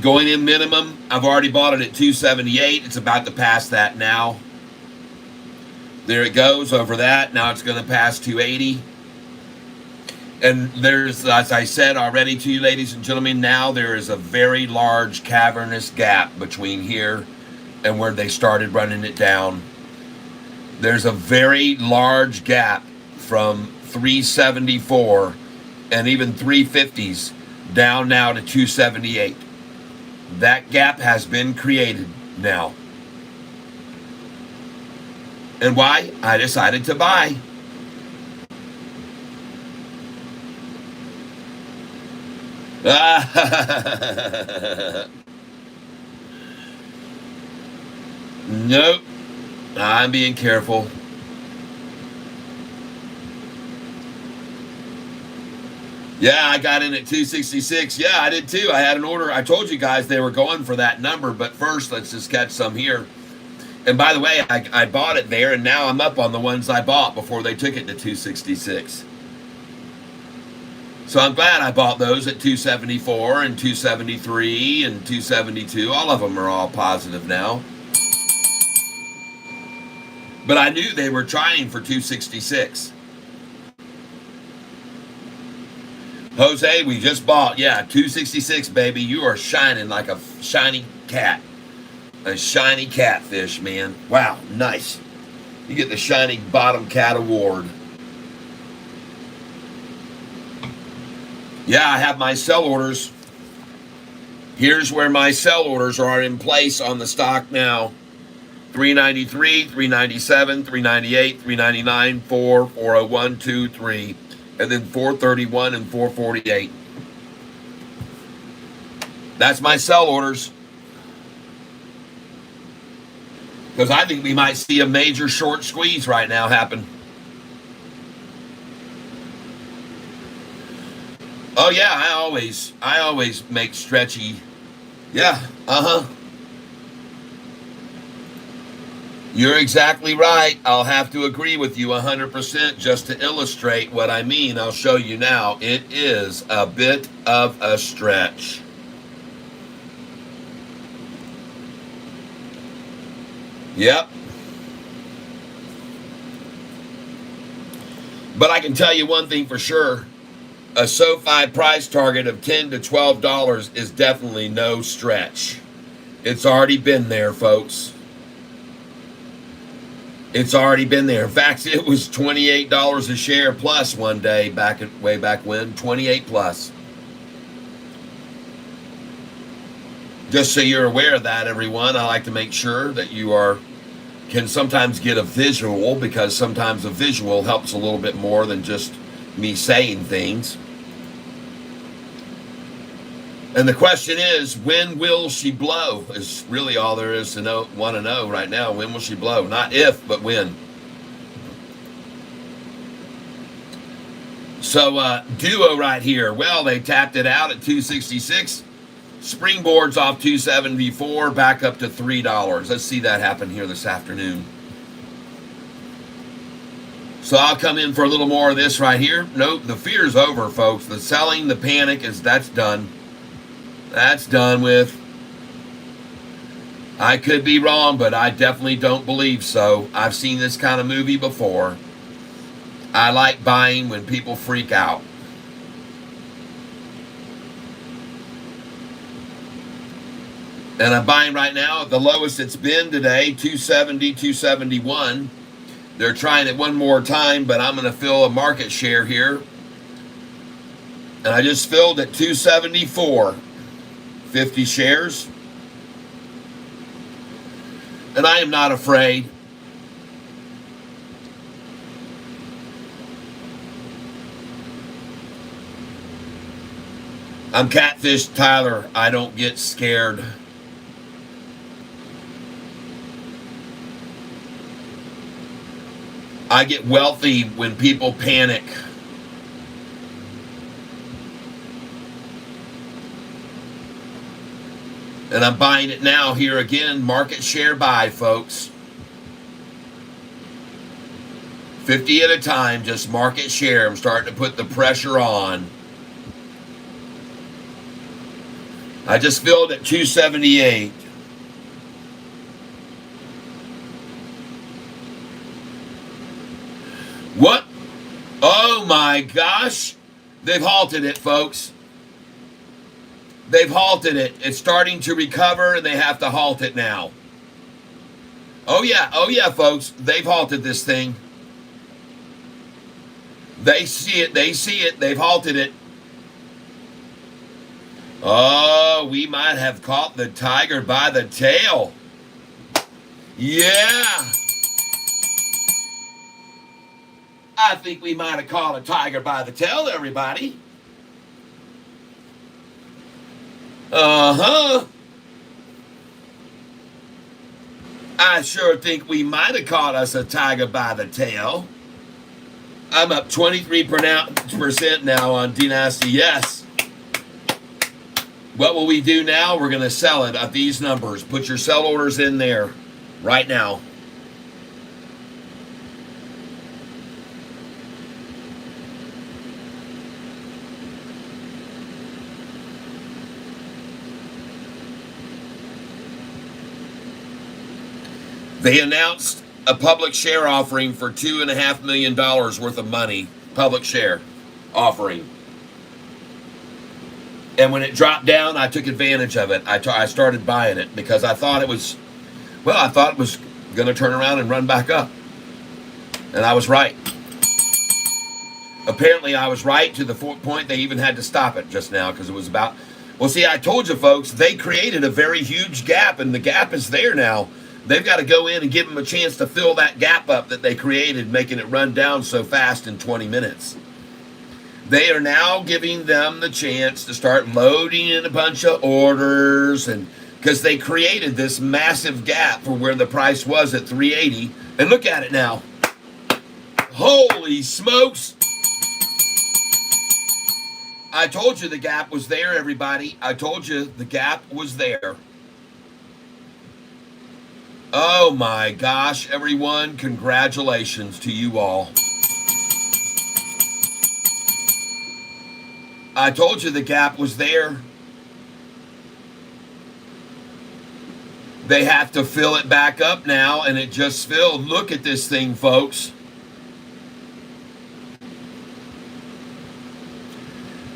Going in minimum, I've already bought it at 278. It's about to pass that now. There it goes over that. Now it's going to pass 280. And there's, as I said already to you, ladies and gentlemen, now there is a very large cavernous gap between here and where they started running it down. There's a very large gap from 374 and even 350s down now to 278. That gap has been created now. And why? I decided to buy. Nope. I'm being careful. Yeah, I got in at 266. Yeah, I did too. I had an order. I told you guys they were going for that number, but first, let's just catch some here. And by the way, I bought it there, and now I'm up on the ones I bought before they took it to 266. So I'm glad I bought those at 274 and 273 and 272. All of them are all positive now. But I knew they were trying for 266. Jose, we just bought, yeah, 266, baby. You are shining like a shiny cat. A shiny catfish, man. Wow, nice. You get the Shiny Bottom Cat Award. Yeah, I have my sell orders. Here's where my sell orders are in place on the stock now. 393, 397, 398, 399, 4, 401, 2, 3. And then 431 and 448. That's my sell orders. Because I think we might see a major short squeeze right now happen. Oh yeah, I always make stretchy. Yeah, You're exactly right. I'll have to agree with you 100% just to illustrate what I mean. I'll show you now. It is a bit of a stretch. Yep. But I can tell you one thing for sure. A Sofi price target of $10 to $12 is definitely no stretch. It's already been there, folks. It's already been there. In fact, it was $28 a share plus one day way back when. 28 plus. Just so you're aware of that, everyone, I like to make sure that you can sometimes get a visual, because sometimes a visual helps a little bit more than just me saying things. And the question is, when will she blow? Is really all there is to want to know right now. When will she blow? Not if, but when. So Duo right here. Well, they tapped it out at 266. Springboard's off 274, back up to $3. Let's see that happen here this afternoon. So I'll come in for a little more of this right here. Nope, the fear's over, folks. The selling, the panic, that's done. That's done with. I could be wrong, but I definitely don't believe so. I've seen this kind of movie before. I like buying when people freak out. And I'm buying right now at the lowest it's been today, 270, 271. They're trying it one more time, but I'm going to fill a market share here. And I just filled at 274. 50 shares. And I am not afraid. I'm Catfish Tyler. I don't get scared. I get wealthy when people panic. And I'm buying it now here again. Market share buy, folks. 50 at a time, just market share. I'm starting to put the pressure on. I just filled at 278. What? Oh my gosh. They've halted it, folks. They've halted it. It's starting to recover, and they have to halt it now. Oh yeah, folks. They've halted this thing. They see it. They've halted it. Oh, we might have caught the tiger by the tail. Yeah. I think we might have caught a tiger by the tail, everybody. Uh-huh. I sure think we might have caught us a tiger by the tail. I'm up 23% now on Dynasty. Yes. What will we do now? We're going to sell it at these numbers. Put your sell orders in there right now. They announced a public share offering for $2.5 million worth of money. Public share offering. And when it dropped down, I took advantage of it. I started buying it because I thought it was going to turn around and run back up. And I was right. Apparently, I was right to the point they even had to stop it just now because it was about... Well, see, I told you, folks, they created a very huge gap, and the gap is there now. They've got to go in and give them a chance to fill that gap up that they created, making it run down so fast in 20 minutes. They are now giving them the chance to start loading in a bunch of orders, and because they created this massive gap for where the price was at 380. And look at it now. Holy smokes. I told you the gap was there, everybody. I told you the gap was there. Oh my gosh, everyone, congratulations to you all. I told you the gap was there. They have to fill it back up now, and it just filled. Look at this thing, folks.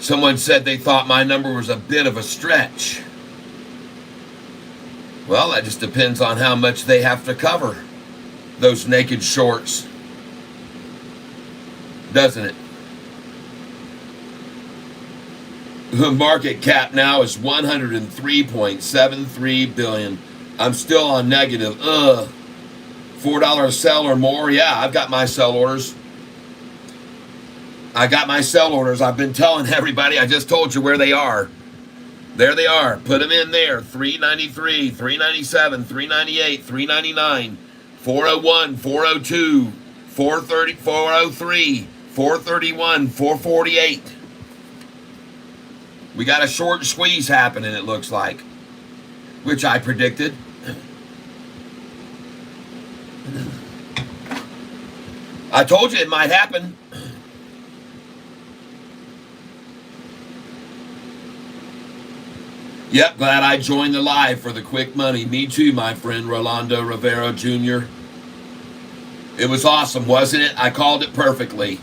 Someone said they thought my number was a bit of a stretch. Well, that just depends on how much they have to cover, those naked shorts, doesn't it? The market cap now is $103.73 billion. I'm still on negative. $4 sell or more. Yeah, I've got my sell orders. I got my sell orders. I've been telling everybody. I just told you where they are. There they are. Put them in there. 393, 397, 398, 399, 401, 402, 430, 403, 431, 448. We got a short squeeze happening, it looks like, which I predicted. I told you it might happen. Yep, glad I joined the live for the quick money. Me too, my friend Rolando Rivera Jr. It was awesome, wasn't it? I called it perfectly.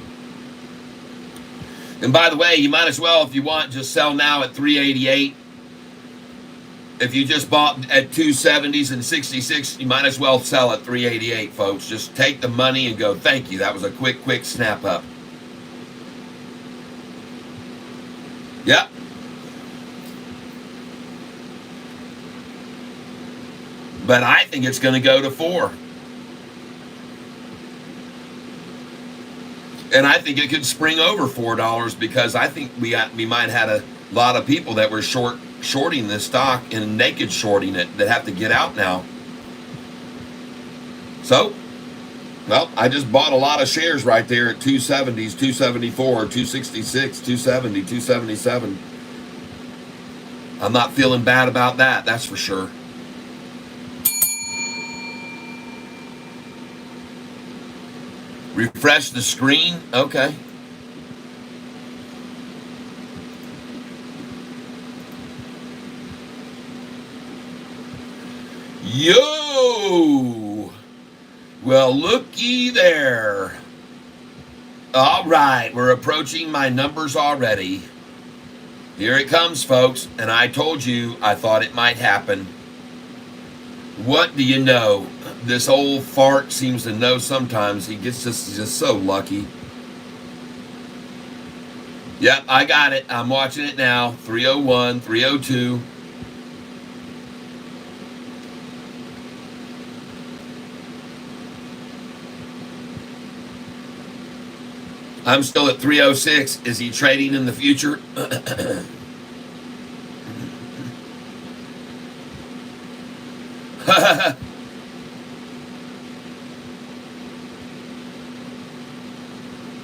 And by the way, you might as well, if you want, just sell now at 388. If you just bought at 270s and 66, you might as well sell at 388, folks. Just take the money and go, thank you. That was a quick snap up. Yep. But I think it's going to go to 4. And I think it could spring over $4 because I think we might have a lot of people that were shorting this stock and naked shorting it that have to get out now. So, well, I just bought a lot of shares right there at 270s, 274, 266, 270, 277. I'm not feeling bad about that, that's for sure. Refresh the screen. Okay. Yo! Well, looky there. All right, we're approaching my numbers already. Here it comes, folks. And I told you I thought it might happen. What do you know? This old fart seems to know sometimes. He gets just so lucky. Yep, I got it. I'm watching it now. 301, 302. I'm still at 306. Is he trading in the future?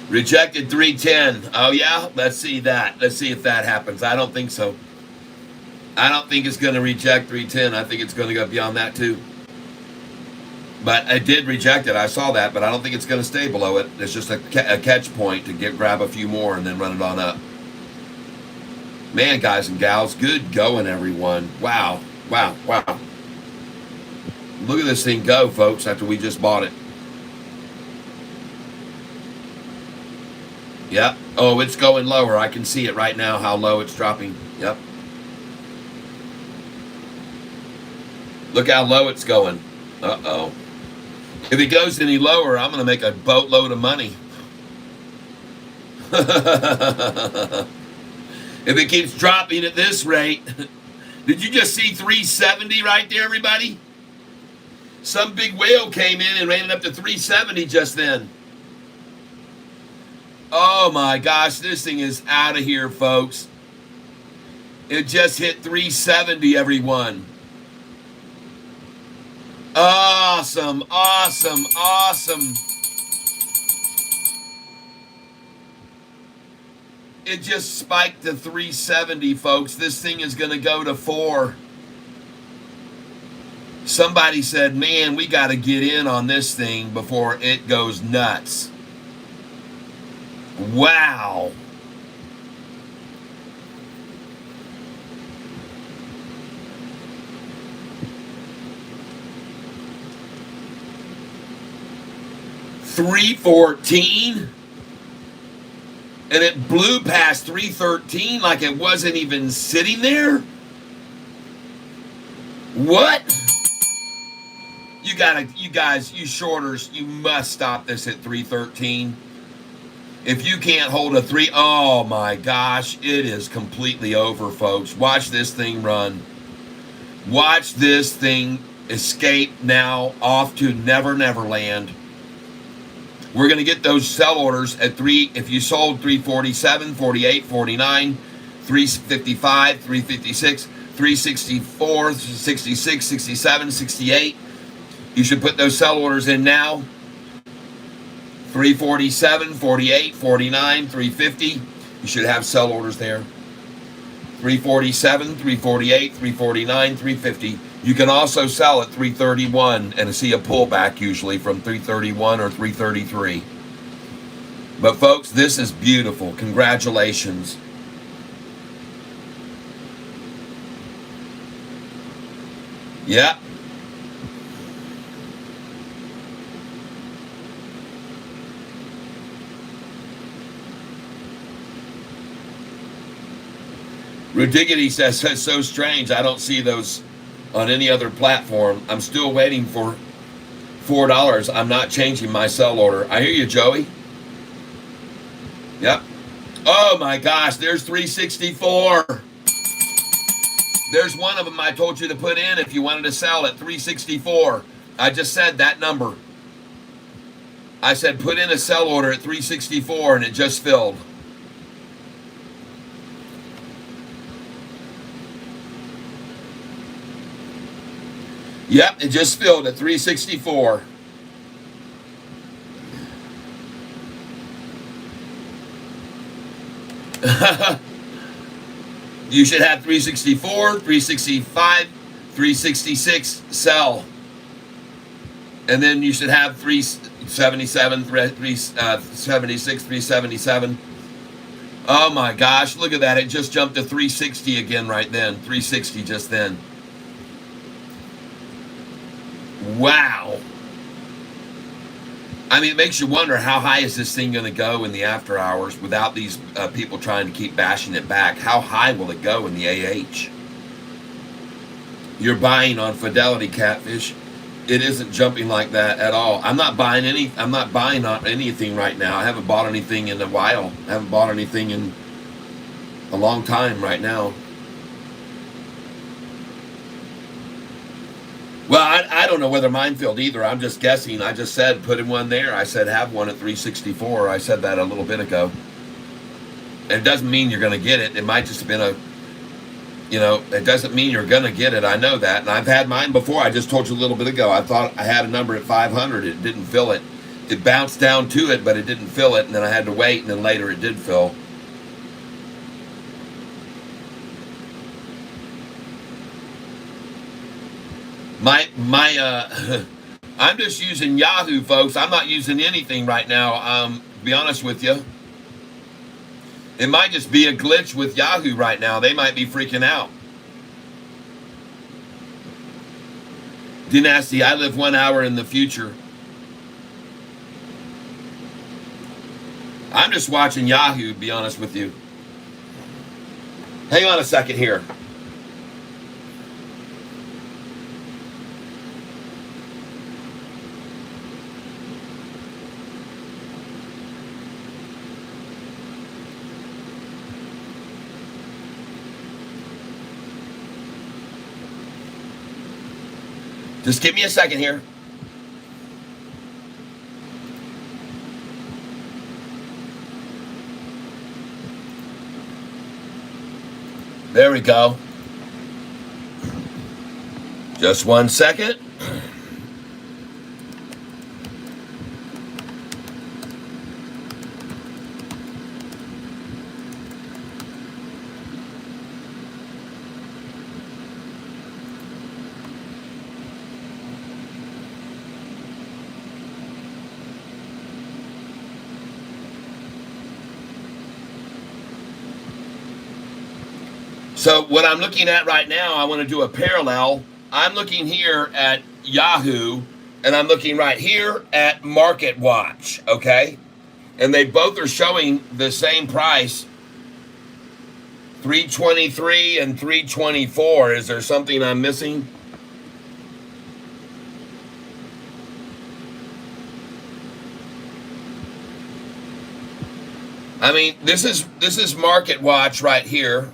Rejected 310. Oh, yeah? Let's see that. Let's see if that happens. I don't think so. I don't think it's going to reject 310. I think it's going to go beyond that, too. But I did reject it. I saw that, but I don't think it's going to stay below it. It's just a catch point to grab a few more and then run it on up. Man, guys and gals, good going, everyone. Wow, wow, wow. Look at this thing go, folks, after we just bought it. Yep. Oh, it's going lower. I can see it right now, how low it's dropping. Yep. Look how low it's going. Uh-oh. If it goes any lower, I'm going to make a boatload of money. If it keeps dropping at this rate. Did you just see 370 right there, everybody? Some big whale came in and ran it up to 370 just then. Oh my gosh, this thing is out of here, folks. It just hit 370, everyone. Awesome, awesome, awesome. It just spiked to 370, folks. This thing is going to go to 4. Somebody said, man, we got to get in on this thing before it goes nuts. Wow. $314, and it blew past 313 like it wasn't even sitting there. What? You guys, you shorters, you must stop this at 313. If you can't hold a 3, oh my gosh, it is completely over, folks. Watch this thing run. Watch this thing escape now off to Never Never Land. We're going to get those sell orders at 3. If you sold 347, 48, 49, 355, 356, 364, 66, 67, 68. You should put those sell orders in now. 347, 48, 49, 350. You should have sell orders there. 347, 348, 349, 350. You can also sell at 331 and see a pullback usually from 331 or 333. But folks, this is beautiful. Congratulations. Yeah. Rudiggity says, that's so strange. I don't see those on any other platform. I'm still waiting for $4. I'm not changing my sell order. I hear you, Joey. Yep. Oh my gosh, there's 364. There's one of them I told you to put in if you wanted to sell at 364. I just said that number. I said put in a sell order at 364 and it just filled. Yep, it just filled at 364. You should have 364, 365, 366 sell. And then you should have 377, 376, 377. Oh my gosh, look at that. It just jumped to 360 again right then. 360 just then. Wow. I mean, it makes you wonder how high is this thing going to go in the after hours without these people trying to keep bashing it back. How high will it go in the AH? You're buying on Fidelity, Catfish. It isn't jumping like that at all. I'm not buying on anything right now. I haven't bought anything in a while. I haven't bought anything in a long time right now. Well, I don't know whether mine filled either. I'm just guessing. I just said put in one there. I said have one at 364. I said that a little bit ago. And it doesn't mean you're going to get it. It might just have been it doesn't mean you're going to get it. I know that. And I've had mine before. I just told you a little bit ago. I thought I had a number at 500. It didn't fill it. It bounced down to it, but it didn't fill it. And then I had to wait, and then later it did fill. I'm just using Yahoo, folks. I'm not using anything right now. To be honest with you, it might just be a glitch with Yahoo right now. They might be freaking out. Dynasty, I live 1 hour in the future. I'm just watching Yahoo, to be honest with you. Hang on a second here. Just give me a second here. There we go. Just 1 second. So what I'm looking at right now, I want to do a parallel. I'm looking here at Yahoo, and I'm looking right here at Market Watch, okay? And they both are showing the same price, 323 and 324. Is there something I'm missing? I mean, this is Market Watch right here.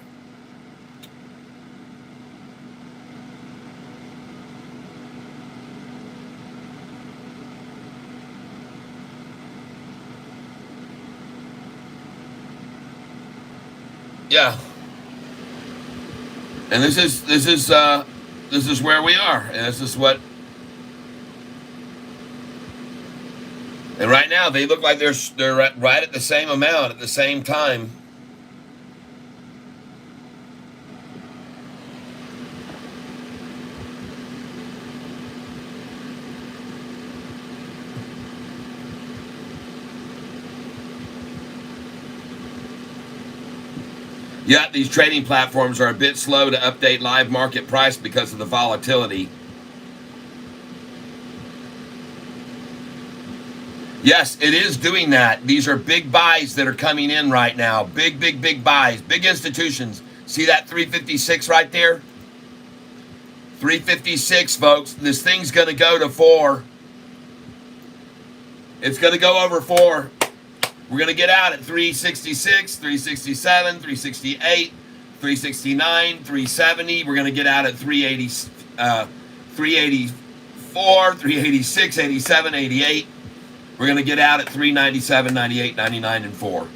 Yeah. And this is where we are. And this is what. And right now they look like they're right at the same amount at the same time. Yeah, these trading platforms are a bit slow to update live market price because of the volatility. Yes, it is doing that. These are big buys that are coming in right now. Big buys. Big institutions. See that 356 right there? 356, folks. This thing's going to go to 4. It's going to go over 4. We're going to get out at 366, 367, 368, 369, 370. We're going to get out at 384, 386, 87, 88. We're going to get out at 397, 98, 99, and 4.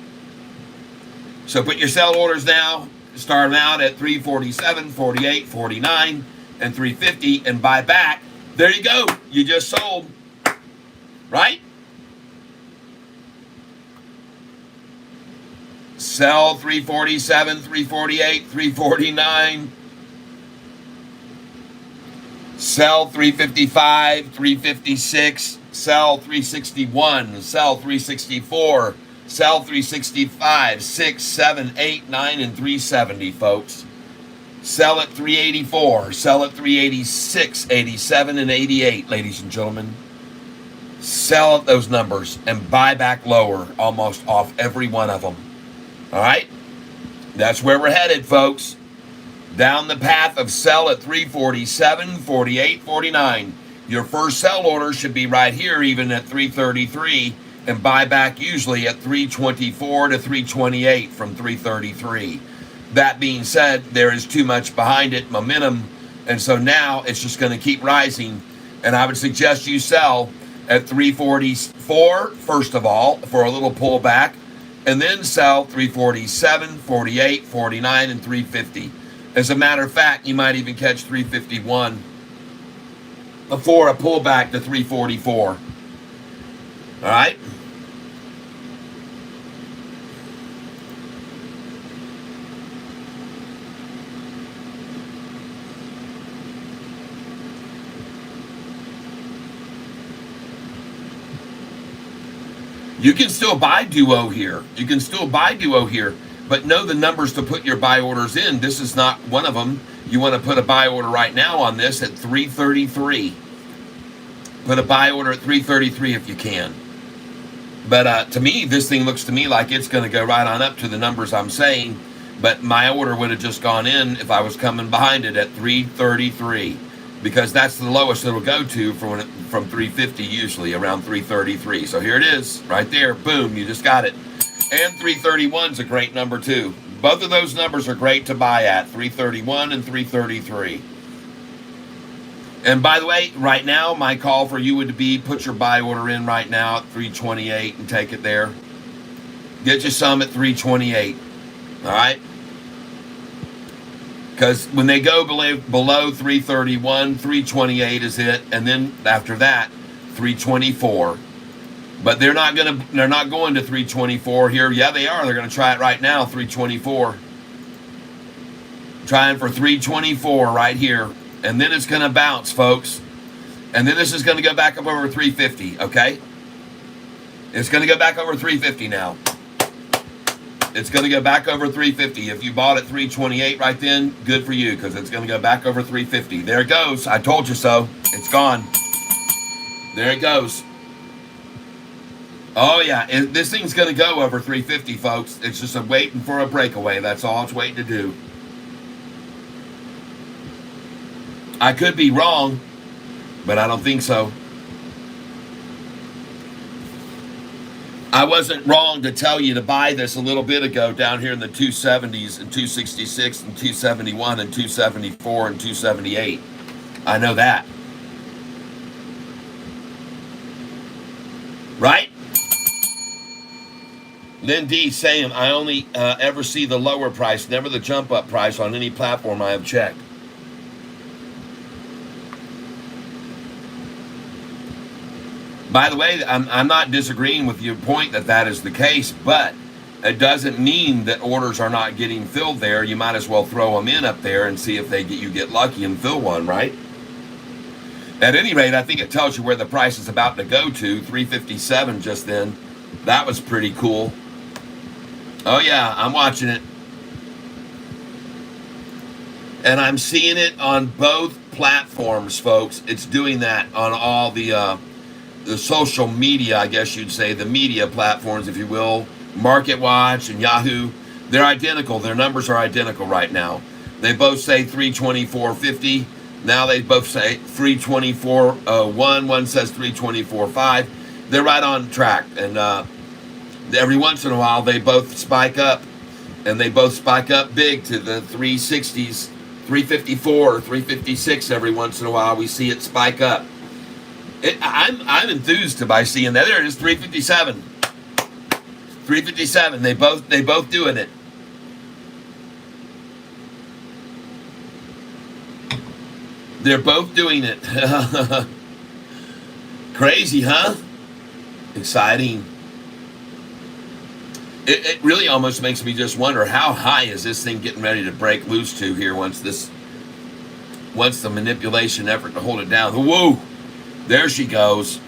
So put your sell orders now. Start them out at 347, 48, 49, and 350, and buy back. There you go. You just sold. Right? Sell 347, 348, 349. Sell 355, 356. Sell 361. Sell 364. Sell 365, 6, 7, 8, 9, and 370, folks. Sell at 384. Sell at 386, 87, and 88, ladies and gentlemen. Sell at those numbers and buy back lower almost off every one of them. All right? That's where we're headed, folks. Down the path of sell at 347, 48, 49. Your first sell order should be right here, even at 333, and buy back usually at 324 to 328 from 333. That being said, there is too much behind it. Momentum And so now it's just going to keep rising. And I would suggest you sell at 344 first of all for a little pullback, and then sell 347, 48, 49, and 350. As a matter of fact, you might even catch 351 before a pullback to 344. All right? You can still buy Duo here. You can still buy Duo here, but know the numbers to put your buy orders in. This is not one of them. You want to put a buy order right now on this at 333. Put a buy order at 333 if you can. But to me, this thing looks to me like it's going to go right on up to the numbers I'm saying. But my order would have just gone in if I was coming behind it at 333. Because that's the lowest it'll go to from 350 usually, around 333. So here it is, right there. Boom, you just got it. And 331 is a great number too. Both of those numbers are great to buy at, 331 and 333. And by the way, right now, my call for you would be put your buy order in right now at 328 and take it there. Get you some at 328, all right? Because when they go below 331, 328 is it, and then after that, 324. But they're not going to 324 here. Yeah, they are. They're going to try it right now, 324. Trying for 324 right here. And then it's going to bounce, folks. And then this is going to go back up over 350, okay? It's going to go back over 350 now. It's going to go back over 350. If you bought at 328 right then, good for you, because it's going to go back over 350. There it goes. I told you so. It's gone. There it goes. Oh, yeah. This thing's going to go over 350, folks. It's just waiting for a breakaway. That's all it's waiting to do. I could be wrong, but I don't think so. I wasn't wrong to tell you to buy this a little bit ago down here in the 270s and 266 and 271 and 274 and 278. I know that. Right? Lynn D saying, I only ever see the lower price, never the jump up price on any platform I have checked. By the way, I'm not disagreeing with your point that is the case, but it doesn't mean that orders are not getting filled there. You might as well throw them in up there and see if you get lucky and fill one, right? At any rate, I think it tells you where the price is about to go to. 357 just then. That was pretty cool. Oh yeah, I'm watching it. And I'm seeing it on both platforms, folks. It's doing that on all the social media, I guess you'd say, the media platforms, if you will, Market Watch and Yahoo. They're identical. Their numbers are identical right now. They both say 324.50. Now they both say 324.1. One says 324.5. They're right on track. And every once in a while, they both spike up. And they both spike up big to the 360s, 354, 356 every once in a while. We see it spike up. I'm enthused by seeing that. There it is, 357. 357. They both doing it. They're both doing it. Crazy, huh? Exciting. It really almost makes me just wonder, how high is this thing getting ready to break loose to here once the manipulation effort to hold it down. Whoa! There she goes.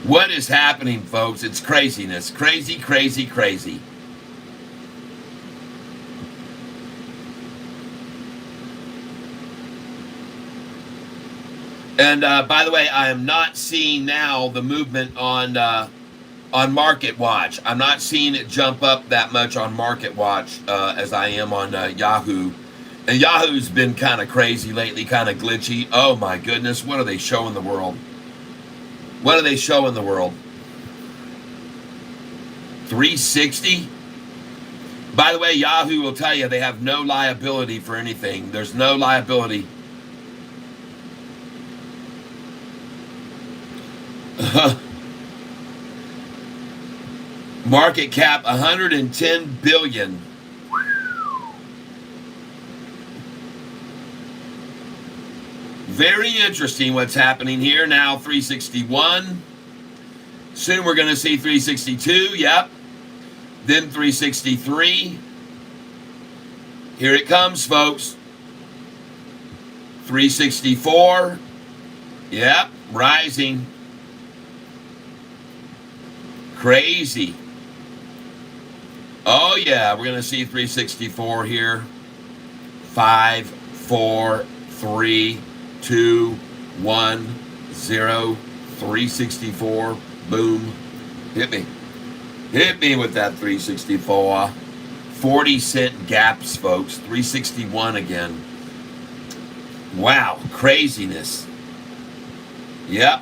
What is happening, folks? It's craziness. Crazy, crazy, crazy. And by the way, I am not seeing now the movement on Market Watch. I'm not seeing it jump up that much on Market Watch as I am on Yahoo. And Yahoo's been kind of crazy lately, kind of glitchy. Oh my goodness, what are they showing the world? What are they showing the world? 360? By the way, Yahoo will tell you they have no liability for anything. There's no liability. Market cap 110 billion. Very interesting what's happening here. Now 361. Soon we're going to see 362. Yep. Then 363. Here it comes, folks. 364. Yep. Rising. Crazy. Oh, yeah. We're going to see 364 here. 5, 4, 3, 2, 1, 0. 364. Boom. Hit me. Hit me with that 364. 40-cent gaps, folks. 361 again. Wow. Craziness. Yep.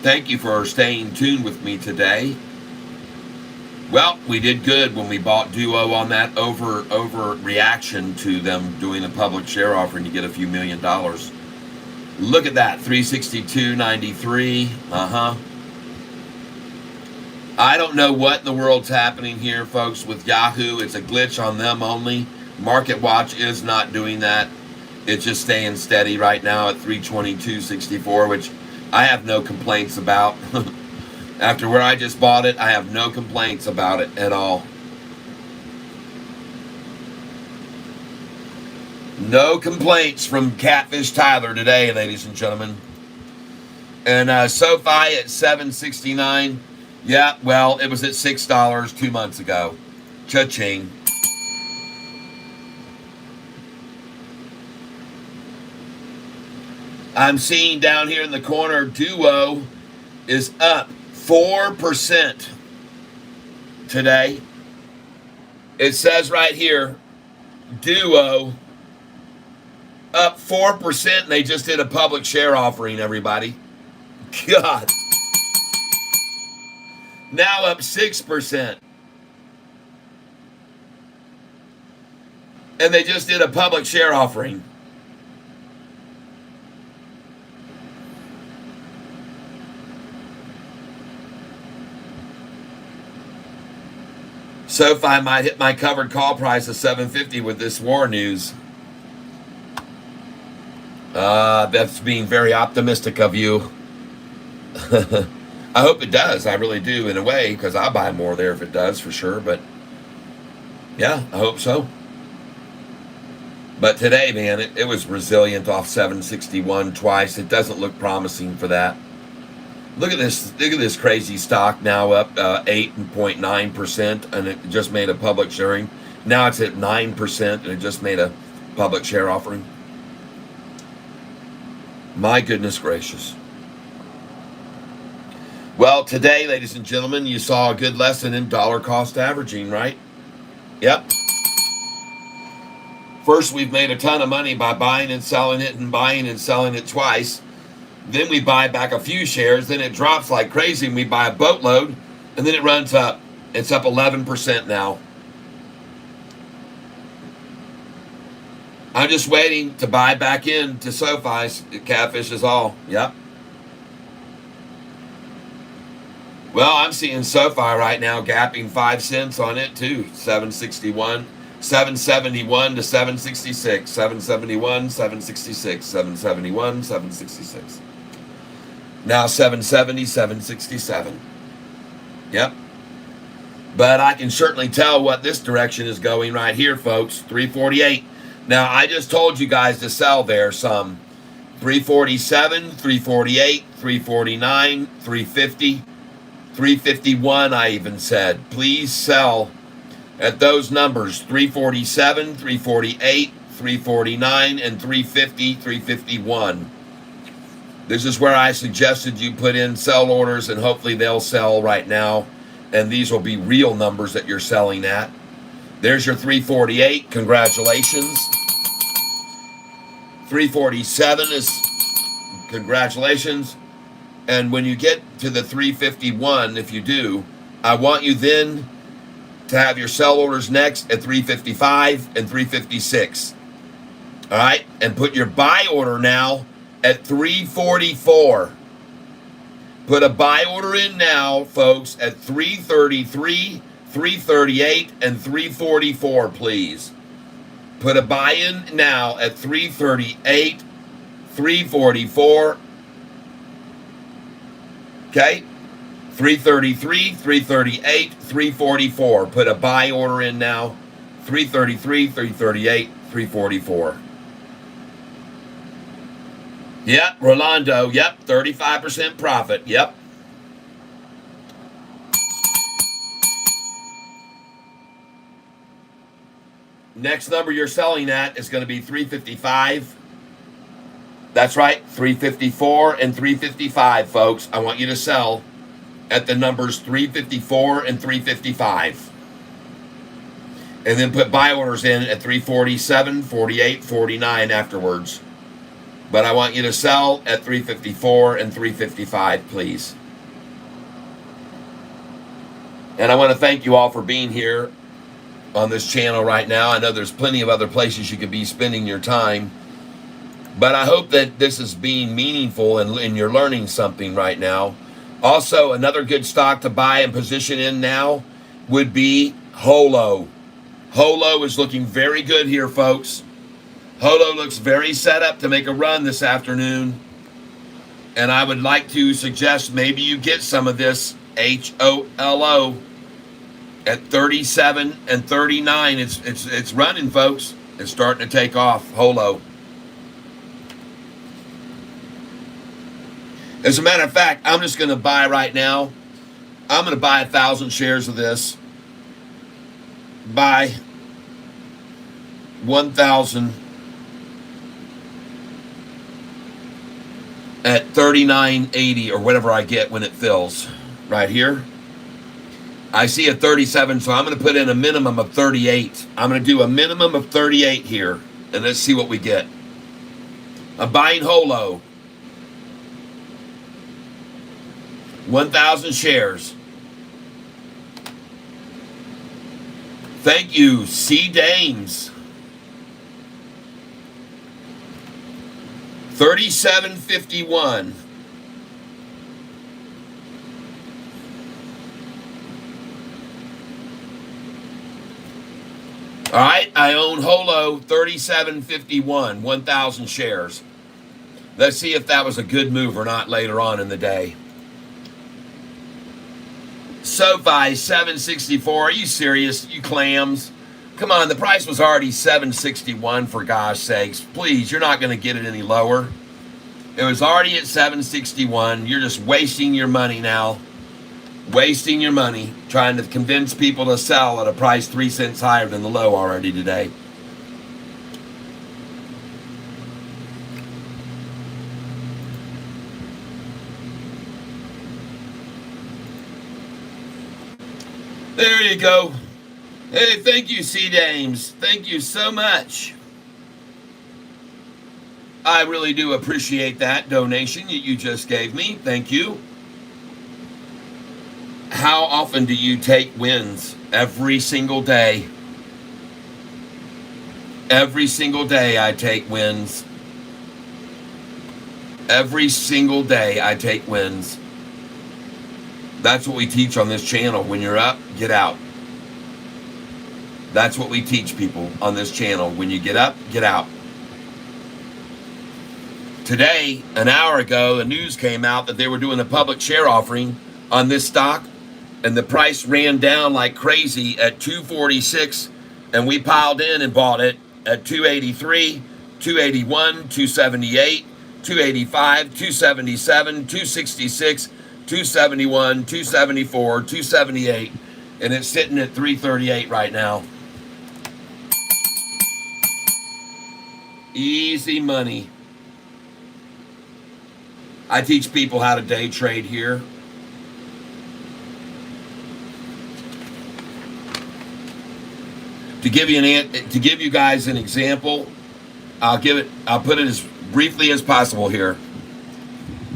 Thank you for staying tuned with me today. Well, we did good when we bought Duo on that overreaction to them doing a public share offering to get a few $1 million. Look at that. 362.93. I don't know what in the world's happening here, folks, with Yahoo. It's a glitch on them only. Market Watch is not doing that. It's just staying steady right now at 322.64, which I have no complaints about. After where I just bought it, I have no complaints about it at all. No complaints from Catfish Tyler today, ladies and gentlemen. And Sofi at $7.69. Yeah, well, it was at $6 2 months ago. Cha-ching. I'm seeing down here in the corner, Duo is up 4% today. It says right here, Duo up 4%, and they just did a public share offering, everybody. God. Now up 6%. And they just did a public share offering. Sofi might hit my covered call price of $7.50 with this war news. That's being very optimistic of you. I hope it does. I really do, in a way, because I'll buy more there if it does, for sure. But, yeah, I hope so. But today, man, it was resilient off 761 twice. It doesn't look promising for that. Look at this. Look at this crazy stock now up 8.9%, and it just made a public sharing. Now it's at 9%, and it just made a public share offering. My goodness gracious. Well, today, ladies and gentlemen, you saw a good lesson in dollar cost averaging, right? Yep. First, we've made a ton of money by buying and selling it and buying and selling it twice. Then we buy back a few shares. Then it drops like crazy and we buy a boatload. And then it runs up. It's up 11% now. I'm just waiting to buy back in to Sofi's. Catfish is all. Yep. Well, I'm seeing Sofi right now gapping 5 cents on it too. 761, 771 to 766, 771, 766, 771, 766. Now 770, 767. Yep. But I can certainly tell what this direction is going right here, folks. 348. Now, I just told you guys to sell there some. 347, 348, 349, 350. 351, I even said. Please sell at those numbers. 347, 348, 349, and 350, 351. This is where I suggested you put in sell orders, and hopefully they'll sell right now. And these will be real numbers that you're selling at. There's your 348. Congratulations. 347 is congratulations. And when you get to the 351, if you do, I want you then to have your sell orders next at 355 and 356. All right, and put your buy order now at 344. Put a buy order in now, folks, at 333, 338, and 344, please. Put a buy in now at 338, 344. Okay? 333, 338, 344. Put a buy order in now. 333, 338, 344. Yep, Rolando. Yep, 35% profit. Yep. Next number you're selling at is going to be 355. That's right, 354 and 355, folks. I want you to sell at the numbers 354 and 355. And then put buy orders in at 347, 48, 49 afterwards. But I want you to sell at 354 and 355, please. And I want to thank you all for being here on this channel right now. I know there's plenty of other places you could be spending your time. But I hope that this is being meaningful and you're learning something right now. Also, another good stock to buy and position in now would be Holo. Holo is looking very good here, folks. Holo looks very set up to make a run this afternoon. And I would like to suggest maybe you get some of this HOLO at 37 and 39. It's running, folks. It's starting to take off, Holo. As a matter of fact, I'm just going to buy right now. I'm going to buy 1,000 shares of this. Buy 1,000 at 39.80 or whatever I get when it fills. Right here. I see a 37, so I'm going to put in a minimum of 38. I'm going to do a minimum of 38 here, and let's see what we get. I'm buying Holo. 1,000 shares. Thank you, C. Dames. 37.51. All right, I own Holo 37.51, 1,000 shares. Let's see if that was a good move or not later on in the day. Sofi 764. Are you serious, you clams? Come on, the price was already 761 for gosh sakes. Please, you're not going to get it any lower. It was already at 761. You're just wasting your money now. Wasting your money trying to convince people to sell at a price 3 cents higher than the low already today. There you go. Hey, thank you, C. Dames. Thank you so much. I really do appreciate that donation that you just gave me. Thank you. How often do you take wins? Every single day. Every single day I take wins. Every single day I take wins. That's what we teach on this channel. When you're up, get out. That's what we teach people on this channel. When you get up, get out. Today, an hour ago, the news came out that they were doing a public share offering on this stock, and the price ran down like crazy at 246, and we piled in and bought it at 283, 281, 278, 285, 277, 266, 271, 274, 278, and it's sitting at 338 right now. Easy money. I teach people how to day trade here. To give you guys an example, I'll put it as briefly as possible here.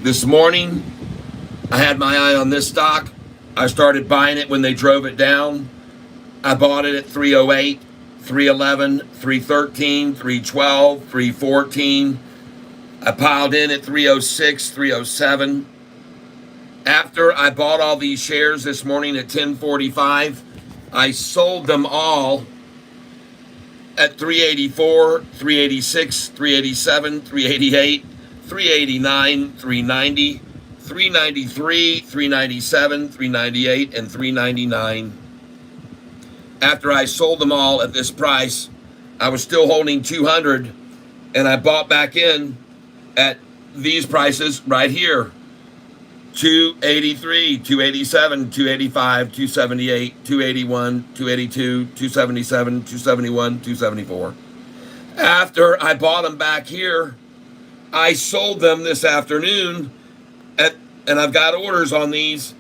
This morning, I had my eye on this stock. I started buying it when they drove it down. I bought it at 308, 311, 313, 312, 314. I piled in at 306, 307. After I bought all these shares this morning at 10:45, I sold them all at 384, 386, 387, 388, 389, 390, 393, 397, 398, and 399. After I sold them all at this price, I was still holding 200, and I bought back in at these prices right here. 283, 287, 285, 278, 281, 282, 277, 271, 274. After I bought them back here, I sold them this afternoon and I've got orders on these,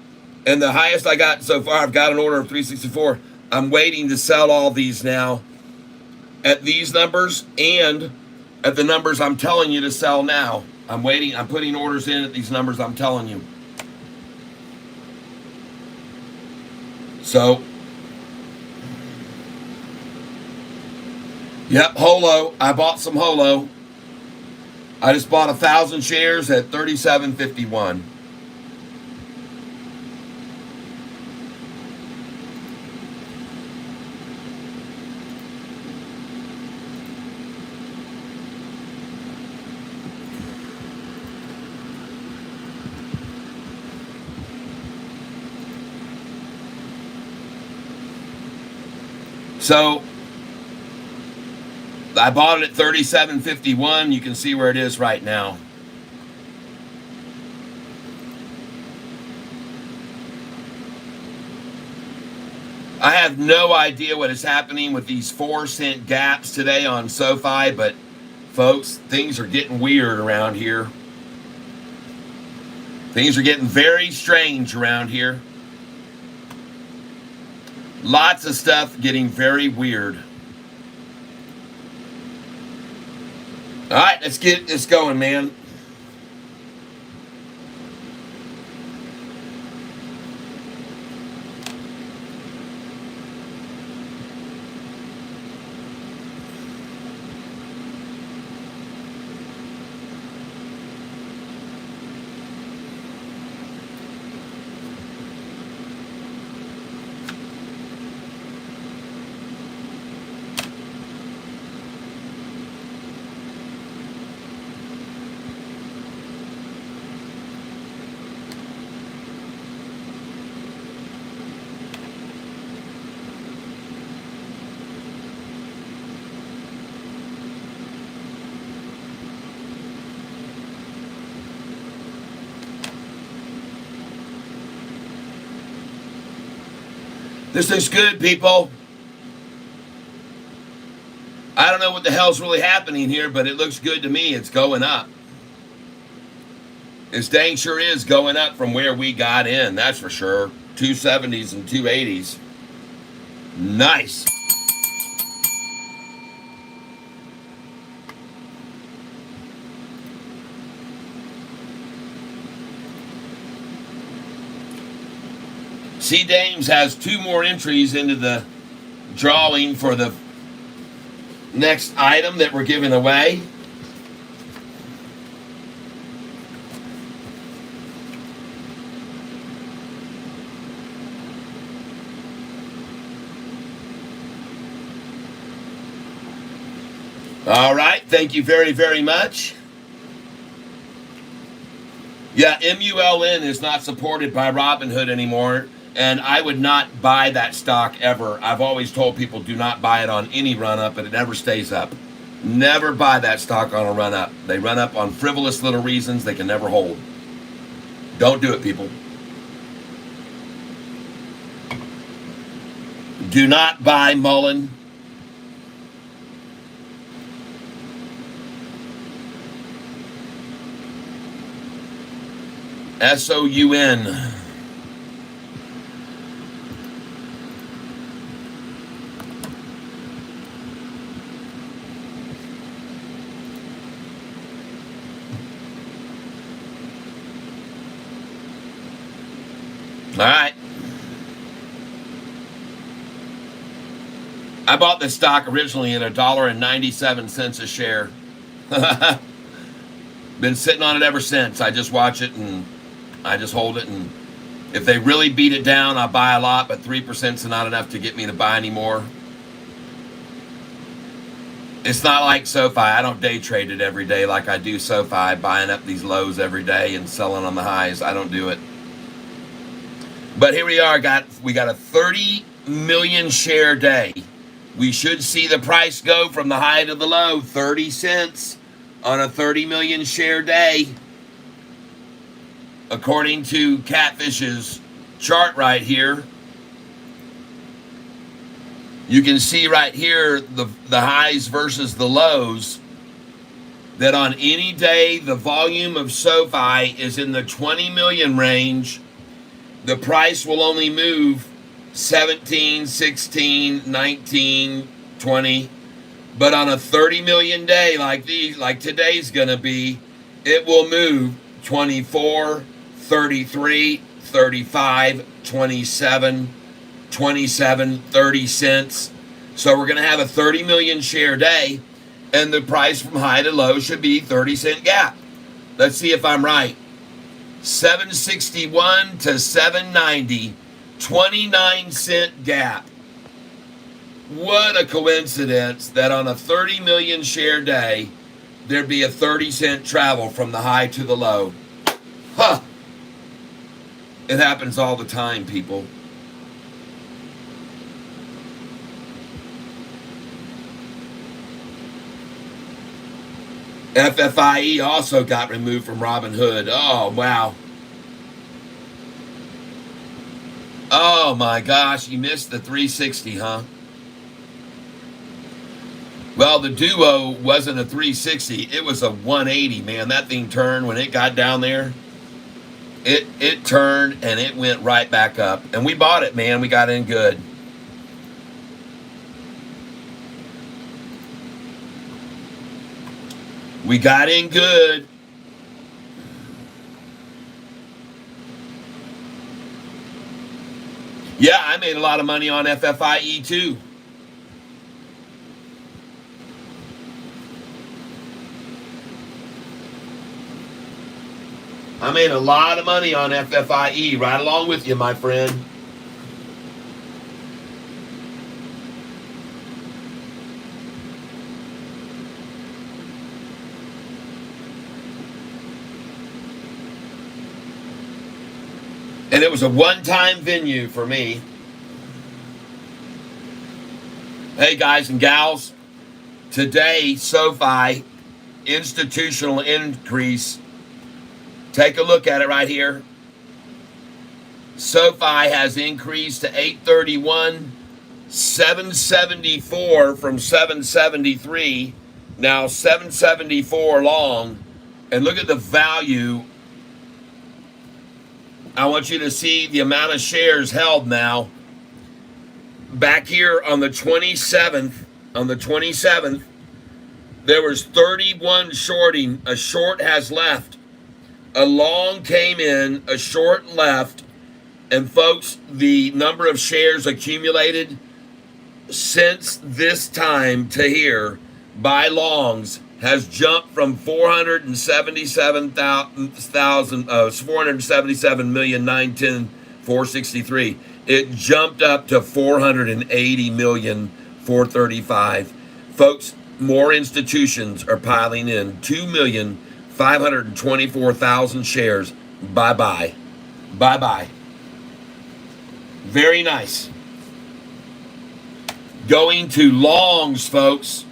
and the highest I got so far, I've got an order of 364. I'm waiting to sell all these now at these numbers and at the numbers I'm telling you to sell now. I'm putting orders in at these numbers I'm telling you. So, yep, Holo. I bought some Holo. I just bought 1,000 shares at $37.51. So I bought it at $37.51. You can see where it is right now. I have no idea what is happening with these 4-cent gaps today on Sofi, but folks, things are getting weird around here. Things are getting very strange around here. Lots of stuff getting very weird. All right, let's get this going, man. This looks good, people. I don't know what the hell's really happening here, but it looks good to me. It's going up. This dang sure is going up from where we got in, that's for sure. 270s and 280s. Nice. C. Dames has 2 more entries into the drawing for the next item that we're giving away. All right, thank you very, very much. Yeah, MULN is not supported by Robinhood anymore, and I would not buy that stock ever. I've always told people do not buy it on any run-up, but it never stays up. Never buy that stock on a run-up. They run up on frivolous little reasons they can never hold. Don't do it, people. Do not buy Mullen. SOUN. All right. I bought this stock originally at $1.97 a share. Been sitting on it ever since. I just watch it and I just hold it, and if they really beat it down, I buy a lot, but 3% is not enough to get me to buy anymore. It's not like Sofi. I don't day trade it every day like I do Sofi, buying up these lows every day and selling on the highs. I don't do it. But here we are. We got a 30 million share day. We should see the price go from the high to the low, 30 cents on a 30 million share day. According to Catfish's chart right here, you can see right here the highs versus the lows, that on any day the volume of Sofi is in the 20 million range. The price will only move 17, 16, 19, 20. But on a 30 million day like today's going to be, it will move 24, 33, 35, 27, 27, 30 cents. So we're going to have a 30 million share day, and the price from high to low should be 30-cent gap. Let's see if I'm right. 761 to 790, 29-cent gap. What a coincidence that on a 30 million share day, there'd be a 30-cent travel from the high to the low. Huh. It happens all the time, people. FFIE also got removed from Robinhood. Oh, wow. Oh, my gosh. You missed the 360, huh? Well, the Duo wasn't a 360. It was a 180, man. That thing turned when it got down there. It turned and it went right back up. And we bought it, man. We got in good. We got in good. Yeah, I made a lot of money on FFIE too. I made a lot of money on FFIE, right along with you, my friend. And it was a one-time venue for me. Hey, guys and gals. Today, Sofi, institutional increase. Take a look at it right here. Sofi has increased to 831, 774 from 773. Now 774 long. And look at the value. I want you to see the amount of shares held now. Back here on the 27th, there was 31 shorting. A short has left. A long came in, a short left, and folks, the number of shares accumulated since this time to here by longs has jumped from 477,910,463. It jumped up to 480,435,000. Folks, more institutions are piling in. 2,524,000 shares. Bye-bye. Bye-bye. Very nice. Going to longs, folks.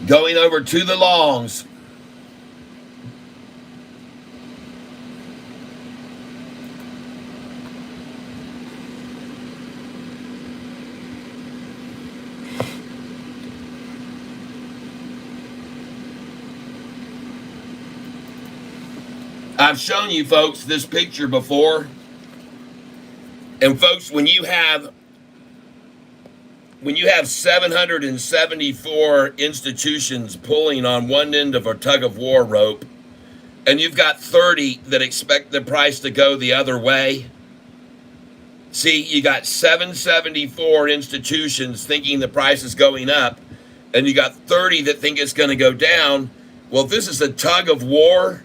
Going over to the longs. I've shown you folks this picture before. And folks, when you have 774 institutions pulling on one end of a tug of war rope, and you've got 30 that expect the price to go the other way, See, you got 774 institutions thinking the price is going up, and you got 30 that think it's going to go down. Well, if this is a tug of war,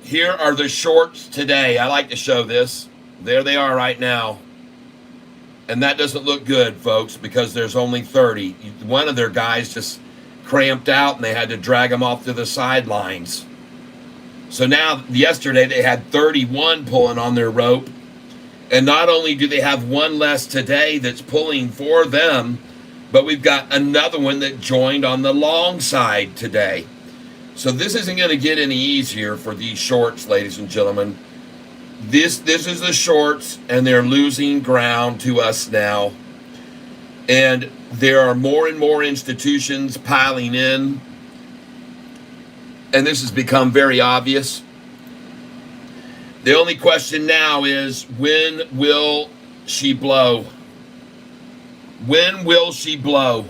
here are the shorts today. I like to show this. There they are right now. And that doesn't look good, folks, because there's only 30. One of their guys just cramped out, and they had to drag him off to the sidelines. So now, yesterday, they had 31 pulling on their rope. And not only do they have one less today that's pulling for them, but we've got another one that joined on the long side today. So this isn't going to get any easier for these shorts, ladies and gentlemen. This is the shorts, and they're losing ground to us now. And there are more and more institutions piling in. And this has become very obvious. The only question now is, when will she blow? When will she blow?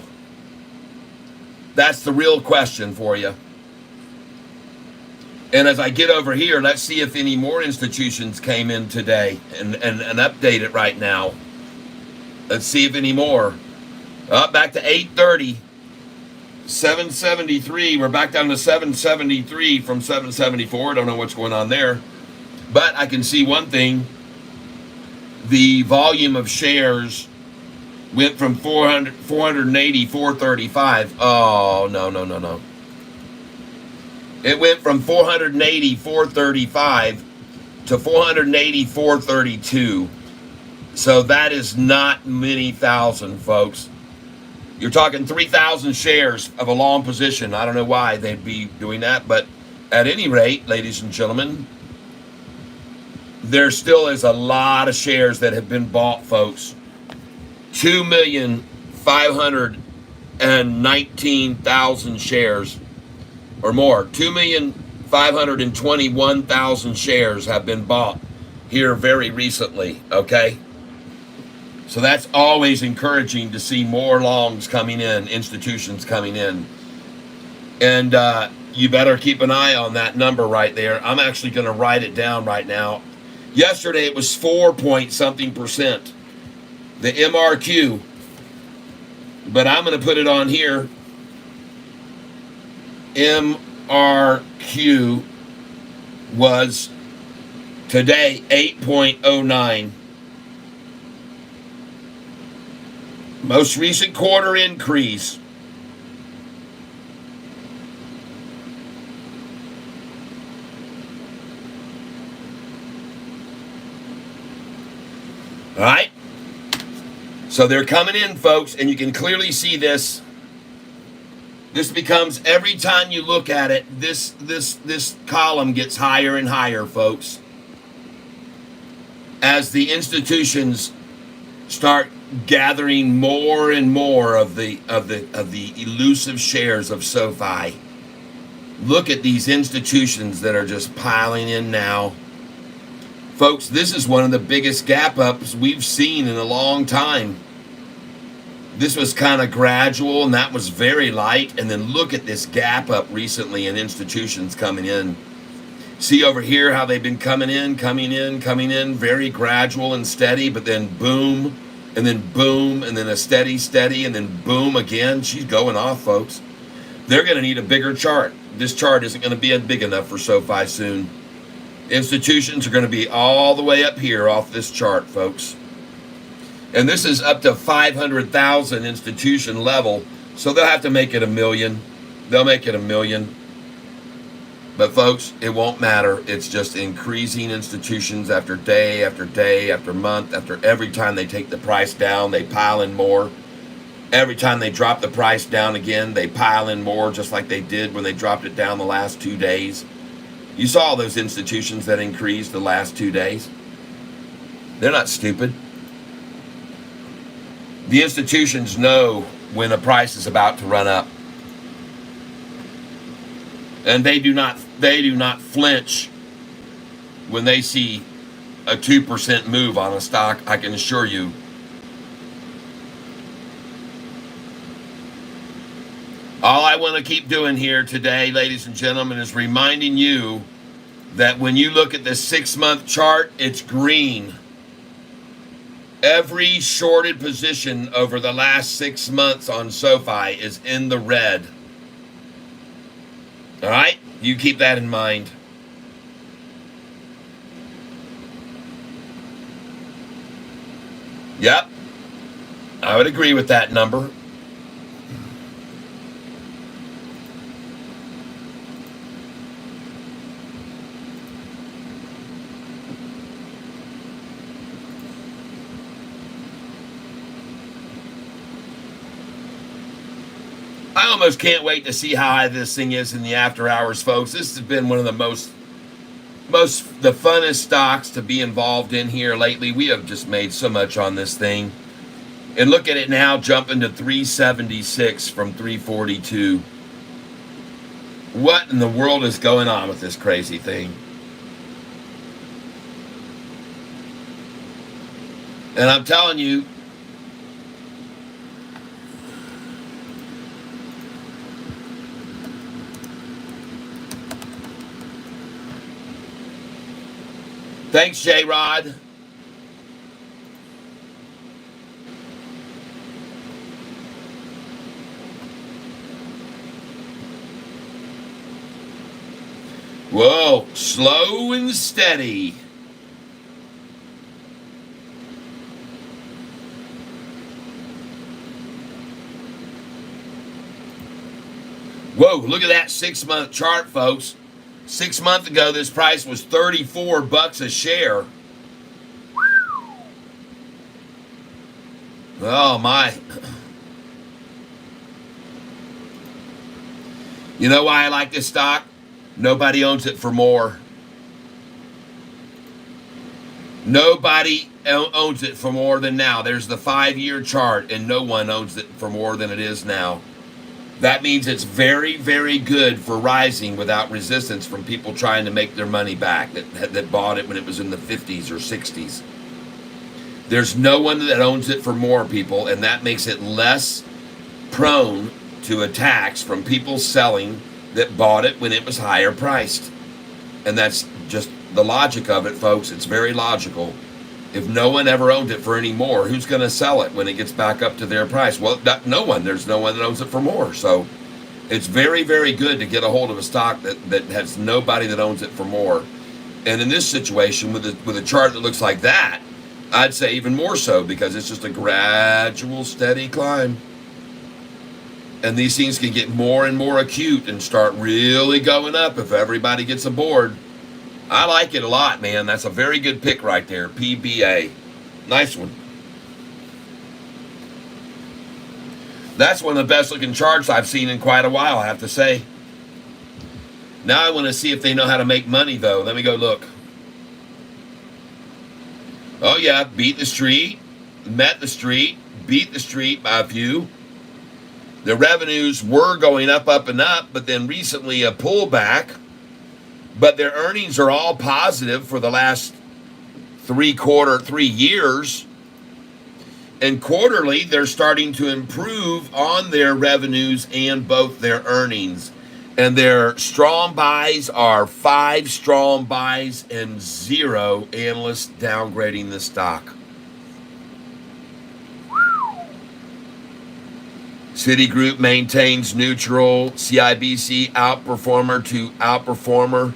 That's the real question for you. And as I get over here, let's see if any more institutions came in today and update it right now. Let's see if any more. Up back to 830. 773. We're back down to 773 from 774. I don't know what's going on there. But I can see one thing. The volume of shares went from 480, 435. Oh, no. It went from 480, 435 to 480, 432. So that is not many thousand, folks. You're talking 3,000 shares of a long position. I don't know why they'd be doing that, but at any rate, ladies and gentlemen, there still is a lot of shares that have been bought, folks. 2,519,000 shares or more. 2,521,000 shares have been bought here very recently, okay? So that's always encouraging to see more longs coming in, institutions coming in. And you better keep an eye on that number right there. I'm actually going to write it down right now. Yesterday it was 4-point-something%. The MRQ. But I'm going to put it on here. MRQ was today 8.09. Most recent quarter increase. All right. So they're coming in, folks, and you can clearly see this. This becomes, every time you look at it, this column gets higher and higher, folks, as the institutions start gathering more and more of the elusive shares of Sofi. Look at these institutions that are just piling in now. Folks, this is one of the biggest gap ups we've seen in a long time. This was kind of gradual, and that was very light. And then look at this gap up recently in institutions coming in. See over here how they've been coming in, very gradual and steady, but then boom, and then a steady, and then boom again. She's going off, folks. They're going to need a bigger chart. This chart isn't going to be big enough for Sofi soon. Institutions are going to be all the way up here off this chart, folks. And this is up to 500,000 institution level, so they'll have to make it 1 million. They'll make it 1 million. But folks, it won't matter. It's just increasing institutions after day, after month, after every time they take the price down, they pile in more. Every time they drop the price down again, they pile in more, just like they did when they dropped it down the last 2 days. You saw those institutions that increased the last 2 days. They're not stupid. The institutions know when a price is about to run up. And they do not flinch when they see a 2% move on a stock, I can assure you. All I want to keep doing here today, ladies and gentlemen, is reminding you that when you look at the 6-month chart, it's green. Every shorted position over the last 6 months on Sofi is in the red. All right? You keep that in mind. Yep. I would agree with that number. I almost can't wait to see how high this thing is in the after hours, folks. This has been one of the the funnest stocks to be involved in here lately. We have just made so much on this thing. And look at it now jumping to 376 from 342. What in the world is going on with this crazy thing? And I'm telling you, thanks, J-Rod. Whoa, slow and steady. Whoa, look at that 6-month chart, folks. 6 months ago, this price was $34 a share. Oh, my. You know why I like this stock? Nobody owns it for more. Nobody owns it for more than now. There's the 5-year chart, and no one owns it for more than it is now. That means it's very, very good for rising without resistance from people trying to make their money back that bought it when it was in the 50s or 60s. There's no one that owns it for more, people, and that makes it less prone to attacks from people selling that bought it when it was higher priced. And that's just the logic of it, folks. It's very logical. If no one ever owned it for any more, who's going to sell it when it gets back up to their price? Well, no one. There's no one that owns it for more. So it's very, very good to get a hold of a stock that has nobody that owns it for more. And in this situation, with a chart that looks like that, I'd say even more so, because it's just a gradual, steady climb. And these things can get more and more acute and start really going up if everybody gets aboard. I like it a lot, man. That's a very good pick right there. PBA. Nice one. That's one of the best looking charts I've seen in quite a while, I have to say. Now I want to see if they know how to make money, though. Let me go look. Oh, yeah. Beat the street. Met the street. Beat the street by a few. The revenues were going up, and up, but then recently a pullback. But their earnings are all positive for the last 3 years. And quarterly, they're starting to improve on their revenues and both their earnings. And their strong buys are 5 strong buys and 0 analysts downgrading the stock. Citigroup maintains neutral. CIBC outperformer to outperformer.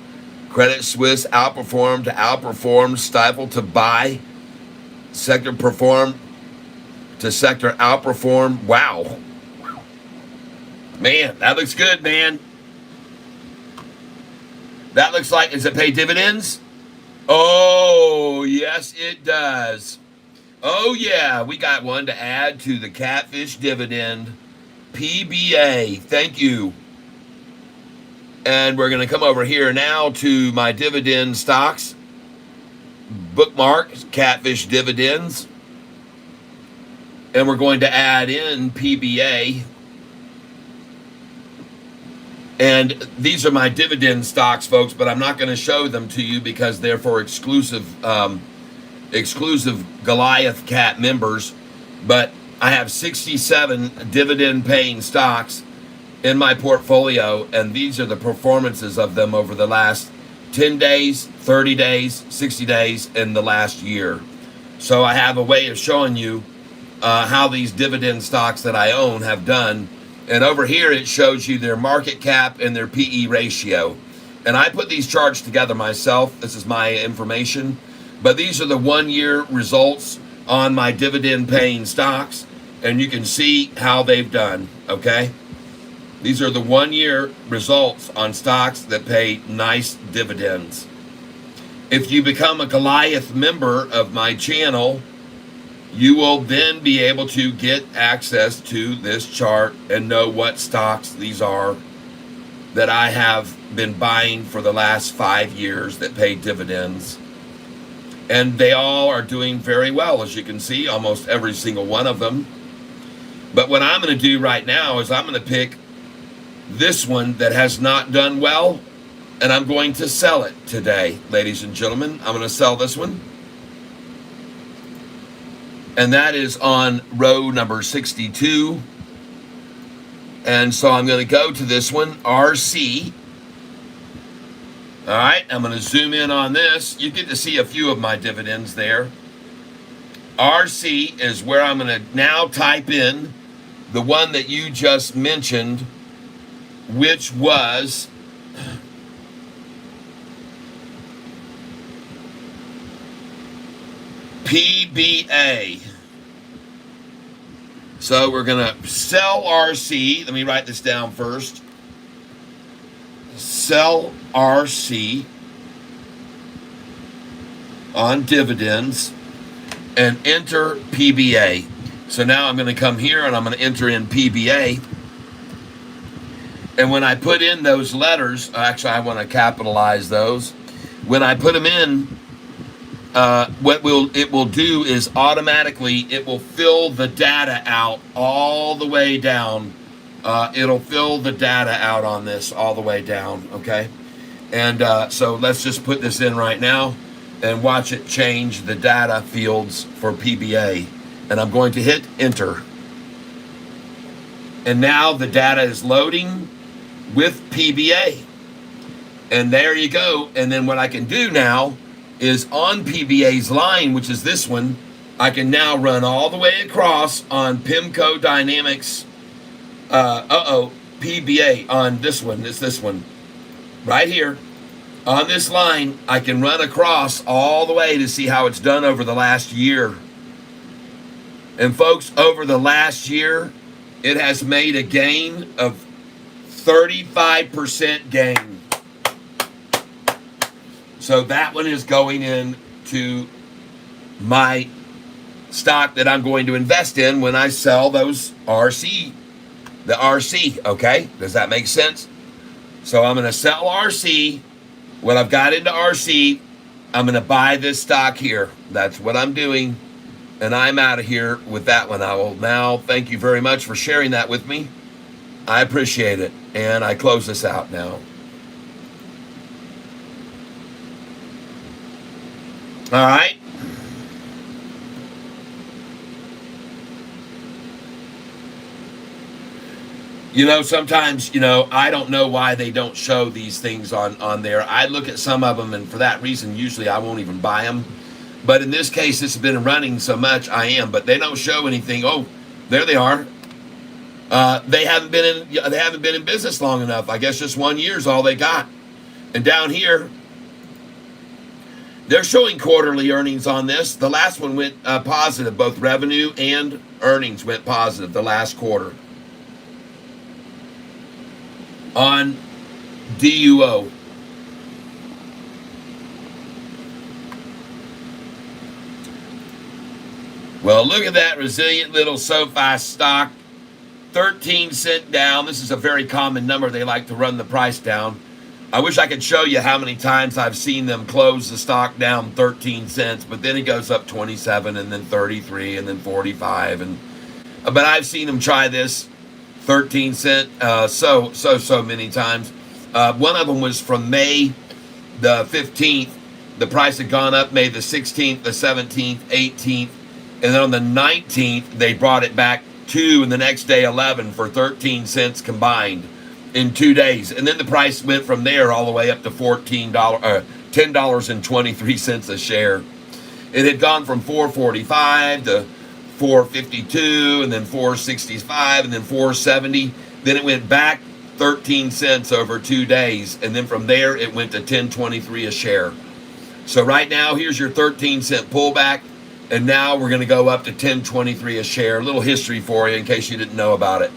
Credit Suisse outperformed to outperform. Stifle to buy. Sector perform to sector outperform. Wow. Man, that looks good, man. That looks like, does it pay dividends? Oh, yes, it does. Oh, yeah, we got one to add to the Catfish dividend. PBA, thank you. And we're going to come over here now to my dividend stocks. Bookmark, Catfish dividends. And we're going to add in PBA. And these are my dividend stocks, folks, but I'm not going to show them to you because they're for exclusive Goliath Cat members. But I have 67 dividend-paying stocks in my portfolio, and these are the performances of them over the last 10 days, 30 days, 60 days, and the last year. So I have a way of showing you how these dividend stocks that I own have done. And over here, it shows you their market cap and their PE ratio. And I put these charts together myself. This is my information. But these are the 1-year results on my dividend paying stocks. And you can see how they've done, okay? These are the 1-year results on stocks that pay nice dividends. If you become a Goliath member of my channel, you will then be able to get access to this chart and know what stocks these are that I have been buying for the last 5 years that pay dividends. And they all are doing very well, as you can see, almost every single one of them. But what I'm going to do right now is I'm going to pick this one that has not done well, and I'm going to sell it today, ladies and gentlemen. I'm going to sell this one. And that is on row number 62. And so I'm going to go to this one, RC. All right, I'm going to zoom in on this. You get to see a few of my dividends there. RC is where I'm going to now type in the one that you just mentioned, which was PBA. So we're going to sell RC. Let me write this down first. Sell RC on dividends and enter PBA. So now I'm going to come here and I'm going to enter in PBA. And when I put in those letters, actually I want to capitalize those. When I put them in, what it will do is automatically it will fill the data out all the way down. It'll fill the data out on this all the way down, okay? And so let's just put this in right now and watch it change the data fields for PBA. And I'm going to hit enter. And now the data is loading with PBA. And there you go. And then what I can do now is on PBA's line, which is this one, I can now run all the way across on PIMCO Dynamics. PBA on this one. It's this one right here. On this line, I can run across all the way to see how it's done over the last year. And folks, over the last year, it has made a gain of 35% gain. So that one is going into my stock that I'm going to invest in when I sell those RC. The RC, okay? Does that make sense? So I'm going to sell RC. When I've got into RC, I'm going to buy this stock here. That's what I'm doing. And I'm out of here with that one. I will now thank you very much for sharing that with me. I appreciate it. And I close this out now. All right. You know, sometimes, I don't know why they don't show these things on there. I look at some of them, and for that reason, usually I won't even buy them. But in this case, it's been running so much, I am. But they don't show anything. Oh, there they are. They haven't been in business long enough. I guess just 1 year is all they got. And down here, they're showing quarterly earnings on this. The last one went positive. Both revenue and earnings went positive the last quarter. On DUO. Well, look at that resilient little Sofi stock. 13 cent down. This is a very common number. They like to run the price down. I wish I could show you how many times I've seen them close the stock down 13 cents, but then it goes up 27 and then 33 and then 45. But I've seen them try this 13 cent so many times. One of them was from May the 15th. The price had gone up May the 16th, the 17th, 18th. And then on the 19th, they brought it back 2, and the next day 11 for 13 cents combined in 2 days. And then the price went from there all the way up to $10.23 a share. It had gone from 445 to 452, and then 465, and then 470. Then it went back 13 cents over 2 days, and then from there it went to 10.23 a share. So right now, here's your 13-cent pullback, and now we're going to go up to 10.23 a share. A little history for you in case you didn't know about it.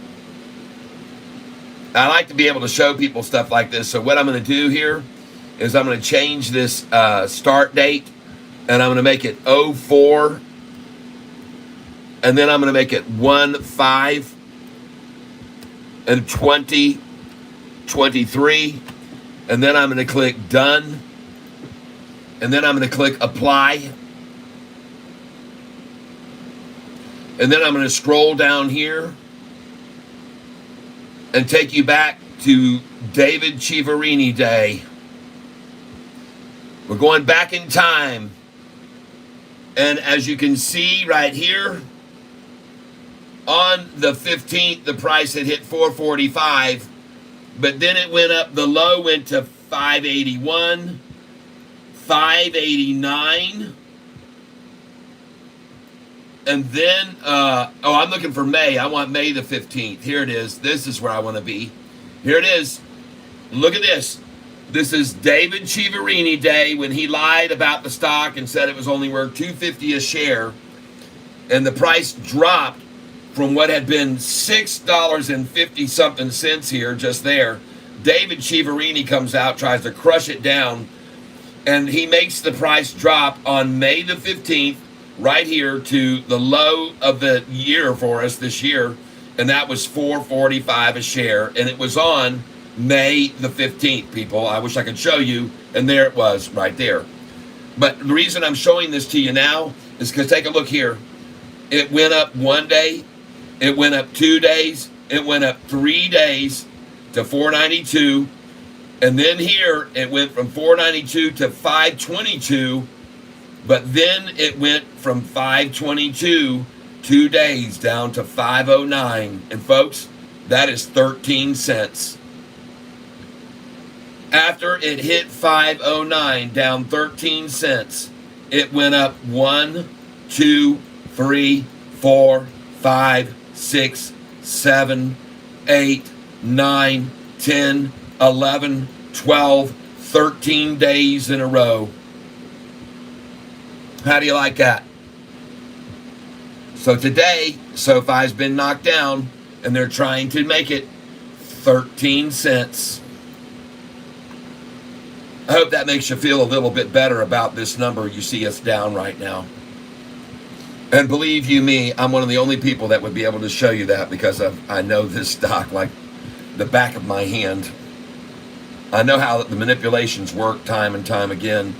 I like to be able to show people stuff like this. So what I'm going to do here is I'm going to change this start date, and I'm going to make it 04, and then I'm going to make it 15 and 2023, and then I'm going to click done, and then I'm going to click apply, and then I'm going to scroll down here and take you back to David Chiaverini Day. We're going back in time, and as you can see right here, on the 15th, the price had hit 445, but then it went up. The low went to 581, 589, and then, I'm looking for May. I want May the 15th. Here it is. This is where I want to be. Here it is. Look at this. This is David Chiaverini Day when he lied about the stock and said it was only worth $2.50 a share, and the price dropped from what had been $6.50 something cents here, just there. David Chiaverini comes out, tries to crush it down, and he makes the price drop on May the 15th, right here to the low of the year for us this year, and that was $4.45 a share, and it was on May the 15th, people. I wish I could show you, and there it was right there. But the reason I'm showing this to you now is because take a look here. It went up 1 day. It went up 2 days. It went up 3 days to 492. And then here, it went from 492 to 522. But then it went from 522, 2 days, down to 509. And folks, that is 13 cents. After it hit 509, down 13 cents, it went up 1, 2, 3, 4, 5, 6, 7, 8, 9, 10, 11, 12, 13 days in a row. How do you like that? So today, Sofi's been knocked down, and they're trying to make it 13 cents. I hope that makes you feel a little bit better about this number you see us down right now. And believe you me, I'm one of the only people that would be able to show you that because I know this stock like the back of my hand. I know how the manipulations work time and time again.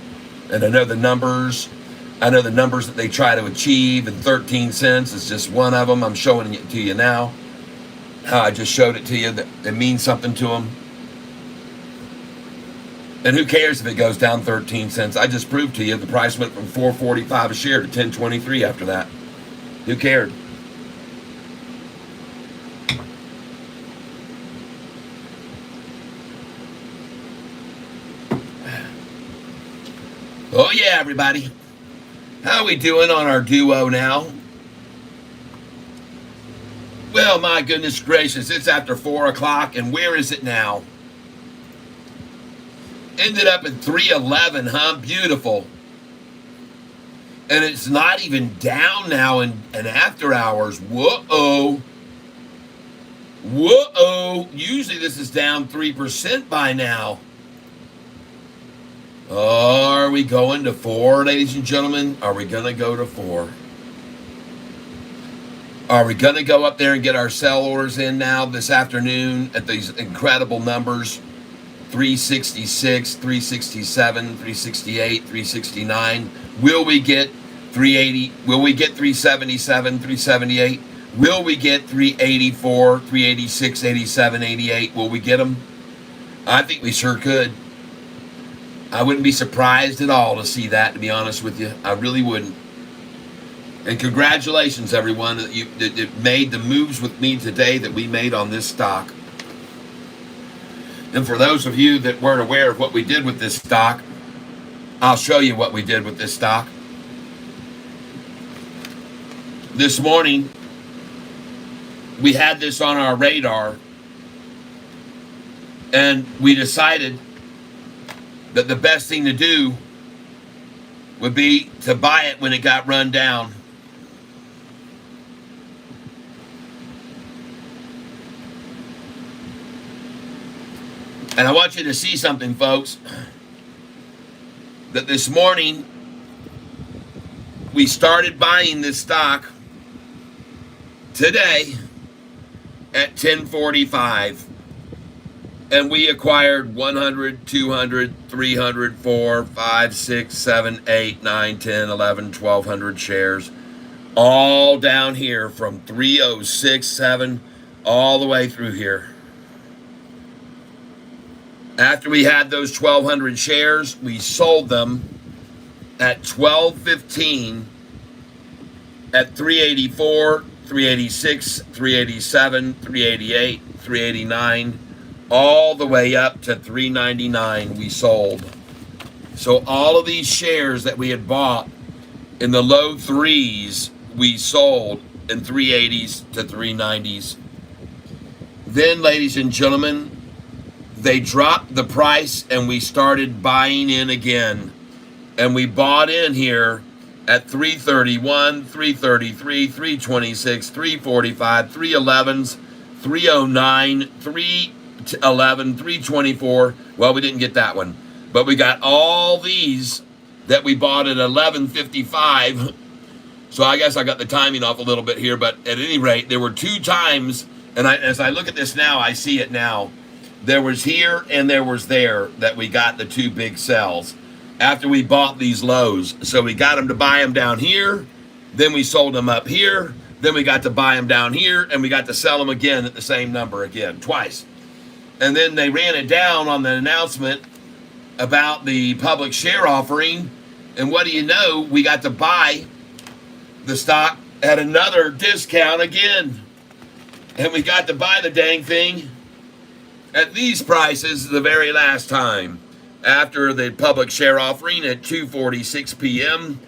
And I know the numbers. I know the numbers that they try to achieve, and 13 cents is just one of them. I'm showing it to you now. How I just showed it to you. That it means something to them. And who cares if it goes down 13 cents? I just proved to you the price went from $4.45 a share to $10.23 after that. Who cared? Oh yeah, everybody. How are we doing on our duo now? Well, my goodness gracious, it's after 4 o'clock, and where is it now? Ended up at 311, huh? Beautiful. And it's not even down now in after hours. Whoa. Whoa. Usually this is down 3% by now. Are we going to 4, ladies and gentlemen? Are we going to go to 4? Are we going to go up there and get our sell orders in now this afternoon at these incredible numbers? 366, 367, 368, 369. Will we get 380? Will we get 377, 378? Will we get 384, 386, 87, 88? Will we get them? I think we sure could. I wouldn't be surprised at all to see that, to be honest with you. I really wouldn't. And congratulations, everyone, that made the moves with me today that we made on this stock. And for those of you that weren't aware of what we did with this stock, I'll show you what we did with this stock. this morning, we had this on our radar, and we decided that the best thing to do would be to buy it when it got run down. And I want you to see something, folks, that this morning we started buying this stock today at 10:45, and we acquired 100, 200, 300, 4, 5, 6, 7, 8, 9, 10, 11, 1,200 shares, all down here from 306.7 all the way through here. After we had those 1,200 shares, we sold them at 12.15 at 384, 386, 387, 388, 389, all the way up to 399 we sold. So all of these shares that we had bought in the low threes, we sold in 380s to 390s. Then, ladies and gentlemen, they dropped the price and we started buying in again. And we bought in here at 331, 333, 326, 345, 311s, 309, 311, 324. Well, we didn't get that one. But we got all these that we bought at 11.55. So I guess I got the timing off a little bit here. But at any rate, there were two times, and as I look at this now, I see it now. There was here and there was there that we got the two big sells after we bought these lows. So we got them to buy them down here, then we sold them up here, then we got to buy them down here, and we got to sell them again at the same number again, twice. And then they ran it down on the announcement about the public share offering, and what do you know, we got to buy the stock at another discount again. And we got to buy the dang thing at these prices the very last time. After the public share offering at 2:46 p.m.,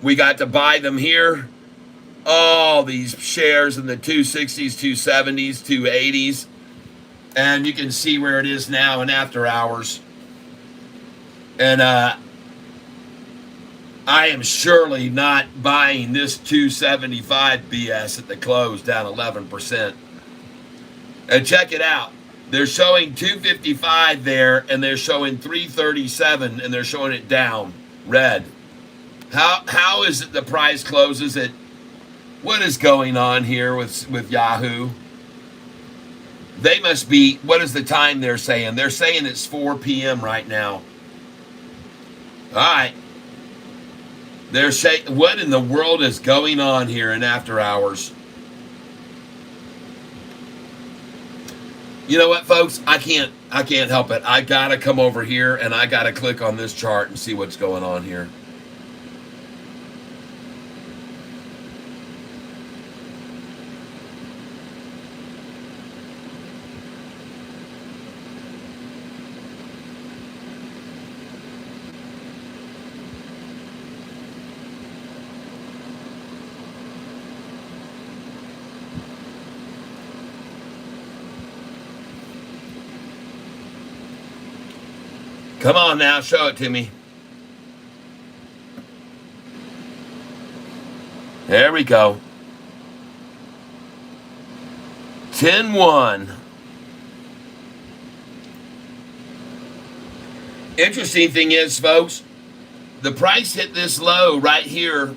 we got to buy them here. All these shares in the 260s, 270s, 280s. And you can see where it is now in after hours. And I am surely not buying this 275 BS at the close, down 11%. And check it out. They're showing 255 there, and they're showing 337, and they're showing it down, red. How is it the price closes at, what is going on here with Yahoo? They must be, what is the time they're saying? They're saying it's 4 p.m. right now. All right. They're saying, what in the world is going on here in after hours? You know what, folks? I can't help it. I gotta come over here and I gotta click on this chart and see what's going on here. Come on now, show it to me. There we go. 10-1. Interesting thing is, folks, the price hit this low right here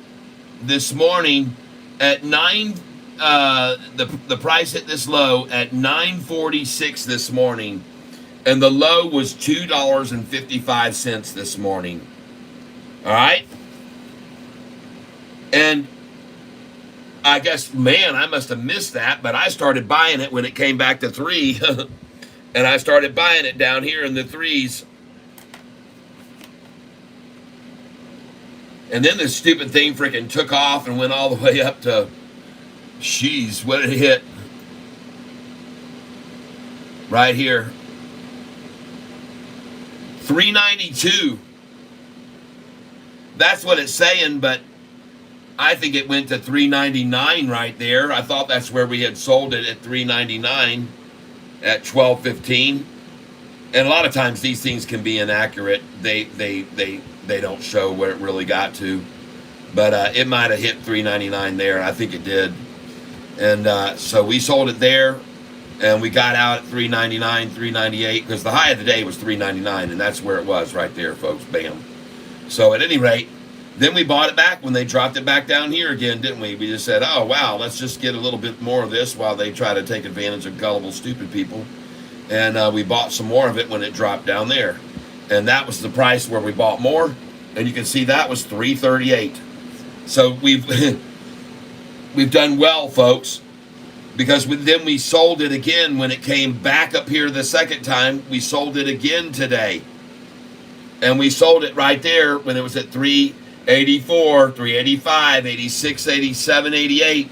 this morning at the price hit this low at 9:46 this morning. And the low was $2.55 this morning. All right? And I guess, man, I must have missed that, but I started buying it when it came back to 3. And I started buying it down here in the 3s. And then this stupid thing freaking took off and went all the way up to, jeez, what did it hit? Right here. 392. That's what it's saying, but I think it went to $3.99 right there. I thought that's where we had sold it at $3.99 at 12:15. And a lot of times these things can be inaccurate. They don't show where it really got to, but it might have hit $3.99 there. I think it did. And so we sold it there, and we got out at $3.99, $3.98, because the high of the day was $3.99, and that's where it was right there, folks. Bam. So at any rate, then we bought it back when they dropped it back down here again, didn't we? We just said, oh, wow, let's just get a little bit more of this while they try to take advantage of gullible, stupid people. And we bought some more of it when it dropped down there. And that was the price where we bought more. And you can see that was $3.38. So we've we've done well, folks, because then we sold it again when it came back up here the second time. We sold it again today. And we sold it right there when it was at 384, 385, 86, 87, 88.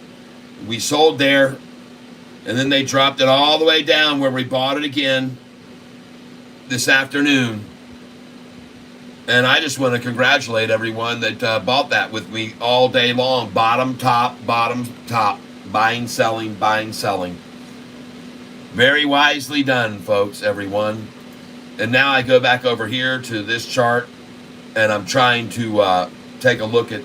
We sold there, and then they dropped it all the way down where we bought it again this afternoon. And I just want to congratulate everyone that bought that with me all day long. Bottom, top, buying, selling, buying, selling. Very wisely done, folks, everyone. And now I go back over here to this chart, and I'm trying to take a look at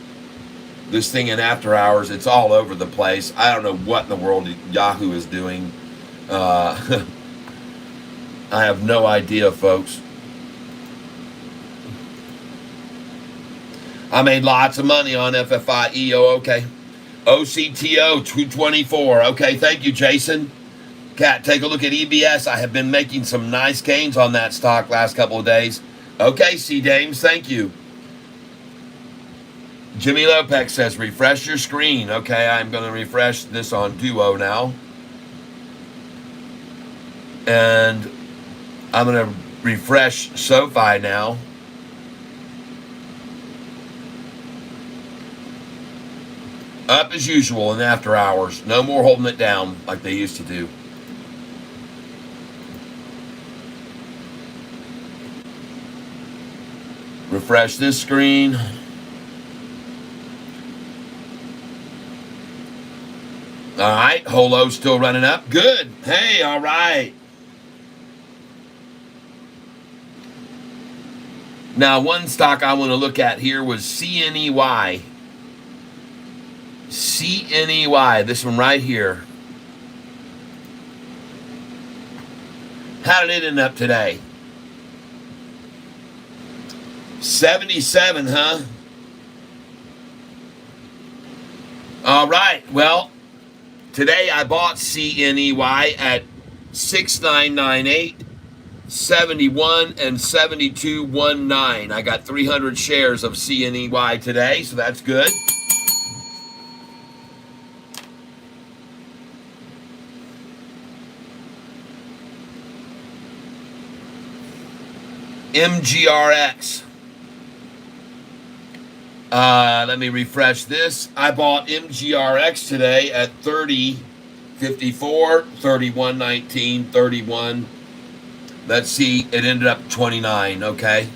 this thing in after hours. It's all over the place. I don't know what in the world Yahoo is doing. I have no idea, folks. I made lots of money on FFIEO. Okay. OCTO 224. Okay, thank you, Jason. Cat, take a look at EBS. I have been making some nice gains on that stock last couple of days. Okay, C-Dames, thank you. Jimmy Lopez says, refresh your screen. Okay, I'm going to refresh this on Duo now. And I'm going to refresh Sofi now. Up as usual in after hours. No more holding it down like they used to do. Refresh this screen. All right, Holo's still running up. Good. Hey, all right. Now, one stock I want to look at here was CNEY. CNEY, this one right here. How did it end up today? 77, huh? All right, well, today I bought CNEY at 6998, 71, and 7219. I got 300 shares of CNEY today, so that's good. MGRX. Let me refresh this. I bought MGRX today at 30.54, 31.19, 31. Let's see, it ended up 29, okay?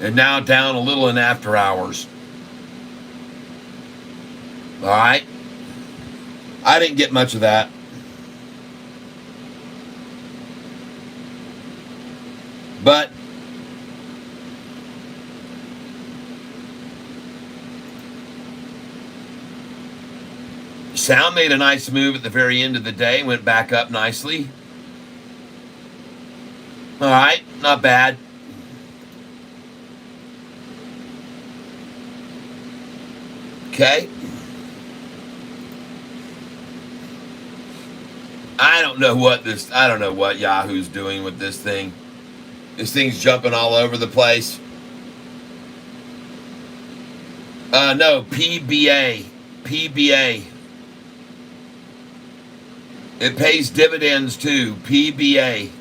And now down a little in after hours. All right. I didn't get much of that. But Sound made a nice move at the very end of the day, went back up nicely. All right, not bad. Okay. I don't know what Yahoo's doing with this thing. This thing's jumping all over the place. No, PBA. PBA. It pays dividends too. PBA.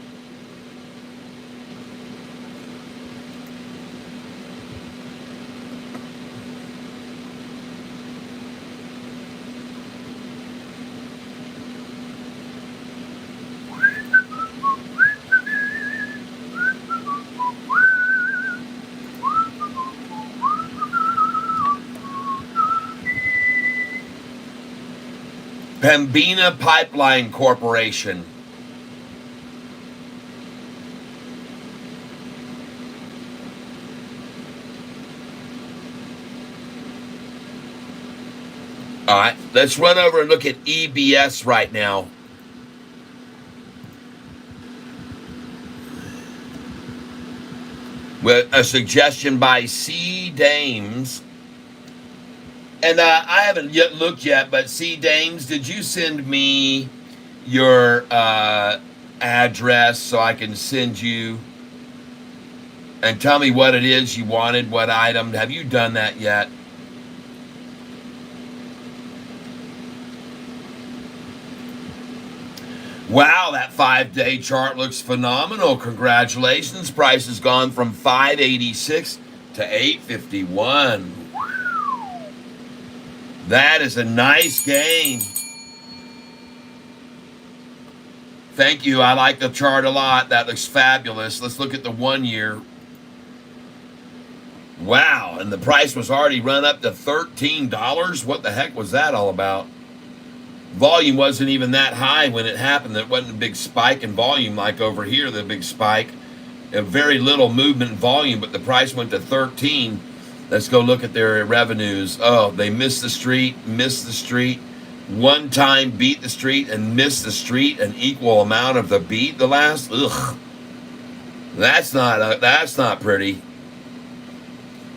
Pembina Pipeline Corporation. All right, let's run over and look at EBS right now. With a suggestion by C. Dames. And I haven't yet looked yet, but C. Dames, did you send me your address so I can send you and tell me what it is you wanted, what item? Have you done that yet? Wow, that 5-day chart looks phenomenal. Congratulations. Price has gone from 586 to 851. That is a nice gain. Thank you. I like the chart a lot. That looks fabulous. Let's look at the 1 year. Wow, and the price was already run up to $13. What the heck was that all about? Volume wasn't even that high when it happened. There wasn't a big spike in volume like over here, the big spike. A very little movement in volume, but the price went to 13. Let's go look at their revenues. Oh, they missed the street. One time beat the street and missed the street an equal amount of the beat the last. Ugh. That's not pretty.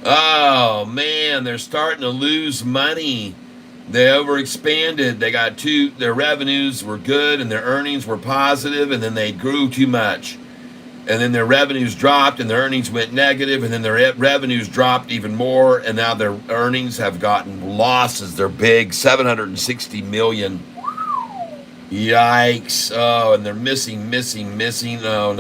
Oh, man, they're starting to lose money. They overexpanded. They got their revenues were good and their earnings were positive, and then they grew too much. And then their revenues dropped and their earnings went negative, and then their revenues dropped even more, and now their earnings have gotten losses. They're big, $760 million. Yikes. Oh, and they're missing. No.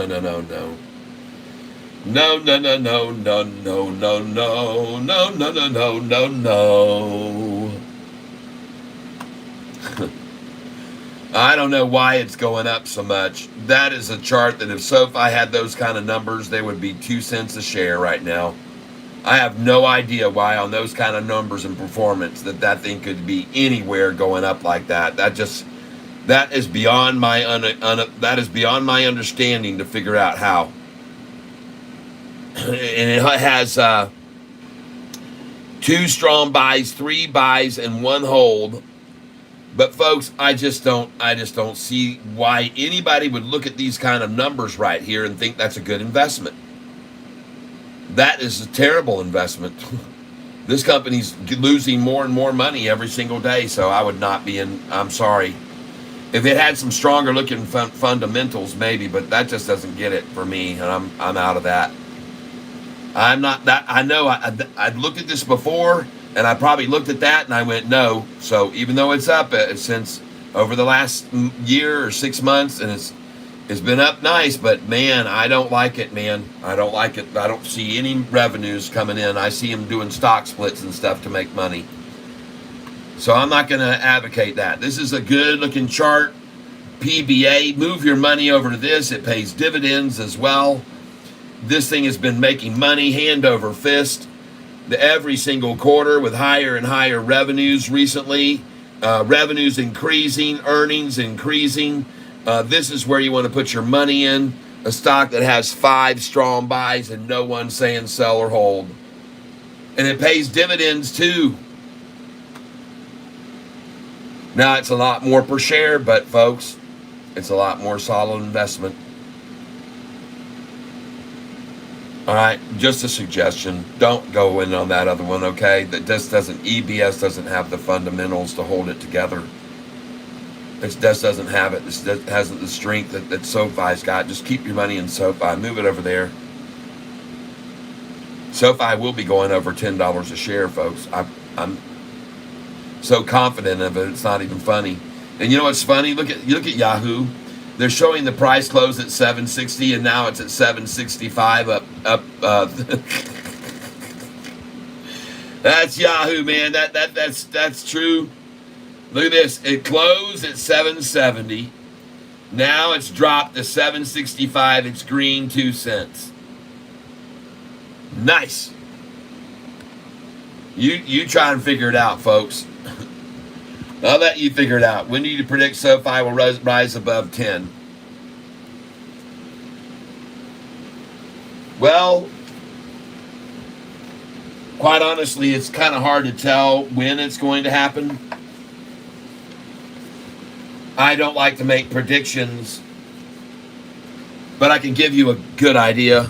I don't know why it's going up so much. That is a chart that if Sofi had those kind of numbers, they would be 2 cents a share right now. I have no idea why on those kind of numbers and performance that thing could be anywhere going up like that. That is beyond my understanding to figure out how. And it has 2 strong buys, 3 buys, and 1 hold. But folks, I just don't see why anybody would look at these kind of numbers right here and think that's a good investment. That is a terrible investment. This company's losing more and more money every single day, so I would not be in. I'm sorry. If it had some stronger looking fundamentals, maybe, but that just doesn't get it for me, and I'm out of that. I'm not that. I know I'd looked at this before, and I probably looked at that and I went no. So even though it's up since over the last year or 6 months, and it's been up nice, but man, I don't like it, man. I don't like it. I don't see any revenues coming in. I see them doing stock splits and stuff to make money. So I'm not going to advocate that. This is a good looking chart. PBA, move your money over to this. It pays dividends as well. This thing has been making money hand over fist every single quarter with higher and higher revenues recently. Revenues increasing, earnings increasing. This is where you want to put your money in. A stock that has 5 strong buys and no one saying sell or hold. And it pays dividends too. Now it's a lot more per share, but folks, it's a lot more solid investment. All right, just a suggestion. Don't go in on that other one, okay? EBS doesn't have the fundamentals to hold it together. It just doesn't have it. It hasn't the strength that SoFi's got. Just keep your money in SoFi. Move it over there. SoFi will be going over $10 a share, folks. I'm so confident of it, it's not even funny. And you know what's funny? Look at Yahoo. They're showing the price close at 760, and now it's at 765 up. That's Yahoo, man. That's true. Look at this. It closed at 770. Now it's dropped to 765. It's green 2 cents. Nice. You try and figure it out, folks. I'll let you figure it out. When do you predict SoFi will rise above 10? Well, quite honestly, it's kind of hard to tell when it's going to happen. I don't like to make predictions, but I can give you a good idea.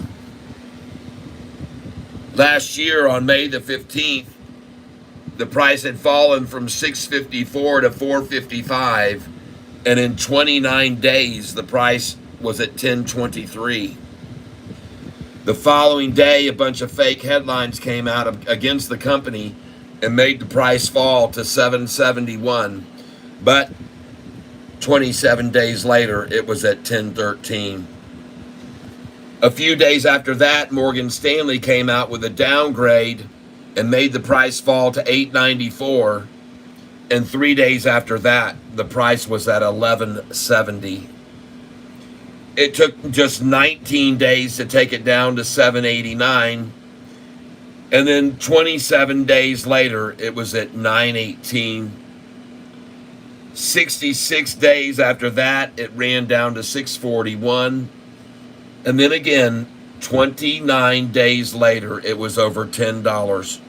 Last year on May the 15th, the price had fallen from 654 to 455, and in 29 days the price was at 1023. The following day, a bunch of fake headlines came out against the company and made the price fall to 771. But 27 days later, it was at 1013. A few days after that, Morgan Stanley came out with a downgrade and made the price fall to 894. And 3 days after that, the price was at 1170. It took just 19 days to take it down to 789. And then 27 days later, it was at 918. 66 days after that, it ran down to 641. And then again, 29 days later, it was over $10.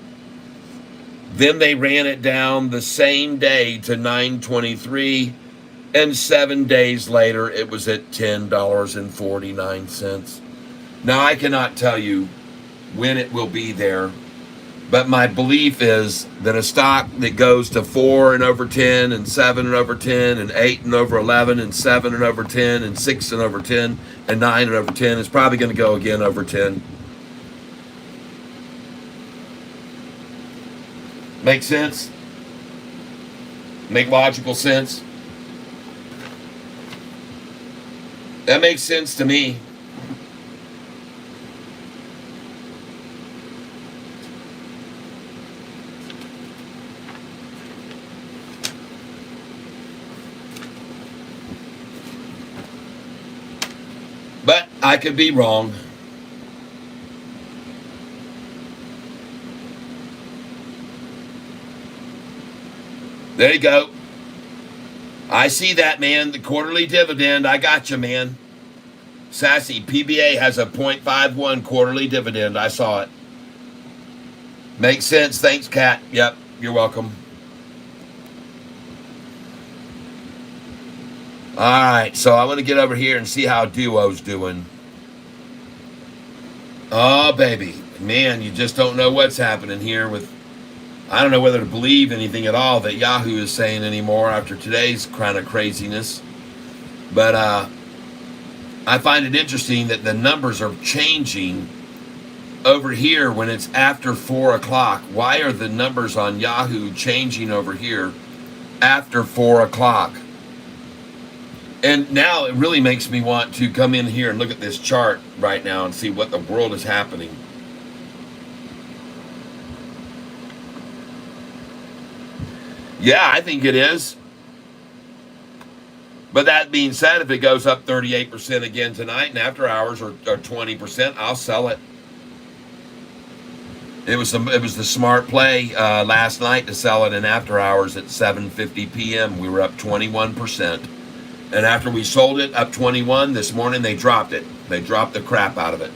Then they ran it down the same day to 923. And 7 days later, it was at $10.49. Now, I cannot tell you when it will be there, but my belief is that a stock that goes to 4 and over 10, and 7 and over 10, and 8 and over 11, and 7 and over 10, and 6 and over 10, and 9 and over 10 is probably going to go again over 10. Make sense? Make logical sense? That makes sense to me. But I could be wrong. There you go. I see that, man. The quarterly dividend. I got you, man. Sassy, PBA has a 0.51 quarterly dividend. I saw it. Makes sense. Thanks, Kat. Yep, you're welcome. All right, so I want to get over here and see how Duo's doing. Oh, baby. Man, you just don't know what's happening here with... I don't know whether to believe anything at all that Yahoo is saying anymore after today's kind of craziness. But I find it interesting that the numbers are changing over here when it's after 4 o'clock. Why are the numbers on Yahoo changing over here after 4 o'clock? And now it really makes me want to come in here and look at this chart right now and see what the world is happening. Yeah, I think it is. But that being said, if it goes up 38% again tonight and after hours or 20%, I'll sell it. It was the smart play last night to sell it in after hours at 7:50 p.m. We were up 21%. And after we sold it up 21 this morning, they dropped it. They dropped the crap out of it.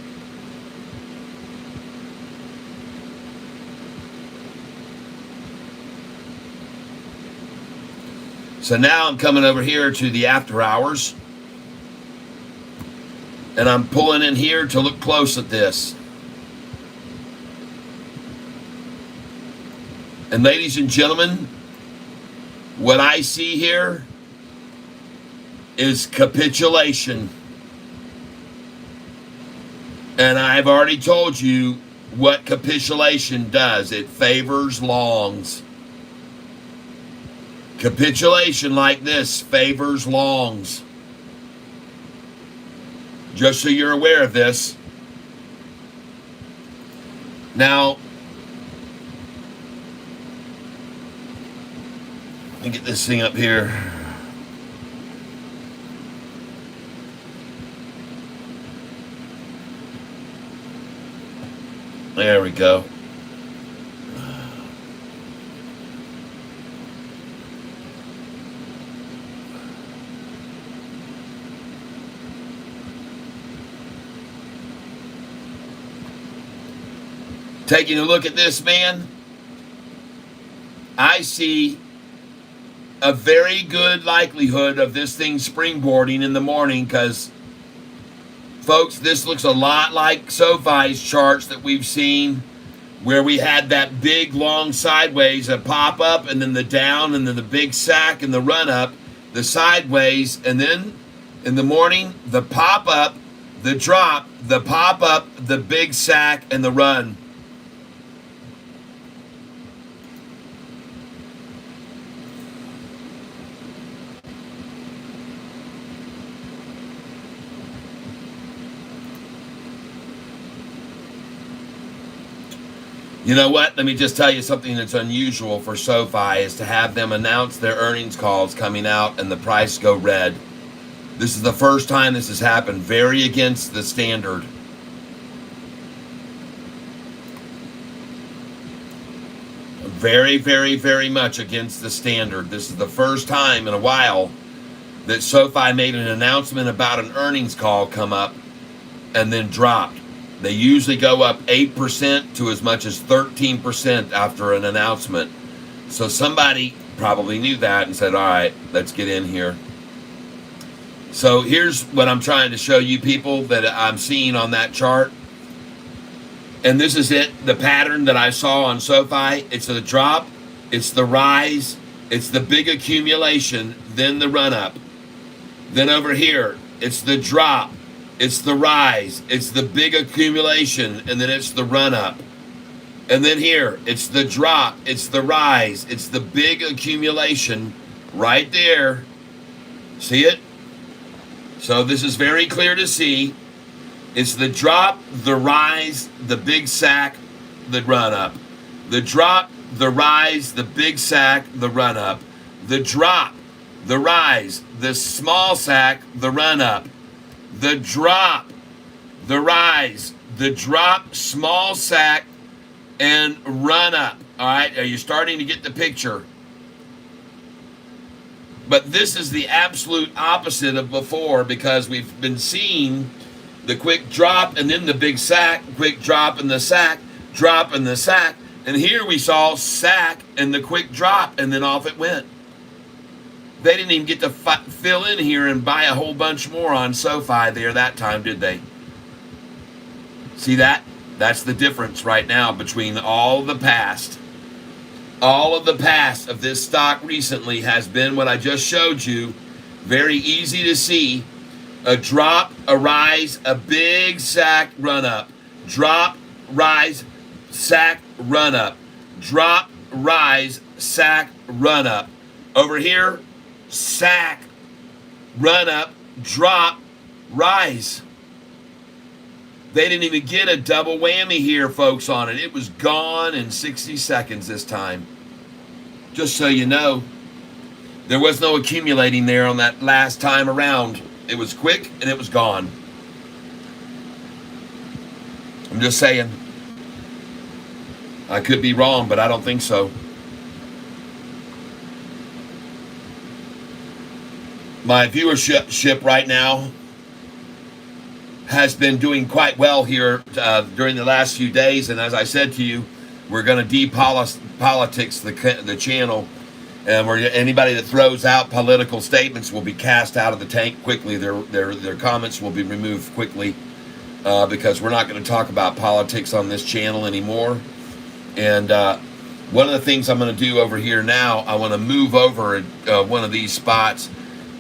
So now I'm coming over here to the after hours. And I'm pulling in here to look close at this. And ladies and gentlemen, what I see here is capitulation. And I've already told you what capitulation does. It favors longs. Capitulation like this favors longs. Just so you're aware of this. Now, let me get this thing up here. There we go. Taking a look at this, man, I see a very good likelihood of this thing springboarding in the morning because, folks, this looks a lot like Sofi's charts that we've seen where we had that big long sideways, a pop up, and then the down, and then the big sack and the run up, the sideways, and then in the morning, the pop up, the drop, the pop up, the big sack, and the run. You know what? Let me just tell you something that's unusual for SoFi is to have them announce their earnings calls coming out and the price go red. This is the first time this has happened. Very against the standard. Very, very, very much against the standard. This is the first time in a while that SoFi made an announcement about an earnings call come up and then dropped. They usually go up 8% to as much as 13% after an announcement. So somebody probably knew that and said, all right, let's get in here. So here's what I'm trying to show you people that I'm seeing on that chart. And this is it, the pattern that I saw on SoFi. It's the drop, it's the rise, it's the big accumulation, then the run up. Then over here, it's the drop. It's the rise, it's the big accumulation, and then it's the run up. And then here, it's the drop, it's the rise, it's the big accumulation right there. See it? So this is very clear to see. It's the drop, the rise, the big sack, the run up. The drop, the rise, the big sack, the run up. The drop, the rise, the small sack, the run up. The drop, the rise, the drop, small sack, and run up. All right, are you starting to get the picture? But this is the absolute opposite of before because we've been seeing the quick drop and then the big sack, quick drop and the sack, drop and the sack. And here we saw sack and the quick drop and then off it went. They didn't even get to fill in here and buy a whole bunch more on SoFi there that time, did they? See that? That's the difference right now between all the past. All of the past of this stock recently has been what I just showed you. Very easy to see. A drop, a rise, a big sack, run up. Drop, rise, sack, run up. Drop, rise, sack, run up. Over here, sack, run up, drop, rise. They didn't even get a double whammy here, folks, on it. It was gone in 60 seconds this time. Just so you know, there was no accumulating there on that last time around. It was quick and it was gone. I'm just saying. I could be wrong, but I don't think so. My viewership right now has been doing quite well here during the last few days. And as I said to you, we're going to depolitics the channel. And anybody that throws out political statements will be cast out of the tank quickly. Their comments will be removed quickly because we're not going to talk about politics on this channel anymore. And one of the things I'm going to do over here now, I want to move over one of these spots.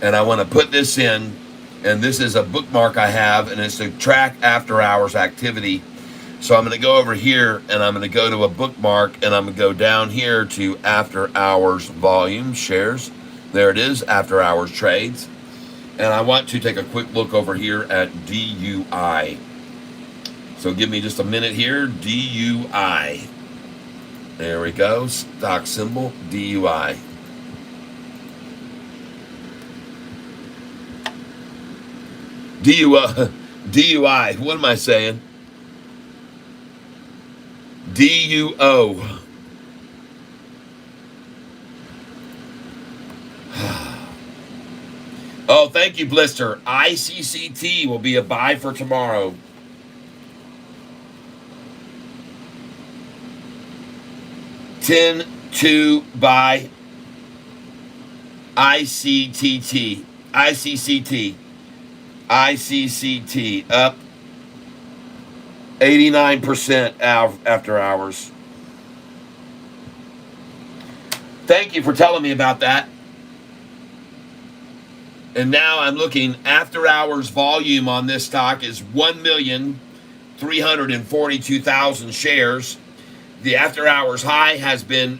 And I want to put this in, and this is a bookmark I have, and it's to track after hours activity. So I'm going to go over here, and I'm going to go to a bookmark, and I'm going to go down here to after hours volume shares. There it is, after hours trades. And I want to take a quick look over here at DUI. So give me just a minute here, DUI. There we go, stock symbol, DUI. DUI, what am I saying? DUO. Oh, thank you, Blister. ICCT will be a buy for tomorrow. 10 to buy ICCT up 89% after hours. Thank you for telling me about that. And now I'm looking, after hours volume on this stock is 1,342,000 shares. The after hours high has been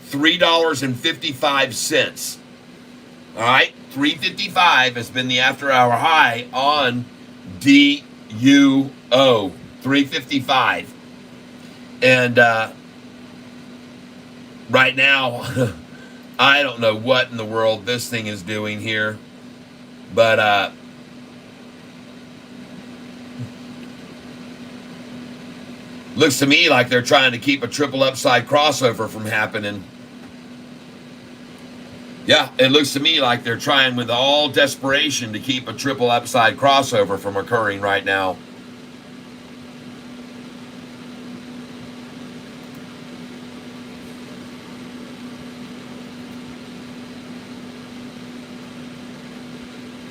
$3.55. All right, $3.55 has been the after hour high on DUO. $3.55. And right now, I don't know what in the world this thing is doing here. But looks to me like they're trying to keep a triple upside crossover from happening. Yeah, it looks to me like they're trying with all desperation to keep a triple upside crossover from occurring right now.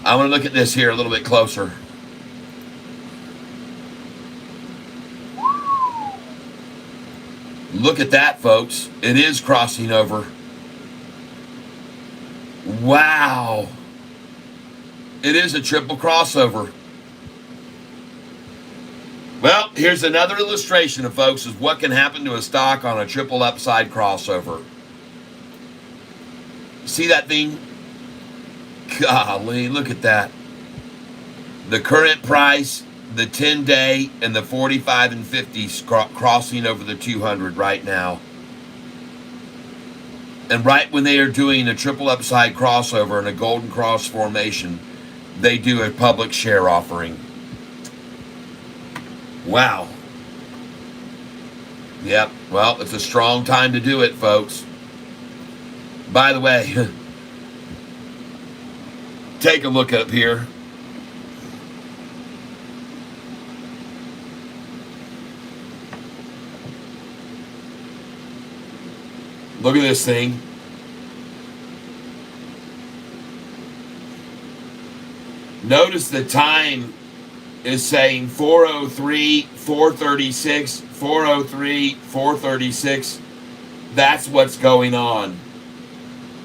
I want to look at this here a little bit closer. Look at that, folks. It is crossing over. Wow. It is a triple crossover. Well, here's another illustration of, folks, of what can happen to a stock on a triple upside crossover. See that thing? Golly, look at that. The current price, the 10-day, and the 45 and 50 crossing over the 200 right now. And right when they are doing a triple upside crossover and a golden cross formation, they do a public share offering. Wow. Yep, well, it's a strong time to do it, folks. By the way, take a look up here. Look at this thing. Notice the time is saying 4:03, 4:36, 4:03, 4:36. That's what's going on.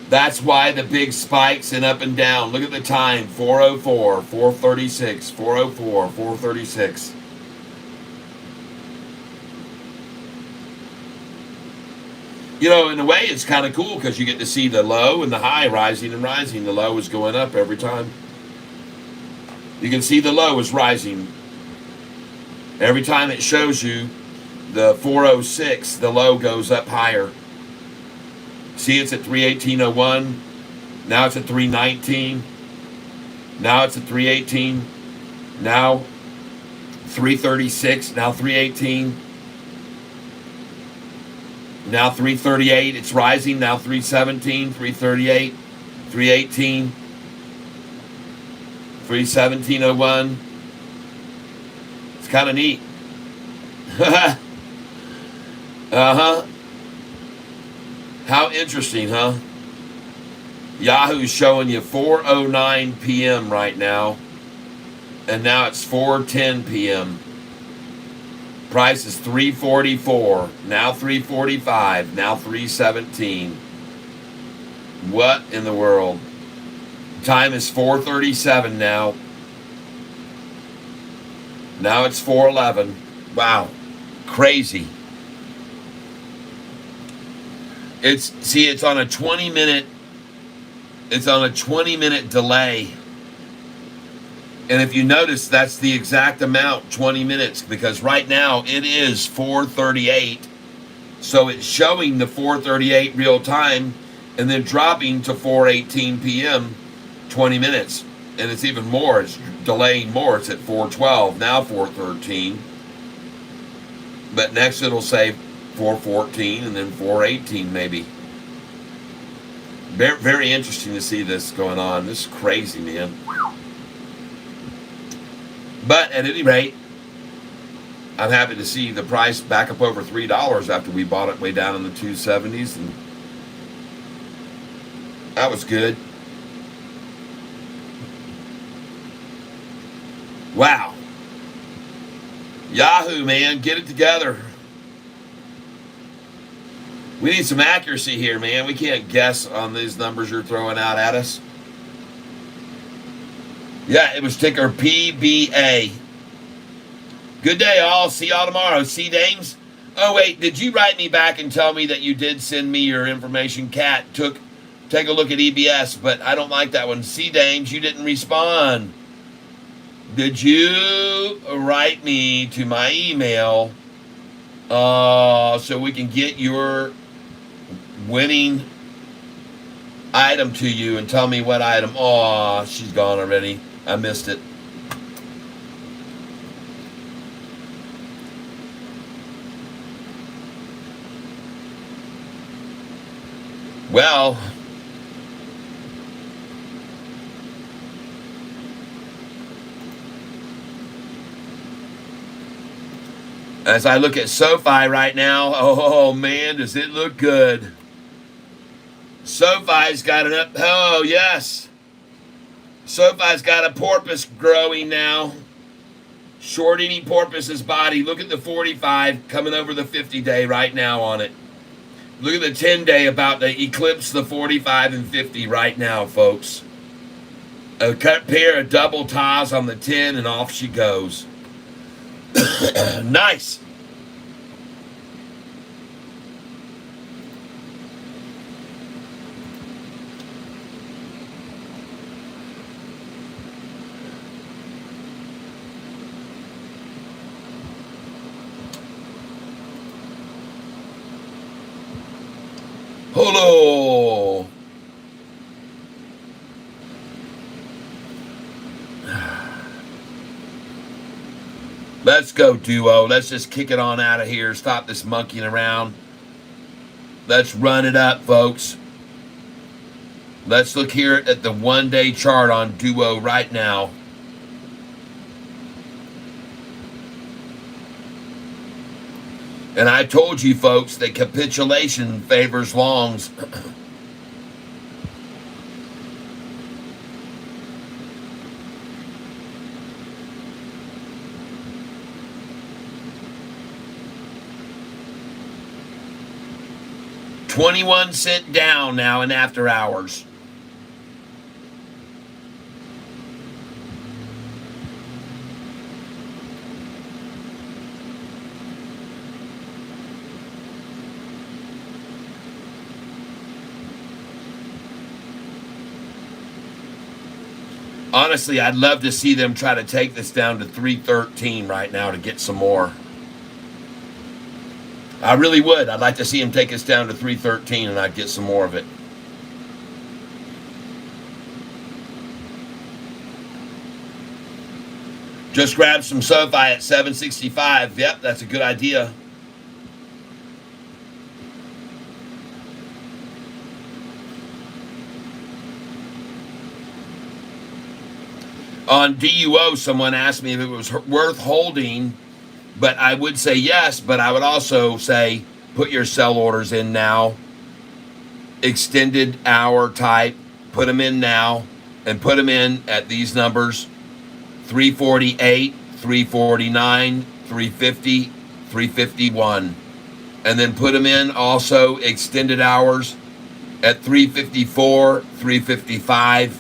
That's why the big spikes and up and down. Look at the time, 4:04, 4:36, 4:04, 4:36. You know, in a way, it's kind of cool because you get to see the low and the high rising and rising. The low is going up every time. You can see the low is rising. Every time it shows you the 406, the low goes up higher. See, it's at 318.01. Now it's at 319. Now it's at 318. Now 336. Now 318. Now 338. It's rising. Now 317, 338, 318, 317.01. It's kind of neat. Uh-huh. How interesting, huh? Yahoo's showing you 4:09 p.m. right now. And now it's 4:10 p.m. Price is 344. Now 345. Now 317. What in the world? Time is 4:37 now. Now it's 4:11. Wow. Crazy. It's on a 20-minute delay. And if you notice, that's the exact amount, 20 minutes, because right now it is 4:38. So it's showing the 4:38 real time and then dropping to 4:18 p.m. 20 minutes. And it's even more. It's delaying more. It's at 4:12, now 4:13. But next it'll say 4:14 and then 4:18 maybe. Very, very interesting to see this going on. This is crazy, man. But at any rate, I'm happy to see the price back up over $3 after we bought it way down in the 270s, and that was good. Wow. Yahoo, man, get it together. We need some accuracy here, man. We can't guess on these numbers you're throwing out at us. Yeah, it was ticker PBA. Good day, all. See y'all tomorrow. See, dames? Oh, wait, did you write me back and tell me that you did send me your information? Cat, take a look at EBS, but I don't like that one. See, dames, you didn't respond. Did you write me to my email so we can get your winning item to you and tell me what item? Oh, she's gone already. I missed it. Well, as I look at Sofi right now, oh man, does it look good. Sofi's got an oh yes. Sofi's got a porpoise growing now. Shortening porpoise's body. Look at the 45 coming over the 50-day right now on it. Look at the 10-day about to eclipse the 45 and 50 right now, folks. A pair of double ties on the 10 and off she goes. Nice. Hello. Let's go, duo. Let's just kick it on out of here. Stop this monkeying around. Let's run it up, folks. Let's look here at the one-day chart on duo right now. And I told you, folks, that capitulation favors longs. $0.21 down now in after hours. Honestly, I'd love to see them try to take this down to 313 right now to get some more. I really would. I'd like to see them take us down to 313 and I'd get some more of it. Just grab some Sofi at 765. Yep, that's a good idea. On DUO, someone asked me if it was worth holding, but I would say yes, but I would also say put your sell orders in now. Extended hour type, put them in now, and put them in at these numbers: 348, 349, 350, 351. And then put them in also extended hours at 354, 355.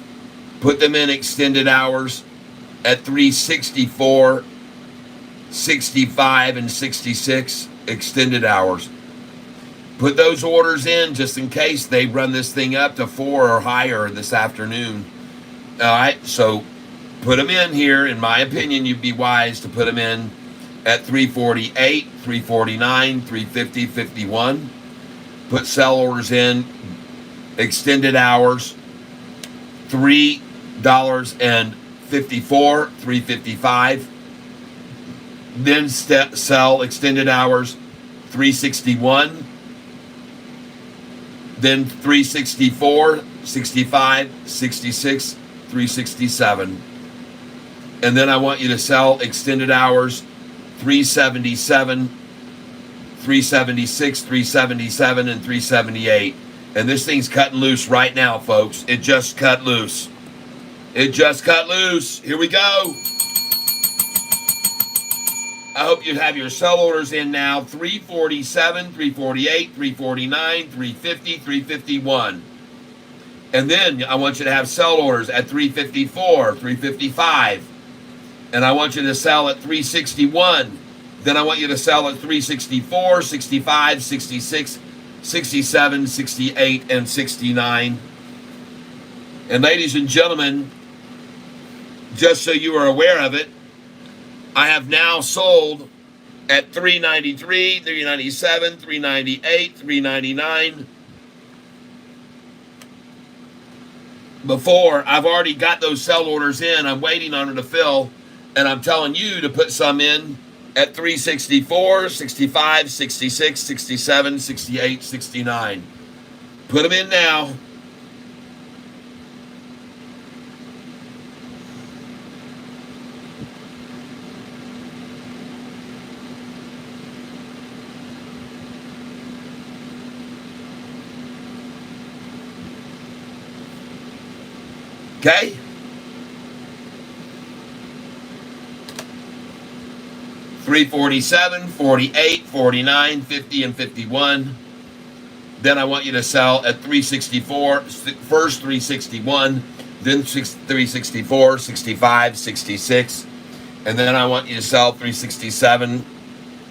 Put them in extended hours at 364, 65, and 66 extended hours. Put those orders in just in case they run this thing up to 4 or higher this afternoon. All right, so put them in here. In my opinion, you'd be wise to put them in at 348, 349, 350, 51. Put sell orders in, extended hours, $3.54, 355. Then sell extended hours, 361. Then 364, 65, 66, 367. And then I want you to sell extended hours, 377, 376, 377, and 378. And this thing's cutting loose right now, folks. It just cut loose. It just cut loose. Here we go. I hope you have your sell orders in now. 347, 348, 349, 350, 351. And then I want you to have sell orders at 354, 355. And I want you to sell at 361. Then I want you to sell at 364, 65, 66, 67, 68, and 69. And ladies and gentlemen, just so you are aware of it, I have now sold at 393, 397, 398, 399. Before, I've already got those sell orders in. I'm waiting on it to fill. And I'm telling you to put some in at 364, 65, 66, 67, 68, 69. Put them in now. Okay? $347, $48, $49, $50, and $51. Then I want you to sell at $364, first $361, then $364, $65, $66. And then I want you to sell $367.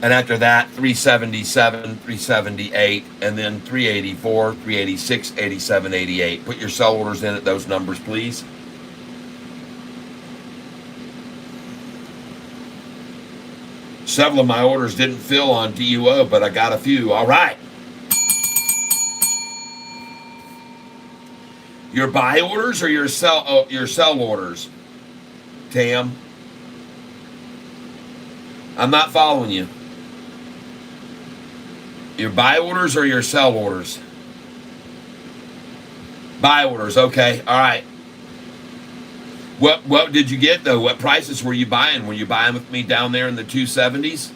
And after that, $377, $378, and then $384, $386, $87, $88. Put your sell orders in at those numbers, please. Several of my orders didn't fill on DUO, but I got a few. All right. Your buy orders or your sell orders, Tam? I'm not following you. Your buy orders or your sell orders? Buy orders, okay. All right. What did you get, though? What prices were you buying? Were you buying with me down there in the 270s?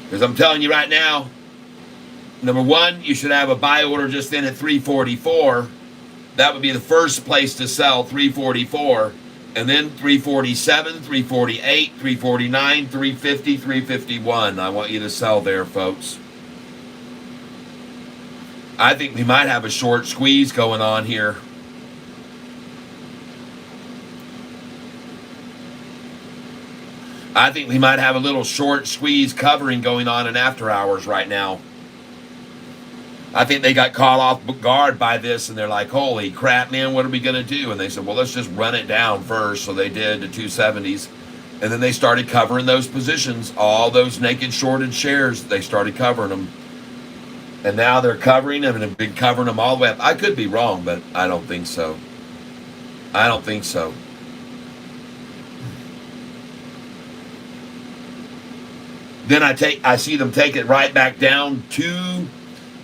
Because I'm telling you right now, number one, you should have a buy order just in at 344. That would be the first place to sell, 344. And then 347, 348, 349, 350, 351. I want you to sell there, folks. I think we might have a short squeeze going on here. I think we might have a little short squeeze covering going on in after hours right now. I think they got caught off guard by this, and they're like, holy crap, man, what are we going to do? And they said, well, let's just run it down first. So they did the 270s. And then they started covering those positions. All those naked shorted shares, they started covering them. And now they're covering them and have been covering them all the way up. I could be wrong, but I don't think so. I don't think so. Then I see them take it right back down to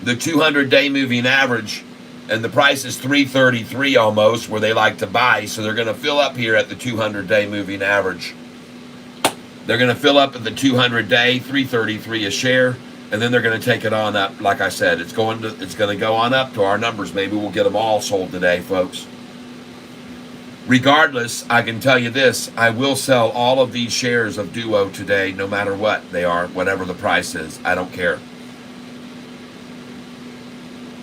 the 200-day moving average, and the price is 333 almost, where they like to buy. So they're going to fill up here at the 200-day moving average. They're going to fill up at the 200-day, 333 a share, and then they're going to take it on up. Like I said, it's going to go on up to our numbers. Maybe we'll get them all sold today, folks. Regardless, I can tell you this, I will sell all of these shares of Duo today, no matter what they are, whatever the price is. I don't care.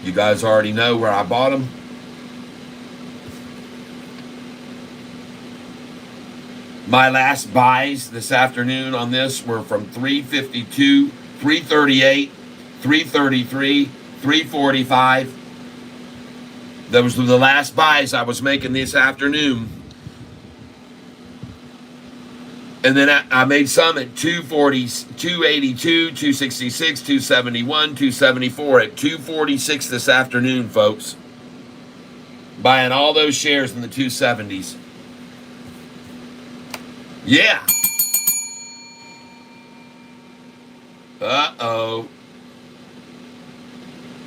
You guys already know where I bought them. My last buys this afternoon on this were from 352, 338, 333, 345. Those were the last buys I was making this afternoon. And then I made some at 240, 282, 266, 271, 274 at 246 this afternoon, folks. Buying all those shares in the 270s. Yeah. Uh-oh.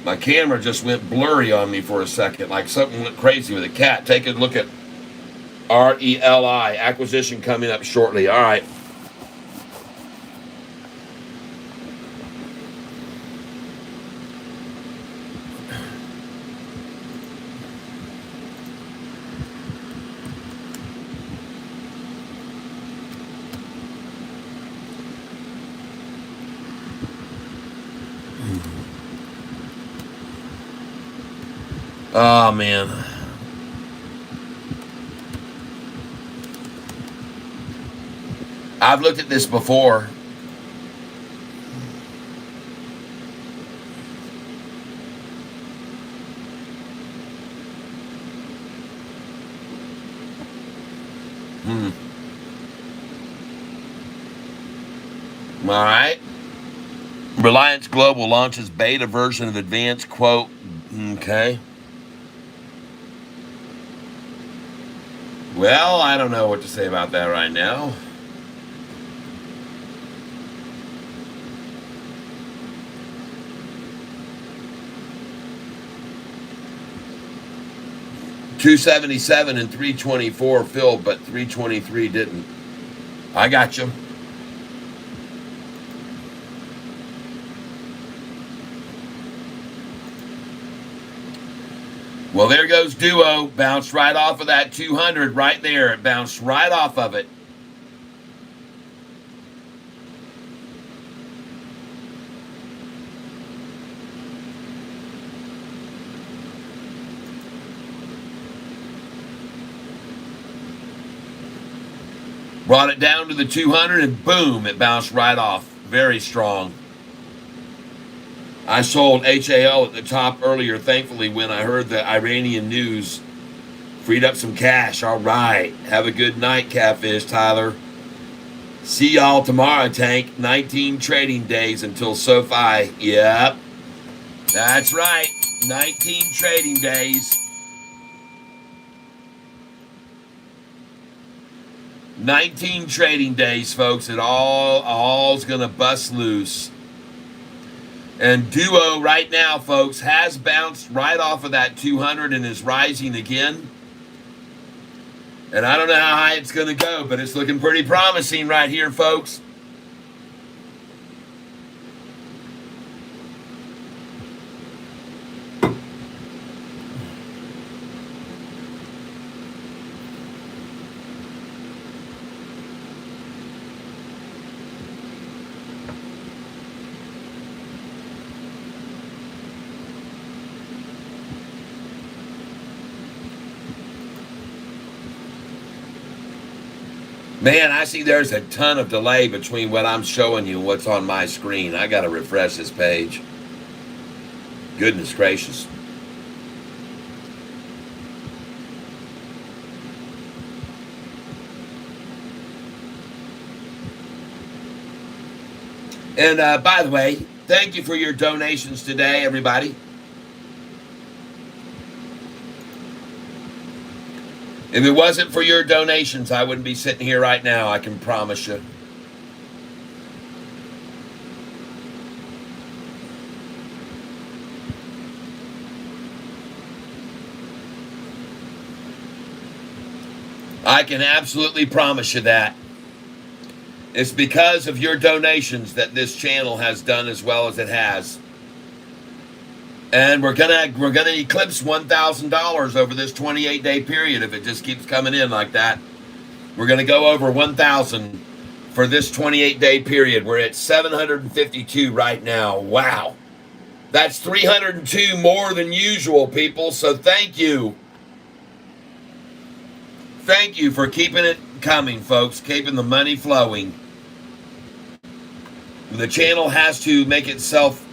My camera just went blurry on me for a second, like something went crazy with a cat. Take a look at RELI, acquisition coming up shortly. All right. Oh, man. I've looked at this before. All right. Reliance Global launches beta version of advanced quote. Okay. Well, I don't know what to say about that right now. $277 and $324 filled, but $323 didn't. I got you. Well, there goes Duo. Bounced right off of that 200 right there. It bounced right off of it. Brought it down to the 200 and boom, it bounced right off. Very strong. I sold HAL at the top earlier, thankfully, when I heard the Iranian news. Freed up some cash. All right. Have a good night, Catfish, Tyler. See y'all tomorrow, Tank. 19 trading days until Sofi. Yep. That's right. 19 trading days. 19 trading days, folks. It all's going to bust loose. And Duo right now, folks, has bounced right off of that 200 and is rising again. And I don't know how high it's going to go, but it's looking pretty promising right here, folks. Man, I see there's a ton of delay between what I'm showing you and what's on my screen. I got to refresh this page. Goodness gracious. And by the way, thank you for your donations today, everybody. If it wasn't for your donations, I wouldn't be sitting here right now, I can promise you. I can absolutely promise you that. It's because of your donations that this channel has done as well as it has. And we're gonna eclipse $1,000 over this 28-day period if it just keeps coming in like that. We're gonna go over 1,000 for this 28-day period. We're at 752 right now. Wow, that's 302 more than usual, people. So thank you. Thank you for keeping it coming, folks. Keeping the money flowing. The channel has to make itself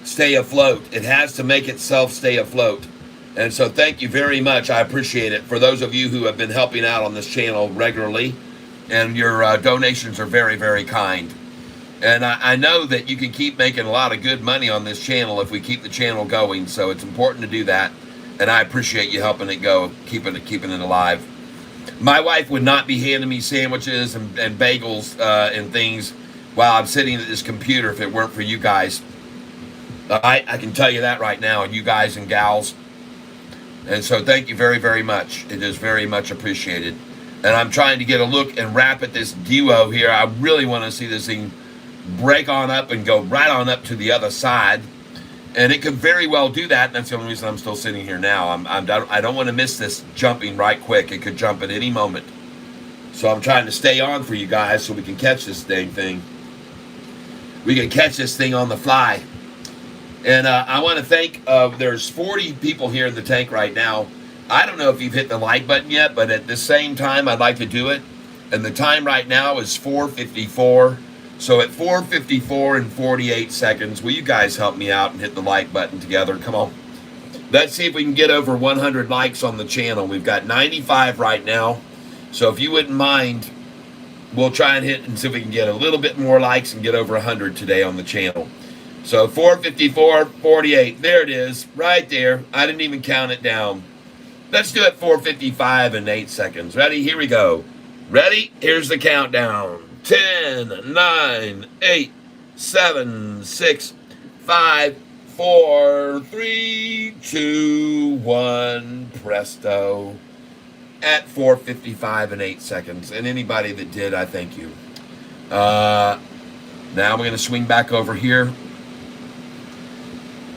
stay afloat. It has to make itself stay afloat. And so thank you very much. I appreciate it. For those of you who have been helping out on this channel regularly, and your donations are very, very kind. And I know that you can keep making a lot of good money on this channel if we keep the channel going. So it's important to do that. And I appreciate you helping it go, keeping it alive. My wife would not be handing me sandwiches and bagels and things while I'm sitting at this computer if it weren't for you guys. I can tell you that right now, you guys and gals. And so thank you very, very much. It is very much appreciated. And I'm trying to get a look and wrap at this duo here. I really want to see this thing break on up and go right on up to the other side. And it could very well do that. And that's the only reason I'm still sitting here now. I don't want to miss this jumping right quick. It could jump at any moment. So I'm trying to stay on for you guys so we can catch this dang thing. We can catch this thing on the fly. And I want to thank, there's 40 people here in the tank right now. I don't know if you've hit the like button yet, but at the same time, I'd like to do it. And the time right now is 4:54. So at 4:54 and 48 seconds, will you guys help me out and hit the like button together? Come on. Let's see if we can get over 100 likes on the channel. We've got 95 right now. So if you wouldn't mind, we'll try and hit and see if we can get a little bit more likes and get over 100 today on the channel. So 4:54, 48. There it is, right there. I didn't even count it down. Let's do it 4:55 and 8 seconds. Ready? Here we go. Ready? Here's the countdown. 10, 9, 8, 7, 6, 5, 4, 3, 2, 1. Presto. At 4:55 and 8 seconds. And anybody that did, I thank you. Now we're going to swing back over here.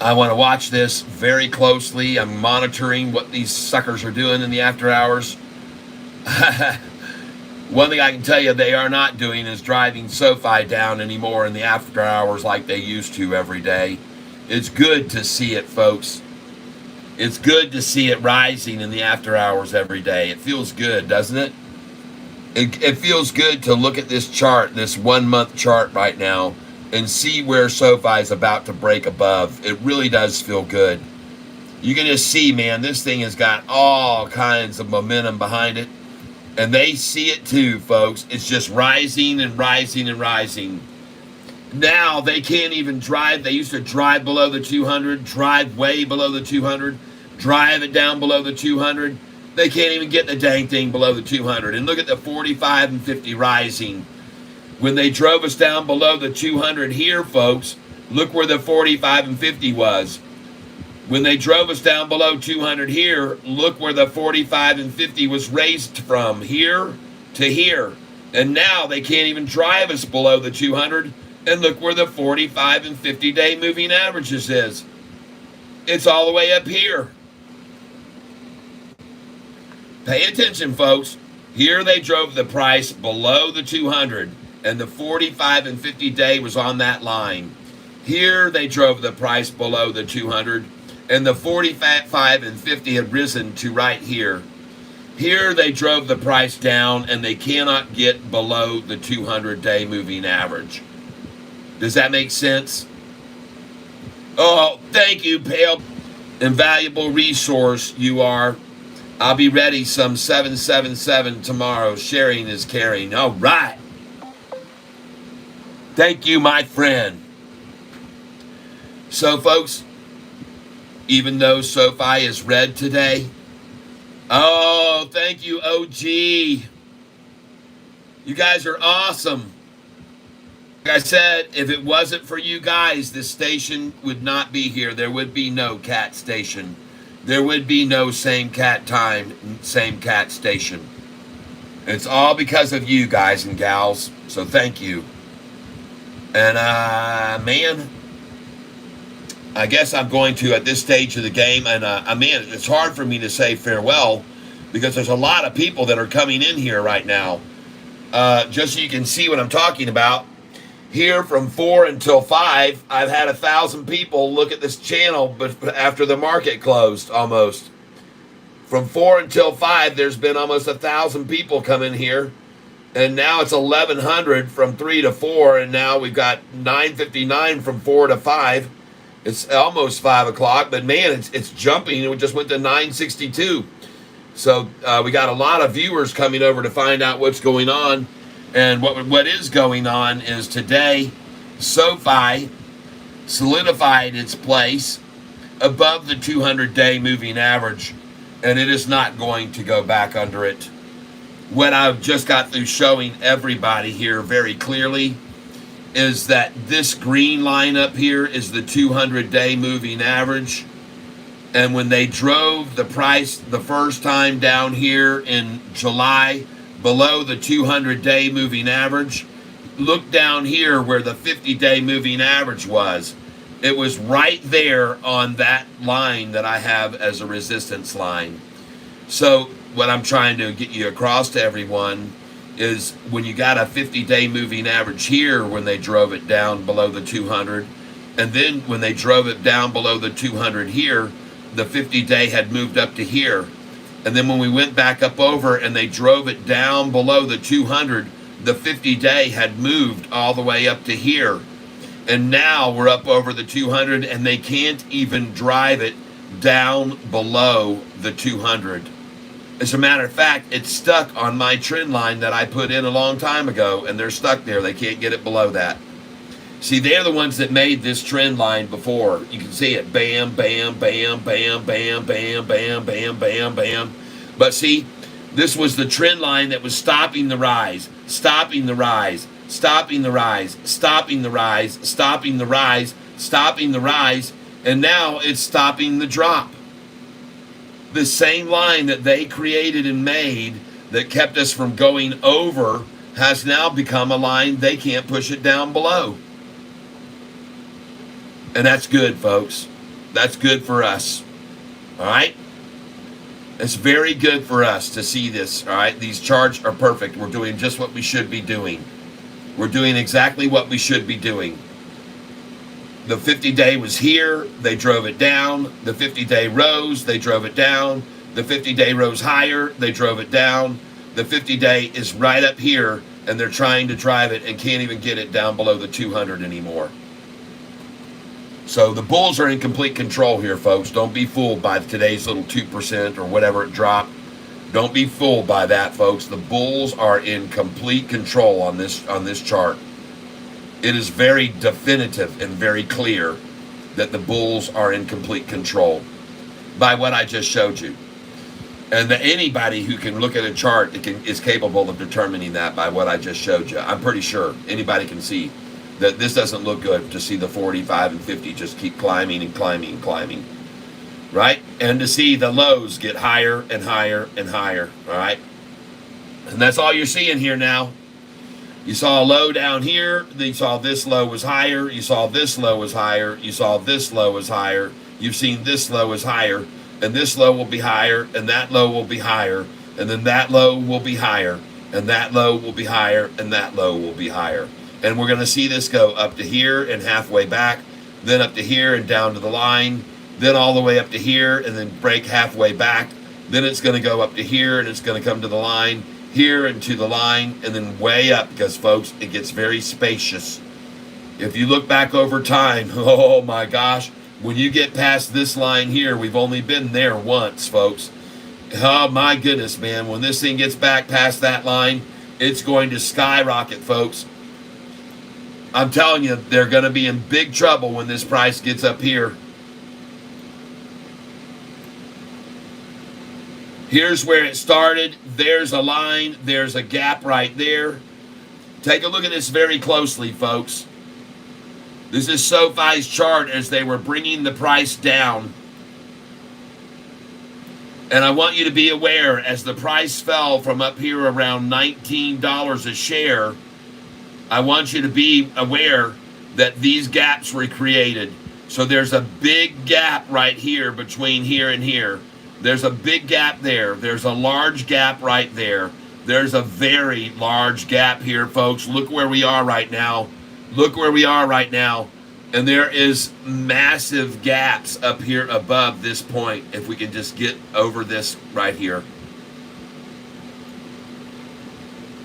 I want to watch this very closely. I'm monitoring what these suckers are doing in the after hours. One thing I can tell you they are not doing is driving Sofi down anymore in the after hours like they used to every day. It's good to see it, folks. It's good to see it rising in the after hours every day. It feels good, doesn't it? It feels good to look at this chart, this 1 month chart right now, and see where Sofi is about to break above. It really does feel good. You can just see, man, this thing has got all kinds of momentum behind it. And they see it too, folks. It's just rising and rising and rising. Now they can't even drive. They used to drive below the 200, drive way below the 200, drive it down below the 200. They can't even get the dang thing below the 200. And look at the 45 and 50 rising. When they drove us down below the 200 here, folks, look where the 45 and 50 was. When they drove us down below 200 here, look where the 45 and 50 was raised from, here to here. And now they can't even drive us below the 200. And look where the 45 and 50 day moving averages is. It's all the way up here. Pay attention, folks. Here they drove the price below the 200. And the 45 and 50 day was on that line. Here they drove the price below the 200. And the 45 and 50 had risen to right here. Here they drove the price down and they cannot get below the 200-day moving average. Does that make sense? Oh, thank you, pale. Invaluable resource you are. I'll be ready some 777 tomorrow. Sharing is caring. All right. Thank you, my friend. So, folks, even though Sofi is red today. Oh, thank you, OG. You guys are awesome. Like I said, if it wasn't for you guys, this station would not be here. There would be no cat station. There would be no same cat time, same cat station. It's all because of you guys and gals. So thank you. And, man, I guess I'm going to, at this stage of the game, and man, it's hard for me to say farewell because there's a lot of people that are coming in here right now. Just so you can see what I'm talking about. Here from 4 until 5, I've had 1,000 people look at this channel, but after the market closed, almost. From 4 until 5, there's been almost 1,000 people come in here. And now it's 1,100 from 3 to 4, and now we've got 959 from 4 to 5. It's almost 5 o'clock, but man, it's jumping. It just went to 962. So we got a lot of viewers coming over to find out what's going on. And what is going on is today, Sofi solidified its place above the 200-day moving average, and it is not going to go back under it. what I've just got through showing everybody here very clearly is that this green line up here is the 200-day moving average. And when they drove the price the first time down here in July below the 200-day moving average, look down here where the 50-day moving average was. It was right there on that line that I have as a resistance line. So what I'm trying to get you across to everyone is when you got a 50-day moving average here when they drove it down below the 200, and then when they drove it down below the 200 here, the 50-day had moved up to here. And then when we went back up over and they drove it down below the 200, the 50-day had moved all the way up to here. And now we're up over the 200 and they can't even drive it down below the 200. As a matter of fact, it's stuck on my trend line that I put in a long time ago, and they're stuck there. They can't get it below that. See, they're the ones that made this trend line before. You can see it. Bam, bam, bam, bam, bam, bam, bam, bam, bam, bam. But see, this was the trend line that was stopping the rise, stopping the rise, stopping the rise, stopping the rise, stopping the rise, stopping the rise, and now it's stopping the drop. The same line that they created and made that kept us from going over has now become a line they can't push it down below. And that's good, folks. That's good for us. All right? It's very good for us to see this. All right? These charts are perfect. We're doing just what we should be doing. We're doing exactly what we should be doing. The 50-day was here. They drove it down. The 50-day rose. They drove it down. The 50-day rose higher. They drove it down. The 50-day is right up here, and they're trying to drive it and can't even get it down below the 200 anymore. So the bulls are in complete control here, folks. Don't be fooled by today's little 2% or whatever it dropped. Don't be fooled by that, folks. The bulls are in complete control on this chart. It is very definitive and very clear that the bulls are in complete control by what I just showed you. And that anybody who can look at a chart is capable of determining that by what I just showed you. I'm pretty sure anybody can see that this doesn't look good to see the 45 and 50 just keep climbing and climbing and climbing. Right? And to see the lows get higher and higher and higher. All right? And that's all you're seeing here now. You saw a low down here. You saw this low was higher. You saw this low was higher. You saw this low was higher. You've seen this low is higher. And this low will be higher. And that low will be higher. And then that low will be higher. And that low will be higher. And that low will be higher. And we're going to see this go up to here and halfway back. Then up to here and down to the line. Then all the way up to here and then break halfway back. Then it's going to go up to here and it's going to come to the line. Here and to the line, and then way up, because folks, it gets very spacious. If you look back over time, oh my gosh, when you get past this line here, we've only been there once, folks. Oh my goodness, man, when this thing gets back past that line, it's going to skyrocket, folks. I'm telling you, they're going to be in big trouble when this price gets up here. Here's where it started. There's a line. There's a gap right there. Take a look at this very closely, folks. This is Sofi's chart as they were bringing the price down. And I want you to be aware, as the price fell from up here around $19 a share, I want you to be aware that these gaps were created. So there's a big gap right here between here and here. There's a big gap there. There's a large gap right there. There's a very large gap here, folks. Look where we are right now. Look where we are right now. And there is massive gaps up here above this point. If we can just get over this right here.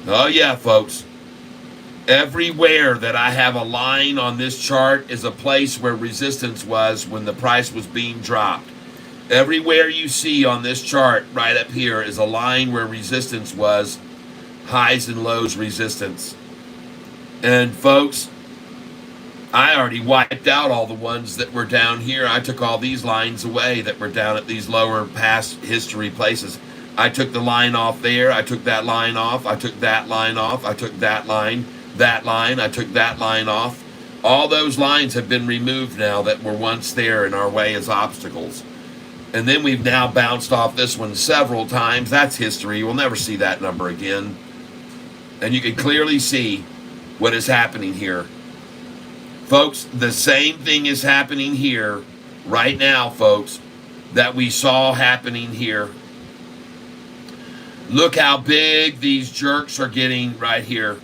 Oh yeah, folks. Everywhere that I have a line on this chart is a place where resistance was when the price was being dropped. Everywhere you see on this chart right up here is a line where resistance was, highs and lows resistance. And folks, I already wiped out all the ones that were down here. I took all these lines away that were down at these lower past history places. I took the line off there. I took that line off. I took that line off. I took that line. I took that line off. All those lines have been removed now that were once there in our way as obstacles. And then we've now bounced off this one several times. That's history. We'll never see that number again. And you can clearly see what is happening here. Folks, the same thing is happening here right now, folks, that we saw happening here. Look how big these jerks are getting right here.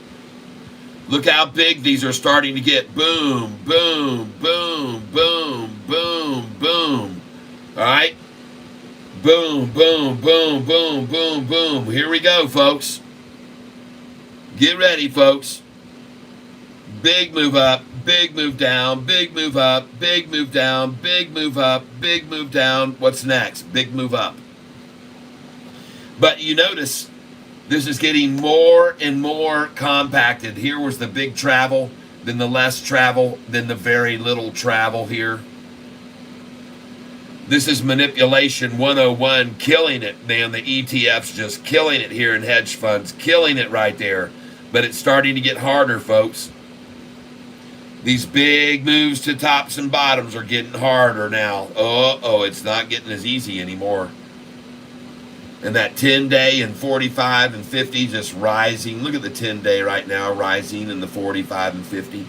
Look how big these are starting to get. Boom, boom, boom, boom, boom, boom. All right? Boom, boom, boom, boom, boom, boom. Here we go, folks. Get ready, folks. Big move up, big move down, big move up, big move down, big move up, big move down. What's next? Big move up. But you notice this is getting more and more compacted. Here was the big travel, then the less travel, then the very little travel here. This is manipulation 101, killing it, man. The ETF's just killing it here in hedge funds, killing it right there. But it's starting to get harder, folks. These big moves to tops and bottoms are getting harder now. Oh, it's not getting as easy anymore. And that 10-day and 45 and 50 just rising. Look at the 10-day right now rising, and the 45 and 50.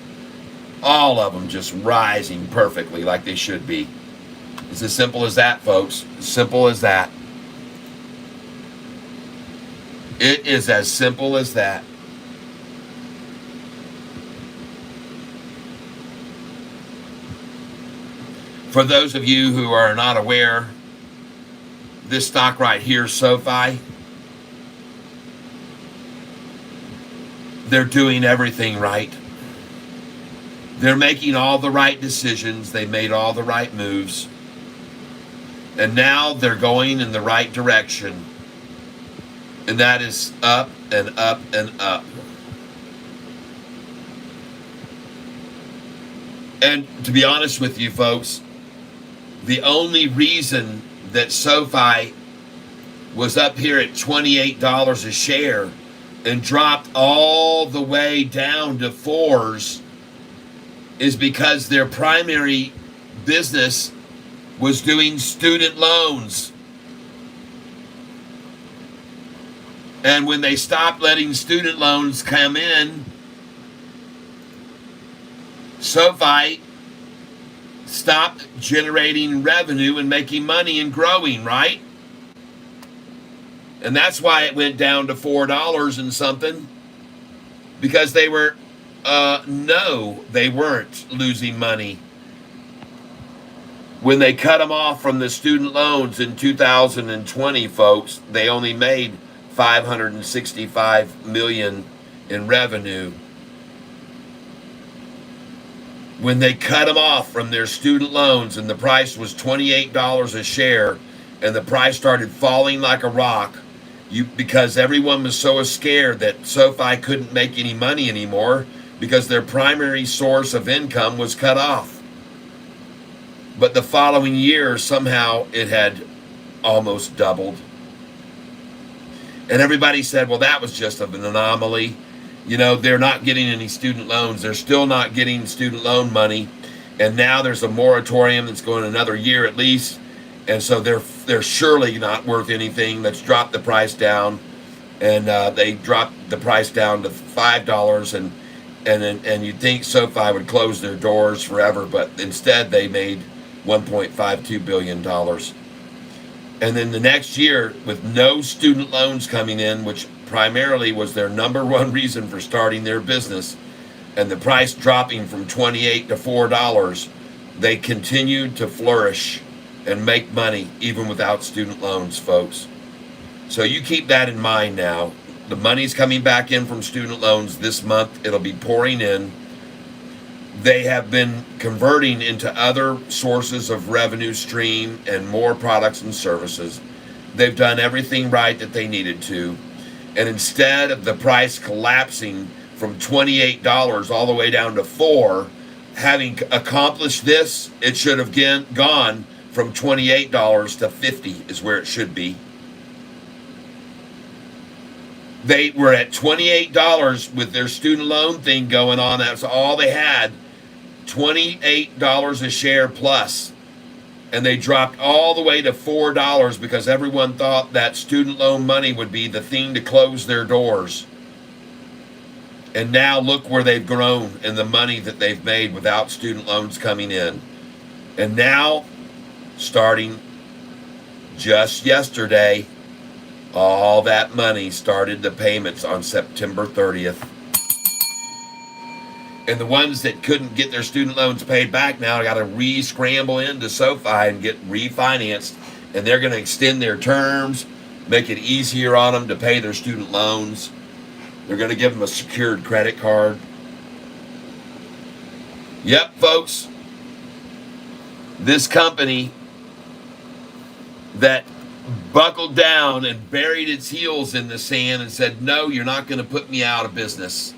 All of them just rising perfectly like they should be. It's as simple as that, folks. As simple as that. It is as simple as that. For those of you who are not aware, this stock right here, Sofi, they're doing everything right. They're making all the right decisions. They made all the right moves. And now they're going in the right direction. And that is up and up and up. And to be honest with you, folks, the only reason that Sofi was up here at $28 a share and dropped all the way down to 4s is because their primary business was doing student loans. And when they stopped letting student loans come in, Sofi stopped generating revenue and making money and growing, right? And that's why it went down to $4 and something. Because they were, no, they weren't losing money. When they cut them off from the student loans in 2020, folks, they only made $565 million in revenue. When they cut them off from their student loans and the price was $28 a share and the price started falling like a rock, because everyone was so scared that Sofi couldn't make any money anymore because their primary source of income was cut off. But the following year, somehow it had almost doubled. And everybody said, well, that was just an anomaly. You know, they're not getting any student loans. They're still not getting student loan money. And now there's a moratorium that's going another year at least. And so they're surely not worth anything. Let's drop the price down. And they dropped the price down to $5. And you'd think Sofi would close their doors forever. But instead, they made $1.52 billion. And then the next year, with no student loans coming in, which primarily was their number one reason for starting their business, and the price dropping from $28 to $4, they continued to flourish and make money even without student loans, folks. So you keep that in mind now. The money's coming back in from student loans this month. It'll be pouring in. They have been converting into other sources of revenue stream and more products and services. They've done everything right that they needed to. And instead of the price collapsing from $28 all the way down to $4, having accomplished this, it should have gone from $28 to $50 is where it should be. They were at $28 with their student loan thing going on. That's all they had. $28 a share plus. And they dropped all the way to $4 because everyone thought that student loan money would be the thing to close their doors. And now look where they've grown and the money that they've made without student loans coming in. And now, starting just yesterday, all that money started the payments on September 30th. And the ones that couldn't get their student loans paid back now got to re-scramble into Sofi and get refinanced. And they're going to extend their terms, make it easier on them to pay their student loans. They're going to give them a secured credit card. Yep, folks. This company that buckled down and buried its heels in the sand and said, no, you're not going to put me out of business.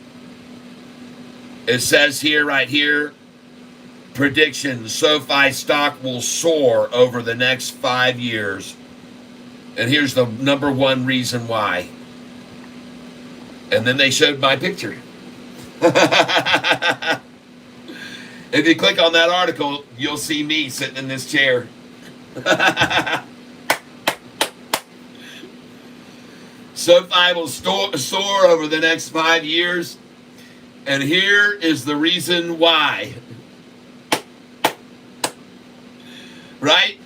It says here, right here, prediction, SoFi stock will soar over the next 5 years. And here's the number one reason why. And then they showed my picture. If you click on that article, you'll see me sitting in this chair. SoFi will soar over the next 5 years. And here is the reason why. Right?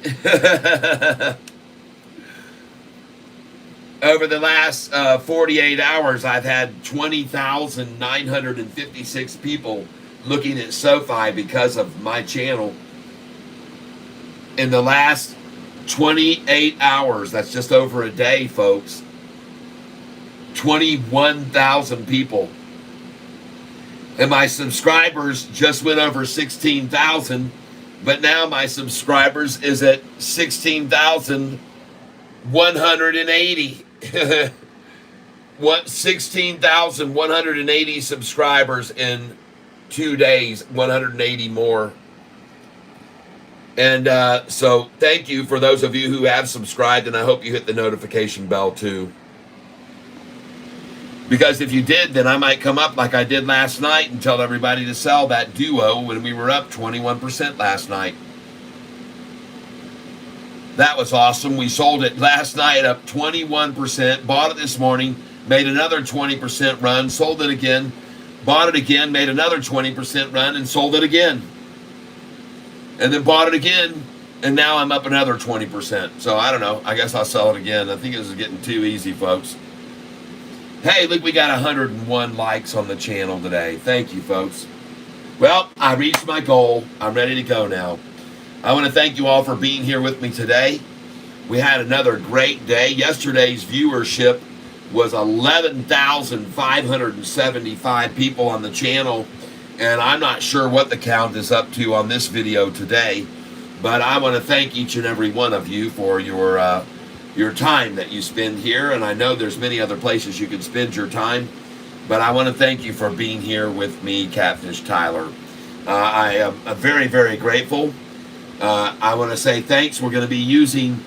Over the last 48 hours, I've had 20,956 people looking at Sofi because of my channel. In the last 28 hours, that's just over a day, folks, 21,000 people. And my subscribers just went over 16,000, but now my subscribers is at 16,180. 16,180 subscribers in 2 days, 180 more. And so thank you for those of you who have subscribed, and I hope you hit the notification bell too. Because if you did, then I might come up like I did last night and tell everybody to sell that duo when we were up 21% last night. That was awesome. We sold it last night up 21%, bought it this morning, made another 20% run, sold it again, bought it again, made another 20% run, and sold it again. And then bought it again, and now I'm up another 20%. So I don't know. I guess I'll sell it again. I think this is getting too easy, folks. Hey, look, we got 101 likes on the channel today. Thank you, folks. Well, I reached my goal. I'm ready to go now. I want to thank you all for being here with me today. We had another great day. Yesterday's viewership was 11,575 people on the channel, and I'm not sure what the count is up to on this video today, but I want to thank each and every one of you for your time that you spend here, and I know there's many other places you can spend your time, but I want to thank you for being here with me, Catfish Tyler. I am very, very grateful. I want to say thanks. We're going to be using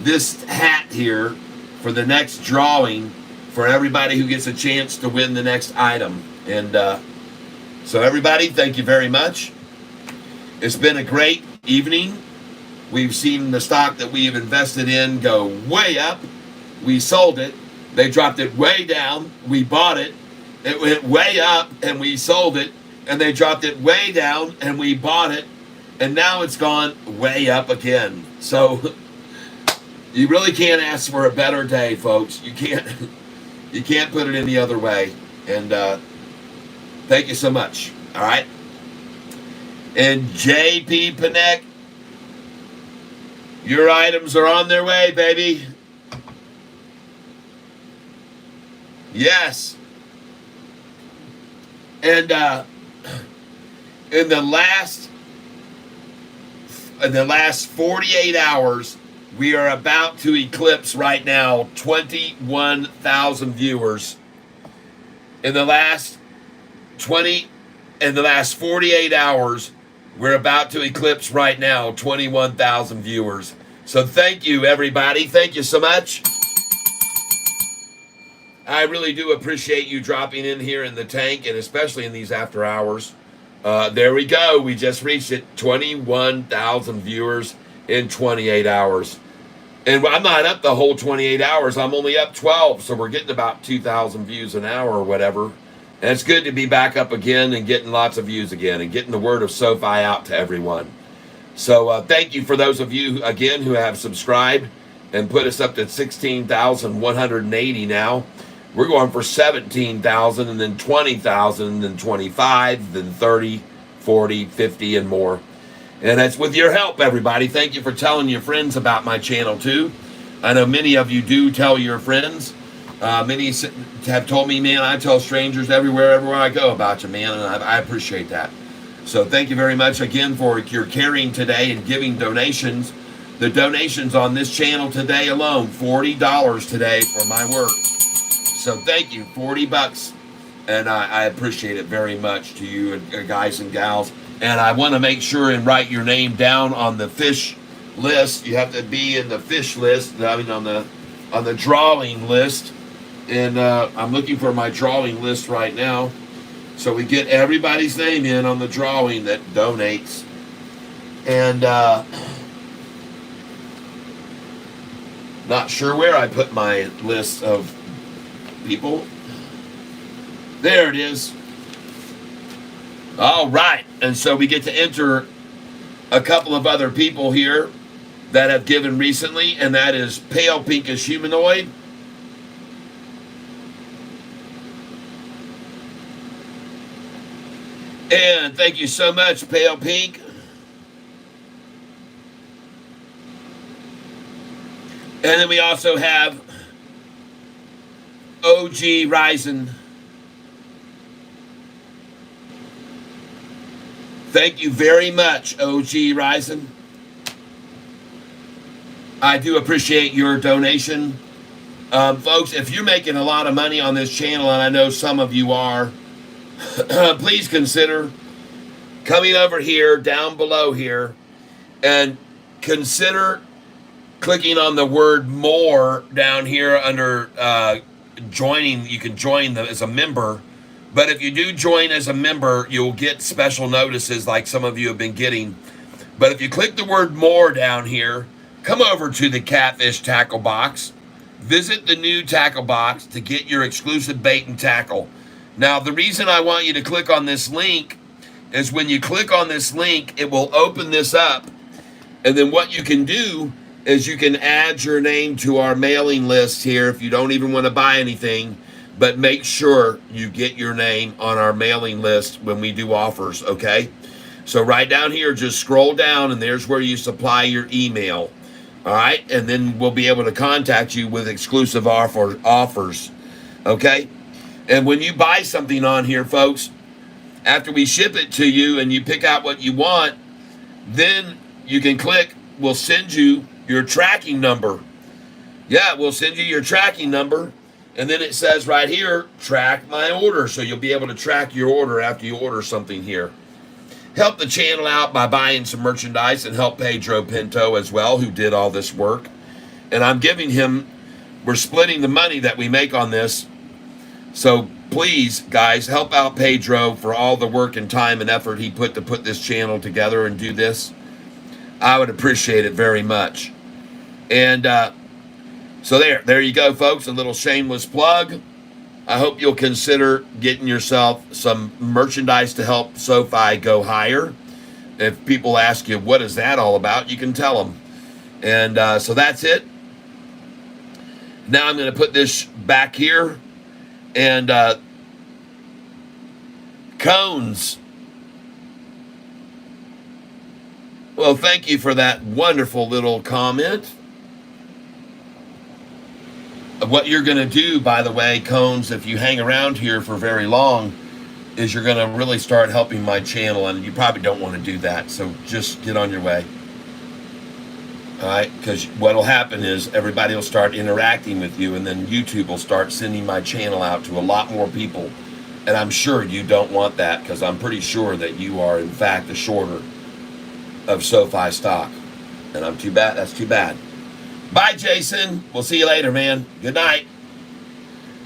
this hat here for the next drawing for everybody who gets a chance to win the next item. And so everybody, thank you very much. It's been a great evening. We've seen the stock that we have invested in go way up. We sold it. They dropped it way down. We bought it. It went way up and we sold it. And they dropped it way down and we bought it. And now it's gone way up again. So you really can't ask for a better day, folks. You can't put it any other way. And thank you so much. All right. And JP Panek, your items are on their way, baby. Yes. And in the last 48 hours, we are about to eclipse right now 21,000 viewers. In the last 48 hours, we're about to eclipse right now 21,000 viewers. So thank you, everybody. Thank you so much. I really do appreciate you dropping in here in the tank, and especially in these after hours. There we go. We just reached it. 21,000 viewers in 28 hours. And I'm not up the whole 28 hours. I'm only up 12, so we're getting about 2,000 views an hour or whatever. And it's good to be back up again and getting lots of views again and getting the word of Sofi out to everyone. So thank you for those of you, again, who have subscribed and put us up to 16,180 now. We're going for 17,000 and then 20,000 and then 25, then 30, 40, 50, and more. And that's with your help, everybody. Thank you for telling your friends about my channel, too. I know many of you do tell your friends. Many have told me, man, I tell strangers everywhere I go about you, man, and I appreciate that. So thank you very much again for your caring today and giving donations. The donations on this channel today alone, $40 today for my work. So thank you, $40. And I appreciate it very much to you guys and gals. And I want to make sure and write your name down on the fish list. You have to be in the fish list, I mean on the drawing list. And I'm looking for my drawing list right now. So we get everybody's name in on the drawing that donates. And not sure where I put my list of people. There it is. All right. And so we get to enter a couple of other people here that have given recently, and that is Pale Pinkish Humanoid. And thank you so much, Pale Pink. And then we also have OG Ryzen. Thank you very much, OG Ryzen. I do appreciate your donation. Folks, if you're making a lot of money on this channel, and I know some of you are, please consider coming over here, down below here, and consider clicking on the word more down here under joining. You can join as a member, but if you do join as a member, you'll get special notices like some of you have been getting. But if you click the word more down here, come over to the Catfish tackle box, visit the new tackle box to get your exclusive bait and tackle. Now, the reason I want you to click on this link is when you click on this link, it will open this up. And then what you can do is you can add your name to our mailing list here if you don't even want to buy anything. But make sure you get your name on our mailing list when we do offers, okay? So right down here, just scroll down, and there's where you supply your email. All right? And then we'll be able to contact you with exclusive offers, okay? And when you buy something on here, folks, after we ship it to you and you pick out what you want, then you can click, we'll send you your tracking number. Yeah, we'll send you your tracking number. And then it says right here, track my order. So you'll be able to track your order after you order something here. Help the channel out by buying some merchandise and help Pedro Pinto as well, who did all this work. And I'm giving him, we're splitting the money that we make on this. So please, guys, help out Pedro for all the work and time and effort he put to put this channel together and do this. I would appreciate it very much. And so there you go, folks, a little shameless plug. I hope you'll consider getting yourself some merchandise to help Sofi go higher. If people ask you, what is that all about, you can tell them. And so that's it. Now I'm going to put this back here. And cones. Well, thank you for that wonderful little comment. What you're going to do, by the way, Cones, if you hang around here for very long, is you're going to really start helping my channel, and you probably don't want to do that, so just get on your way. All right, because what will happen is everybody will start interacting with you, and then YouTube will start sending my channel out to a lot more people, and I'm sure you don't want that, because I'm pretty sure that you are, in fact, a shorter of Sofi stock, and that's too bad. Bye, Jason. We'll see you later, man. Good night.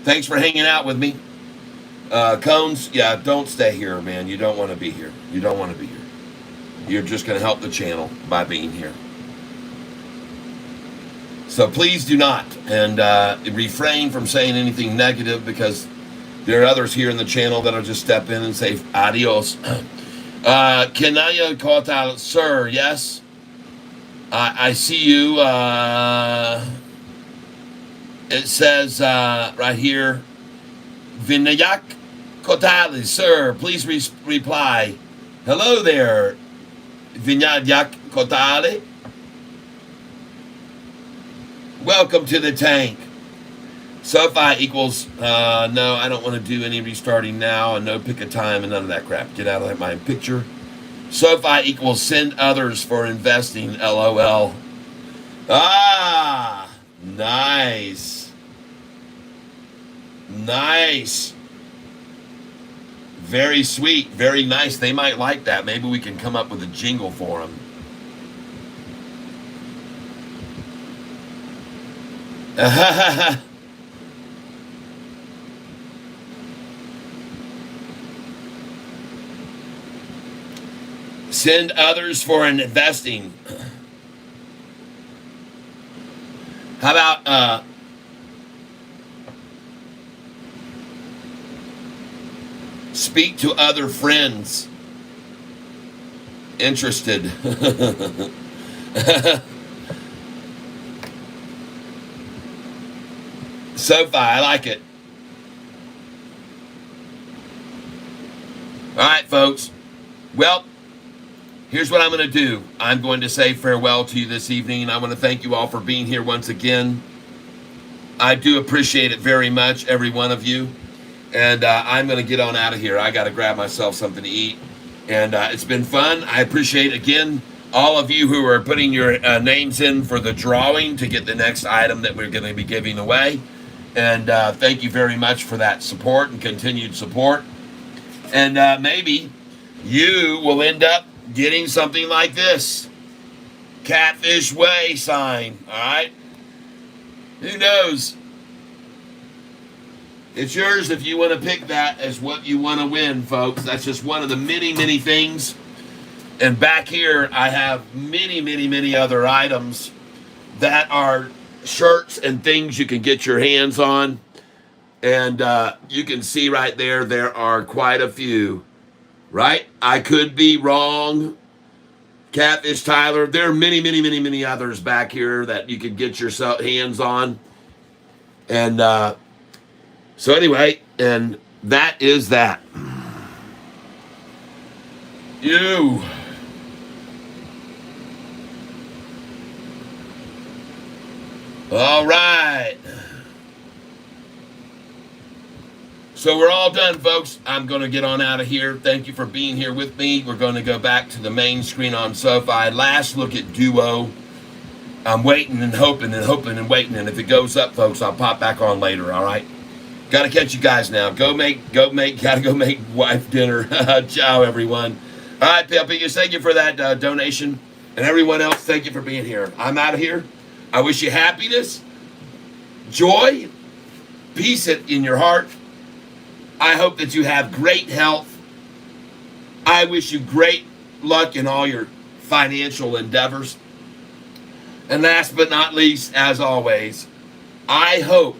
Thanks for hanging out with me. Cones, yeah, don't stay here, man. You don't want to be here. You don't want to be here. You're just going to help the channel by being here. So please do not, and refrain from saying anything negative, because there are others here in the channel that'll just step in and say adios. Kenaya Kotal, sir, yes? I see you. It says right here, Vinayak Kotali, sir, please reply. Hello there, Vinayak Kotali. Welcome to the tank. Sofi equals, no, I don't want to do any restarting now, and no pick a time and none of that crap. Get out of my picture. Sofi equals send others for investing, LOL. Ah, nice. Nice. Very sweet, very nice. They might like that. Maybe we can come up with a jingle for them. Send others for investing. How about speak to other friends interested? Sofi, I like it. All right, folks. Well, here's what I'm going to do. I'm going to say farewell to you this evening. I want to thank you all for being here once again. I do appreciate it very much, every one of you. And I'm going to get on out of here. I got to grab myself something to eat. And it's been fun. I appreciate, again, all of you who are putting your names in for the drawing to get the next item that we're going to be giving away. And thank you very much for that support and continued support. And maybe you will end up getting something like this. Catfish Way sign. All right? Who knows? It's yours if you want to pick that as what you want to win, folks. That's just one of the many, many things. And back here, I have many, many, many other items that are shirts and things you can get your hands on. And you can see right there, there are quite a few. Right? I could be wrong. Catfish Tyler. There are many, many, many, many others back here that you can get your hands on. And so anyway, and that is that. You. All right. So we're all done, folks. I'm going to get on out of here. Thank you for being here with me. We're going to go back to the main screen on Sofi. Last look at Duo. I'm waiting and hoping and hoping and waiting. And if it goes up, folks, I'll pop back on later, all right? Got to catch you guys now. Gotta go make wife dinner. Ciao, everyone. All right, Pelpius, thank you for that donation. And everyone else, thank you for being here. I'm out of here. I wish you happiness, joy, peace in your heart. I hope that you have great health. I wish you great luck in all your financial endeavors. And last but not least, as always, I hope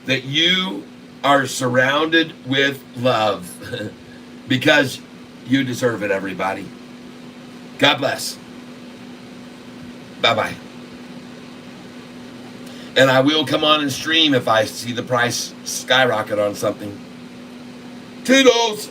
that you are surrounded with love because you deserve it, everybody. God bless. Bye-bye. And I will come on and stream if I see the price skyrocket on something. Toodles!